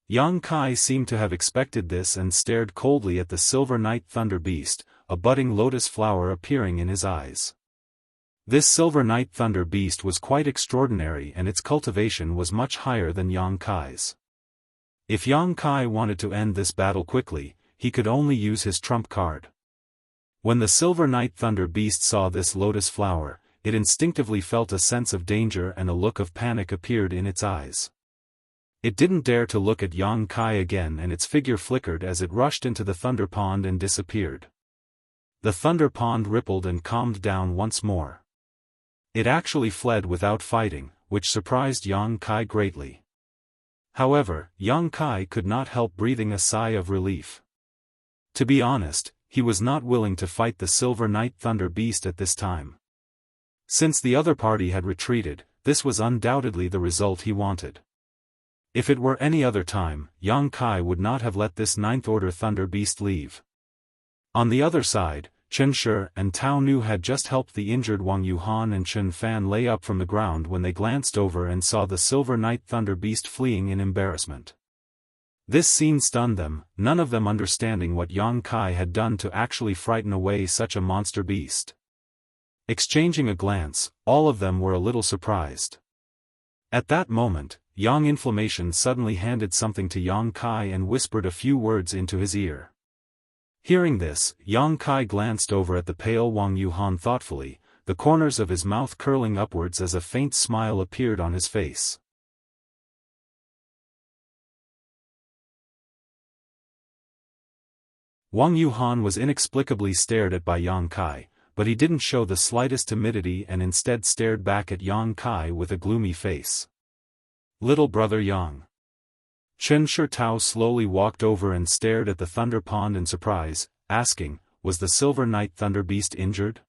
Yang Kai seemed to have expected this and stared coldly at the Silver Night Thunder Beast, a budding lotus flower appearing in his eyes. This Silver Night Thunder Beast was quite extraordinary and its cultivation was much higher than Yang Kai's. If Yang Kai wanted to end this battle quickly, he could only use his trump card. When the Silver Night Thunder Beast saw this lotus flower, it instinctively felt a sense of danger and a look of panic appeared in its eyes. It didn't dare to look at Yang Kai again and its figure flickered as it rushed into the Thunder Pond and disappeared. The Thunder Pond rippled and calmed down once more. It actually fled without fighting, which surprised Yang Kai greatly. However, Yang Kai could not help breathing a sigh of relief. To be honest, he was not willing to fight the Silver Night Thunder Beast at this time. Since the other party had retreated, this was undoubtedly the result he wanted. If it were any other time, Yang Kai would not have let this Ninth Order Thunder Beast leave. On the other side, Chen Shi and Tao Nu had just helped the injured Wang Yuhan and Chen Fan Lei up from the ground when they glanced over and saw the Silver Night Thunder Beast fleeing in embarrassment. This scene stunned them, none of them understanding what Yang Kai had done to actually frighten away such a monster beast. Exchanging a glance, all of them were a little surprised. At that moment, Yang Inflammation suddenly handed something to Yang Kai and whispered a few words into his ear. Hearing this, Yang Kai glanced over at the pale Wang Yuhan thoughtfully, the corners of his mouth curling upwards as a faint smile appeared on his face. Wang Yuhan was inexplicably stared at by Yang Kai, but he didn't show the slightest timidity and instead stared back at Yang Kai with a gloomy face. Little brother Yang. Chen Shitao slowly walked over and stared at the Thunder Pond in surprise, asking, was the Silver Knight Thunder Beast injured?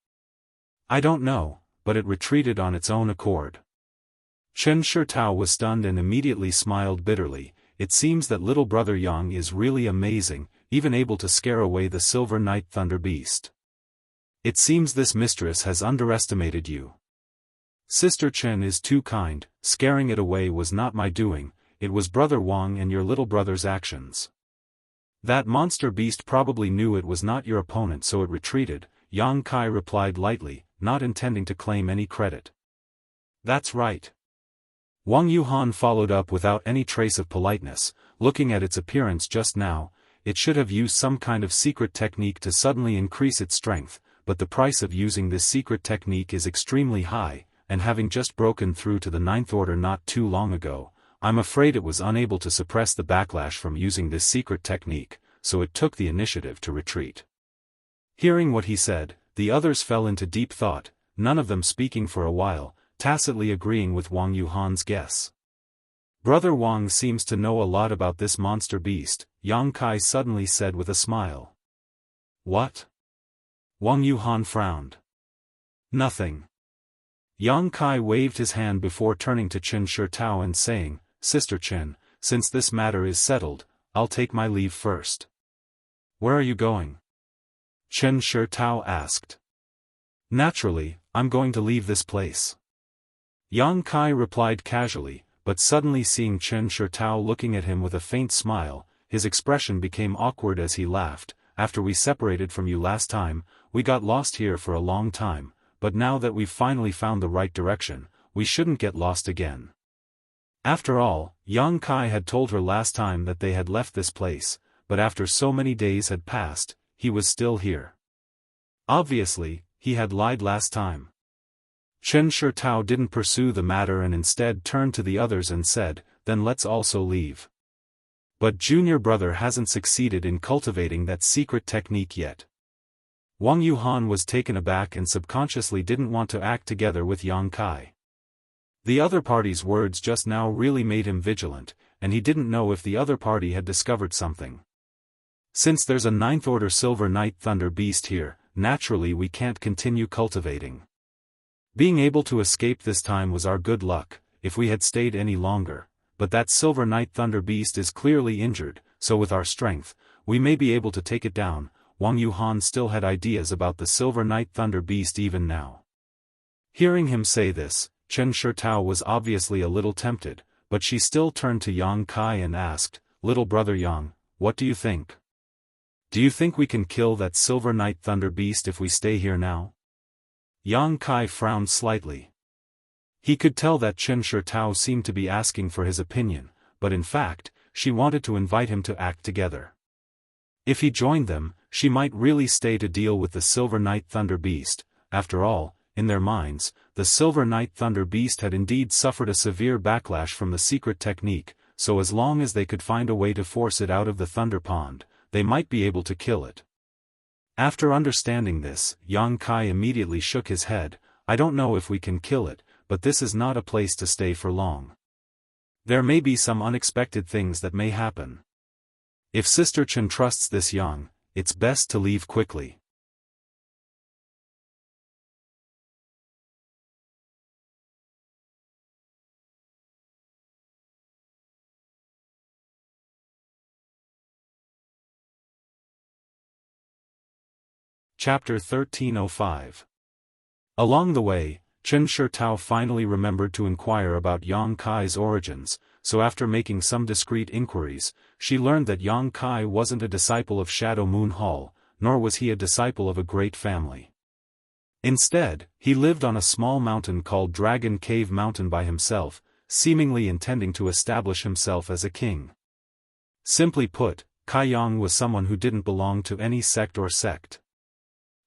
I don't know, but it retreated on its own accord. Chen Shitao was stunned and immediately smiled bitterly. It seems that little brother Yang is really amazing, even able to scare away the Silver Knight Thunder Beast. It seems this mistress has underestimated you. Sister Chen is too kind, scaring it away was not my doing, it was brother Wang and your little brother's actions. That monster beast probably knew it was not your opponent so it retreated, Yang Kai replied lightly, not intending to claim any credit. That's right. Wang Yuhan followed up without any trace of politeness, looking at its appearance just now, it should have used some kind of secret technique to suddenly increase its strength, but the price of using this secret technique is extremely high, and having just broken through to the Ninth Order not too long ago, I'm afraid it was unable to suppress the backlash from using this secret technique, so it took the initiative to retreat. Hearing what he said, the others fell into deep thought, none of them speaking for a while, tacitly agreeing with Wang Yuhan's guess. Brother Wang seems to know a lot about this monster beast, Yang Kai suddenly said with a smile. What? Wang Yuhan frowned. Nothing. Yang Kai waved his hand before turning to Chen Shitao and saying, Sister Chen, since this matter is settled, I'll take my leave first. Where are you going? Chen Shitao asked. Naturally, I'm going to leave this place. Yang Kai replied casually, but suddenly seeing Chen Shitao looking at him with a faint smile, his expression became awkward as he laughed. After we separated from you last time, we got lost here for a long time, but now that we've finally found the right direction, we shouldn't get lost again. After all, Yang Kai had told her last time that they had left this place, but after so many days had passed, he was still here. Obviously, he had lied last time. Chen Shitao didn't pursue the matter and instead turned to the others and said, then let's also leave. But junior brother hasn't succeeded in cultivating that secret technique yet. Wang Yuhan was taken aback and subconsciously didn't want to act together with Yang Kai. The other party's words just now really made him vigilant, and he didn't know if the other party had discovered something. Since there's a Ninth Order Silver Knight Thunder Beast here, naturally we can't continue cultivating. Being able to escape this time was our good luck, if we had stayed any longer, but that Silver Knight Thunder Beast is clearly injured, so with our strength, we may be able to take it down. Wang Yuhan still had ideas about the Silver Knight Thunder Beast even now. Hearing him say this, Chen Shitao was obviously a little tempted, but she still turned to Yang Kai and asked, Little brother Yang, what do you think? Do you think we can kill that Silver Knight Thunder Beast if we stay here now? Yang Kai frowned slightly. He could tell that Chen Shitao seemed to be asking for his opinion, but in fact, she wanted to invite him to act together. If he joined them, she might really stay to deal with the Silver Knight Thunder Beast. After all, in their minds, the Silver Knight Thunder Beast had indeed suffered a severe backlash from the secret technique, so as long as they could find a way to force it out of the Thunder Pond, they might be able to kill it. After understanding this, Yang Kai immediately shook his head. I don't know if we can kill it, but this is not a place to stay for long. There may be some unexpected things that may happen. If Sister Chen trusts this Yang, it's best to leave quickly. Chapter 1305. Along the way, Chen Shitao finally remembered to inquire about Yang Kai's origins, so after making some discreet inquiries, she learned that Yang Kai wasn't a disciple of Shadow Moon Hall, nor was he a disciple of a great family. Instead, he lived on a small mountain called Dragon Cave Mountain by himself, seemingly intending to establish himself as a king. Simply put, Kai Yang was someone who didn't belong to any sect or sect.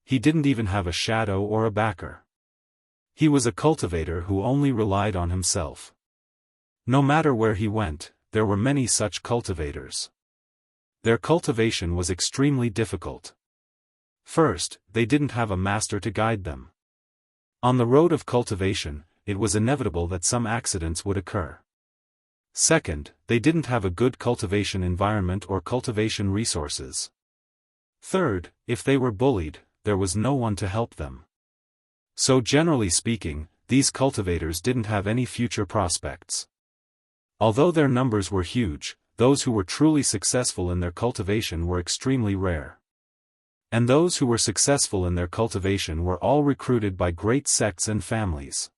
He didn't even have a shadow or a backer. He was a cultivator who only relied on himself. No matter where he went, there were many such cultivators. Their cultivation was extremely difficult. First, they didn't have a master to guide them. On the road of cultivation, it was inevitable that some accidents would occur. Second, they didn't have a good cultivation environment or cultivation resources. Third, if they were bullied, there was no one to help them. So generally speaking, these cultivators didn't have any future prospects. Although their numbers were huge, those who were truly successful in their cultivation were extremely rare. And those who were successful in their cultivation were all recruited by great sects and families.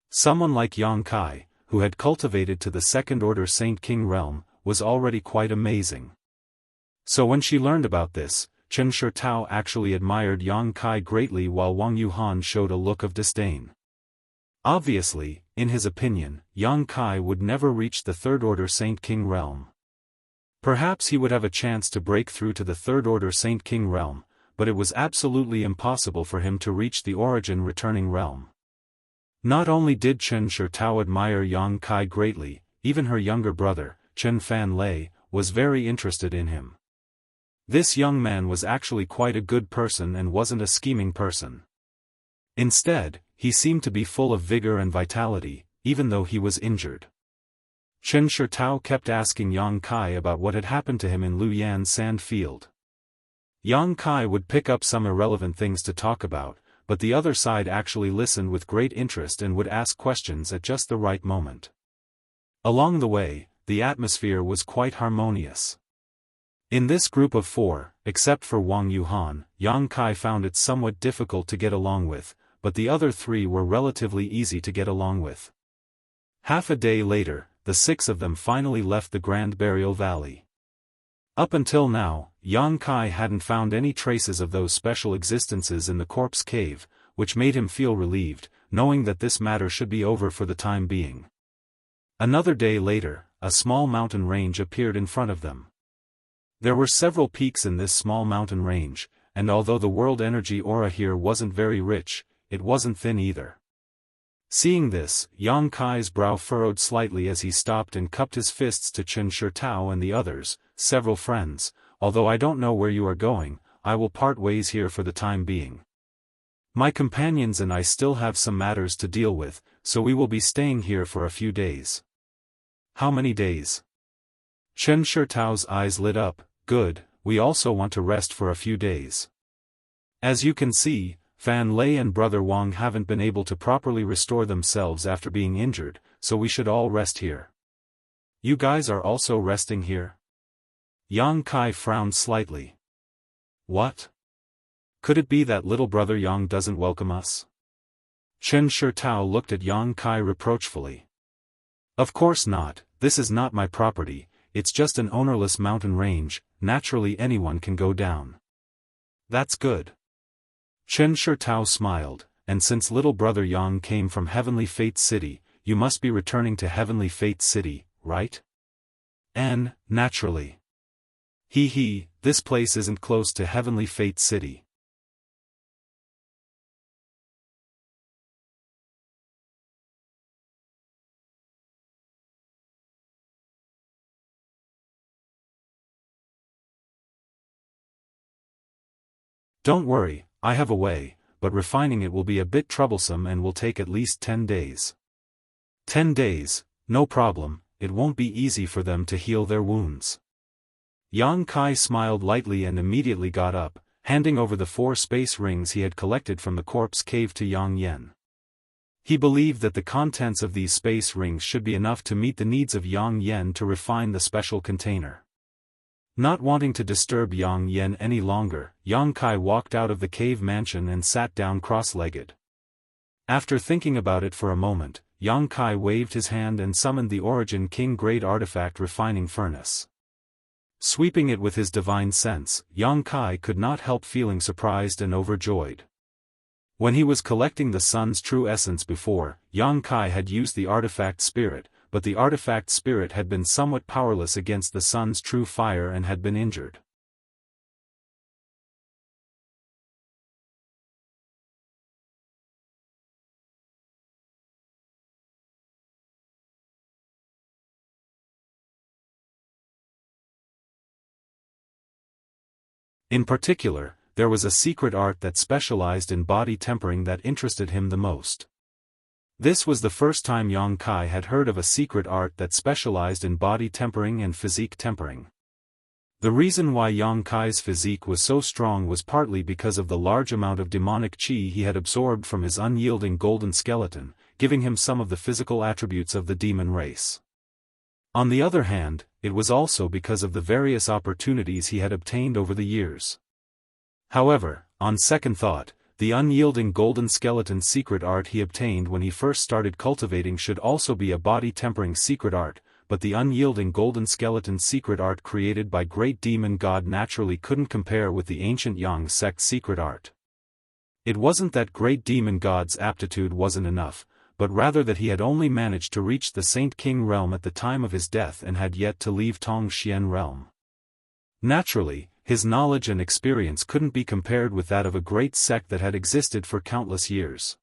Someone like Yang Kai, who had cultivated to the second-order Saint King realm, was already quite amazing. So when she learned about this, Chen Shitao actually admired Yang Kai greatly while Wang Yuhan showed a look of disdain. Obviously, in his opinion, Yang Kai would never reach the third-order Saint King realm. Perhaps he would have a chance to break through to the third-order Saint King realm, but it was absolutely impossible for him to reach the origin returning realm. Not only did Chen Shitao admire Yang Kai greatly, even her younger brother, Chen Fanlei, was very interested in him. This young man was actually quite a good person and wasn't a scheming person. Instead, he seemed to be full of vigor and vitality, even though he was injured. Chen Shitao kept asking Yang Kai about what had happened to him in Luyan's sand field. Yang Kai would pick up some irrelevant things to talk about, but the other side actually listened with great interest and would ask questions at just the right moment. Along the way, the atmosphere was quite harmonious. In this group of four, except for Wang Yuhan, Yang Kai found it somewhat difficult to get along with, but the other three were relatively easy to get along with. Half a day later, the six of them finally left the Grand Burial Valley. Up until now, Yang Kai hadn't found any traces of those special existences in the corpse cave, which made him feel relieved, knowing that this matter should be over for the time being. Another day later, a small mountain range appeared in front of them. There were several peaks in this small mountain range, and although the world energy aura here wasn't very rich, it wasn't thin either. Seeing this, Yang Kai's brow furrowed slightly as he stopped and cupped his fists to Chen Shitao and the others, "Several friends, although I don't know where you are going, I will part ways here for the time being. My companions and I still have some matters to deal with, so we will be staying here for a few days." "How many days?" Chen Shitao's eyes lit up. "Good, we also want to rest for a few days. As you can see, Fan Lei and Brother Wang haven't been able to properly restore themselves after being injured, so we should all rest here." "You guys are also resting here?" Yang Kai frowned slightly. "What? Could it be that little brother Yang doesn't welcome us?" Chen Shitao looked at Yang Kai reproachfully. "Of course not, this is not my property, it's just an ownerless mountain range, naturally anyone can go down." "That's good." Chen Shitao smiled, "And since little brother Yang came from Heavenly Fate City, you must be returning to Heavenly Fate City, right?" Naturally. He, this place isn't close to Heavenly Fate City." "Don't worry, I have a way, but refining it will be a bit troublesome and will take at least 10 days. 10 days, no problem, it won't be easy for them to heal their wounds." Yang Kai smiled lightly and immediately got up, handing over the 4 space rings he had collected from the corpse cave to Yang Yen. He believed that the contents of these space rings should be enough to meet the needs of Yang Yen to refine the special container. Not wanting to disturb Yang Yen any longer, Yang Kai walked out of the cave mansion and sat down cross-legged. After thinking about it for a moment, Yang Kai waved his hand and summoned the Origin King Grade Artifact Refining Furnace. Sweeping it with his divine sense, Yang Kai could not help feeling surprised and overjoyed. When he was collecting the sun's true essence before, Yang Kai had used the artifact spirit, but the artifact spirit had been somewhat powerless against the sun's true fire and had been injured. In particular, there was a secret art that specialized in body tempering that interested him the most. This was the first time Yang Kai had heard of a secret art that specialized in body tempering and physique tempering. The reason why Yang Kai's physique was so strong was partly because of the large amount of demonic qi he had absorbed from his unyielding golden skeleton, giving him some of the physical attributes of the demon race. On the other hand, it was also because of the various opportunities he had obtained over the years. However, on second thought, the unyielding golden skeleton secret art he obtained when he first started cultivating should also be a body tempering secret art, but the unyielding golden skeleton secret art created by Great Demon God naturally couldn't compare with the ancient Yang sect secret art. It wasn't that Great Demon God's aptitude wasn't enough, but rather that he had only managed to reach the Saint King realm at the time of his death and had yet to leave Tong Xian realm. Naturally, his knowledge and experience couldn't be compared with that of a great sect that had existed for countless years.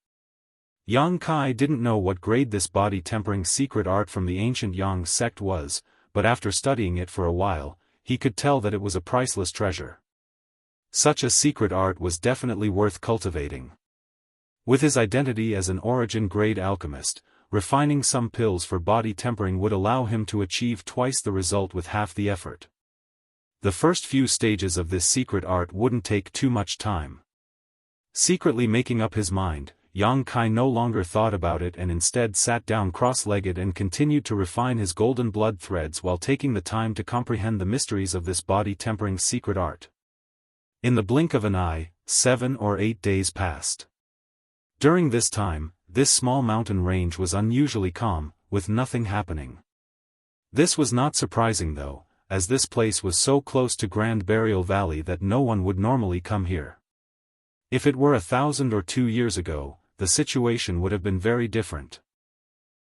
Yang Kai didn't know what grade this body tempering secret art from the ancient Yang sect was, but after studying it for a while, he could tell that it was a priceless treasure. Such a secret art was definitely worth cultivating. With his identity as an origin grade alchemist, refining some pills for body tempering would allow him to achieve twice the result with half the effort. The first few stages of this secret art wouldn't take too much time. Secretly making up his mind, Yang Kai no longer thought about it and instead sat down cross-legged and continued to refine his golden blood threads while taking the time to comprehend the mysteries of this body tempering secret art. In the blink of an eye, 7 or 8 days passed. During this time, this small mountain range was unusually calm, with nothing happening. This was not surprising though, as this place was so close to Grand Burial Valley that no one would normally come here. If it were 1,000 or 2 years ago, the situation would have been very different.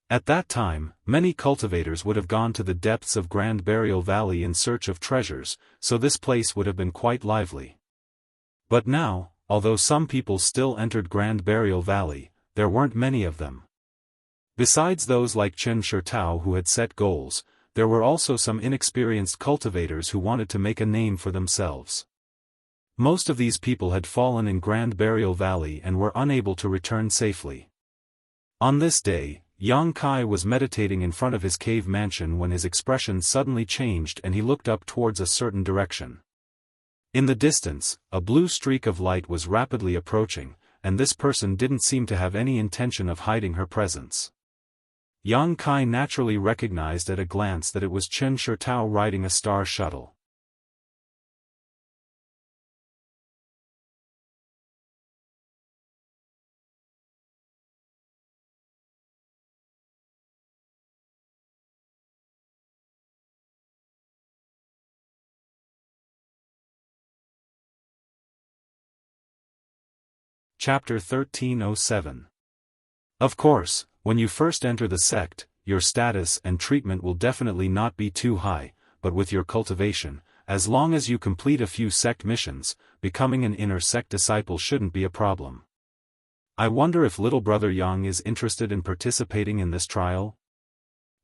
At that time, many cultivators would have gone to the depths of Grand Burial Valley in search of treasures, so this place would have been quite lively. But now, although some people still entered Grand Burial Valley, there weren't many of them. Besides those like Chen Shirtao who had set goals, there were also some inexperienced cultivators who wanted to make a name for themselves. Most of these people had fallen in Grand Burial Valley and were unable to return safely. On this day, Yang Kai was meditating in front of his cave mansion when his expression suddenly changed and he looked up towards a certain direction. In the distance, a blue streak of light was rapidly approaching, and this person didn't seem to have any intention of hiding her presence. Yang Kai naturally recognized at a glance that it was Chen Shirtao riding a star shuttle. Chapter 1307. Of course, when you first enter the sect, your status and treatment will definitely not be too high, but with your cultivation, as long as you complete a few sect missions, becoming an inner sect disciple shouldn't be a problem. I wonder if little brother Yang is interested in participating in this trial?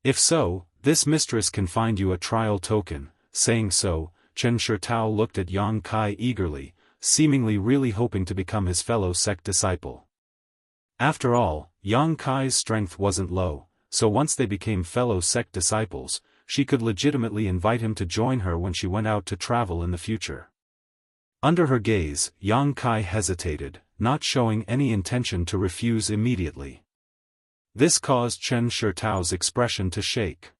If so, this mistress can find you a trial token. Saying so, Chen Shirtao looked at Yang Kai eagerly, seemingly really hoping to become his fellow sect disciple. After all, Yang Kai's strength wasn't low, so once they became fellow sect disciples, she could legitimately invite him to join her when she went out to travel in the future. Under her gaze, Yang Kai hesitated, not showing any intention to refuse immediately. This caused Chen Shirtao's expression to shake.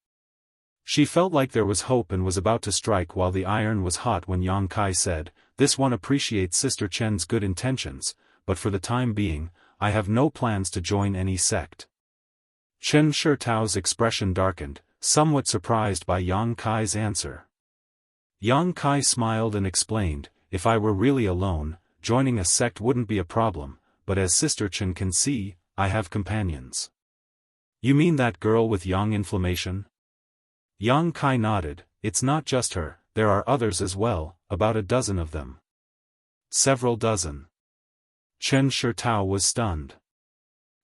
She felt like there was hope and was about to strike while the iron was hot when Yang Kai said, "This one appreciates Sister Chen's good intentions, but for the time being, I have no plans to join any sect." Chen Shirtao's expression darkened, somewhat surprised by Yang Kai's answer. Yang Kai smiled and explained, "If I were really alone, joining a sect wouldn't be a problem, but as Sister Chen can see, I have companions." "You mean that girl with yang inflammation?" Yang Kai nodded. "It's not just her, there are others as well, about a dozen of them." "Several dozen." Chen Shirtao was stunned.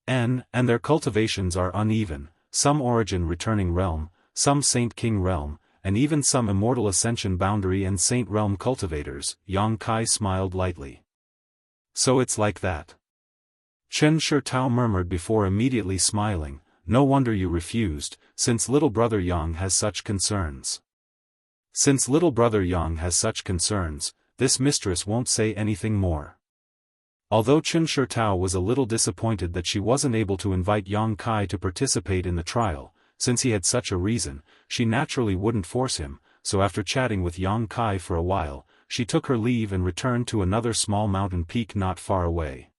And their cultivations are uneven, some origin returning realm, some Saint King realm, and even some immortal Ascension boundary and Saint Realm cultivators. Yang Kai smiled lightly. So it's like that. Chen Shitao murmured before immediately smiling, no wonder you refused, since little brother Yang has such concerns. Since little brother Yang has such concerns, this mistress won't say anything more. Although Chen Shitao was a little disappointed that she wasn't able to invite Yang Kai to participate in the trial, since he had such a reason, she naturally wouldn't force him, so after chatting with Yang Kai for a while, she took her leave and returned to another small mountain peak not far away.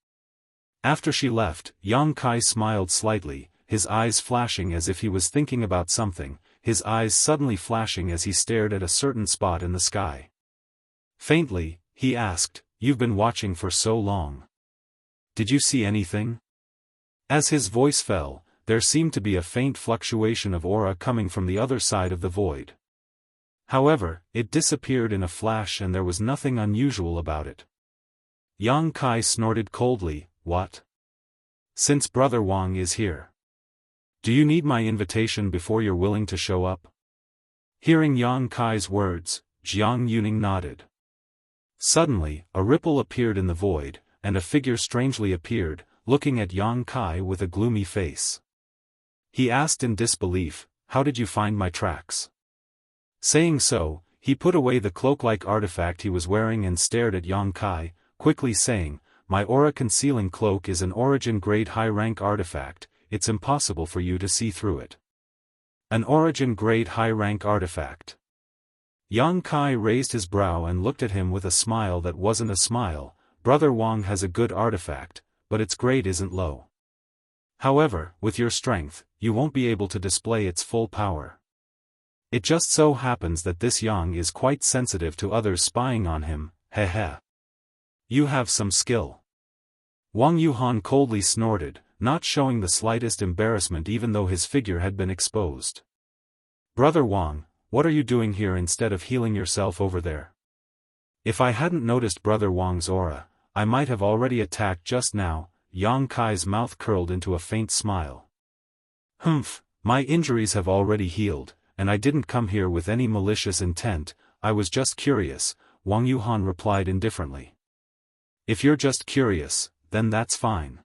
After she left, Yang Kai smiled slightly, his eyes flashing as if he was thinking about something, his eyes suddenly flashing as he stared at a certain spot in the sky. Faintly, he asked, "You've been watching for so long. Did you see anything?" As his voice fell, there seemed to be a faint fluctuation of aura coming from the other side of the void. However, it disappeared in a flash and there was nothing unusual about it. Yang Kai snorted coldly, "What? Since Brother Wang is here. Do you need my invitation before you're willing to show up?" Hearing Yang Kai's words, Jiang Yuning nodded. Suddenly, a ripple appeared in the void, and a figure strangely appeared, looking at Yang Kai with a gloomy face. He asked in disbelief, "How did you find my tracks?" Saying so, he put away the cloak-like artifact he was wearing and stared at Yang Kai, quickly saying, "My aura-concealing cloak is an origin-grade high-rank artifact, it's impossible for you to see through it." An origin-grade high-rank artifact. Yang Kai raised his brow and looked at him with a smile that wasn't a smile. "Brother Wang has a good artifact, but its grade isn't low. However, with your strength, you won't be able to display its full power. It just so happens that this Yang is quite sensitive to others spying on him, heh. You have some skill." Wang Yuhan coldly snorted, not showing the slightest embarrassment even though his figure had been exposed. "Brother Wang, what are you doing here instead of healing yourself over there?" "If I hadn't noticed Brother Wang's aura, I might have already attacked just now." Yang Kai's mouth curled into a faint smile. "Humph, my injuries have already healed, and I didn't come here with any malicious intent, I was just curious," Wang Yuhan replied indifferently. "If you're just curious, then that's fine."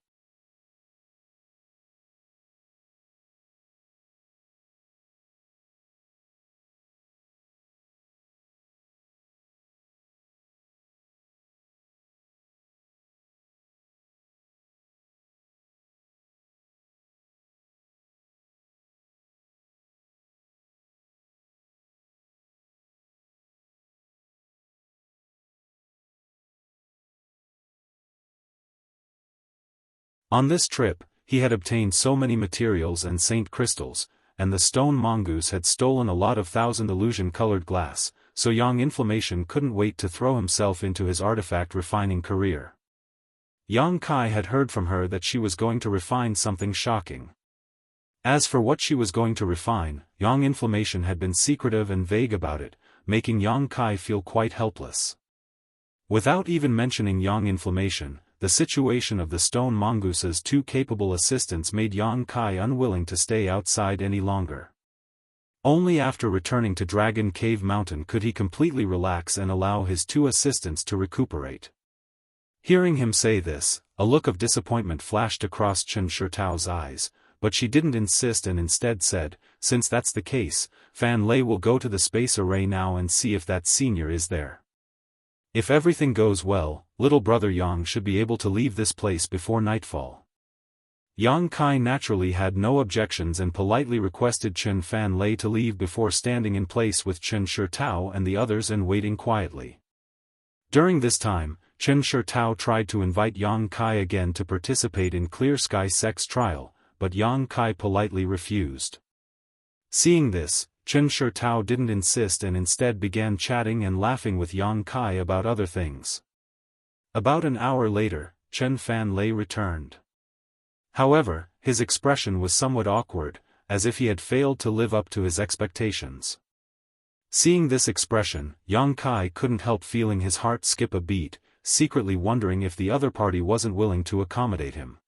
On this trip, he had obtained so many materials and saint crystals, and the stone mongoose had stolen a lot of thousand illusion-colored glass, so Yang Inflammation couldn't wait to throw himself into his artifact refining career. Yang Kai had heard from her that she was going to refine something shocking. As for what she was going to refine, Yang Inflammation had been secretive and vague about it, making Yang Kai feel quite helpless. Without even mentioning Yang Inflammation, the situation of the stone mongoose's two capable assistants made Yang Kai unwilling to stay outside any longer. Only after returning to Dragon Cave Mountain could he completely relax and allow his two assistants to recuperate. Hearing him say this, a look of disappointment flashed across Chen Shitao's eyes, but she didn't insist and instead said, "Since that's the case, Fan Lei will go to the space array now and see if that senior is there. If everything goes well, little brother Yang should be able to leave this place before nightfall." Yang Kai naturally had no objections and politely requested Chen Fan Lei to leave before standing in place with Chen Shitao and the others and waiting quietly. During this time, Chen Shitao tried to invite Yang Kai again to participate in Clear Sky Sect's trial, but Yang Kai politely refused. Seeing this, Chen Shitao didn't insist and instead began chatting and laughing with Yang Kai about other things. About an hour later, Chen Fan Lei returned. However, his expression was somewhat awkward, as if he had failed to live up to his expectations. Seeing this expression, Yang Kai couldn't help feeling his heart skip a beat, secretly wondering if the other party wasn't willing to accommodate him.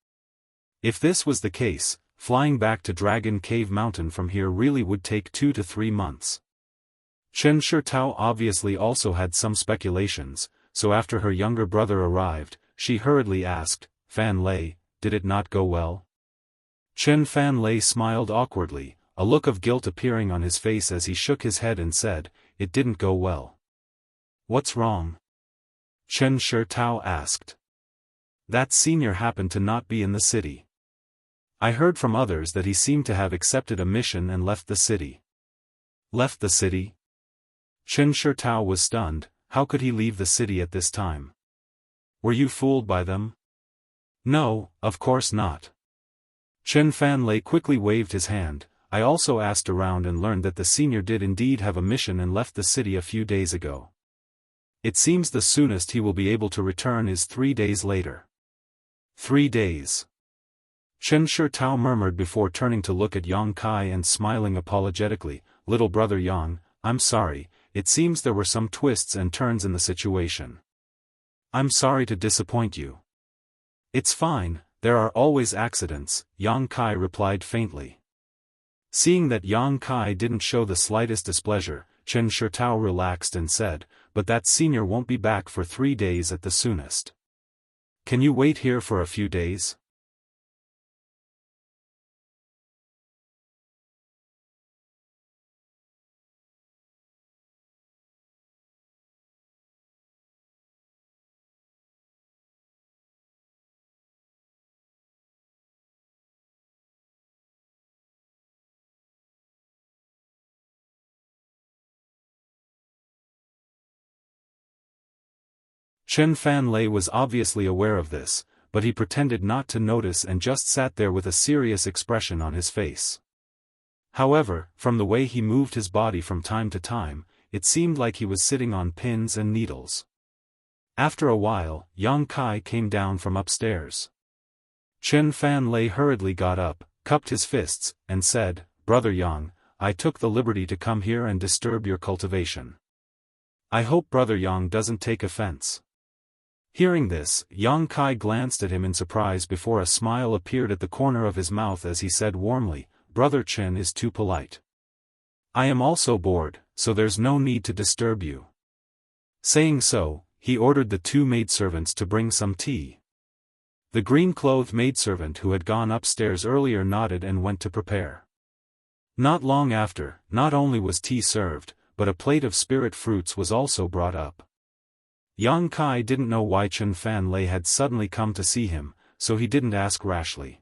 If this was the case, flying back to Dragon Cave Mountain from here really would take 2 to 3 months. Chen Shitao obviously also had some speculations, so after her younger brother arrived, she hurriedly asked, Fan Lei, did it not go well? Chen Fan Lei smiled awkwardly, a look of guilt appearing on his face as he shook his head and said, it didn't go well. What's wrong? Chen Shitao asked. That senior happened to not be in the city. I heard from others that he seemed to have accepted a mission and left the city. Left the city? Chen Shitao was stunned. How could he leave the city at this time? Were you fooled by them? No, of course not. Chen Fanlei quickly waved his hand. I also asked around and learned that the senior did indeed have a mission and left the city a few days ago. It seems the soonest he will be able to return is 3 days later. 3 days. Chen Shitao murmured before turning to look at Yang Kai and smiling apologetically. Little brother Yang, I'm sorry, it seems there were some twists and turns in the situation. I'm sorry to disappoint you. It's fine, there are always accidents, Yang Kai replied faintly. Seeing that Yang Kai didn't show the slightest displeasure, Chen Shitao relaxed and said, but that senior won't be back for 3 days at the soonest. Can you wait here for a few days? Chen Fanlei was obviously aware of this, but he pretended not to notice and just sat there with a serious expression on his face. However, from the way he moved his body from time to time, it seemed like he was sitting on pins and needles. After a while, Yang Kai came down from upstairs. Chen Fanlei hurriedly got up, cupped his fists, and said, Brother Yang, I took the liberty to come here and disturb your cultivation. I hope Brother Yang doesn't take offense. Hearing this, Yang Kai glanced at him in surprise before a smile appeared at the corner of his mouth as he said warmly, Brother Chen is too polite. I am also bored, so there's no need to disturb you. Saying so, he ordered the 2 maidservants to bring some tea. The green-clothed maidservant who had gone upstairs earlier nodded and went to prepare. Not long after, not only was tea served, but a plate of spirit fruits was also brought up. Yang Kai didn't know why Chen Fanlei had suddenly come to see him, so he didn't ask rashly.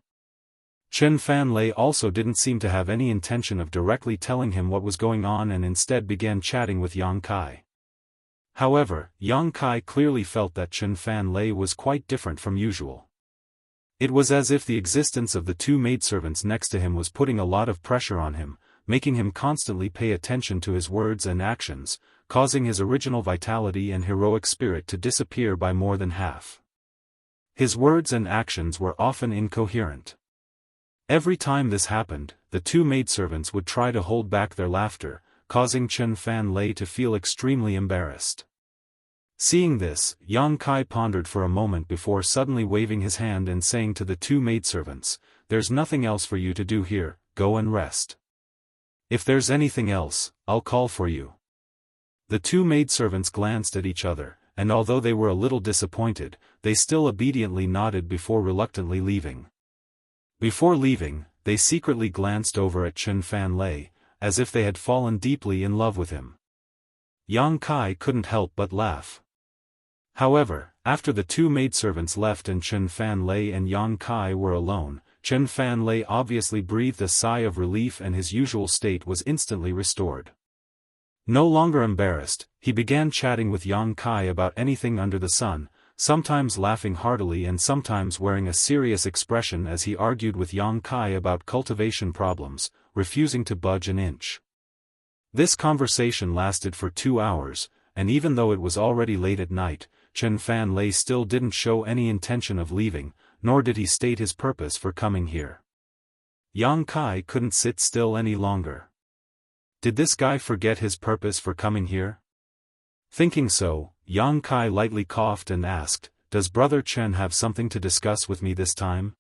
Chen Fanlei also didn't seem to have any intention of directly telling him what was going on and instead began chatting with Yang Kai. However, Yang Kai clearly felt that Chen Fanlei was quite different from usual. It was as if the existence of the 2 maidservants next to him was putting a lot of pressure on him, making him constantly pay attention to his words and actions, causing his original vitality and heroic spirit to disappear by more than half. His words and actions were often incoherent. Every time this happened, the 2 maidservants would try to hold back their laughter, causing Chen Fanlei to feel extremely embarrassed. Seeing this, Yang Kai pondered for a moment before suddenly waving his hand and saying to the 2 maidservants, There's nothing else for you to do here, go and rest. If there's anything else, I'll call for you. The 2 maidservants glanced at each other, and although they were a little disappointed, they still obediently nodded before reluctantly leaving. Before leaving, they secretly glanced over at Chen Fanlei, as if they had fallen deeply in love with him. Yang Kai couldn't help but laugh. However, after the 2 maidservants left and Chen Fanlei and Yang Kai were alone, Chen Fanlei obviously breathed a sigh of relief and his usual state was instantly restored. No longer embarrassed, he began chatting with Yang Kai about anything under the sun, sometimes laughing heartily and sometimes wearing a serious expression as he argued with Yang Kai about cultivation problems, refusing to budge an inch. This conversation lasted for 2 hours, and even though it was already late at night, Chen Fanlei still didn't show any intention of leaving, nor did he state his purpose for coming here. Yang Kai couldn't sit still any longer. Did this guy forget his purpose for coming here? Thinking so, Yang Kai lightly coughed and asked, Does Brother Chen have something to discuss with me this time?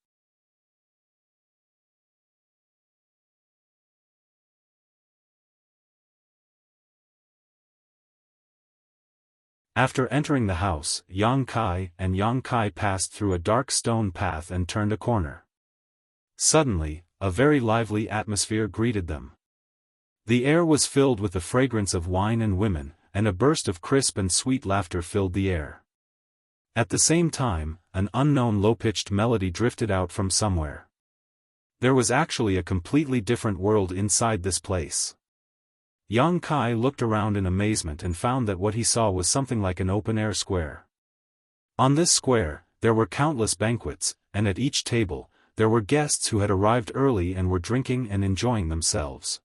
After entering the house, Yang Kai and Yang Kai passed through a dark stone path and turned a corner. Suddenly, a very lively atmosphere greeted them. The air was filled with the fragrance of wine and women, and a burst of crisp and sweet laughter filled the air. At the same time, an unknown low-pitched melody drifted out from somewhere. There was actually a completely different world inside this place. Yang Kai looked around in amazement and found that what he saw was something like an open-air square. On this square, there were countless banquets, and at each table, there were guests who had arrived early and were drinking and enjoying themselves.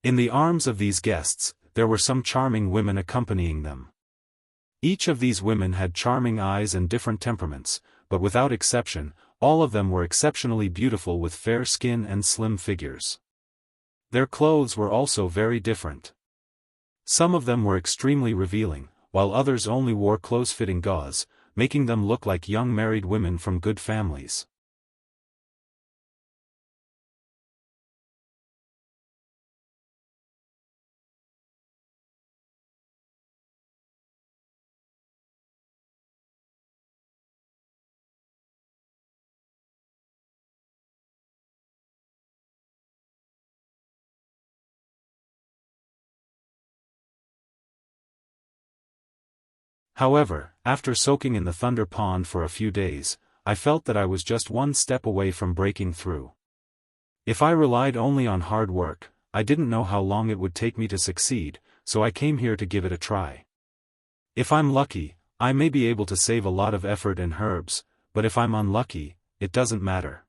In the arms of these guests, there were some charming women accompanying them. Each of these women had charming eyes and different temperaments, but without exception, all of them were exceptionally beautiful with fair skin and slim figures. Their clothes were also very different. Some of them were extremely revealing, while others only wore close-fitting gauze, making them look like young married women from good families. However, after soaking in the Thunder Pond for a few days, I felt that I was just one step away from breaking through. If I relied only on hard work, I didn't know how long it would take me to succeed, so I came here to give it a try. If I'm lucky, I may be able to save a lot of effort and herbs, but if I'm unlucky, it doesn't matter.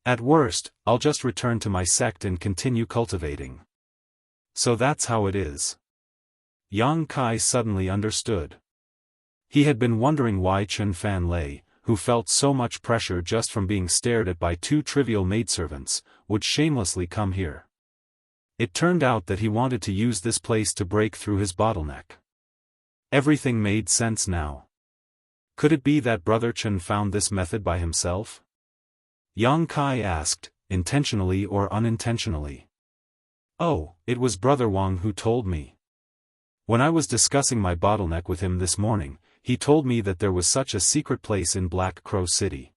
At worst, I'll just return to my sect and continue cultivating. So that's how it is. Yang Kai suddenly understood. He had been wondering why Chen Fan Lei, who felt so much pressure just from being stared at by two trivial maidservants, would shamelessly come here. It turned out that he wanted to use this place to break through his bottleneck. Everything made sense now. Could it be that Brother Chen found this method by himself? Yang Kai asked, intentionally or unintentionally. Oh, it was Brother Wang who told me. When I was discussing my bottleneck with him this morning, he told me that there was such a secret place in Black Crow City.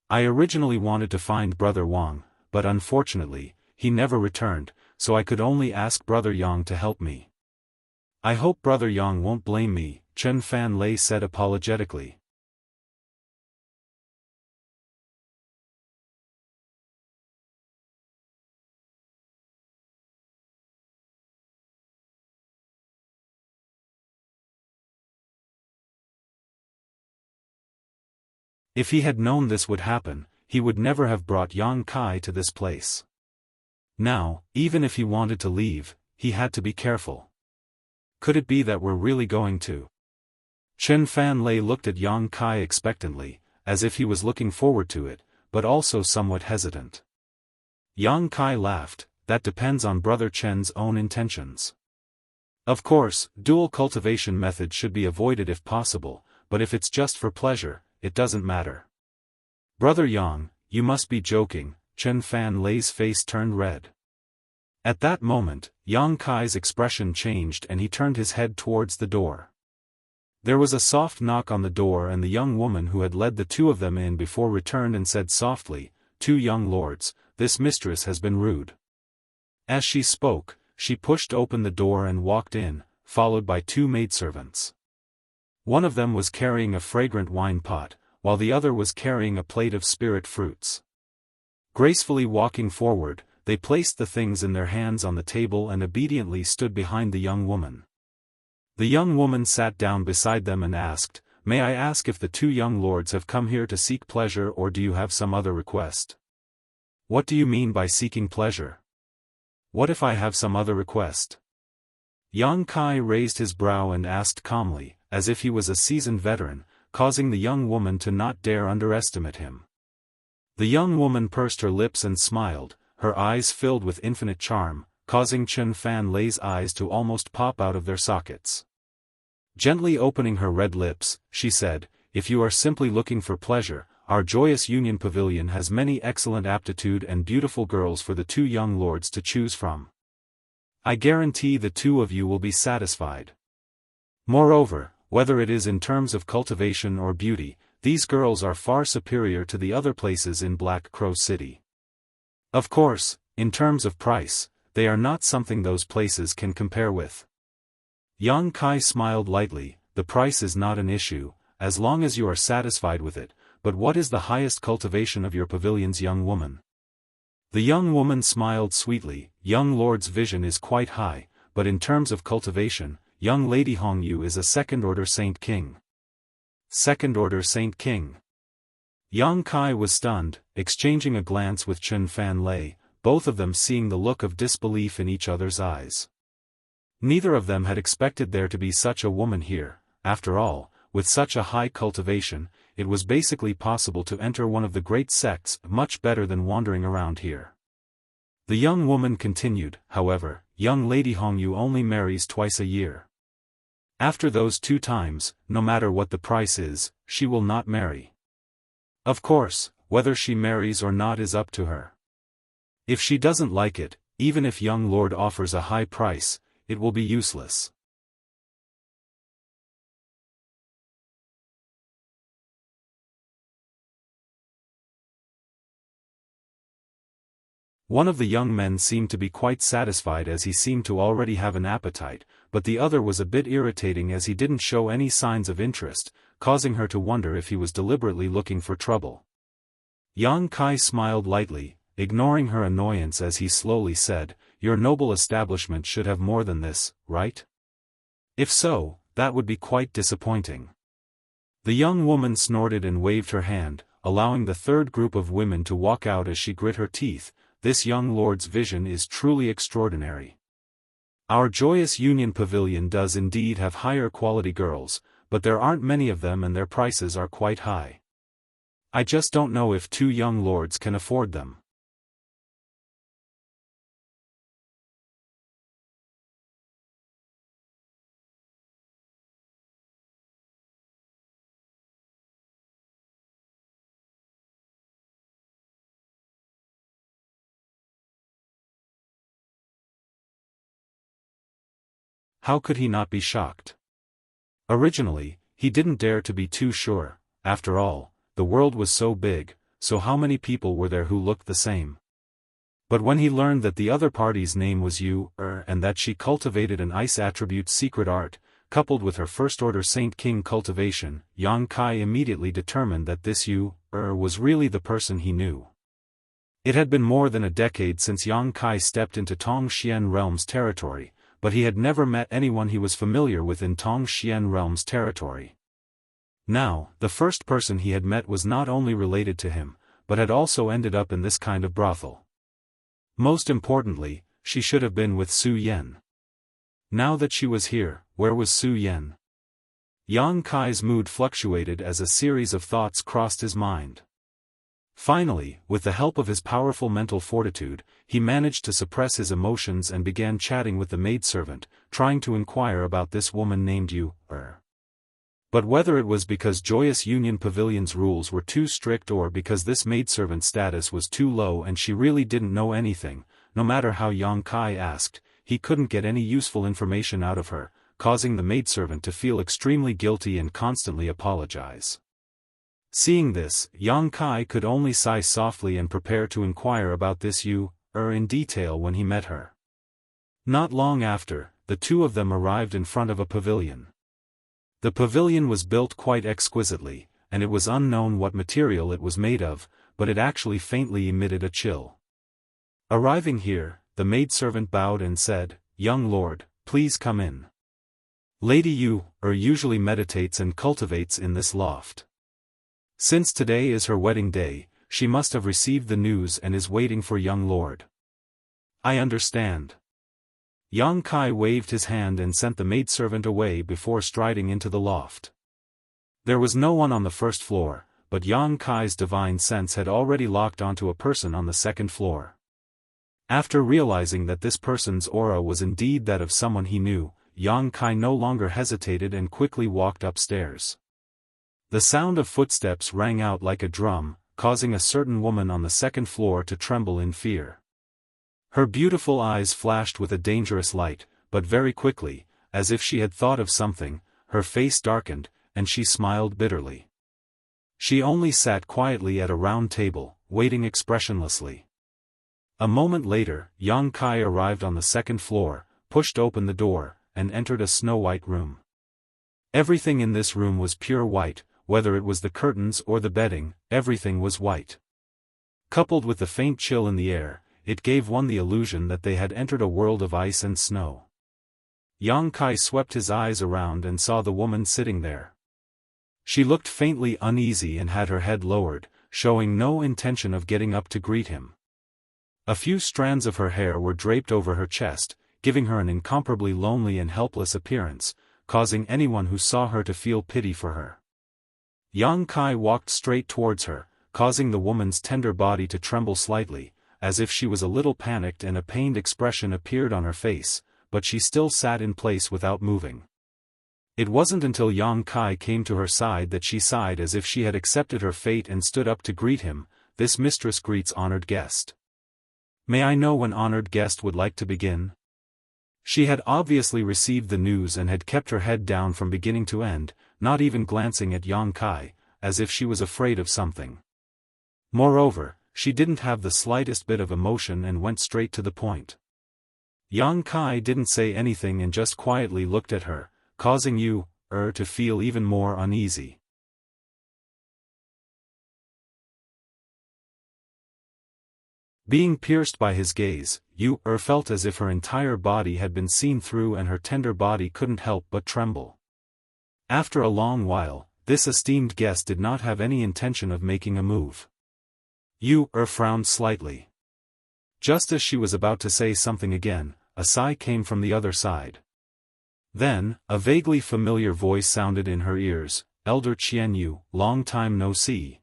I originally wanted to find Brother Wang, but unfortunately, he never returned, so I could only ask Brother Yang to help me. I hope Brother Yang won't blame me, Chen Fan Lei said apologetically. If he had known this would happen, he would never have brought Yang Kai to this place. Now, even if he wanted to leave, he had to be careful. Could it be that we're really going to? Chen Fan Lei looked at Yang Kai expectantly, as if he was looking forward to it, but also somewhat hesitant. Yang Kai laughed, that depends on Brother Chen's own intentions. Of course, dual cultivation method should be avoided if possible, but if it's just for pleasure, it doesn't matter. Brother Yang, you must be joking, Chen Fan Lei's face turned red. At that moment, Yang Kai's expression changed and he turned his head towards the door. There was a soft knock on the door and the young woman who had led the two of them in before returned and said softly, "Two young lords, this mistress has been rude." As she spoke, she pushed open the door and walked in, followed by two maidservants. One of them was carrying a fragrant wine pot, while the other was carrying a plate of spirit fruits. Gracefully walking forward, they placed the things in their hands on the table and obediently stood behind the young woman. The young woman sat down beside them and asked, "May I ask if the two young lords have come here to seek pleasure or do you have some other request?" "What do you mean by seeking pleasure? What if I have some other request?" Yang Kai raised his brow and asked calmly, as if he was a seasoned veteran, causing the young woman to not dare underestimate him. The young woman pursed her lips and smiled, her eyes filled with infinite charm, causing Chen Fan Lei's eyes to almost pop out of their sockets. Gently opening her red lips, she said, "If you are simply looking for pleasure, our Joyous Union Pavilion has many excellent aptitude and beautiful girls for the two young lords to choose from. I guarantee the two of you will be satisfied." Moreover, whether it is in terms of cultivation or beauty, these girls are far superior to the other places in Black Crow City. Of course, in terms of price, they are not something those places can compare with. Yang Kai smiled lightly. The price is not an issue, as long as you are satisfied with it, but what is the highest cultivation of your pavilions, young woman? The young woman smiled sweetly. Young lord's vision is quite high, but in terms of cultivation, young lady Hongyu is a second-order Saint King. Second-order Saint King. Yang Kai was stunned, exchanging a glance with Chen Fan Lei, both of them seeing the look of disbelief in each other's eyes. Neither of them had expected there to be such a woman here. After all, with such a high cultivation, it was basically possible to enter one of the great sects, much better than wandering around here. The young woman continued, however, young lady Hongyu only marries twice a year. After those 2 times, no matter what the price is, she will not marry. Of course, whether she marries or not is up to her. If she doesn't like it, even if young lord offers a high price, it will be useless. One of the young men seemed to be quite satisfied as he seemed to already have an appetite, but the other was a bit irritating as he didn't show any signs of interest, causing her to wonder if he was deliberately looking for trouble. Yang Kai smiled lightly, ignoring her annoyance as he slowly said, "Your noble establishment should have more than this, right? If so, that would be quite disappointing." The young woman snorted and waved her hand, allowing the third group of women to walk out as she grit her teeth. This young lord's vision is truly extraordinary. Our joyous Union Pavilion does indeed have higher quality girls, but there aren't many of them and their prices are quite high. I just don't know if 2 young lords can afford them. How could he not be shocked? Originally, he didn't dare to be too sure. After all, the world was so big, so how many people were there who looked the same? But when he learned that the other party's name was and that she cultivated an ice attribute secret art, coupled with her first-order Saint King cultivation, Yang Kai immediately determined that this was really the person he knew. It had been more than a decade since Yang Kai stepped into Tongxian Realm's territory, but he had never met anyone he was familiar with in Tongxian Realm's territory. Now, the first person he had met was not only related to him, but had also ended up in this kind of brothel. Most importantly, she should have been with Su Yan. Now that she was here, where was Su Yan? Yang Kai's mood fluctuated as a series of thoughts crossed his mind. Finally, with the help of his powerful mental fortitude, he managed to suppress his emotions and began chatting with the maidservant, trying to inquire about this woman named But whether it was because Joyous Union Pavilion's rules were too strict or because this maidservant's status was too low and she really didn't know anything, no matter how Yang Kai asked, he couldn't get any useful information out of her, causing the maidservant to feel extremely guilty and constantly apologize. Seeing this, Yang Kai could only sigh softly and prepare to inquire about this in detail when he met her. Not long after, the 2 of them arrived in front of a pavilion. The pavilion was built quite exquisitely, and it was unknown what material it was made of, but it actually faintly emitted a chill. Arriving here, the maidservant bowed and said, "Young lord, please come in. Lady usually meditates and cultivates in this loft. Since today is her wedding day, she must have received the news and is waiting for young lord." "I understand." Yang Kai waved his hand and sent the maidservant away before striding into the loft. There was no one on the first floor, but Yang Kai's divine sense had already locked onto a person on the second floor. After realizing that this person's aura was indeed that of someone he knew, Yang Kai no longer hesitated and quickly walked upstairs. The sound of footsteps rang out like a drum, causing a certain woman on the second floor to tremble in fear. Her beautiful eyes flashed with a dangerous light, but very quickly, as if she had thought of something, her face darkened, and she smiled bitterly. She only sat quietly at a round table, waiting expressionlessly. A moment later, Yang Kai arrived on the second floor, pushed open the door, and entered a snow-white room. Everything in this room was pure white, whether it was the curtains or the bedding, everything was white. Coupled with the faint chill in the air, it gave one the illusion that they had entered a world of ice and snow. Yang Kai swept his eyes around and saw the woman sitting there. She looked faintly uneasy and had her head lowered, showing no intention of getting up to greet him. A few strands of her hair were draped over her chest, giving her an incomparably lonely and helpless appearance, causing anyone who saw her to feel pity for her. Yang Kai walked straight towards her, causing the woman's tender body to tremble slightly, as if she was a little panicked, and a pained expression appeared on her face, but she still sat in place without moving. It wasn't until Yang Kai came to her side that she sighed as if she had accepted her fate and stood up to greet him. This mistress greets honored guest. May I know when honored guest would like to begin? She had obviously received the news and had kept her head down from beginning to end, not even glancing at Yang Kai, as if she was afraid of something. Moreover, she didn't have the slightest bit of emotion and went straight to the point. Yang Kai didn't say anything and just quietly looked at her, causing to feel even more uneasy. Being pierced by his gaze, felt as if her entire body had been seen through and her tender body couldn't help but tremble. After a long while, this esteemed guest did not have any intention of making a move. Frowned slightly. Just as she was about to say something again, a sigh came from the other side. Then, a vaguely familiar voice sounded in her ears, "Elder Qianyu, long time no see."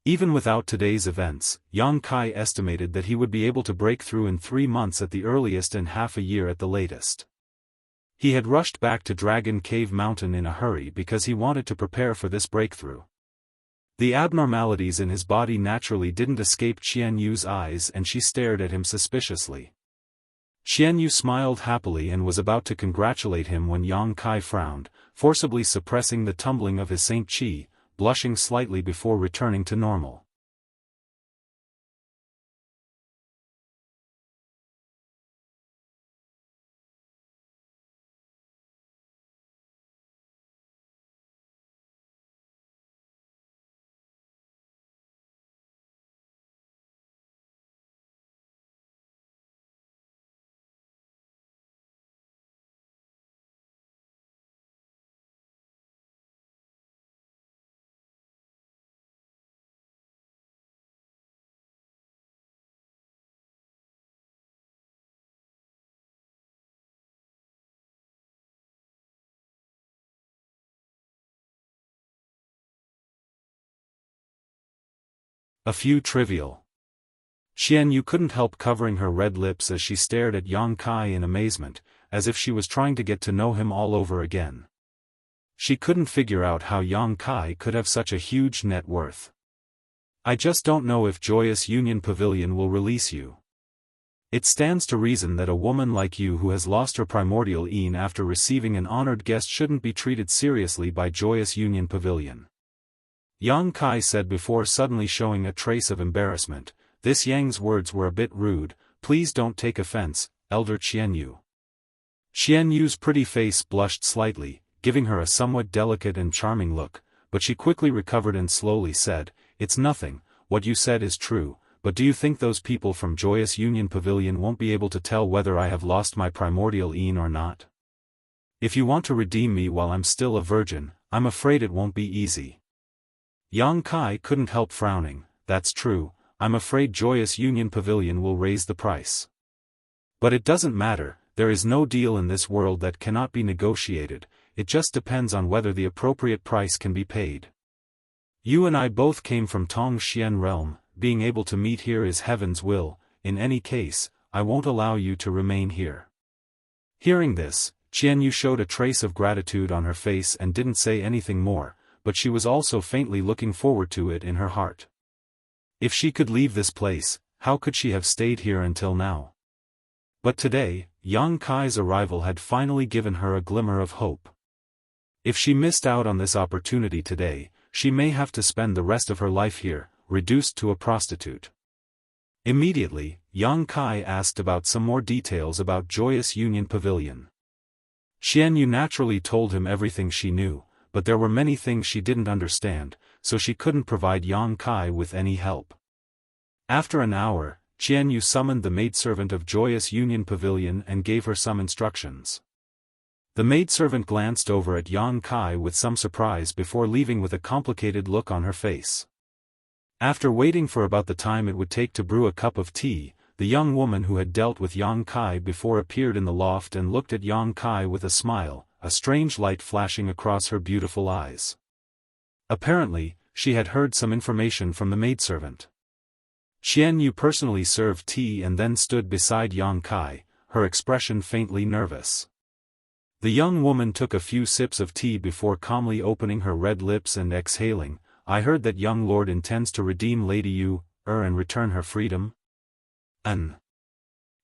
Even without today's events, Yang Kai estimated that he would be able to break through in 3 months at the earliest and half a year at the latest. He had rushed back to Dragon Cave Mountain in a hurry because he wanted to prepare for this breakthrough. The abnormalities in his body naturally didn't escape Qianyu's eyes, and she stared at him suspiciously. Qianyu smiled happily and was about to congratulate him when Yang Kai frowned, forcibly suppressing the tumbling of his Saint Qi, blushing slightly before returning to normal. A few trivial. Qianyu couldn't help covering her red lips as she stared at Yang Kai in amazement, as if she was trying to get to know him all over again. She couldn't figure out how Yang Kai could have such a huge net worth. "I just don't know if Joyous Union Pavilion will release you. It stands to reason that a woman like you who has lost her primordial Een after receiving an honored guest shouldn't be treated seriously by Joyous Union Pavilion," Yang Kai said before suddenly showing a trace of embarrassment. This Yang's words were a bit rude. "Please don't take offense, Elder Qianyu." Qianyu's pretty face blushed slightly, giving her a somewhat delicate and charming look, but she quickly recovered and slowly said, "It's nothing, what you said is true, but do you think those people from Joyous Union Pavilion won't be able to tell whether I have lost my primordial Een or not? If you want to redeem me while I'm still a virgin, I'm afraid it won't be easy." Yang Kai couldn't help frowning. "That's true, I'm afraid Joyous Union Pavilion will raise the price. But it doesn't matter, there is no deal in this world that cannot be negotiated, it just depends on whether the appropriate price can be paid." You and I both came from Tongxian realm, being able to meet here is heaven's will. In any case, I won't allow you to remain here." Hearing this, Jianghu showed a trace of gratitude on her face and didn't say anything more, but she was also faintly looking forward to it in her heart. If she could leave this place, how could she have stayed here until now? But today, Yang Kai's arrival had finally given her a glimmer of hope. If she missed out on this opportunity today, she may have to spend the rest of her life here, reduced to a prostitute. Immediately, Yang Kai asked about some more details about Joyous Union Pavilion. Xianyu naturally told him everything she knew, but there were many things she didn't understand, so she couldn't provide Yang Kai with any help. After an hour, Xianyu summoned the maidservant of Joyous Union Pavilion and gave her some instructions. The maidservant glanced over at Yang Kai with some surprise before leaving with a complicated look on her face. After waiting for about the time it would take to brew a cup of tea, the young woman who had dealt with Yang Kai before appeared in the loft and looked at Yang Kai with a smile, a strange light flashing across her beautiful eyes. Apparently, she had heard some information from the maidservant. Xianyu personally served tea and then stood beside Yang Kai, her expression faintly nervous. The young woman took a few sips of tea before calmly opening her red lips and exhaling, "I heard that young lord intends to redeem Lady Yu, and return her freedom?"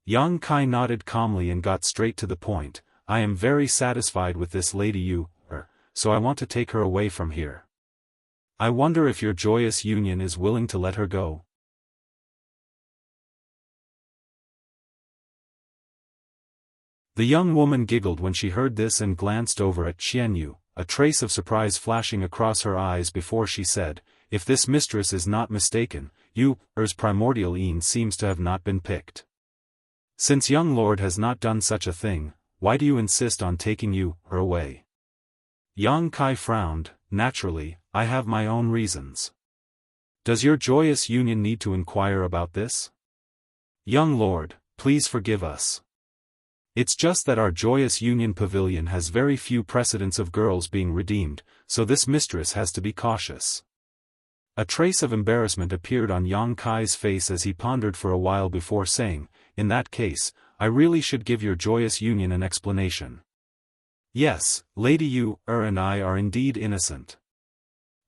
Yang Kai nodded calmly and got straight to the point, "I am very satisfied with this Lady Yu, so I want to take her away from here. I wonder if your Joyous Union is willing to let her go?" The young woman giggled when she heard this and glanced over at Xianyu, a trace of surprise flashing across her eyes before she said, "If this mistress is not mistaken, Yu's primordial Yin seems to have not been picked. Since young lord has not done such a thing, why do you insist on taking her away?" Yang Kai frowned. "Naturally, I have my own reasons. Does your Joyous Union need to inquire about this?" "Young lord, please forgive us. It's just that our Joyous Union Pavilion has very few precedents of girls being redeemed, so this mistress has to be cautious." A trace of embarrassment appeared on Yang Kai's face as he pondered for a while before saying, "In that case, I really should give your Joyous Union an explanation. Yes, Lady Yu and I are indeed innocent.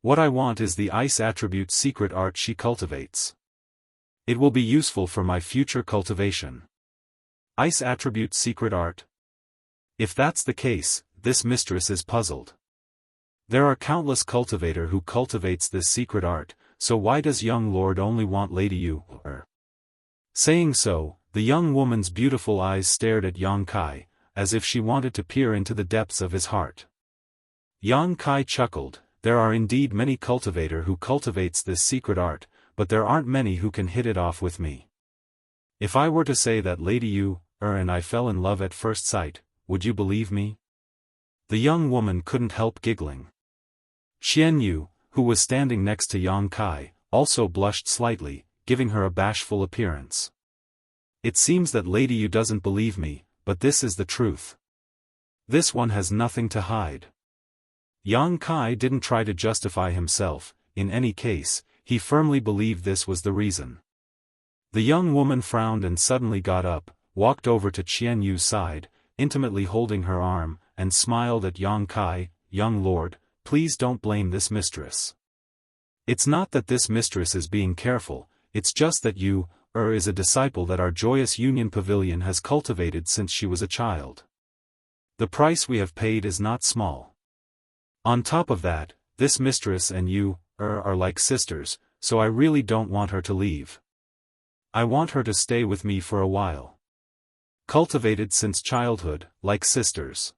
What I want is the ice attribute secret art she cultivates. It will be useful for my future cultivation." Ice attribute secret art? If that's the case, this mistress is puzzled. There are countless cultivators who cultivates this secret art, so why does young lord only want Lady Yu? Saying so, the young woman's beautiful eyes stared at Yang Kai, as if she wanted to peer into the depths of his heart. Yang Kai chuckled, "There are indeed many cultivators who cultivates this secret art, but there aren't many who can hit it off with me. If I were to say that Lady Yu and I fell in love at first sight, would you believe me?" The young woman couldn't help giggling. Xianyu, who was standing next to Yang Kai, also blushed slightly, giving her a bashful appearance. "It seems that Lady Yu doesn't believe me, but this is the truth. This one has nothing to hide." Yang Kai didn't try to justify himself. In any case, he firmly believed this was the reason. The young woman frowned and suddenly got up, walked over to Xianyu's side, intimately holding her arm, and smiled at Yang Kai, "Young lord, please don't blame this mistress. It's not that this mistress is being careful, it's just that Yu is a disciple that our Joyous Union Pavilion has cultivated since she was a child. The price we have paid is not small. On top of that, this mistress and Yu are like sisters, so I really don't want her to leave. I want her to stay with me for a while. Cultivated since childhood, like sisters."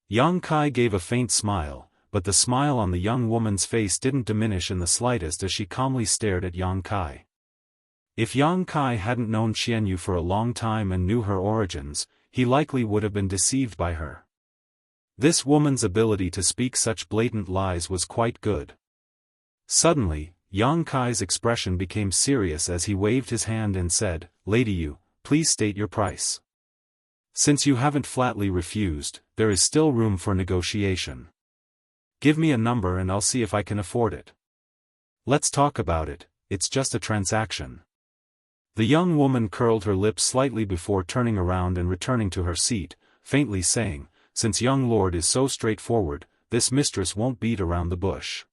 Yang Kai gave a faint smile, but the smile on the young woman's face didn't diminish in the slightest as she calmly stared at Yang Kai. If Yang Kai hadn't known Xianyu for a long time and knew her origins, he likely would have been deceived by her. This woman's ability to speak such blatant lies was quite good. Suddenly, Yang Kai's expression became serious as he waved his hand and said, "Lady Yu, please state your price. Since you haven't flatly refused, there is still room for negotiation. Give me a number and I'll see if I can afford it." Let's talk about it, it's just a transaction. The young woman curled her lips slightly before turning around and returning to her seat, faintly saying, since young lord is so straightforward, this mistress won't beat around the bush.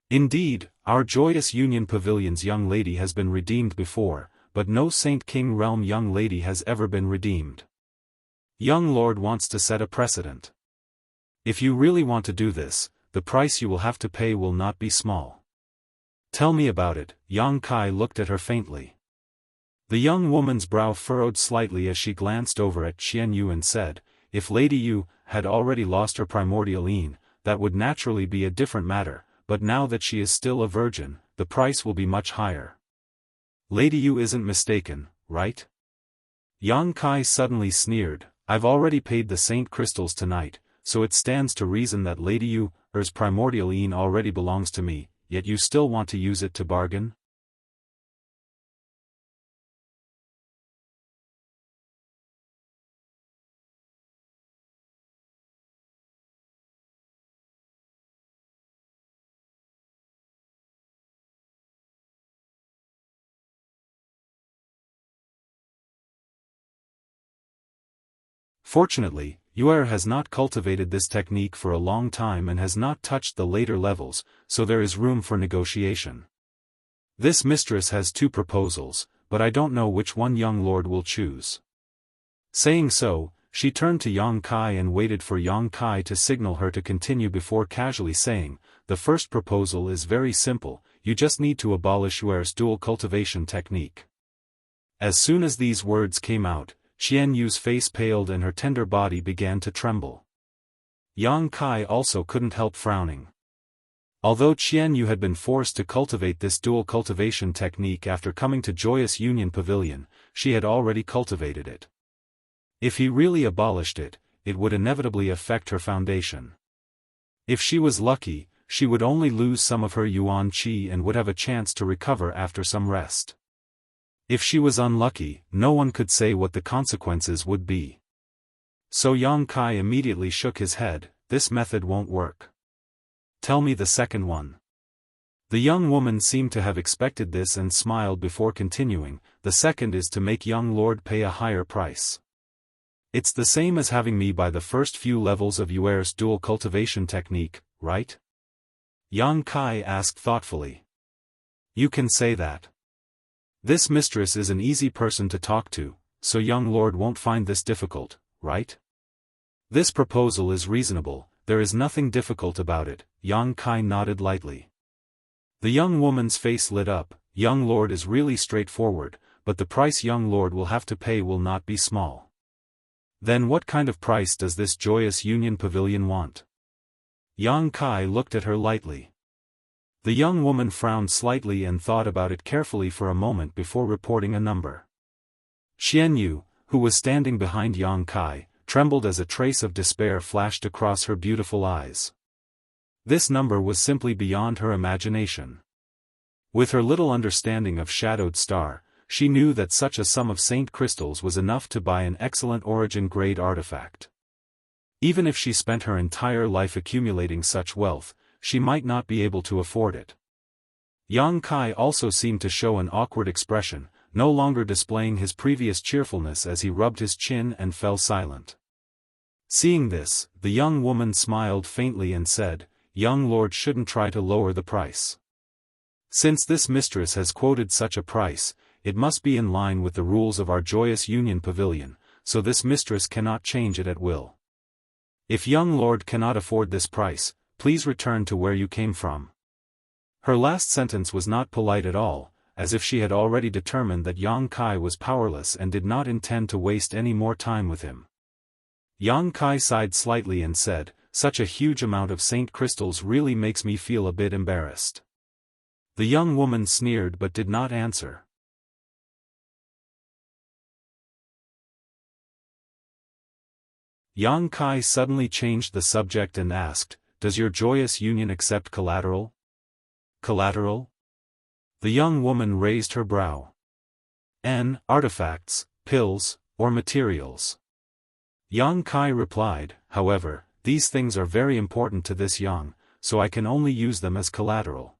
Indeed, our joyous Union Pavilion's young lady has been redeemed before, but no Saint King Realm young lady has ever been redeemed. Young lord wants to set a precedent. If you really want to do this, the price you will have to pay will not be small. Tell me about it. Yang Kai looked at her faintly. The young woman's brow furrowed slightly as she glanced over at Qian Yu and said, if Lady Yu had already lost her primordial yin, that would naturally be a different matter, but now that she is still a virgin, the price will be much higher. Lady Yu isn't mistaken, right? Yang Kai suddenly sneered, I've already paid the Saint Crystals tonight, so it stands to reason that Lady Yu's primordial yin already belongs to me, yet you still want to use it to bargain? Fortunately, Yuer has not cultivated this technique for a long time and has not touched the later levels, so there is room for negotiation. This mistress has 2 proposals, but I don't know which one young lord will choose. Saying so, she turned to Yang Kai and waited for Yang Kai to signal her to continue before casually saying, the first proposal is very simple, you just need to abolish Yuer's dual cultivation technique. As soon as these words came out, Qian Yu's face paled and her tender body began to tremble. Yang Kai also couldn't help frowning. Although Qian Yu had been forced to cultivate this dual cultivation technique after coming to Joyous Union Pavilion, she had already cultivated it. If he really abolished it, it would inevitably affect her foundation. If she was lucky, she would only lose some of her yuan qi and would have a chance to recover after some rest. If she was unlucky, no one could say what the consequences would be. So Yang Kai immediately shook his head, this method won't work. Tell me the second one. The young woman seemed to have expected this and smiled before continuing, the second is to make young lord pay a higher price. It's the same as having me buy the first few levels of Yuer's dual cultivation technique, right? Yang Kai asked thoughtfully. You can say that. This mistress is an easy person to talk to, so young lord won't find this difficult, right? This proposal is reasonable, there is nothing difficult about it, Yang Kai nodded lightly. The young woman's face lit up, young lord is really straightforward, but the price young lord will have to pay will not be small. Then what kind of price does this Joyous Union Pavilion want? Yang Kai looked at her lightly. The young woman frowned slightly and thought about it carefully for a moment before reporting a number. Qian Yu, who was standing behind Yang Kai, trembled as a trace of despair flashed across her beautiful eyes. This number was simply beyond her imagination. With her little understanding of Shadowed Star, she knew that such a sum of Saint Crystals was enough to buy an excellent origin-grade artifact. Even if she spent her entire life accumulating such wealth, she might not be able to afford it. Yang Kai also seemed to show an awkward expression, no longer displaying his previous cheerfulness as he rubbed his chin and fell silent. Seeing this, the young woman smiled faintly and said, young lord shouldn't try to lower the price. Since this mistress has quoted such a price, it must be in line with the rules of our Joyous Union Pavilion, so this mistress cannot change it at will. If young lord cannot afford this price, please return to where you came from. Her last sentence was not polite at all, as if she had already determined that Yang Kai was powerless and did not intend to waste any more time with him. Yang Kai sighed slightly and said, such a huge amount of Saint Crystals really makes me feel a bit embarrassed. The young woman sneered but did not answer. Yang Kai suddenly changed the subject and asked, does your Joyous Union accept collateral? Collateral? The young woman raised her brow. Artifacts, pills, or materials. Yang Kai replied, however, these things are very important to this yang, so I can only use them as collateral.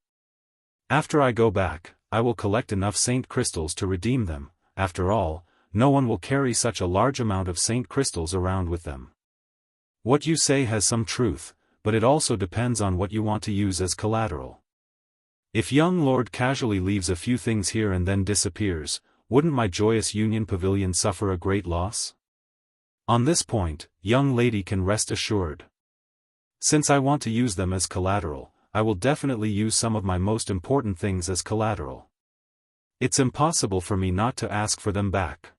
After I go back, I will collect enough saint crystals to redeem them. After all, no one will carry such a large amount of saint crystals around with them. What you say has some truth, but it also depends on what you want to use as collateral. If young lord casually leaves a few things here and then disappears, wouldn't my joyous union pavilion suffer a great loss? On this point, young lady can rest assured. Since I want to use them as collateral, I will definitely use some of my most important things as collateral. It's impossible for me not to ask for them back.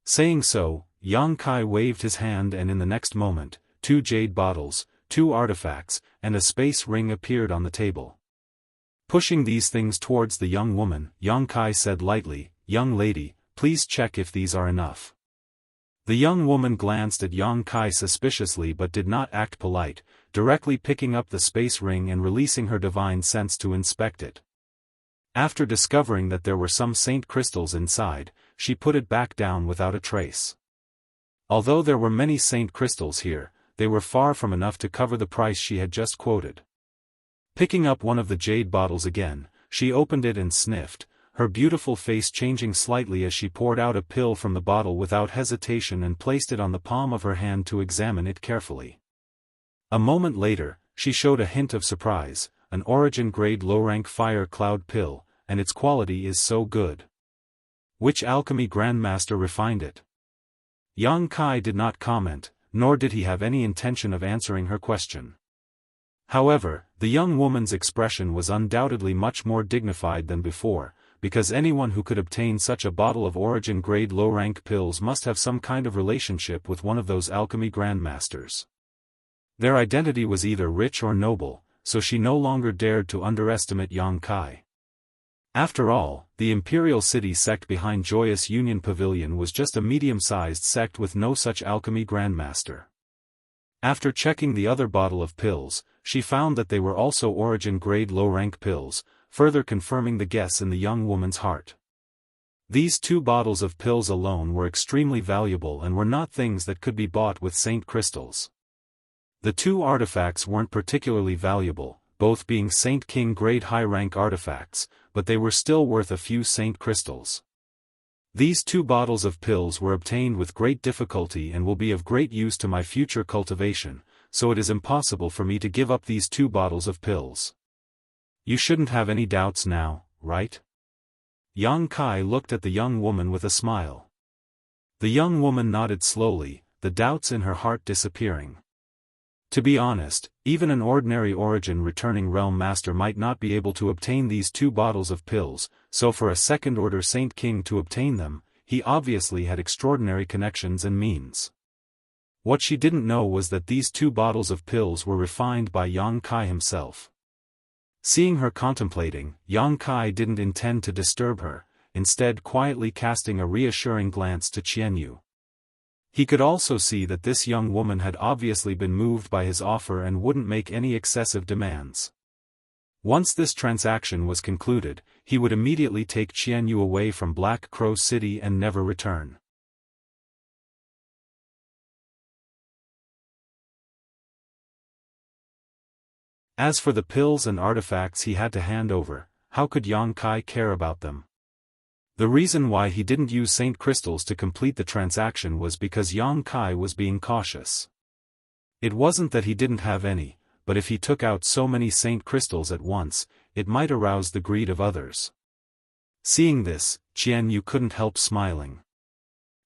Saying so, Yang Kai waved his hand, and in the next moment, 2 jade bottles, 2 artifacts, and a space ring appeared on the table. Pushing these things towards the young woman, Yang Kai said lightly, "Young lady, please check if these are enough." The young woman glanced at Yang Kai suspiciously but did not act polite, directly picking up the space ring and releasing her divine sense to inspect it. After discovering that there were some saint crystals inside, she put it back down without a trace. Although there were many saint crystals here, they were far from enough to cover the price she had just quoted. Picking up one of the jade bottles again, she opened it and sniffed, her beautiful face changing slightly as she poured out a pill from the bottle without hesitation and placed it on the palm of her hand to examine it carefully. A moment later, she showed a hint of surprise, an origin-grade low-rank fire cloud pill, and its quality is so good. Which alchemy grandmaster refined it? Yang Kai did not comment, nor did he have any intention of answering her question. However, the young woman's expression was undoubtedly much more dignified than before, because anyone who could obtain such a bottle of origin-grade low-rank pills must have some kind of relationship with one of those alchemy grandmasters. Their identity was either rich or noble, so she no longer dared to underestimate Yang Kai. After all, the Imperial City sect behind Joyous Union Pavilion was just a medium-sized sect with no such alchemy grandmaster. After checking the other bottle of pills, she found that they were also origin-grade low-rank pills, further confirming the guess in the young woman's heart. These 2 bottles of pills alone were extremely valuable and were not things that could be bought with saint crystals. The 2 artifacts weren't particularly valuable, both being Saint King grade high-rank artifacts, but they were still worth a few saint crystals. These 2 bottles of pills were obtained with great difficulty and will be of great use to my future cultivation, so it is impossible for me to give up these 2 bottles of pills. You shouldn't have any doubts now, right? Yang Kai looked at the young woman with a smile. The young woman nodded slowly, the doubts in her heart disappearing. To be honest, even an ordinary origin returning realm master might not be able to obtain these 2 bottles of pills, so for a second-order Saint King to obtain them, he obviously had extraordinary connections and means. What she didn't know was that these 2 bottles of pills were refined by Yang Kai himself. Seeing her contemplating, Yang Kai didn't intend to disturb her, instead quietly casting a reassuring glance to Jianghu. He could also see that this young woman had obviously been moved by his offer and wouldn't make any excessive demands. Once this transaction was concluded, he would immediately take Jianghu away from Black Crow City and never return. As for the pills and artifacts he had to hand over, how could Yang Kai care about them? The reason why he didn't use saint crystals to complete the transaction was because Yang Kai was being cautious. It wasn't that he didn't have any, but if he took out so many saint crystals at once, it might arouse the greed of others. Seeing this, Jianghu couldn't help smiling.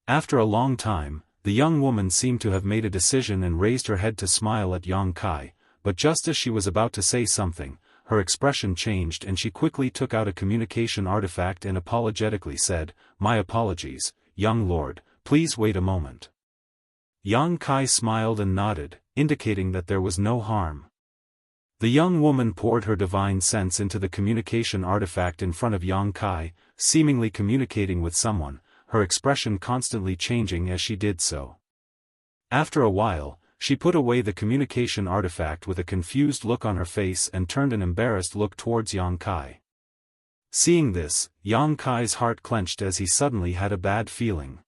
After a long time, the young woman seemed to have made a decision and raised her head to smile at Yang Kai, but just as she was about to say something, her expression changed and she quickly took out a communication artifact and apologetically said, "My apologies, young lord, please wait a moment." Yang Kai smiled and nodded, indicating that there was no harm. The young woman poured her divine sense into the communication artifact in front of Yang Kai, seemingly communicating with someone, her expression constantly changing as she did so. After a while, she put away the communication artifact with a confused look on her face and turned an embarrassed look towards Yang Kai. Seeing this, Yang Kai's heart clenched as he suddenly had a bad feeling.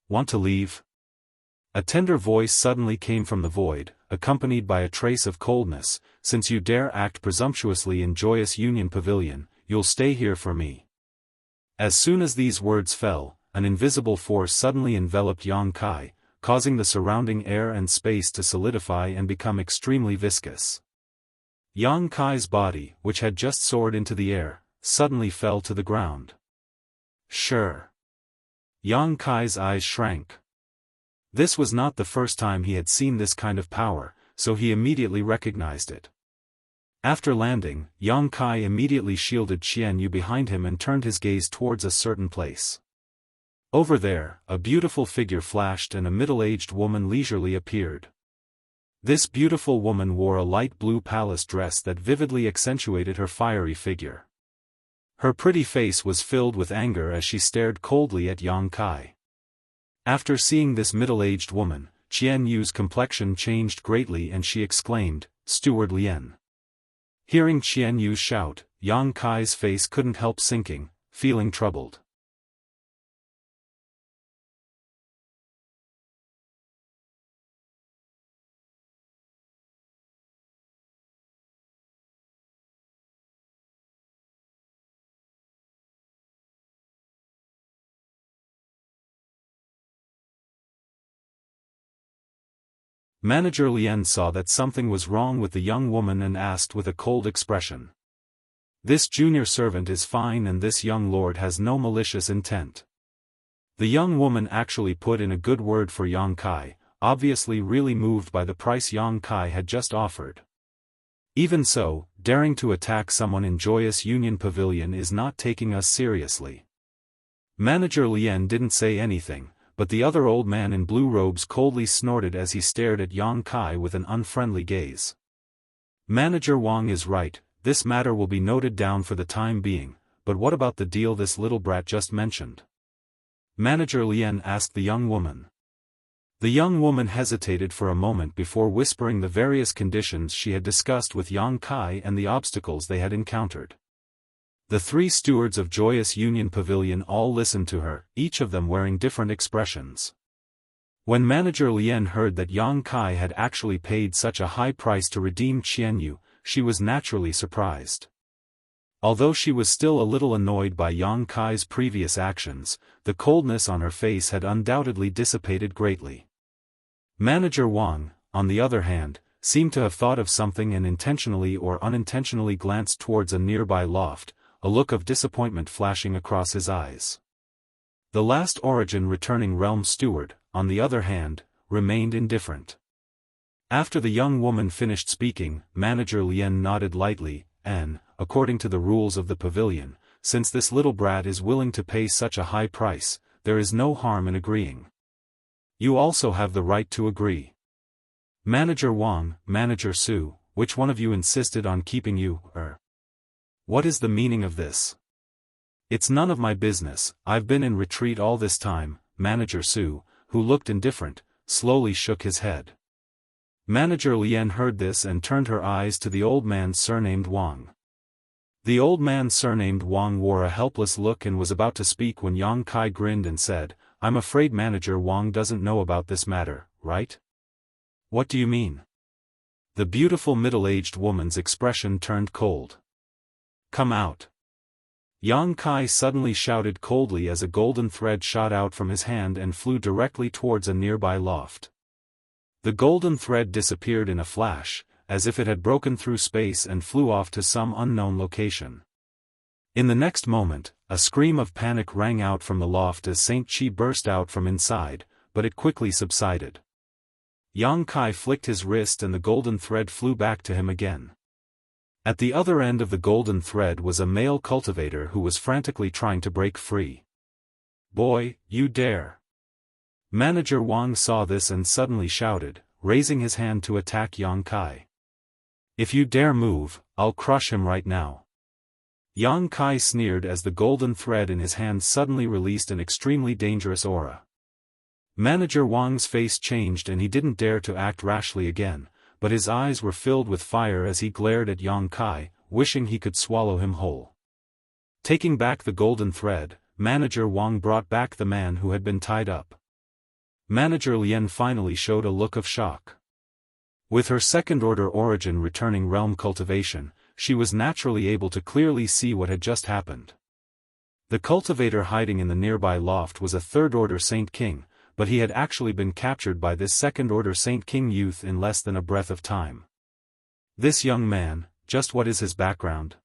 Want to leave? A tender voice suddenly came from the void, accompanied by a trace of coldness. Since you dare act presumptuously in Joyous Union Pavilion, you'll stay here for me. As soon as these words fell, an invisible force suddenly enveloped Yang Kai, causing the surrounding air and space to solidify and become extremely viscous. Yang Kai's body, which had just soared into the air, suddenly fell to the ground. Sure. Yang Kai's eyes shrank. This was not the first time he had seen this kind of power, so he immediately recognized it. After landing, Yang Kai immediately shielded Xian Yu behind him and turned his gaze towards a certain place. Over there, a beautiful figure flashed and a middle-aged woman leisurely appeared. This beautiful woman wore a light blue palace dress that vividly accentuated her fiery figure. Her pretty face was filled with anger as she stared coldly at Yang Kai. After seeing this middle-aged woman, Qian Yu's complexion changed greatly and she exclaimed, "Steward Lien." Hearing Qian Yu shout, Yang Kai's face couldn't help sinking, feeling troubled. Manager Lien saw that something was wrong with the young woman and asked with a cold expression. "This junior servant is fine and this young lord has no malicious intent." The young woman actually put in a good word for Yang Kai, obviously really moved by the price Yang Kai had just offered. Even so, daring to attack someone in Joyous Union Pavilion is not taking us seriously. Manager Lien didn't say anything, but the other old man in blue robes coldly snorted as he stared at Yang Kai with an unfriendly gaze. Manager Wang is right, this matter will be noted down for the time being, but what about the deal this little brat just mentioned? Manager Lien asked the young woman. The young woman hesitated for a moment before whispering the various conditions she had discussed with Yang Kai and the obstacles they had encountered. The three stewards of Joyous Union Pavilion all listened to her, each of them wearing different expressions. When Manager Lien heard that Yang Kai had actually paid such a high price to redeem Qian Yu, she was naturally surprised. Although she was still a little annoyed by Yang Kai's previous actions, the coldness on her face had undoubtedly dissipated greatly. Manager Wang, on the other hand, seemed to have thought of something and intentionally or unintentionally glanced towards a nearby loft, a look of disappointment flashing across his eyes. The last Origin returning realm steward, on the other hand, remained indifferent. After the young woman finished speaking, Manager Lien nodded lightly, and, according to the rules of the pavilion, since this little brat is willing to pay such a high price, there is no harm in agreeing. You also have the right to agree. Manager Wang, Manager Su, which one of you insisted on keeping you, What is the meaning of this? It's none of my business, I've been in retreat all this time. Manager Su, who looked indifferent, slowly shook his head. Manager Lien heard this and turned her eyes to the old man surnamed Wang. The old man surnamed Wang wore a helpless look and was about to speak when Yang Kai grinned and said, "I'm afraid Manager Wang doesn't know about this matter, right?" "What do you mean?" The beautiful middle-aged woman's expression turned cold. "Come out." Yang Kai suddenly shouted coldly as a golden thread shot out from his hand and flew directly towards a nearby loft. The golden thread disappeared in a flash, as if it had broken through space and flew off to some unknown location. In the next moment, a scream of panic rang out from the loft as Saint Chi burst out from inside, but it quickly subsided. Yang Kai flicked his wrist and the golden thread flew back to him again. At the other end of the golden thread was a male cultivator who was frantically trying to break free. "Boy, you dare!" Manager Wang saw this and suddenly shouted, raising his hand to attack Yang Kai. "If you dare move, I'll crush him right now." Yang Kai sneered as the golden thread in his hand suddenly released an extremely dangerous aura. Manager Wang's face changed and he didn't dare to act rashly again, but his eyes were filled with fire as he glared at Yang Kai, wishing he could swallow him whole. Taking back the golden thread, Manager Wang brought back the man who had been tied up. Manager Lien finally showed a look of shock. With her second-order origin returning realm cultivation, she was naturally able to clearly see what had just happened. The cultivator hiding in the nearby loft was a third-order Saint King, but he had actually been captured by this second-order Saint King youth in less than a breath of time. This young man, just what is his background?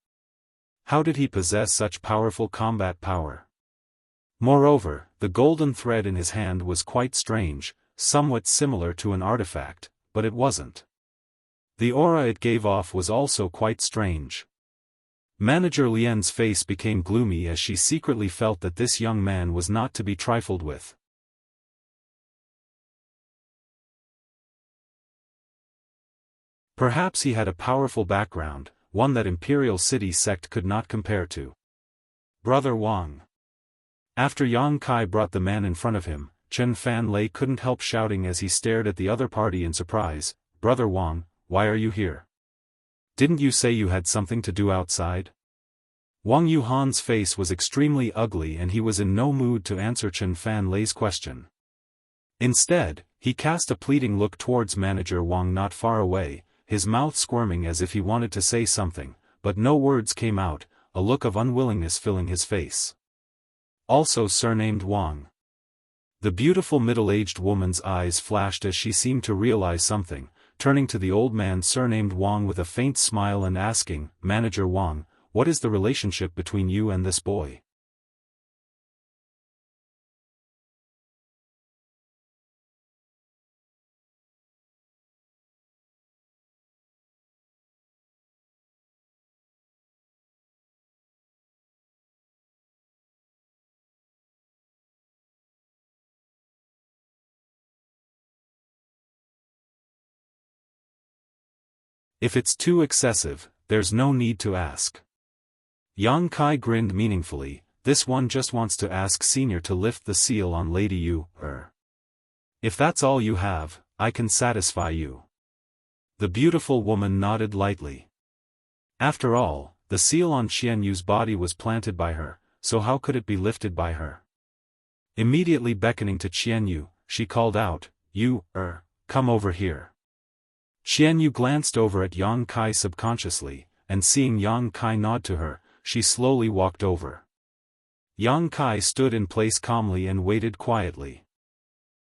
How did he possess such powerful combat power? Moreover, the golden thread in his hand was quite strange, somewhat similar to an artifact, but it wasn't. The aura it gave off was also quite strange. Manager Lien's face became gloomy as she secretly felt that this young man was not to be trifled with. Perhaps he had a powerful background, one that Imperial City sect could not compare to. Brother Wang. After Yang Kai brought the man in front of him, Chen Fan Lei couldn't help shouting as he stared at the other party in surprise, "Brother Wang, why are you here? Didn't you say you had something to do outside?" Wang Yuhan's face was extremely ugly and he was in no mood to answer Chen Fan Lei's question. Instead, he cast a pleading look towards Manager Wang not far away, his mouth squirming as if he wanted to say something, but no words came out, a look of unwillingness filling his face. "Also surnamed Wang." The beautiful middle-aged woman's eyes flashed as she seemed to realize something, turning to the old man surnamed Wang with a faint smile and asking, "Manager Wang, what is the relationship between you and this boy?" If it's too excessive, there's no need to ask. Yang Kai grinned meaningfully, this one just wants to ask Senior to lift the seal on Lady Yu. If that's all you have, I can satisfy you. The beautiful woman nodded lightly. After all, the seal on Qian Yu's body was planted by her, so how could it be lifted by her? Immediately beckoning to Qian Yu, she called out, "You, come over here." Qian Yu glanced over at Yang Kai subconsciously, and seeing Yang Kai nod to her, she slowly walked over. Yang Kai stood in place calmly and waited quietly.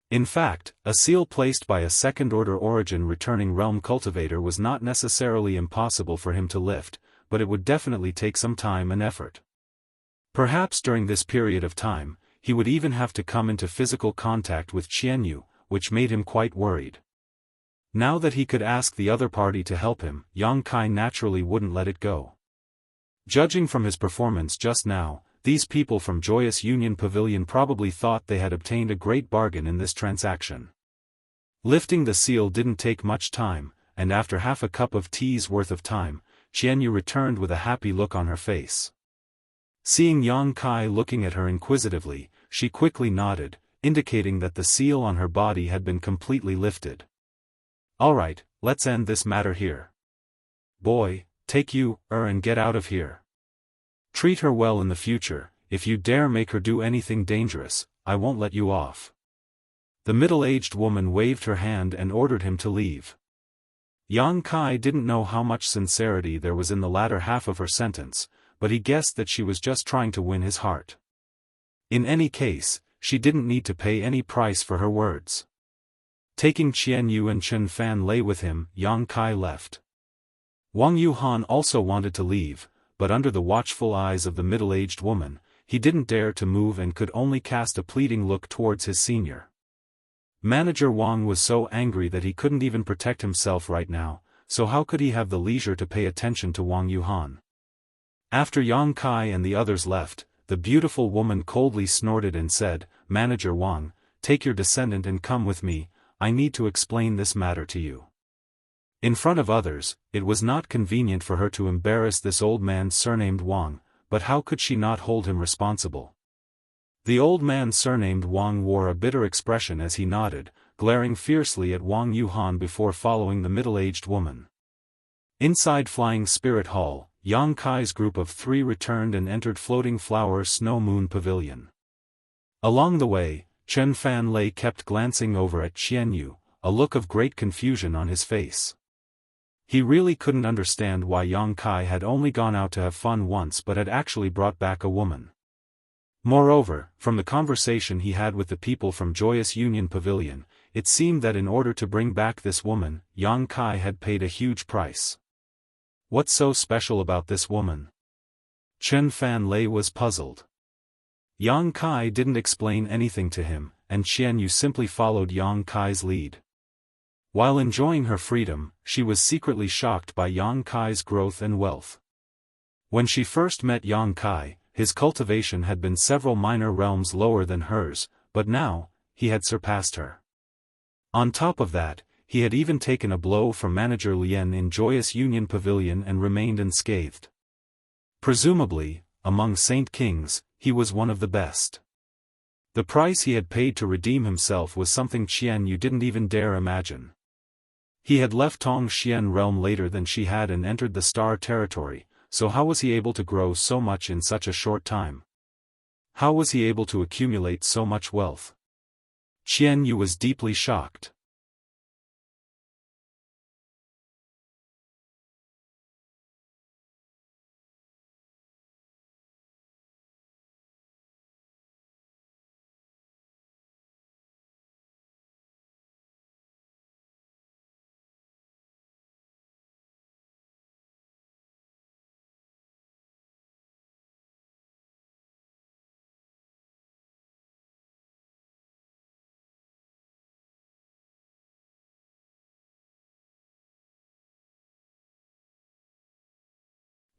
In fact, a seal placed by a second-order origin returning realm cultivator was not necessarily impossible for him to lift, but it would definitely take some time and effort. Perhaps during this period of time, he would even have to come into physical contact with Qian Yu, which made him quite worried. Now that he could ask the other party to help him, Yang Kai naturally wouldn't let it go. Judging from his performance just now, these people from Joyous Union Pavilion probably thought they had obtained a great bargain in this transaction. Lifting the seal didn't take much time, and after half a cup of tea's worth of time, Qian Yu returned with a happy look on her face. Seeing Yang Kai looking at her inquisitively, she quickly nodded, indicating that the seal on her body had been completely lifted. "Alright, let's end this matter here. Boy, take you, and get out of here. Treat her well in the future, if you dare make her do anything dangerous, I won't let you off." The middle-aged woman waved her hand and ordered him to leave. Yang Kai didn't know how much sincerity there was in the latter half of her sentence, but he guessed that she was just trying to win his heart. In any case, she didn't need to pay any price for her words. Taking Qian Yu and Chen Fan Lei with him, Yang Kai left. Wang Yuhan also wanted to leave, but under the watchful eyes of the middle-aged woman, he didn't dare to move and could only cast a pleading look towards his senior. Manager Wang was so angry that he couldn't even protect himself right now, so how could he have the leisure to pay attention to Wang Yuhan? After Yang Kai and the others left, the beautiful woman coldly snorted and said, "Manager Wang, take your descendant and come with me, I need to explain this matter to you." In front of others, it was not convenient for her to embarrass this old man surnamed Wang, but how could she not hold him responsible? The old man surnamed Wang wore a bitter expression as he nodded, glaring fiercely at Wang Yuhan before following the middle-aged woman. Inside Flying Spirit Hall, Yang Kai's group of 3 returned and entered Floating Flower Snow Moon Pavilion. Along the way, Chen Fan Lei kept glancing over at Qianyu, a look of great confusion on his face. He really couldn't understand why Yang Kai had only gone out to have fun once but had actually brought back a woman. Moreover, from the conversation he had with the people from Joyous Union Pavilion, it seemed that in order to bring back this woman, Yang Kai had paid a huge price. What's so special about this woman? Chen Fan Lei was puzzled. Yang Kai didn't explain anything to him, and Qianyu simply followed Yang Kai's lead. While enjoying her freedom, she was secretly shocked by Yang Kai's growth and wealth. When she first met Yang Kai, his cultivation had been several minor realms lower than hers, but now, he had surpassed her. On top of that, he had even taken a blow from Manager Lien in Joyous Union Pavilion and remained unscathed. Presumably, among Saint Kings, he was one of the best. The price he had paid to redeem himself was something Qianyu didn't even dare imagine. He had left Tongxian realm later than she had and entered the Star territory, so how was he able to grow so much in such a short time? How was he able to accumulate so much wealth? Qianyu was deeply shocked.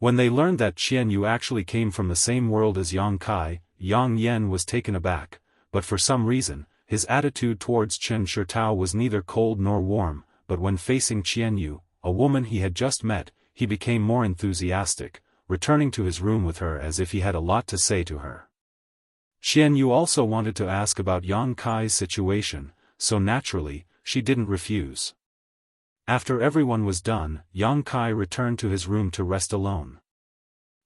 When they learned that Qianyu actually came from the same world as Yang Kai, Yang Yen was taken aback, but for some reason, his attitude towards Chen Shitao was neither cold nor warm, but when facing Qianyu, a woman he had just met, he became more enthusiastic, returning to his room with her as if he had a lot to say to her. Qianyu also wanted to ask about Yang Kai's situation, so naturally, she didn't refuse. After everyone was done, Yang Kai returned to his room to rest alone.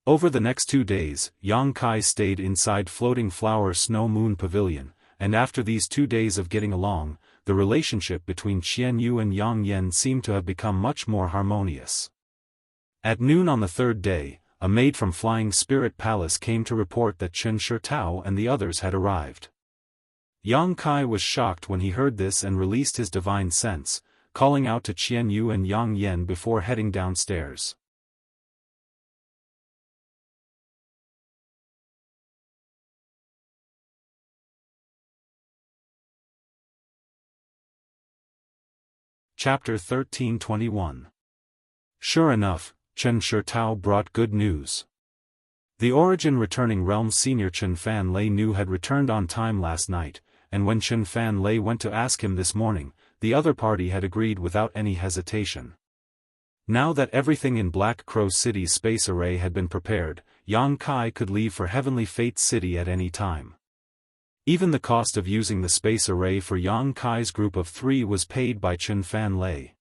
Over the next 2 days, Yang Kai stayed inside Floating Flower Snow Moon Pavilion, and after these 2 days of getting along, the relationship between Qianyu and Yang Yen seemed to have become much more harmonious. At noon on the 3rd day, a maid from Flying Spirit Palace came to report that Chen Shitao and the others had arrived. Yang Kai was shocked when he heard this and released his divine sense, calling out to Qianyu and Yang Yen before heading downstairs. Chapter 13:21. Sure enough, Chen Shitao brought good news. The Origin Returning Realm's senior Chen Fan Lei knew had returned on time last night, and when Chen Fan Lei went to ask him this morning, the other party had agreed without any hesitation. Now that everything in Black Crow City's space array had been prepared, Yang Kai could leave for Heavenly Fate City at any time. Even the cost of using the space array for Yang Kai's group of 3 was paid by Chen Fan Lei.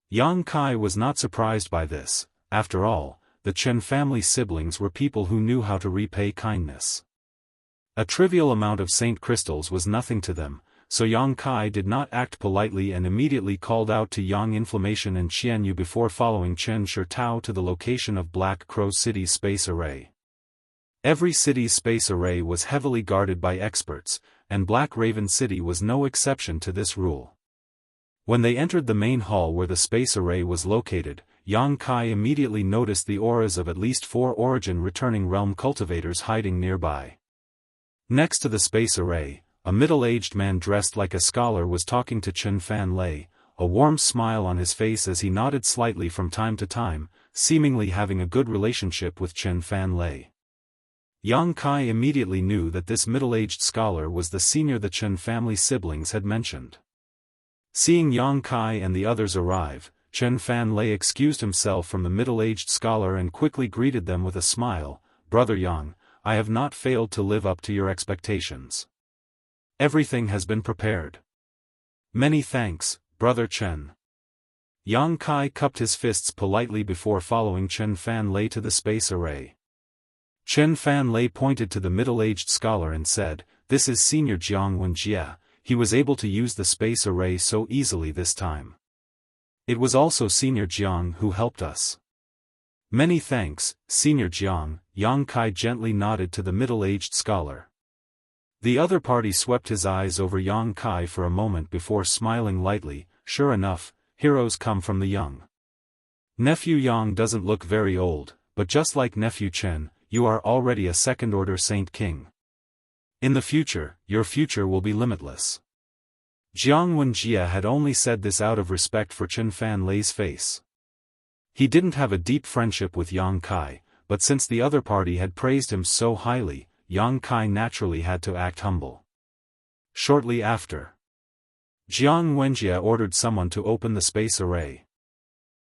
Yang Kai was not surprised by this. After all, the Chen family siblings were people who knew how to repay kindness. A trivial amount of Saint Crystals was nothing to them, so Yang Kai did not act politely and immediately called out to Yang Inflammation and Qianyu before following Chen Shitao to the location of Black Crow City's space array. Every city's space array was heavily guarded by experts, and Black Raven City was no exception to this rule. When they entered the main hall where the space array was located, Yang Kai immediately noticed the auras of at least 4 Origin Returning Realm cultivators hiding nearby. Next to the space array, a middle-aged man dressed like a scholar was talking to Chen Fan Lei, a warm smile on his face as he nodded slightly from time to time, seemingly having a good relationship with Chen Fan Lei. Yang Kai immediately knew that this middle-aged scholar was the senior the Chen family siblings had mentioned. Seeing Yang Kai and the others arrive, Chen Fan Lei excused himself from the middle-aged scholar and quickly greeted them with a smile. "Brother Yang, I have not failed to live up to your expectations. Everything has been prepared. Many thanks, Brother Chen." Yang Kai cupped his fists politely before following Chen Fan Lei to the space array. Chen Fan Lei pointed to the middle-aged scholar and said, this is Senior Jianghu. He was able to use the space array so easily this time. It was also Senior Jiang who helped us. Many thanks, Senior Jiang. Yang Kai gently nodded to the middle-aged scholar. The other party swept his eyes over Yang Kai for a moment before smiling lightly. Sure enough, heroes come from the young. Nephew Yang doesn't look very old, but just like Nephew Chen, you are already a second-order Saint King. In the future, your future will be limitless. Jiang Jia had only said this out of respect for Chen Fan Lei's face. He didn't have a deep friendship with Yang Kai, but since the other party had praised him so highly, Yang Kai naturally had to act humble. Shortly after, Jiang Wenjia ordered someone to open the space array.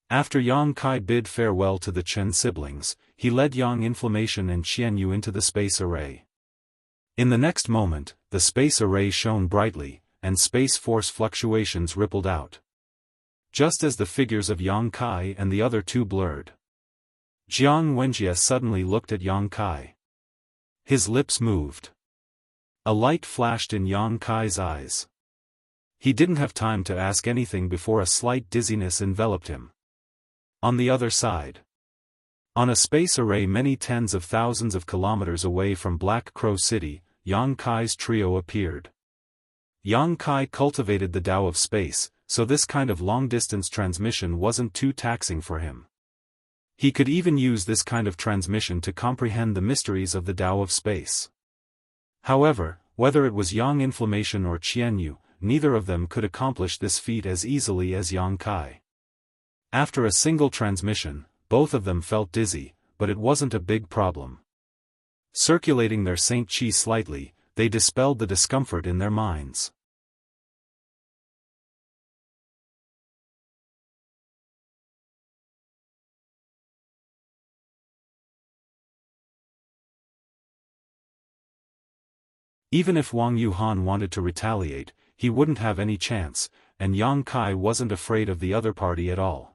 After Yang Kai bid farewell to the Chen siblings, he led Yang Inflammation and Qianyu into the space array. In the next moment, the space array shone brightly, and space force fluctuations rippled out. Just as the figures of Yang Kai and the other two blurred, Jiang Wenjia suddenly looked at Yang Kai. His lips moved. A light flashed in Yang Kai's eyes. He didn't have time to ask anything before a slight dizziness enveloped him. On the other side, on a space array many tens of thousands of kilometers away from Black Crow City, Yang Kai's trio appeared. Yang Kai cultivated the Tao of space, so this kind of long-distance transmission wasn't too taxing for him. He could even use this kind of transmission to comprehend the mysteries of the Tao of space. However, whether it was Yang Inflammation or Qianyu, neither of them could accomplish this feat as easily as Yang Kai. After a single transmission, both of them felt dizzy, but it wasn't a big problem. Circulating their Saint Qi slightly, they dispelled the discomfort in their minds. Even if Wang Yuhan wanted to retaliate, he wouldn't have any chance, and Yang Kai wasn't afraid of the other party at all.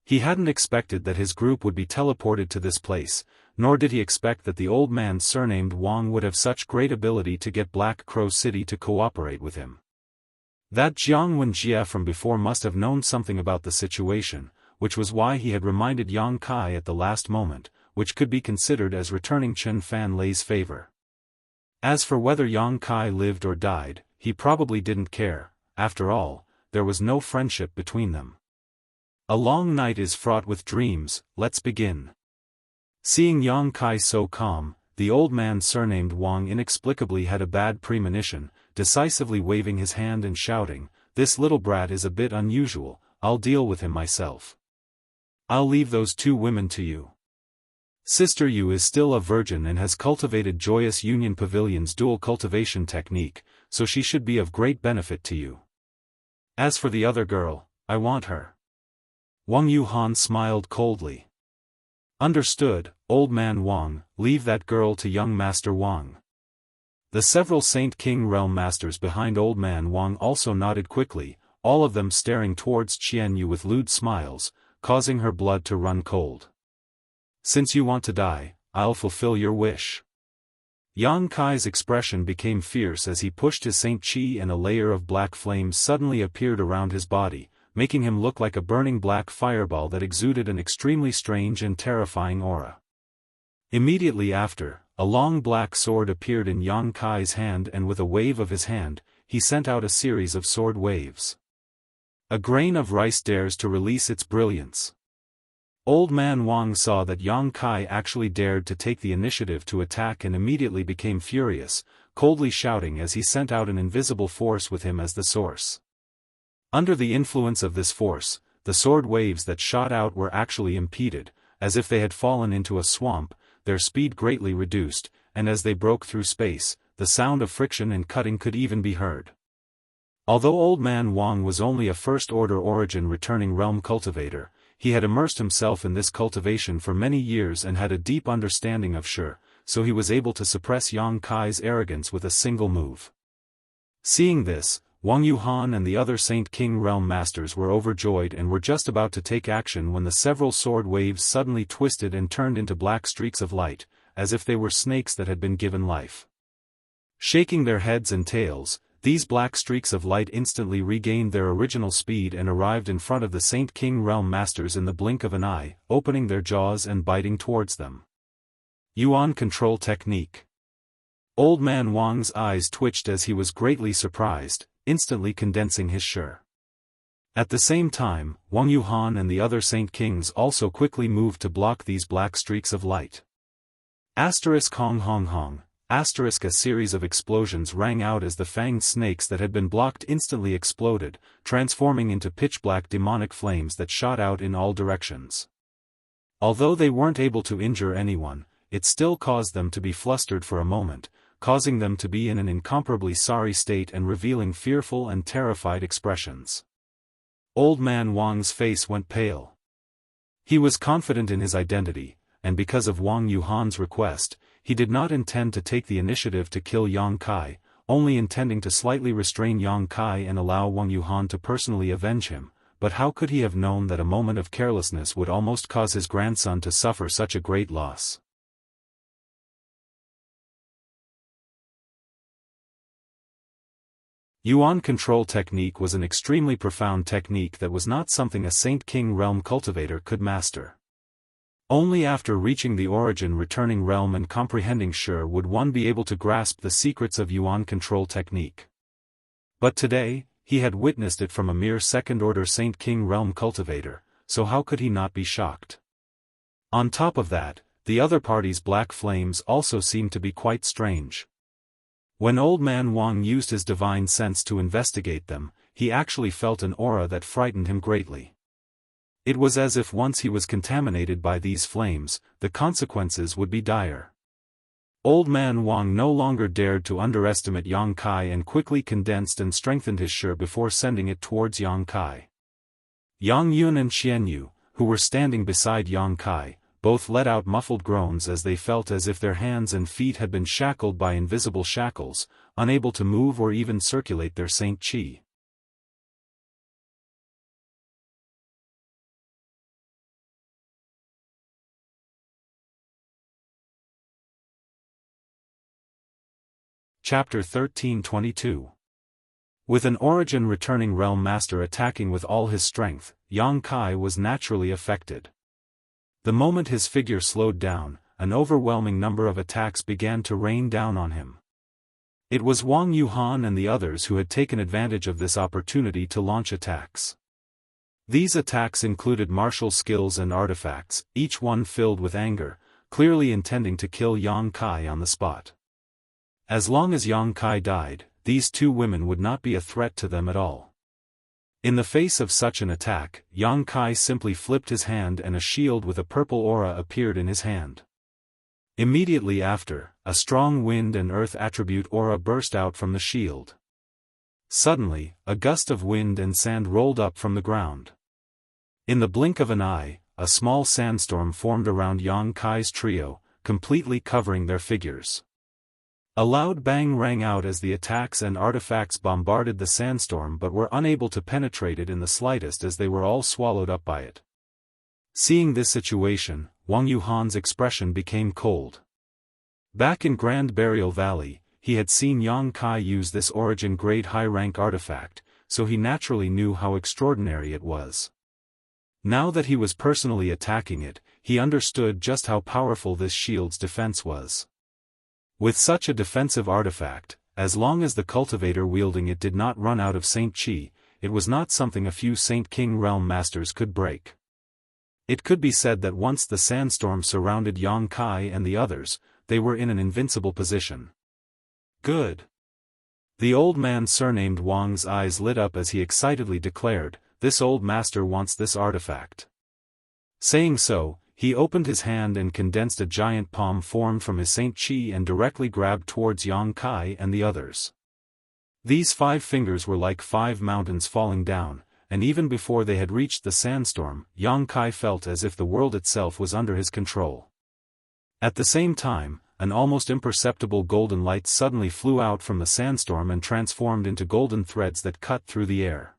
He hadn't expected that his group would be teleported to this place, nor did he expect that the old man surnamed Wang would have such great ability to get Black Crow City to cooperate with him. That Jiang Wenjia from before must have known something about the situation, which was why he had reminded Yang Kai at the last moment, which could be considered as returning Chen Fan Lei's favor. As for whether Yang Kai lived or died, he probably didn't care. After all, there was no friendship between them. A long night is fraught with dreams, let's begin. Seeing Yang Kai so calm, the old man surnamed Wang inexplicably had a bad premonition, decisively waving his hand and shouting, "This little brat is a bit unusual, I'll deal with him myself. I'll leave those two women to you. Sister Yu is still a virgin and has cultivated Joyous Union Pavilion's dual cultivation technique, so she should be of great benefit to you. As for the other girl, I want her." Wang Yuhan smiled coldly. "Understood, old man Wang, leave that girl to young Master Wang." The several Saint King realm masters behind old man Wang also nodded quickly, all of them staring towards Qianyu with lewd smiles, causing her blood to run cold. "Since you want to die, I'll fulfill your wish." Yang Kai's expression became fierce as he pushed his Saint Qi and a layer of black flames suddenly appeared around his body, making him look like a burning black fireball that exuded an extremely strange and terrifying aura. Immediately after, a long black sword appeared in Yang Kai's hand and with a wave of his hand, he sent out a series of sword waves. A grain of rice dares to release its brilliance. Old man Wang saw that Yang Kai actually dared to take the initiative to attack and immediately became furious, coldly shouting as he sent out an invisible force with him as the source. Under the influence of this force, the sword waves that shot out were actually impeded, as if they had fallen into a swamp, their speed greatly reduced, and as they broke through space, the sound of friction and cutting could even be heard. Although old man Wang was only a first-order origin returning realm cultivator, he had immersed himself in this cultivation for many years and had a deep understanding of Shi, so he was able to suppress Yang Kai's arrogance with a single move. Seeing this, Wang Yuhan and the other Saint King realm masters were overjoyed and were just about to take action when the several sword waves suddenly twisted and turned into black streaks of light, as if they were snakes that had been given life. Shaking their heads and tails, these black streaks of light instantly regained their original speed and arrived in front of the Saint King Realm Masters in the blink of an eye, opening their jaws and biting towards them. Yuan Control Technique. Old Man Wang's eyes twitched as he was greatly surprised, instantly condensing his shi. At the same time, Wang Yuhan and the other Saint Kings also quickly moved to block these black streaks of light. Asterisk Hong Hong Hong, asterisk a series of explosions rang out as the fanged snakes that had been blocked instantly exploded, transforming into pitch-black demonic flames that shot out in all directions. Although they weren't able to injure anyone, it still caused them to be flustered for a moment, causing them to be in an incomparably sorry state and revealing fearful and terrified expressions. Old Man Wang's face went pale. He was confident in his identity, and because of Wang Yuhan's request, he did not intend to take the initiative to kill Yang Kai, only intending to slightly restrain Yang Kai and allow Wang Yuhan to personally avenge him, but how could he have known that a moment of carelessness would almost cause his grandson to suffer such a great loss? Yuan Control Technique was an extremely profound technique that was not something a Saint King Realm cultivator could master. Only after reaching the origin returning realm and comprehending shi would one be able to grasp the secrets of Yuan Control Technique. But today, he had witnessed it from a mere second-order Saint King Realm cultivator, so how could he not be shocked? On top of that, the other party's black flames also seemed to be quite strange. When Old Man Wang used his divine sense to investigate them, he actually felt an aura that frightened him greatly. It was as if once he was contaminated by these flames, the consequences would be dire. Old Man Wang no longer dared to underestimate Yang Kai and quickly condensed and strengthened his shi before sending it towards Yang Kai. Yang Yun and Xianyu, who were standing beside Yang Kai, both let out muffled groans as they felt as if their hands and feet had been shackled by invisible shackles, unable to move or even circulate their Saint Qi. Chapter 1322. With an origin returning realm master attacking with all his strength, Yang Kai was naturally affected. The moment his figure slowed down, an overwhelming number of attacks began to rain down on him. It was Wang Yuhan and the others who had taken advantage of this opportunity to launch attacks. These attacks included martial skills and artifacts, each one filled with anger, clearly intending to kill Yang Kai on the spot. As long as Yang Kai died, these two women would not be a threat to them at all. In the face of such an attack, Yang Kai simply flipped his hand and a shield with a purple aura appeared in his hand. Immediately after, a strong wind and earth attribute aura burst out from the shield. Suddenly, a gust of wind and sand rolled up from the ground. In the blink of an eye, a small sandstorm formed around Yang Kai's trio, completely covering their figures. A loud bang rang out as the attacks and artifacts bombarded the sandstorm but were unable to penetrate it in the slightest as they were all swallowed up by it. Seeing this situation, Wang Yuhan's expression became cold. Back in Grand Burial Valley, he had seen Yang Kai use this origin grade high-rank artifact, so he naturally knew how extraordinary it was. Now that he was personally attacking it, he understood just how powerful this shield's defense was. With such a defensive artifact, as long as the cultivator wielding it did not run out of Saint Qi, it was not something a few Saint King Realm Masters could break. It could be said that once the sandstorm surrounded Yang Kai and the others, they were in an invincible position. Good. The old man surnamed Wang's eyes lit up as he excitedly declared, "This old master wants this artifact." Saying so, he opened his hand and condensed a giant palm formed from his Saint Qi and directly grabbed towards Yang Kai and the others. These 5 fingers were like 5 mountains falling down, and even before they had reached the sandstorm, Yang Kai felt as if the world itself was under his control. At the same time, an almost imperceptible golden light suddenly flew out from the sandstorm and transformed into golden threads that cut through the air.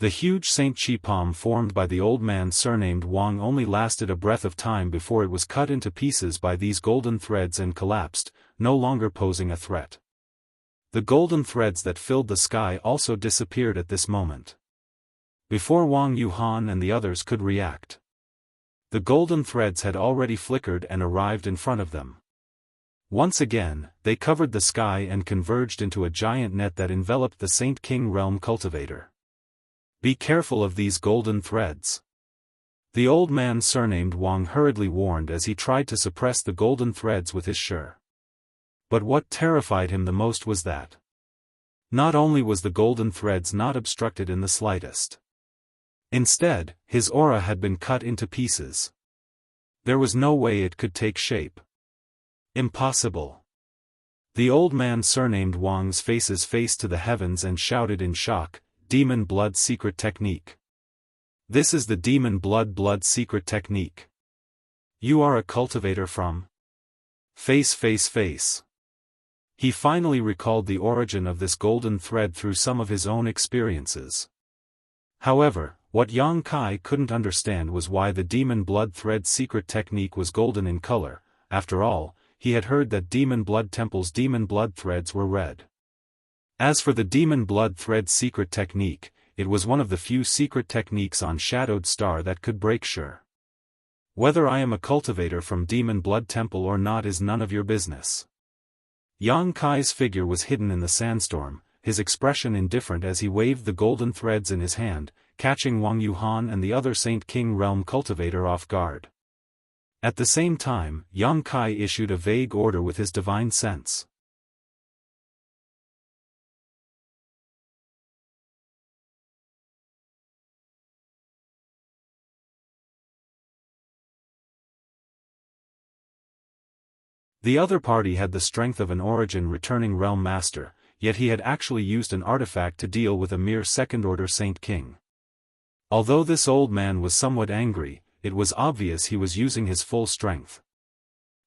The huge Saint Qi palm formed by the old man surnamed Wang only lasted a breath of time before it was cut into pieces by these golden threads and collapsed, no longer posing a threat. The golden threads that filled the sky also disappeared at this moment. Before Wang Yuhan and the others could react, the golden threads had already flickered and arrived in front of them. Once again, they covered the sky and converged into a giant net that enveloped the Saint King Realm cultivator. Be careful of these golden threads, the old man surnamed Wang hurriedly warned as he tried to suppress the golden threads with his shi. But what terrified him the most was that not only was the golden threads not obstructed in the slightest. Instead, his aura had been cut into pieces. There was no way it could take shape. Impossible. The old man surnamed Wang's faces faced to the heavens and shouted in shock, "Demon blood secret technique. This is the demon blood secret technique. You are a cultivator from face. He finally recalled the origin of this golden thread through some of his own experiences. However, what Yang Kai couldn't understand was why the demon blood thread secret technique was golden in color. After all, he had heard that demon blood temple's demon blood threads were red. As for the demon blood thread secret technique, it was one of the few secret techniques on Shadowed Star that could break shi. Whether I am a cultivator from demon blood temple or not is none of your business. Yang Kai's figure was hidden in the sandstorm, his expression indifferent as he waved the golden threads in his hand, catching Wang Yuhan and the other Saint King Realm cultivator off guard. At the same time, Yang Kai issued a vague order with his divine sense. The other party had the strength of an origin returning realm master, yet he had actually used an artifact to deal with a mere second-order Saint King. Although this old man was somewhat angry, it was obvious he was using his full strength.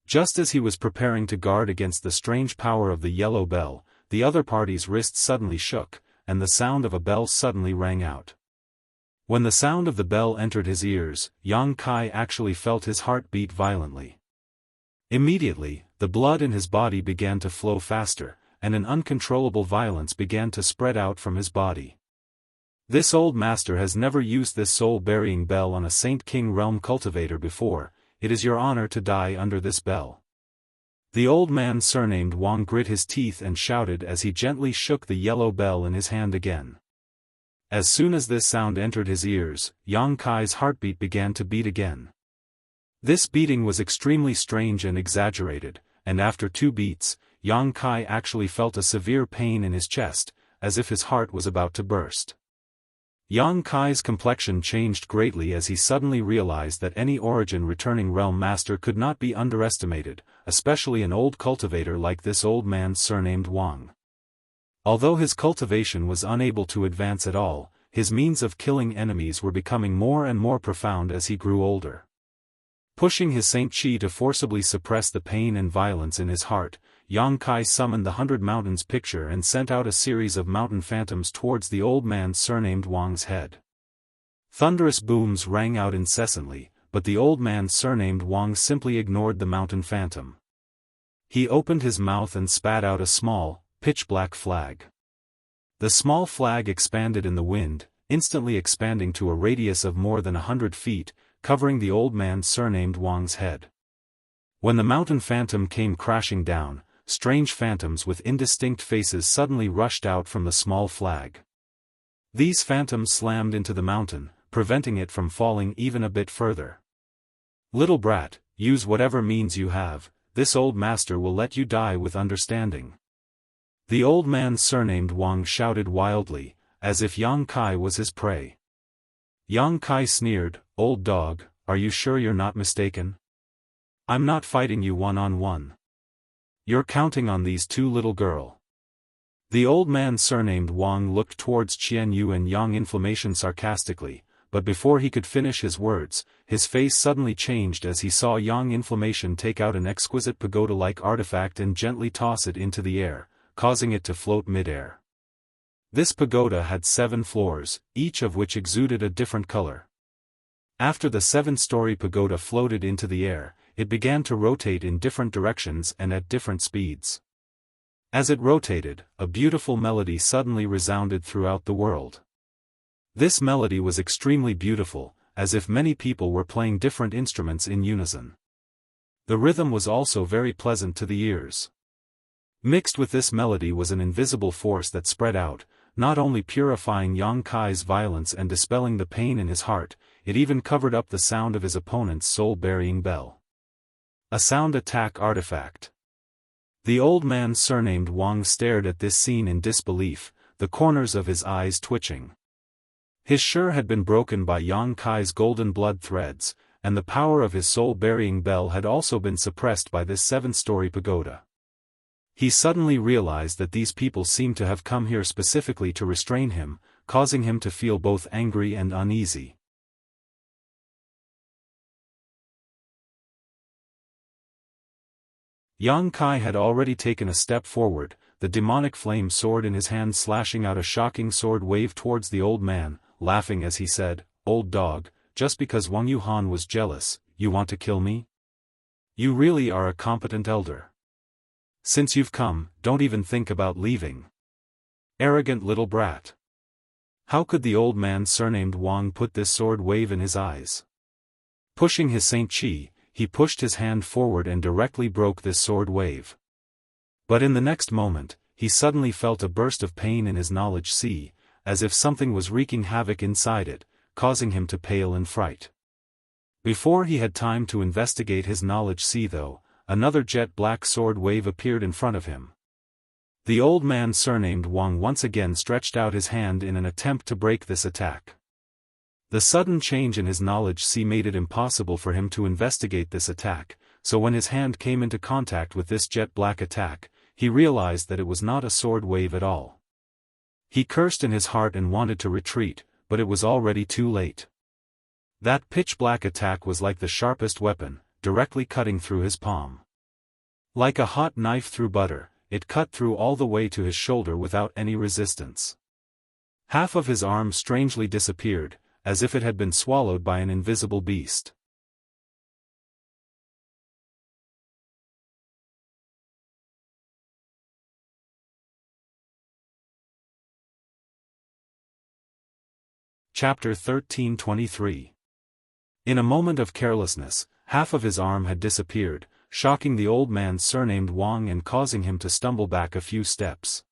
Just as he was preparing to guard against the strange power of the yellow bell, the other party's wrists suddenly shook, and the sound of a bell suddenly rang out. When the sound of the bell entered his ears, Yang Kai actually felt his heart beat violently. Immediately, the blood in his body began to flow faster, and an uncontrollable violence began to spread out from his body. This old master has never used this soul-burying bell on a Saint King Realm cultivator before. It is your honor to die under this bell. The old man surnamed Wang grit his teeth and shouted as he gently shook the yellow bell in his hand again. As soon as this sound entered his ears, Yang Kai's heartbeat began to beat again. This beating was extremely strange and exaggerated, and after 2 beats, Yang Kai actually felt a severe pain in his chest, as if his heart was about to burst. Yang Kai's complexion changed greatly as he suddenly realized that any origin returning realm master could not be underestimated, especially an old cultivator like this old man surnamed Wang. Although his cultivation was unable to advance at all, his means of killing enemies were becoming more and more profound as he grew older. Pushing his Saint Chi to forcibly suppress the pain and violence in his heart, Yang Kai summoned the 100 Mountains picture and sent out a series of mountain phantoms towards the old man surnamed Wang's head. Thunderous booms rang out incessantly, but the old man surnamed Wang simply ignored the mountain phantom. He opened his mouth and spat out a small, pitch-black flag. The small flag expanded in the wind, instantly expanding to a radius of more than 100 feet, covering the old man surnamed Wang's head. When the mountain phantom came crashing down, strange phantoms with indistinct faces suddenly rushed out from the small flag. These phantoms slammed into the mountain, preventing it from falling even a bit further. Little brat, use whatever means you have, this old master will let you die with understanding. The old man surnamed Wang shouted wildly, as if Yang Kai was his prey. Yang Kai sneered, "Old dog, are you sure you're not mistaken? I'm not fighting you one-on-one. You're counting on these 2 little girl." The old man surnamed Wang looked towards Jianghu and Yang Inflammation sarcastically, but before he could finish his words, his face suddenly changed as he saw Yang Inflammation take out an exquisite pagoda-like artifact and gently toss it into the air, causing it to float mid-air. This pagoda had 7 floors, each of which exuded a different color. After the 7-story pagoda floated into the air, it began to rotate in different directions and at different speeds. As it rotated, a beautiful melody suddenly resounded throughout the world. This melody was extremely beautiful, as if many people were playing different instruments in unison. The rhythm was also very pleasant to the ears. Mixed with this melody was an invisible force that spread out, not only purifying Yang Kai's violence and dispelling the pain in his heart, it even covered up the sound of his opponent's soul-burying bell. A sound attack artifact. The old man surnamed Wang stared at this scene in disbelief, the corners of his eyes twitching. His shur had been broken by Yang Kai's golden blood threads, and the power of his soul-burying bell had also been suppressed by this 7-story pagoda. He suddenly realized that these people seemed to have come here specifically to restrain him, causing him to feel both angry and uneasy. Yang Kai had already taken a step forward, the demonic flame sword in his hand slashing out a shocking sword wave towards the old man, laughing as he said, "Old dog, just because Wang Yuhan was jealous, you want to kill me? You really are a competent elder. Since you've come, don't even think about leaving. Arrogant little brat." How could the old man surnamed Wang put this sword wave in his eyes? Pushing his Saint Chi, he pushed his hand forward and directly broke this sword wave. But in the next moment, he suddenly felt a burst of pain in his knowledge sea, as if something was wreaking havoc inside it, causing him to pale in fright. Before he had time to investigate his knowledge sea though, another jet-black sword wave appeared in front of him. The old man surnamed Wang once again stretched out his hand in an attempt to break this attack. The sudden change in his knowledge sea made it impossible for him to investigate this attack, so when his hand came into contact with this jet-black attack, he realized that it was not a sword wave at all. He cursed in his heart and wanted to retreat, but it was already too late. That pitch-black attack was like the sharpest weapon, directly cutting through his palm. Like a hot knife through butter, it cut through all the way to his shoulder without any resistance. Half of his arm strangely disappeared, as if it had been swallowed by an invisible beast. Chapter 13:23. In a moment of carelessness, half of his arm had disappeared, shocking the old man surnamed Wang and causing him to stumble back a few steps.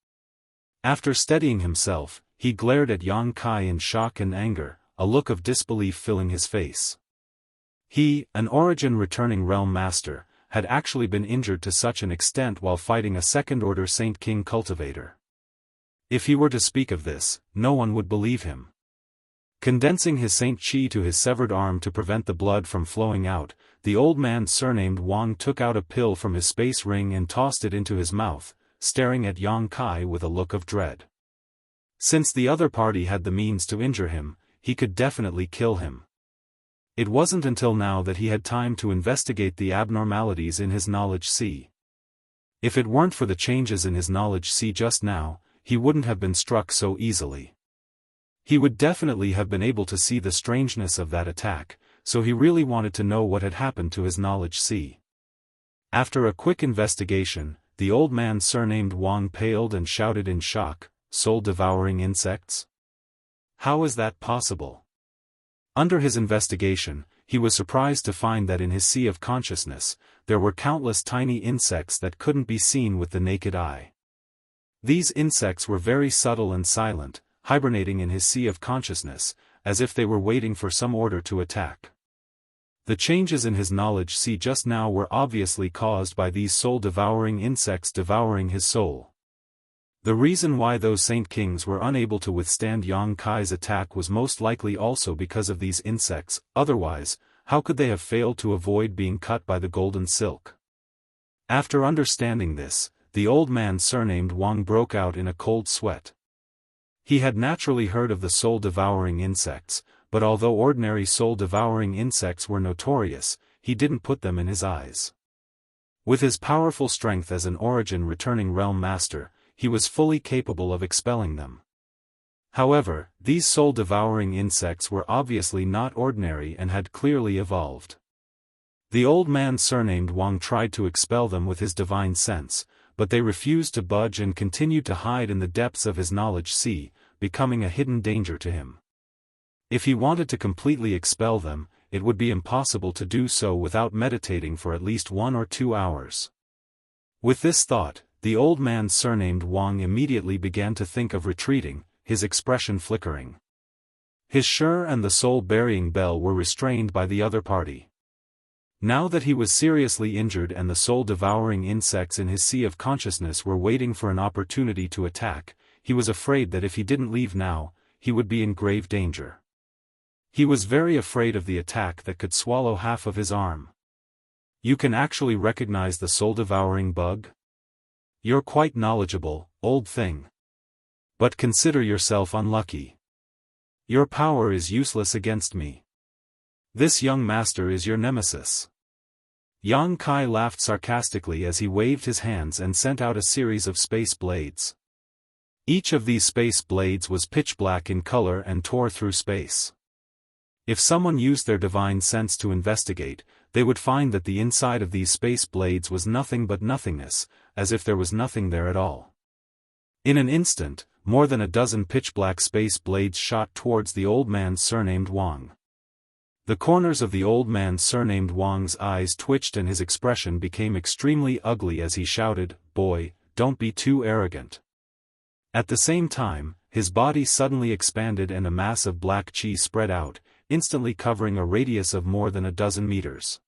After steadying himself, he glared at Yang Kai in shock and anger, a look of disbelief filling his face. He, an origin-returning realm master, had actually been injured to such an extent while fighting a second-order Saint King cultivator. If he were to speak of this, no one would believe him. Condensing his Saint Chi to his severed arm to prevent the blood from flowing out, the old man surnamed Wang took out a pill from his space ring and tossed it into his mouth, staring at Yang Kai with a look of dread. Since the other party had the means to injure him, he could definitely kill him. It wasn't until now that he had time to investigate the abnormalities in his knowledge sea. If it weren't for the changes in his knowledge sea just now, he wouldn't have been struck so easily. He would definitely have been able to see the strangeness of that attack, so he really wanted to know what had happened to his knowledge sea. After a quick investigation, the old man surnamed Wang paled and shouted in shock, "Soul-devouring insects? How is that possible?" Under his investigation, he was surprised to find that in his sea of consciousness, there were countless tiny insects that couldn't be seen with the naked eye. These insects were very subtle and silent, hibernating in his sea of consciousness, as if they were waiting for some order to attack. The changes in his knowledge sea just now were obviously caused by these soul-devouring insects devouring his soul. The reason why those Saint Kings were unable to withstand Yang Kai's attack was most likely also because of these insects, otherwise, how could they have failed to avoid being cut by the golden silk? After understanding this, the old man surnamed Wang broke out in a cold sweat. He had naturally heard of the soul-devouring insects, but although ordinary soul-devouring insects were notorious, he didn't put them in his eyes. With his powerful strength as an origin-returning realm master, he was fully capable of expelling them. However, these soul-devouring insects were obviously not ordinary and had clearly evolved. The old man surnamed Wang tried to expel them with his divine sense, but they refused to budge and continued to hide in the depths of his knowledge sea, becoming a hidden danger to him. If he wanted to completely expel them, it would be impossible to do so without meditating for at least 1 or 2 hours. With this thought, the old man surnamed Wang immediately began to think of retreating, his expression flickering. His Shi and the soul-burying bell were restrained by the other party. Now that he was seriously injured and the soul-devouring insects in his sea of consciousness were waiting for an opportunity to attack, he was afraid that if he didn't leave now, he would be in grave danger. He was very afraid of the attack that could swallow half of his arm. You can actually recognize the soul-devouring bug? You're quite knowledgeable, old thing. But consider yourself unlucky. Your power is useless against me. This young master is your nemesis. Yang Kai laughed sarcastically as he waved his hands and sent out a series of space blades. Each of these space blades was pitch black in color and tore through space. If someone used their divine sense to investigate, they would find that the inside of these space blades was nothing but nothingness, as if there was nothing there at all. In an instant, more than a dozen pitch-black space blades shot towards the old man surnamed Wang. The corners of the old man surnamed Wang's eyes twitched and his expression became extremely ugly as he shouted, "Boy, don't be too arrogant." At the same time, his body suddenly expanded and a mass of black chi spread out, instantly covering a radius of more than a dozen meters.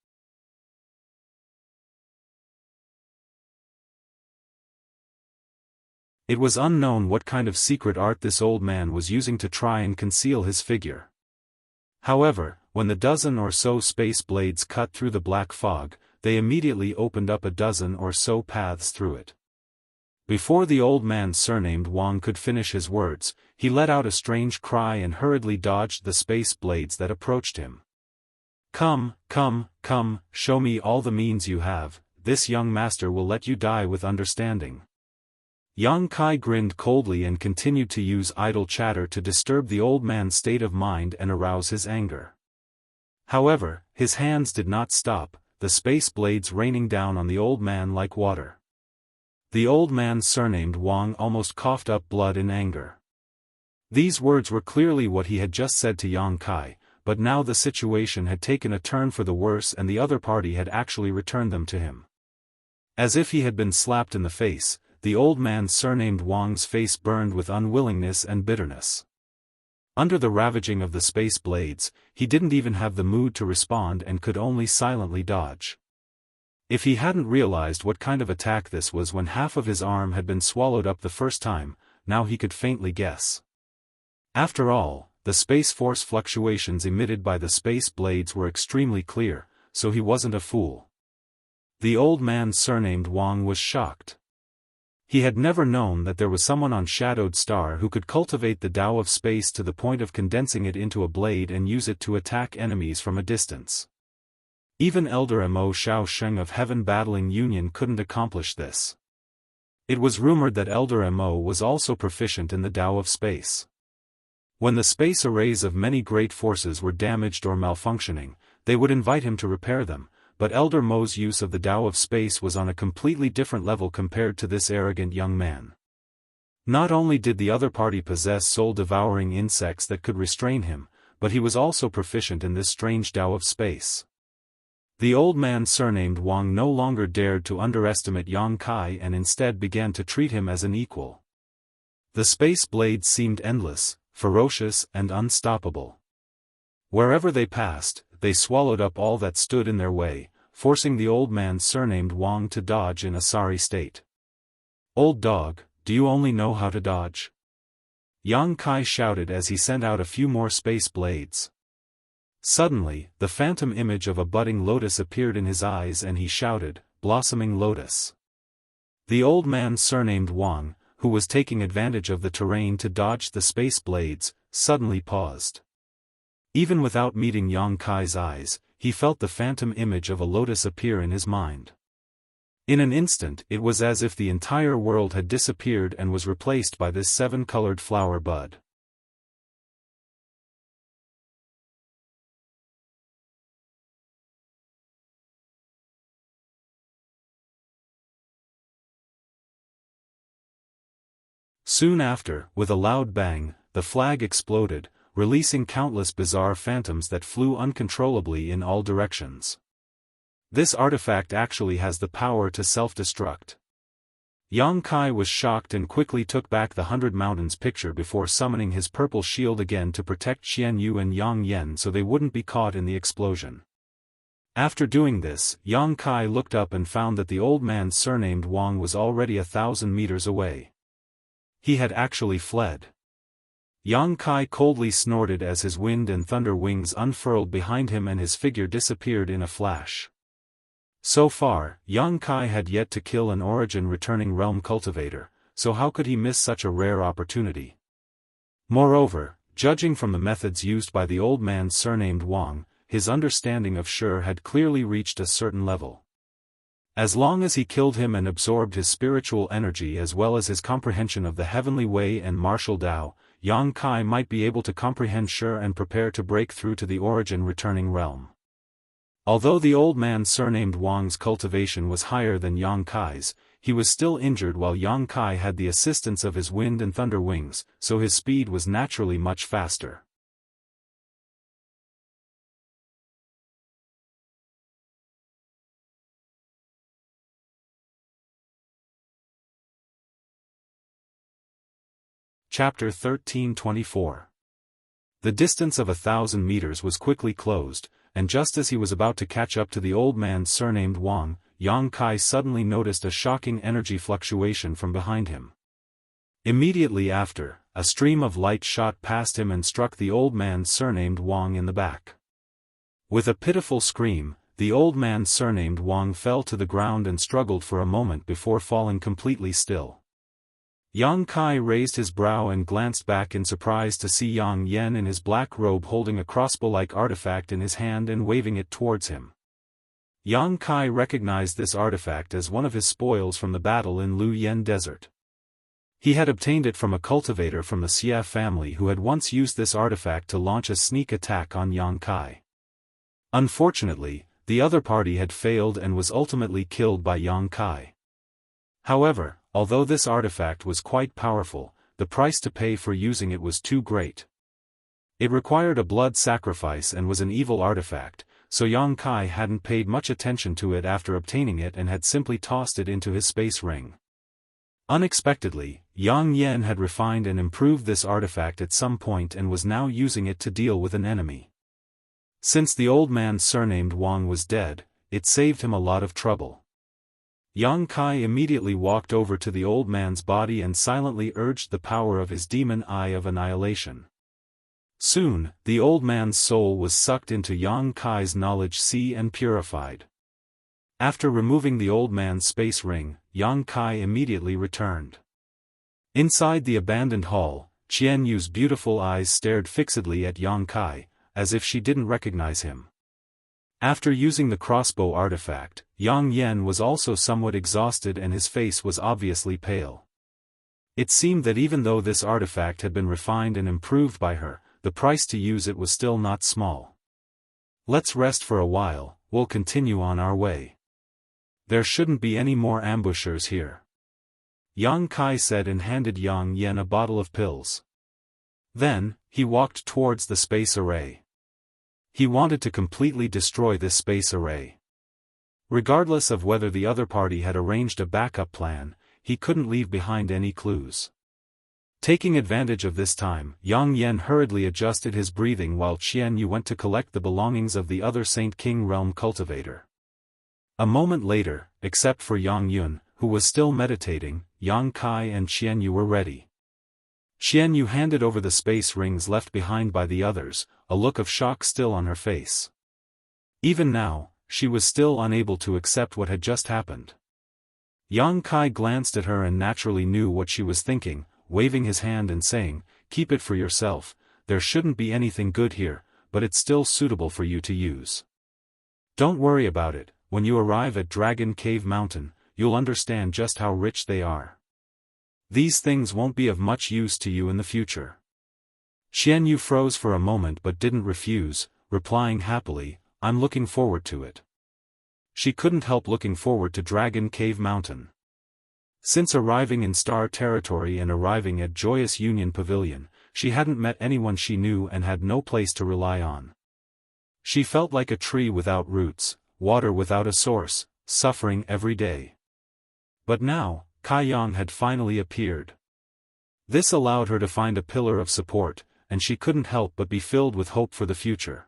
It was unknown what kind of secret art this old man was using to try and conceal his figure. However, when the dozen or so space blades cut through the black fog, they immediately opened up a dozen or so paths through it. Before the old man surnamed Wang could finish his words, he let out a strange cry and hurriedly dodged the space blades that approached him. "Come, come, come, show me all the means you have, this young master will let you die with understanding." Yang Kai grinned coldly and continued to use idle chatter to disturb the old man's state of mind and arouse his anger. However, his hands did not stop, the space blades raining down on the old man like water. The old man surnamed Wang almost coughed up blood in anger. These words were clearly what he had just said to Yang Kai, but now the situation had taken a turn for the worse and the other party had actually returned them to him. As if he had been slapped in the face, the old man surnamed Wang's face burned with unwillingness and bitterness. Under the ravaging of the space blades, he didn't even have the mood to respond and could only silently dodge. If he hadn't realized what kind of attack this was when half of his arm had been swallowed up the first time, now he could faintly guess. After all, the space force fluctuations emitted by the space blades were extremely clear, so he wasn't a fool. The old man surnamed Wang was shocked. He had never known that there was someone on Shadowed Star who could cultivate the Tao of space to the point of condensing it into a blade and use it to attack enemies from a distance. Even Elder Mo Shao Sheng of Heaven Battling Union couldn't accomplish this. It was rumored that Elder Mo was also proficient in the Tao of space. When the space arrays of many great forces were damaged or malfunctioning, they would invite him to repair them, but Elder Mo's use of the Tao of space was on a completely different level compared to this arrogant young man. Not only did the other party possess soul-devouring insects that could restrain him, but he was also proficient in this strange Tao of space. The old man surnamed Wang no longer dared to underestimate Yang Kai and instead began to treat him as an equal. The space blades seemed endless, ferocious and unstoppable. Wherever they passed, they swallowed up all that stood in their way, forcing the old man surnamed Wang to dodge in a sorry state. "Old dog, do you only know how to dodge?" Yang Kai shouted as he sent out a few more space blades. Suddenly, the phantom image of a budding lotus appeared in his eyes and he shouted, "Blossoming lotus." The old man surnamed Wang, who was taking advantage of the terrain to dodge the space blades, suddenly paused. Even without meeting Yang Kai's eyes, he felt the phantom image of a lotus appear in his mind. In an instant it was as if the entire world had disappeared and was replaced by this seven-colored flower bud. Soon after, with a loud bang, the flag exploded, releasing countless bizarre phantoms that flew uncontrollably in all directions. This artifact actually has the power to self-destruct. Yang Kai was shocked and quickly took back the 100 Mountains picture before summoning his purple shield again to protect Xianyu and Yang Yen so they wouldn't be caught in the explosion. After doing this, Yang Kai looked up and found that the old man surnamed Wang was already 1,000 meters away. He had actually fled. Yang Kai coldly snorted as his wind and thunder wings unfurled behind him and his figure disappeared in a flash. So far, Yang Kai had yet to kill an origin-returning realm cultivator, so how could he miss such a rare opportunity? Moreover, judging from the methods used by the old man surnamed Wang, his understanding of Shi had clearly reached a certain level. As long as he killed him and absorbed his spiritual energy as well as his comprehension of the heavenly way and martial Tao, Yang Kai might be able to comprehend Shi and prepare to break through to the origin-returning realm. Although the old man surnamed Wang's cultivation was higher than Yang Kai's, he was still injured while Yang Kai had the assistance of his wind and thunder wings, so his speed was naturally much faster. Chapter 1324. The distance of 1,000 meters was quickly closed, and just as he was about to catch up to the old man surnamed Wang, Yang Kai suddenly noticed a shocking energy fluctuation from behind him. Immediately after, a stream of light shot past him and struck the old man surnamed Wang in the back. With a pitiful scream, the old man surnamed Wang fell to the ground and struggled for a moment before falling completely still. Yang Kai raised his brow and glanced back in surprise to see Yang Yen in his black robe holding a crossbow-like artifact in his hand and waving it towards him. Yang Kai recognized this artifact as one of his spoils from the battle in Lu Yen Desert. He had obtained it from a cultivator from the Xie family who had once used this artifact to launch a sneak attack on Yang Kai. Unfortunately, the other party had failed and was ultimately killed by Yang Kai. However, although this artifact was quite powerful, the price to pay for using it was too great. It required a blood sacrifice and was an evil artifact, so Yang Kai hadn't paid much attention to it after obtaining it and had simply tossed it into his space ring. Unexpectedly, Yang Yen had refined and improved this artifact at some point and was now using it to deal with an enemy. Since the old man surnamed Wang was dead, it saved him a lot of trouble. Yang Kai immediately walked over to the old man's body and silently urged the power of his demon eye of annihilation. Soon, the old man's soul was sucked into Yang Kai's knowledge sea and purified. After removing the old man's space ring, Yang Kai immediately returned. Inside the abandoned hall, Qianyu's beautiful eyes stared fixedly at Yang Kai, as if she didn't recognize him. After using the crossbow artifact, Yang Yen was also somewhat exhausted and his face was obviously pale. It seemed that even though this artifact had been refined and improved by her, the price to use it was still not small. Let's rest for a while, we'll continue on our way. There shouldn't be any more ambushers here. Yang Kai said and handed Yang Yen a bottle of pills. Then, he walked towards the space array. He wanted to completely destroy this space array. Regardless of whether the other party had arranged a backup plan, he couldn't leave behind any clues. Taking advantage of this time, Yang Yen hurriedly adjusted his breathing while Qianyu went to collect the belongings of the other Saint King Realm cultivator. A moment later, except for Yang Yun, who was still meditating, Yang Kai and Qianyu were ready. Qianyu handed over the space rings left behind by the others, a look of shock still on her face. Even now, she was still unable to accept what had just happened. Yang Kai glanced at her and naturally knew what she was thinking, waving his hand and saying, "Keep it for yourself, there shouldn't be anything good here, but it's still suitable for you to use. Don't worry about it, when you arrive at Dragon Cave Mountain, you'll understand just how rich they are. These things won't be of much use to you in the future." Qianyu froze for a moment but didn't refuse, replying happily, "I'm looking forward to it." She couldn't help looking forward to Dragon Cave Mountain. Since arriving in Star Territory and arriving at Joyous Union Pavilion, she hadn't met anyone she knew and had no place to rely on. She felt like a tree without roots, water without a source, suffering every day. But now, Kai Yang had finally appeared. This allowed her to find a pillar of support, and she couldn't help but be filled with hope for the future.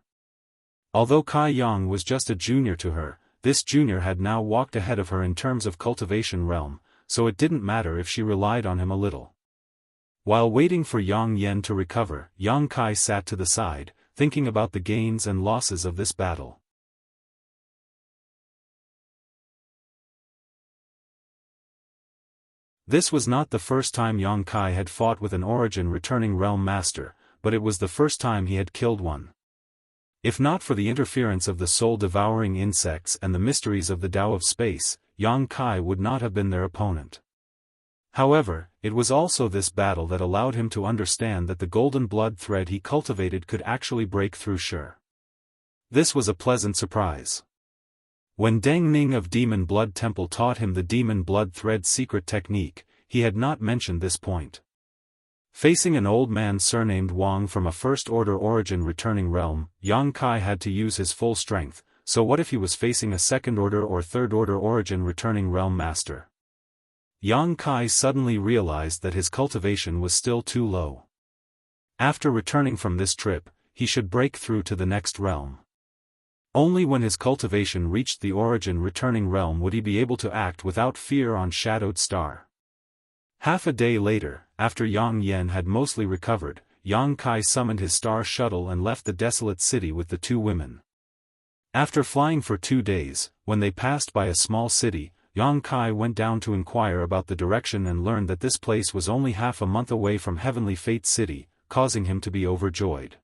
Although Kai Yang was just a junior to her, this junior had now walked ahead of her in terms of cultivation realm, so it didn't matter if she relied on him a little. While waiting for Yang Yen to recover, Yang Kai sat to the side, thinking about the gains and losses of this battle. This was not the first time Yang Kai had fought with an origin returning realm master, but it was the first time he had killed one. If not for the interference of the soul-devouring insects and the mysteries of the Tao of space, Yang Kai would not have been their opponent. However, it was also this battle that allowed him to understand that the golden blood thread he cultivated could actually break through Sure. This was a pleasant surprise. When Deng Ning of Demon Blood Temple taught him the Demon Blood Thread secret technique, he had not mentioned this point. Facing an old man surnamed Wang from a first-order origin returning realm, Yang Kai had to use his full strength, so what if he was facing a second-order or third-order origin returning realm master? Yang Kai suddenly realized that his cultivation was still too low. After returning from this trip, he should break through to the next realm. Only when his cultivation reached the origin returning realm would he be able to act without fear on Shadowed Star. Half a day later, after Yang Yen had mostly recovered, Yang Kai summoned his star shuttle and left the desolate city with the two women. After flying for 2 days, when they passed by a small city, Yang Kai went down to inquire about the direction and learned that this place was only half a month away from Heavenly Fate City, causing him to be overjoyed.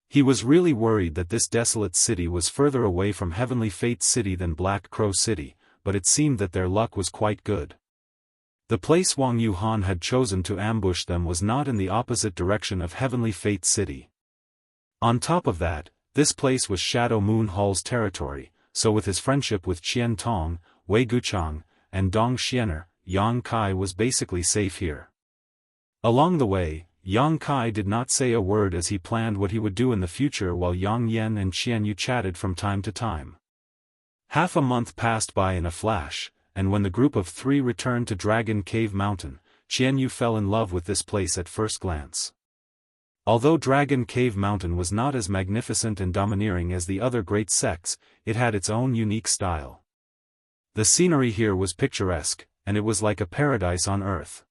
He was really worried that this desolate city was further away from Heavenly Fate City than Black Crow City, but it seemed that their luck was quite good. The place Wang Yuhan had chosen to ambush them was not in the opposite direction of Heavenly Fate City. On top of that, this place was Shadow Moon Hall's territory, so with his friendship with Qian Tong, Wei Guchang, and Dong Xiener, Yang Kai was basically safe here. Along the way, Yang Kai did not say a word as he planned what he would do in the future while Yang Yen and Qian Yu chatted from time to time. Half a month passed by in a flash, and when the group of 3 returned to Dragon Cave Mountain, Qian Yu fell in love with this place at first glance. Although Dragon Cave Mountain was not as magnificent and domineering as the other great sects, it had its own unique style. The scenery here was picturesque, and it was like a paradise on earth.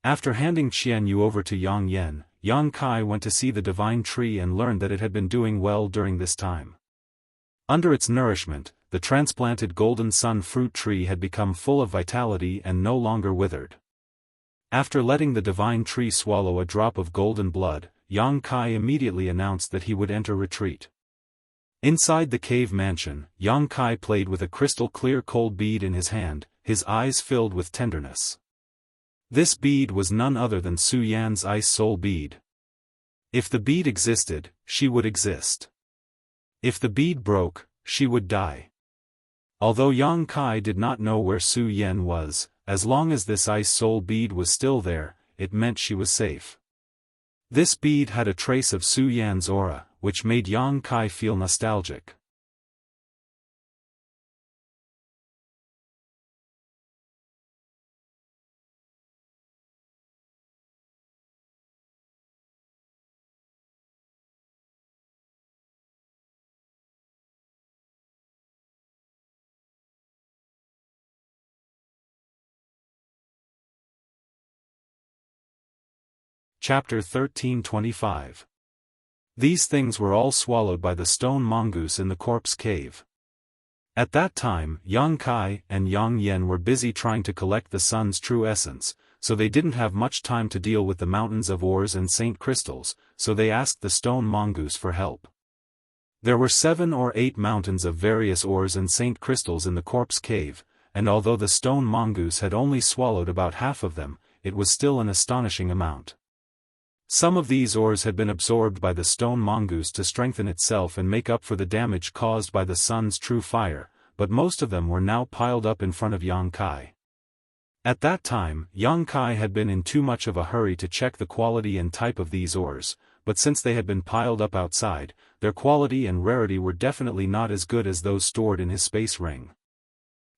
After handing Qian Yu over to Yang Yen, Yang Kai went to see the divine tree and learned that it had been doing well during this time. Under its nourishment, the transplanted golden sun fruit tree had become full of vitality and no longer withered. After letting the divine tree swallow a drop of golden blood, Yang Kai immediately announced that he would enter retreat. Inside the cave mansion, Yang Kai played with a crystal-clear cold bead in his hand, his eyes filled with tenderness. This bead was none other than Su Yan's Ice Soul bead. If the bead existed, she would exist. If the bead broke, she would die. Although Yang Kai did not know where Su Yan was, as long as this Ice Soul bead was still there, it meant she was safe. This bead had a trace of Su Yan's aura, which made Yang Kai feel nostalgic. Chapter 1325. These things were all swallowed by the stone mongoose in the corpse cave. At that time, Yang Kai and Yang Yen were busy trying to collect the sun's true essence, so they didn't have much time to deal with the mountains of ores and saint crystals, so they asked the stone mongoose for help. There were 7 or 8 mountains of various ores and saint crystals in the corpse cave, and although the stone mongoose had only swallowed about half of them, it was still an astonishing amount. Some of these ores had been absorbed by the stone mongoose to strengthen itself and make up for the damage caused by the sun's true fire, but most of them were now piled up in front of Yang Kai. At that time, Yang Kai had been in too much of a hurry to check the quality and type of these ores, but since they had been piled up outside, their quality and rarity were definitely not as good as those stored in his space ring.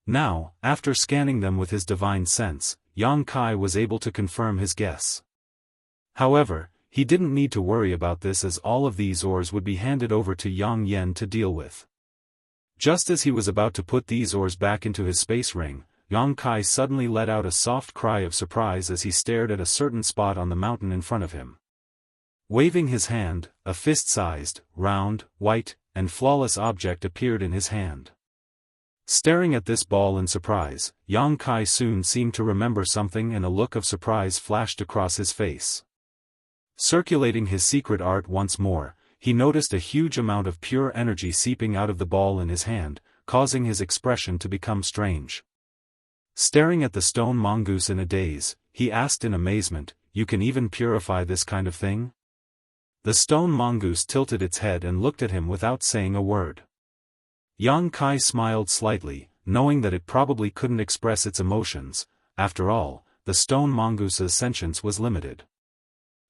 Now, after scanning them with his divine sense, Yang Kai was able to confirm his guess. However, he didn't need to worry about this as all of these ores would be handed over to Yang Yen to deal with. Just as he was about to put these ores back into his space ring, Yang Kai suddenly let out a soft cry of surprise as he stared at a certain spot on the mountain in front of him. Waving his hand, a fist-sized, round, white, and flawless object appeared in his hand. Staring at this ball in surprise, Yang Kai soon seemed to remember something and a look of surprise flashed across his face. Circulating his secret art once more, he noticed a huge amount of pure energy seeping out of the ball in his hand, causing his expression to become strange. Staring at the stone mongoose in a daze, he asked in amazement, "You can even purify this kind of thing?" The stone mongoose tilted its head and looked at him without saying a word. Yang Kai smiled slightly, knowing that it probably couldn't express its emotions. After all, the stone mongoose's sentience was limited.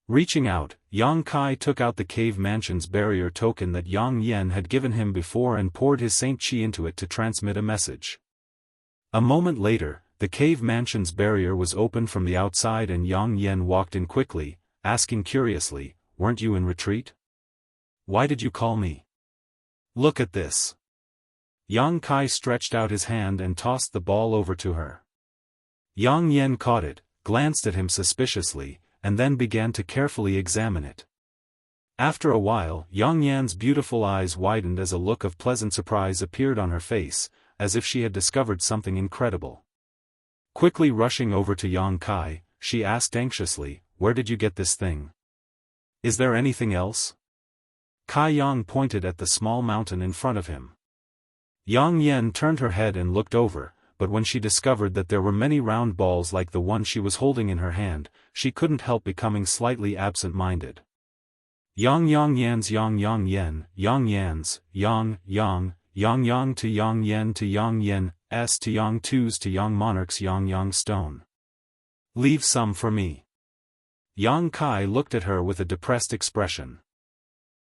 Reaching out, Yang Kai took out the cave mansion's barrier token that Yang Yen had given him before and poured his Saint Chi into it to transmit a message. A moment later, the cave mansion's barrier was opened from the outside and Yang Yen walked in quickly, asking curiously, "Weren't you in retreat? Why did you call me? Look at this." Yang Kai stretched out his hand and tossed the ball over to her. Yang Yen caught it, glanced at him suspiciously, and then began to carefully examine it. After a while, Yang Yan's beautiful eyes widened as a look of pleasant surprise appeared on her face, as if she had discovered something incredible. Quickly rushing over to Yang Kai, she asked anxiously, "Where did you get this thing? Is there anything else?" Kai Yang pointed at the small mountain in front of him. Yang Yen turned her head and looked over, but when she discovered that there were many round balls like the one she was holding in her hand, she couldn't help becoming slightly absent-minded. Yang Yan's Yang Yen, Yang Yan's, Yang to Yang Yen to Yang Yen, S to Yang Twos to Yang Monarch's Yang Stone. Leave some for me. Yang Kai looked at her with a depressed expression.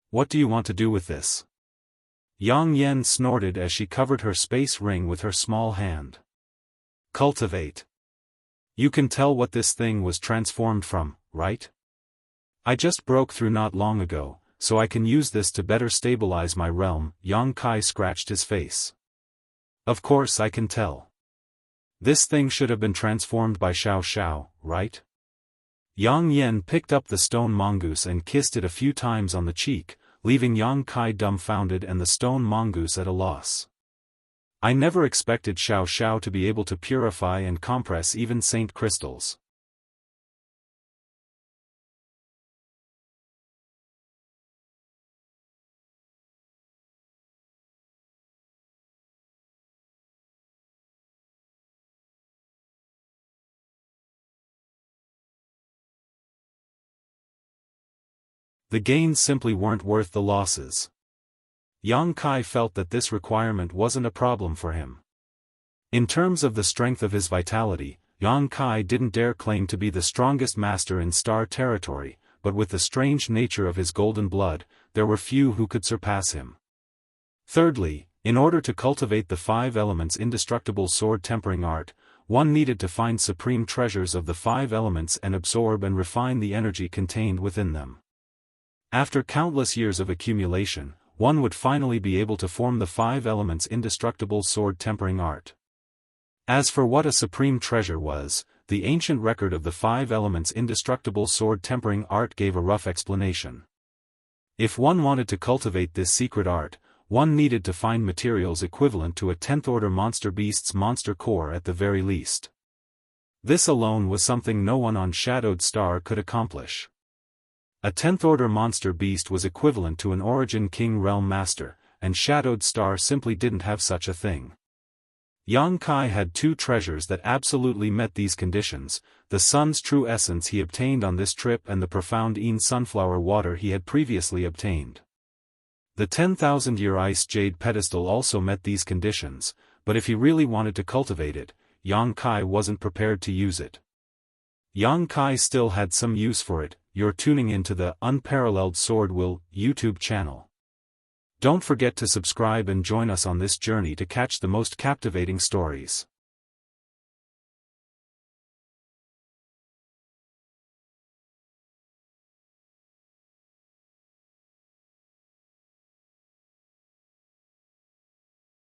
What do you want to do with this? Yang Yen snorted as she covered her space ring with her small hand. Cultivate. You can tell what this thing was transformed from, right? I just broke through not long ago, so I can use this to better stabilize my realm. Yang Kai scratched his face. Of course I can tell. This thing should have been transformed by Xiao, right? Yang Yen picked up the stone mongoose and kissed it a few times on the cheek, leaving Yang Kai dumbfounded and the stone mongoose at a loss. I never expected Xiao to be able to purify and compress even saint crystals. The gains simply weren't worth the losses. Yang Kai felt that this requirement wasn't a problem for him. In terms of the strength of his vitality, Yang Kai didn't dare claim to be the strongest master in Star territory, but with the strange nature of his golden blood, there were few who could surpass him. Thirdly, in order to cultivate the 5 elements' indestructible sword tempering art, one needed to find supreme treasures of the 5 elements and absorb and refine the energy contained within them. After countless years of accumulation, one would finally be able to form the 5 elements' indestructible sword tempering art. As for what a supreme treasure was, the ancient record of the 5 elements' indestructible sword tempering art gave a rough explanation. If one wanted to cultivate this secret art, one needed to find materials equivalent to a 10th-order monster beast's monster core at the very least. This alone was something no one on Shadowed Star could accomplish. A 10th-order monster beast was equivalent to an Origin King Realm Master, and Shadowed Star simply didn't have such a thing. Yang Kai had 2 treasures that absolutely met these conditions, the sun's true essence he obtained on this trip and the profound Een sunflower water he had previously obtained. The 10,000-year ice jade pedestal also met these conditions, but if he really wanted to cultivate it, Yang Kai wasn't prepared to use it. Yang Kai still had some use for it. You're tuning into the Unparalleled SwordWill YouTube channel. Don't forget to subscribe and join us on this journey to catch the most captivating stories.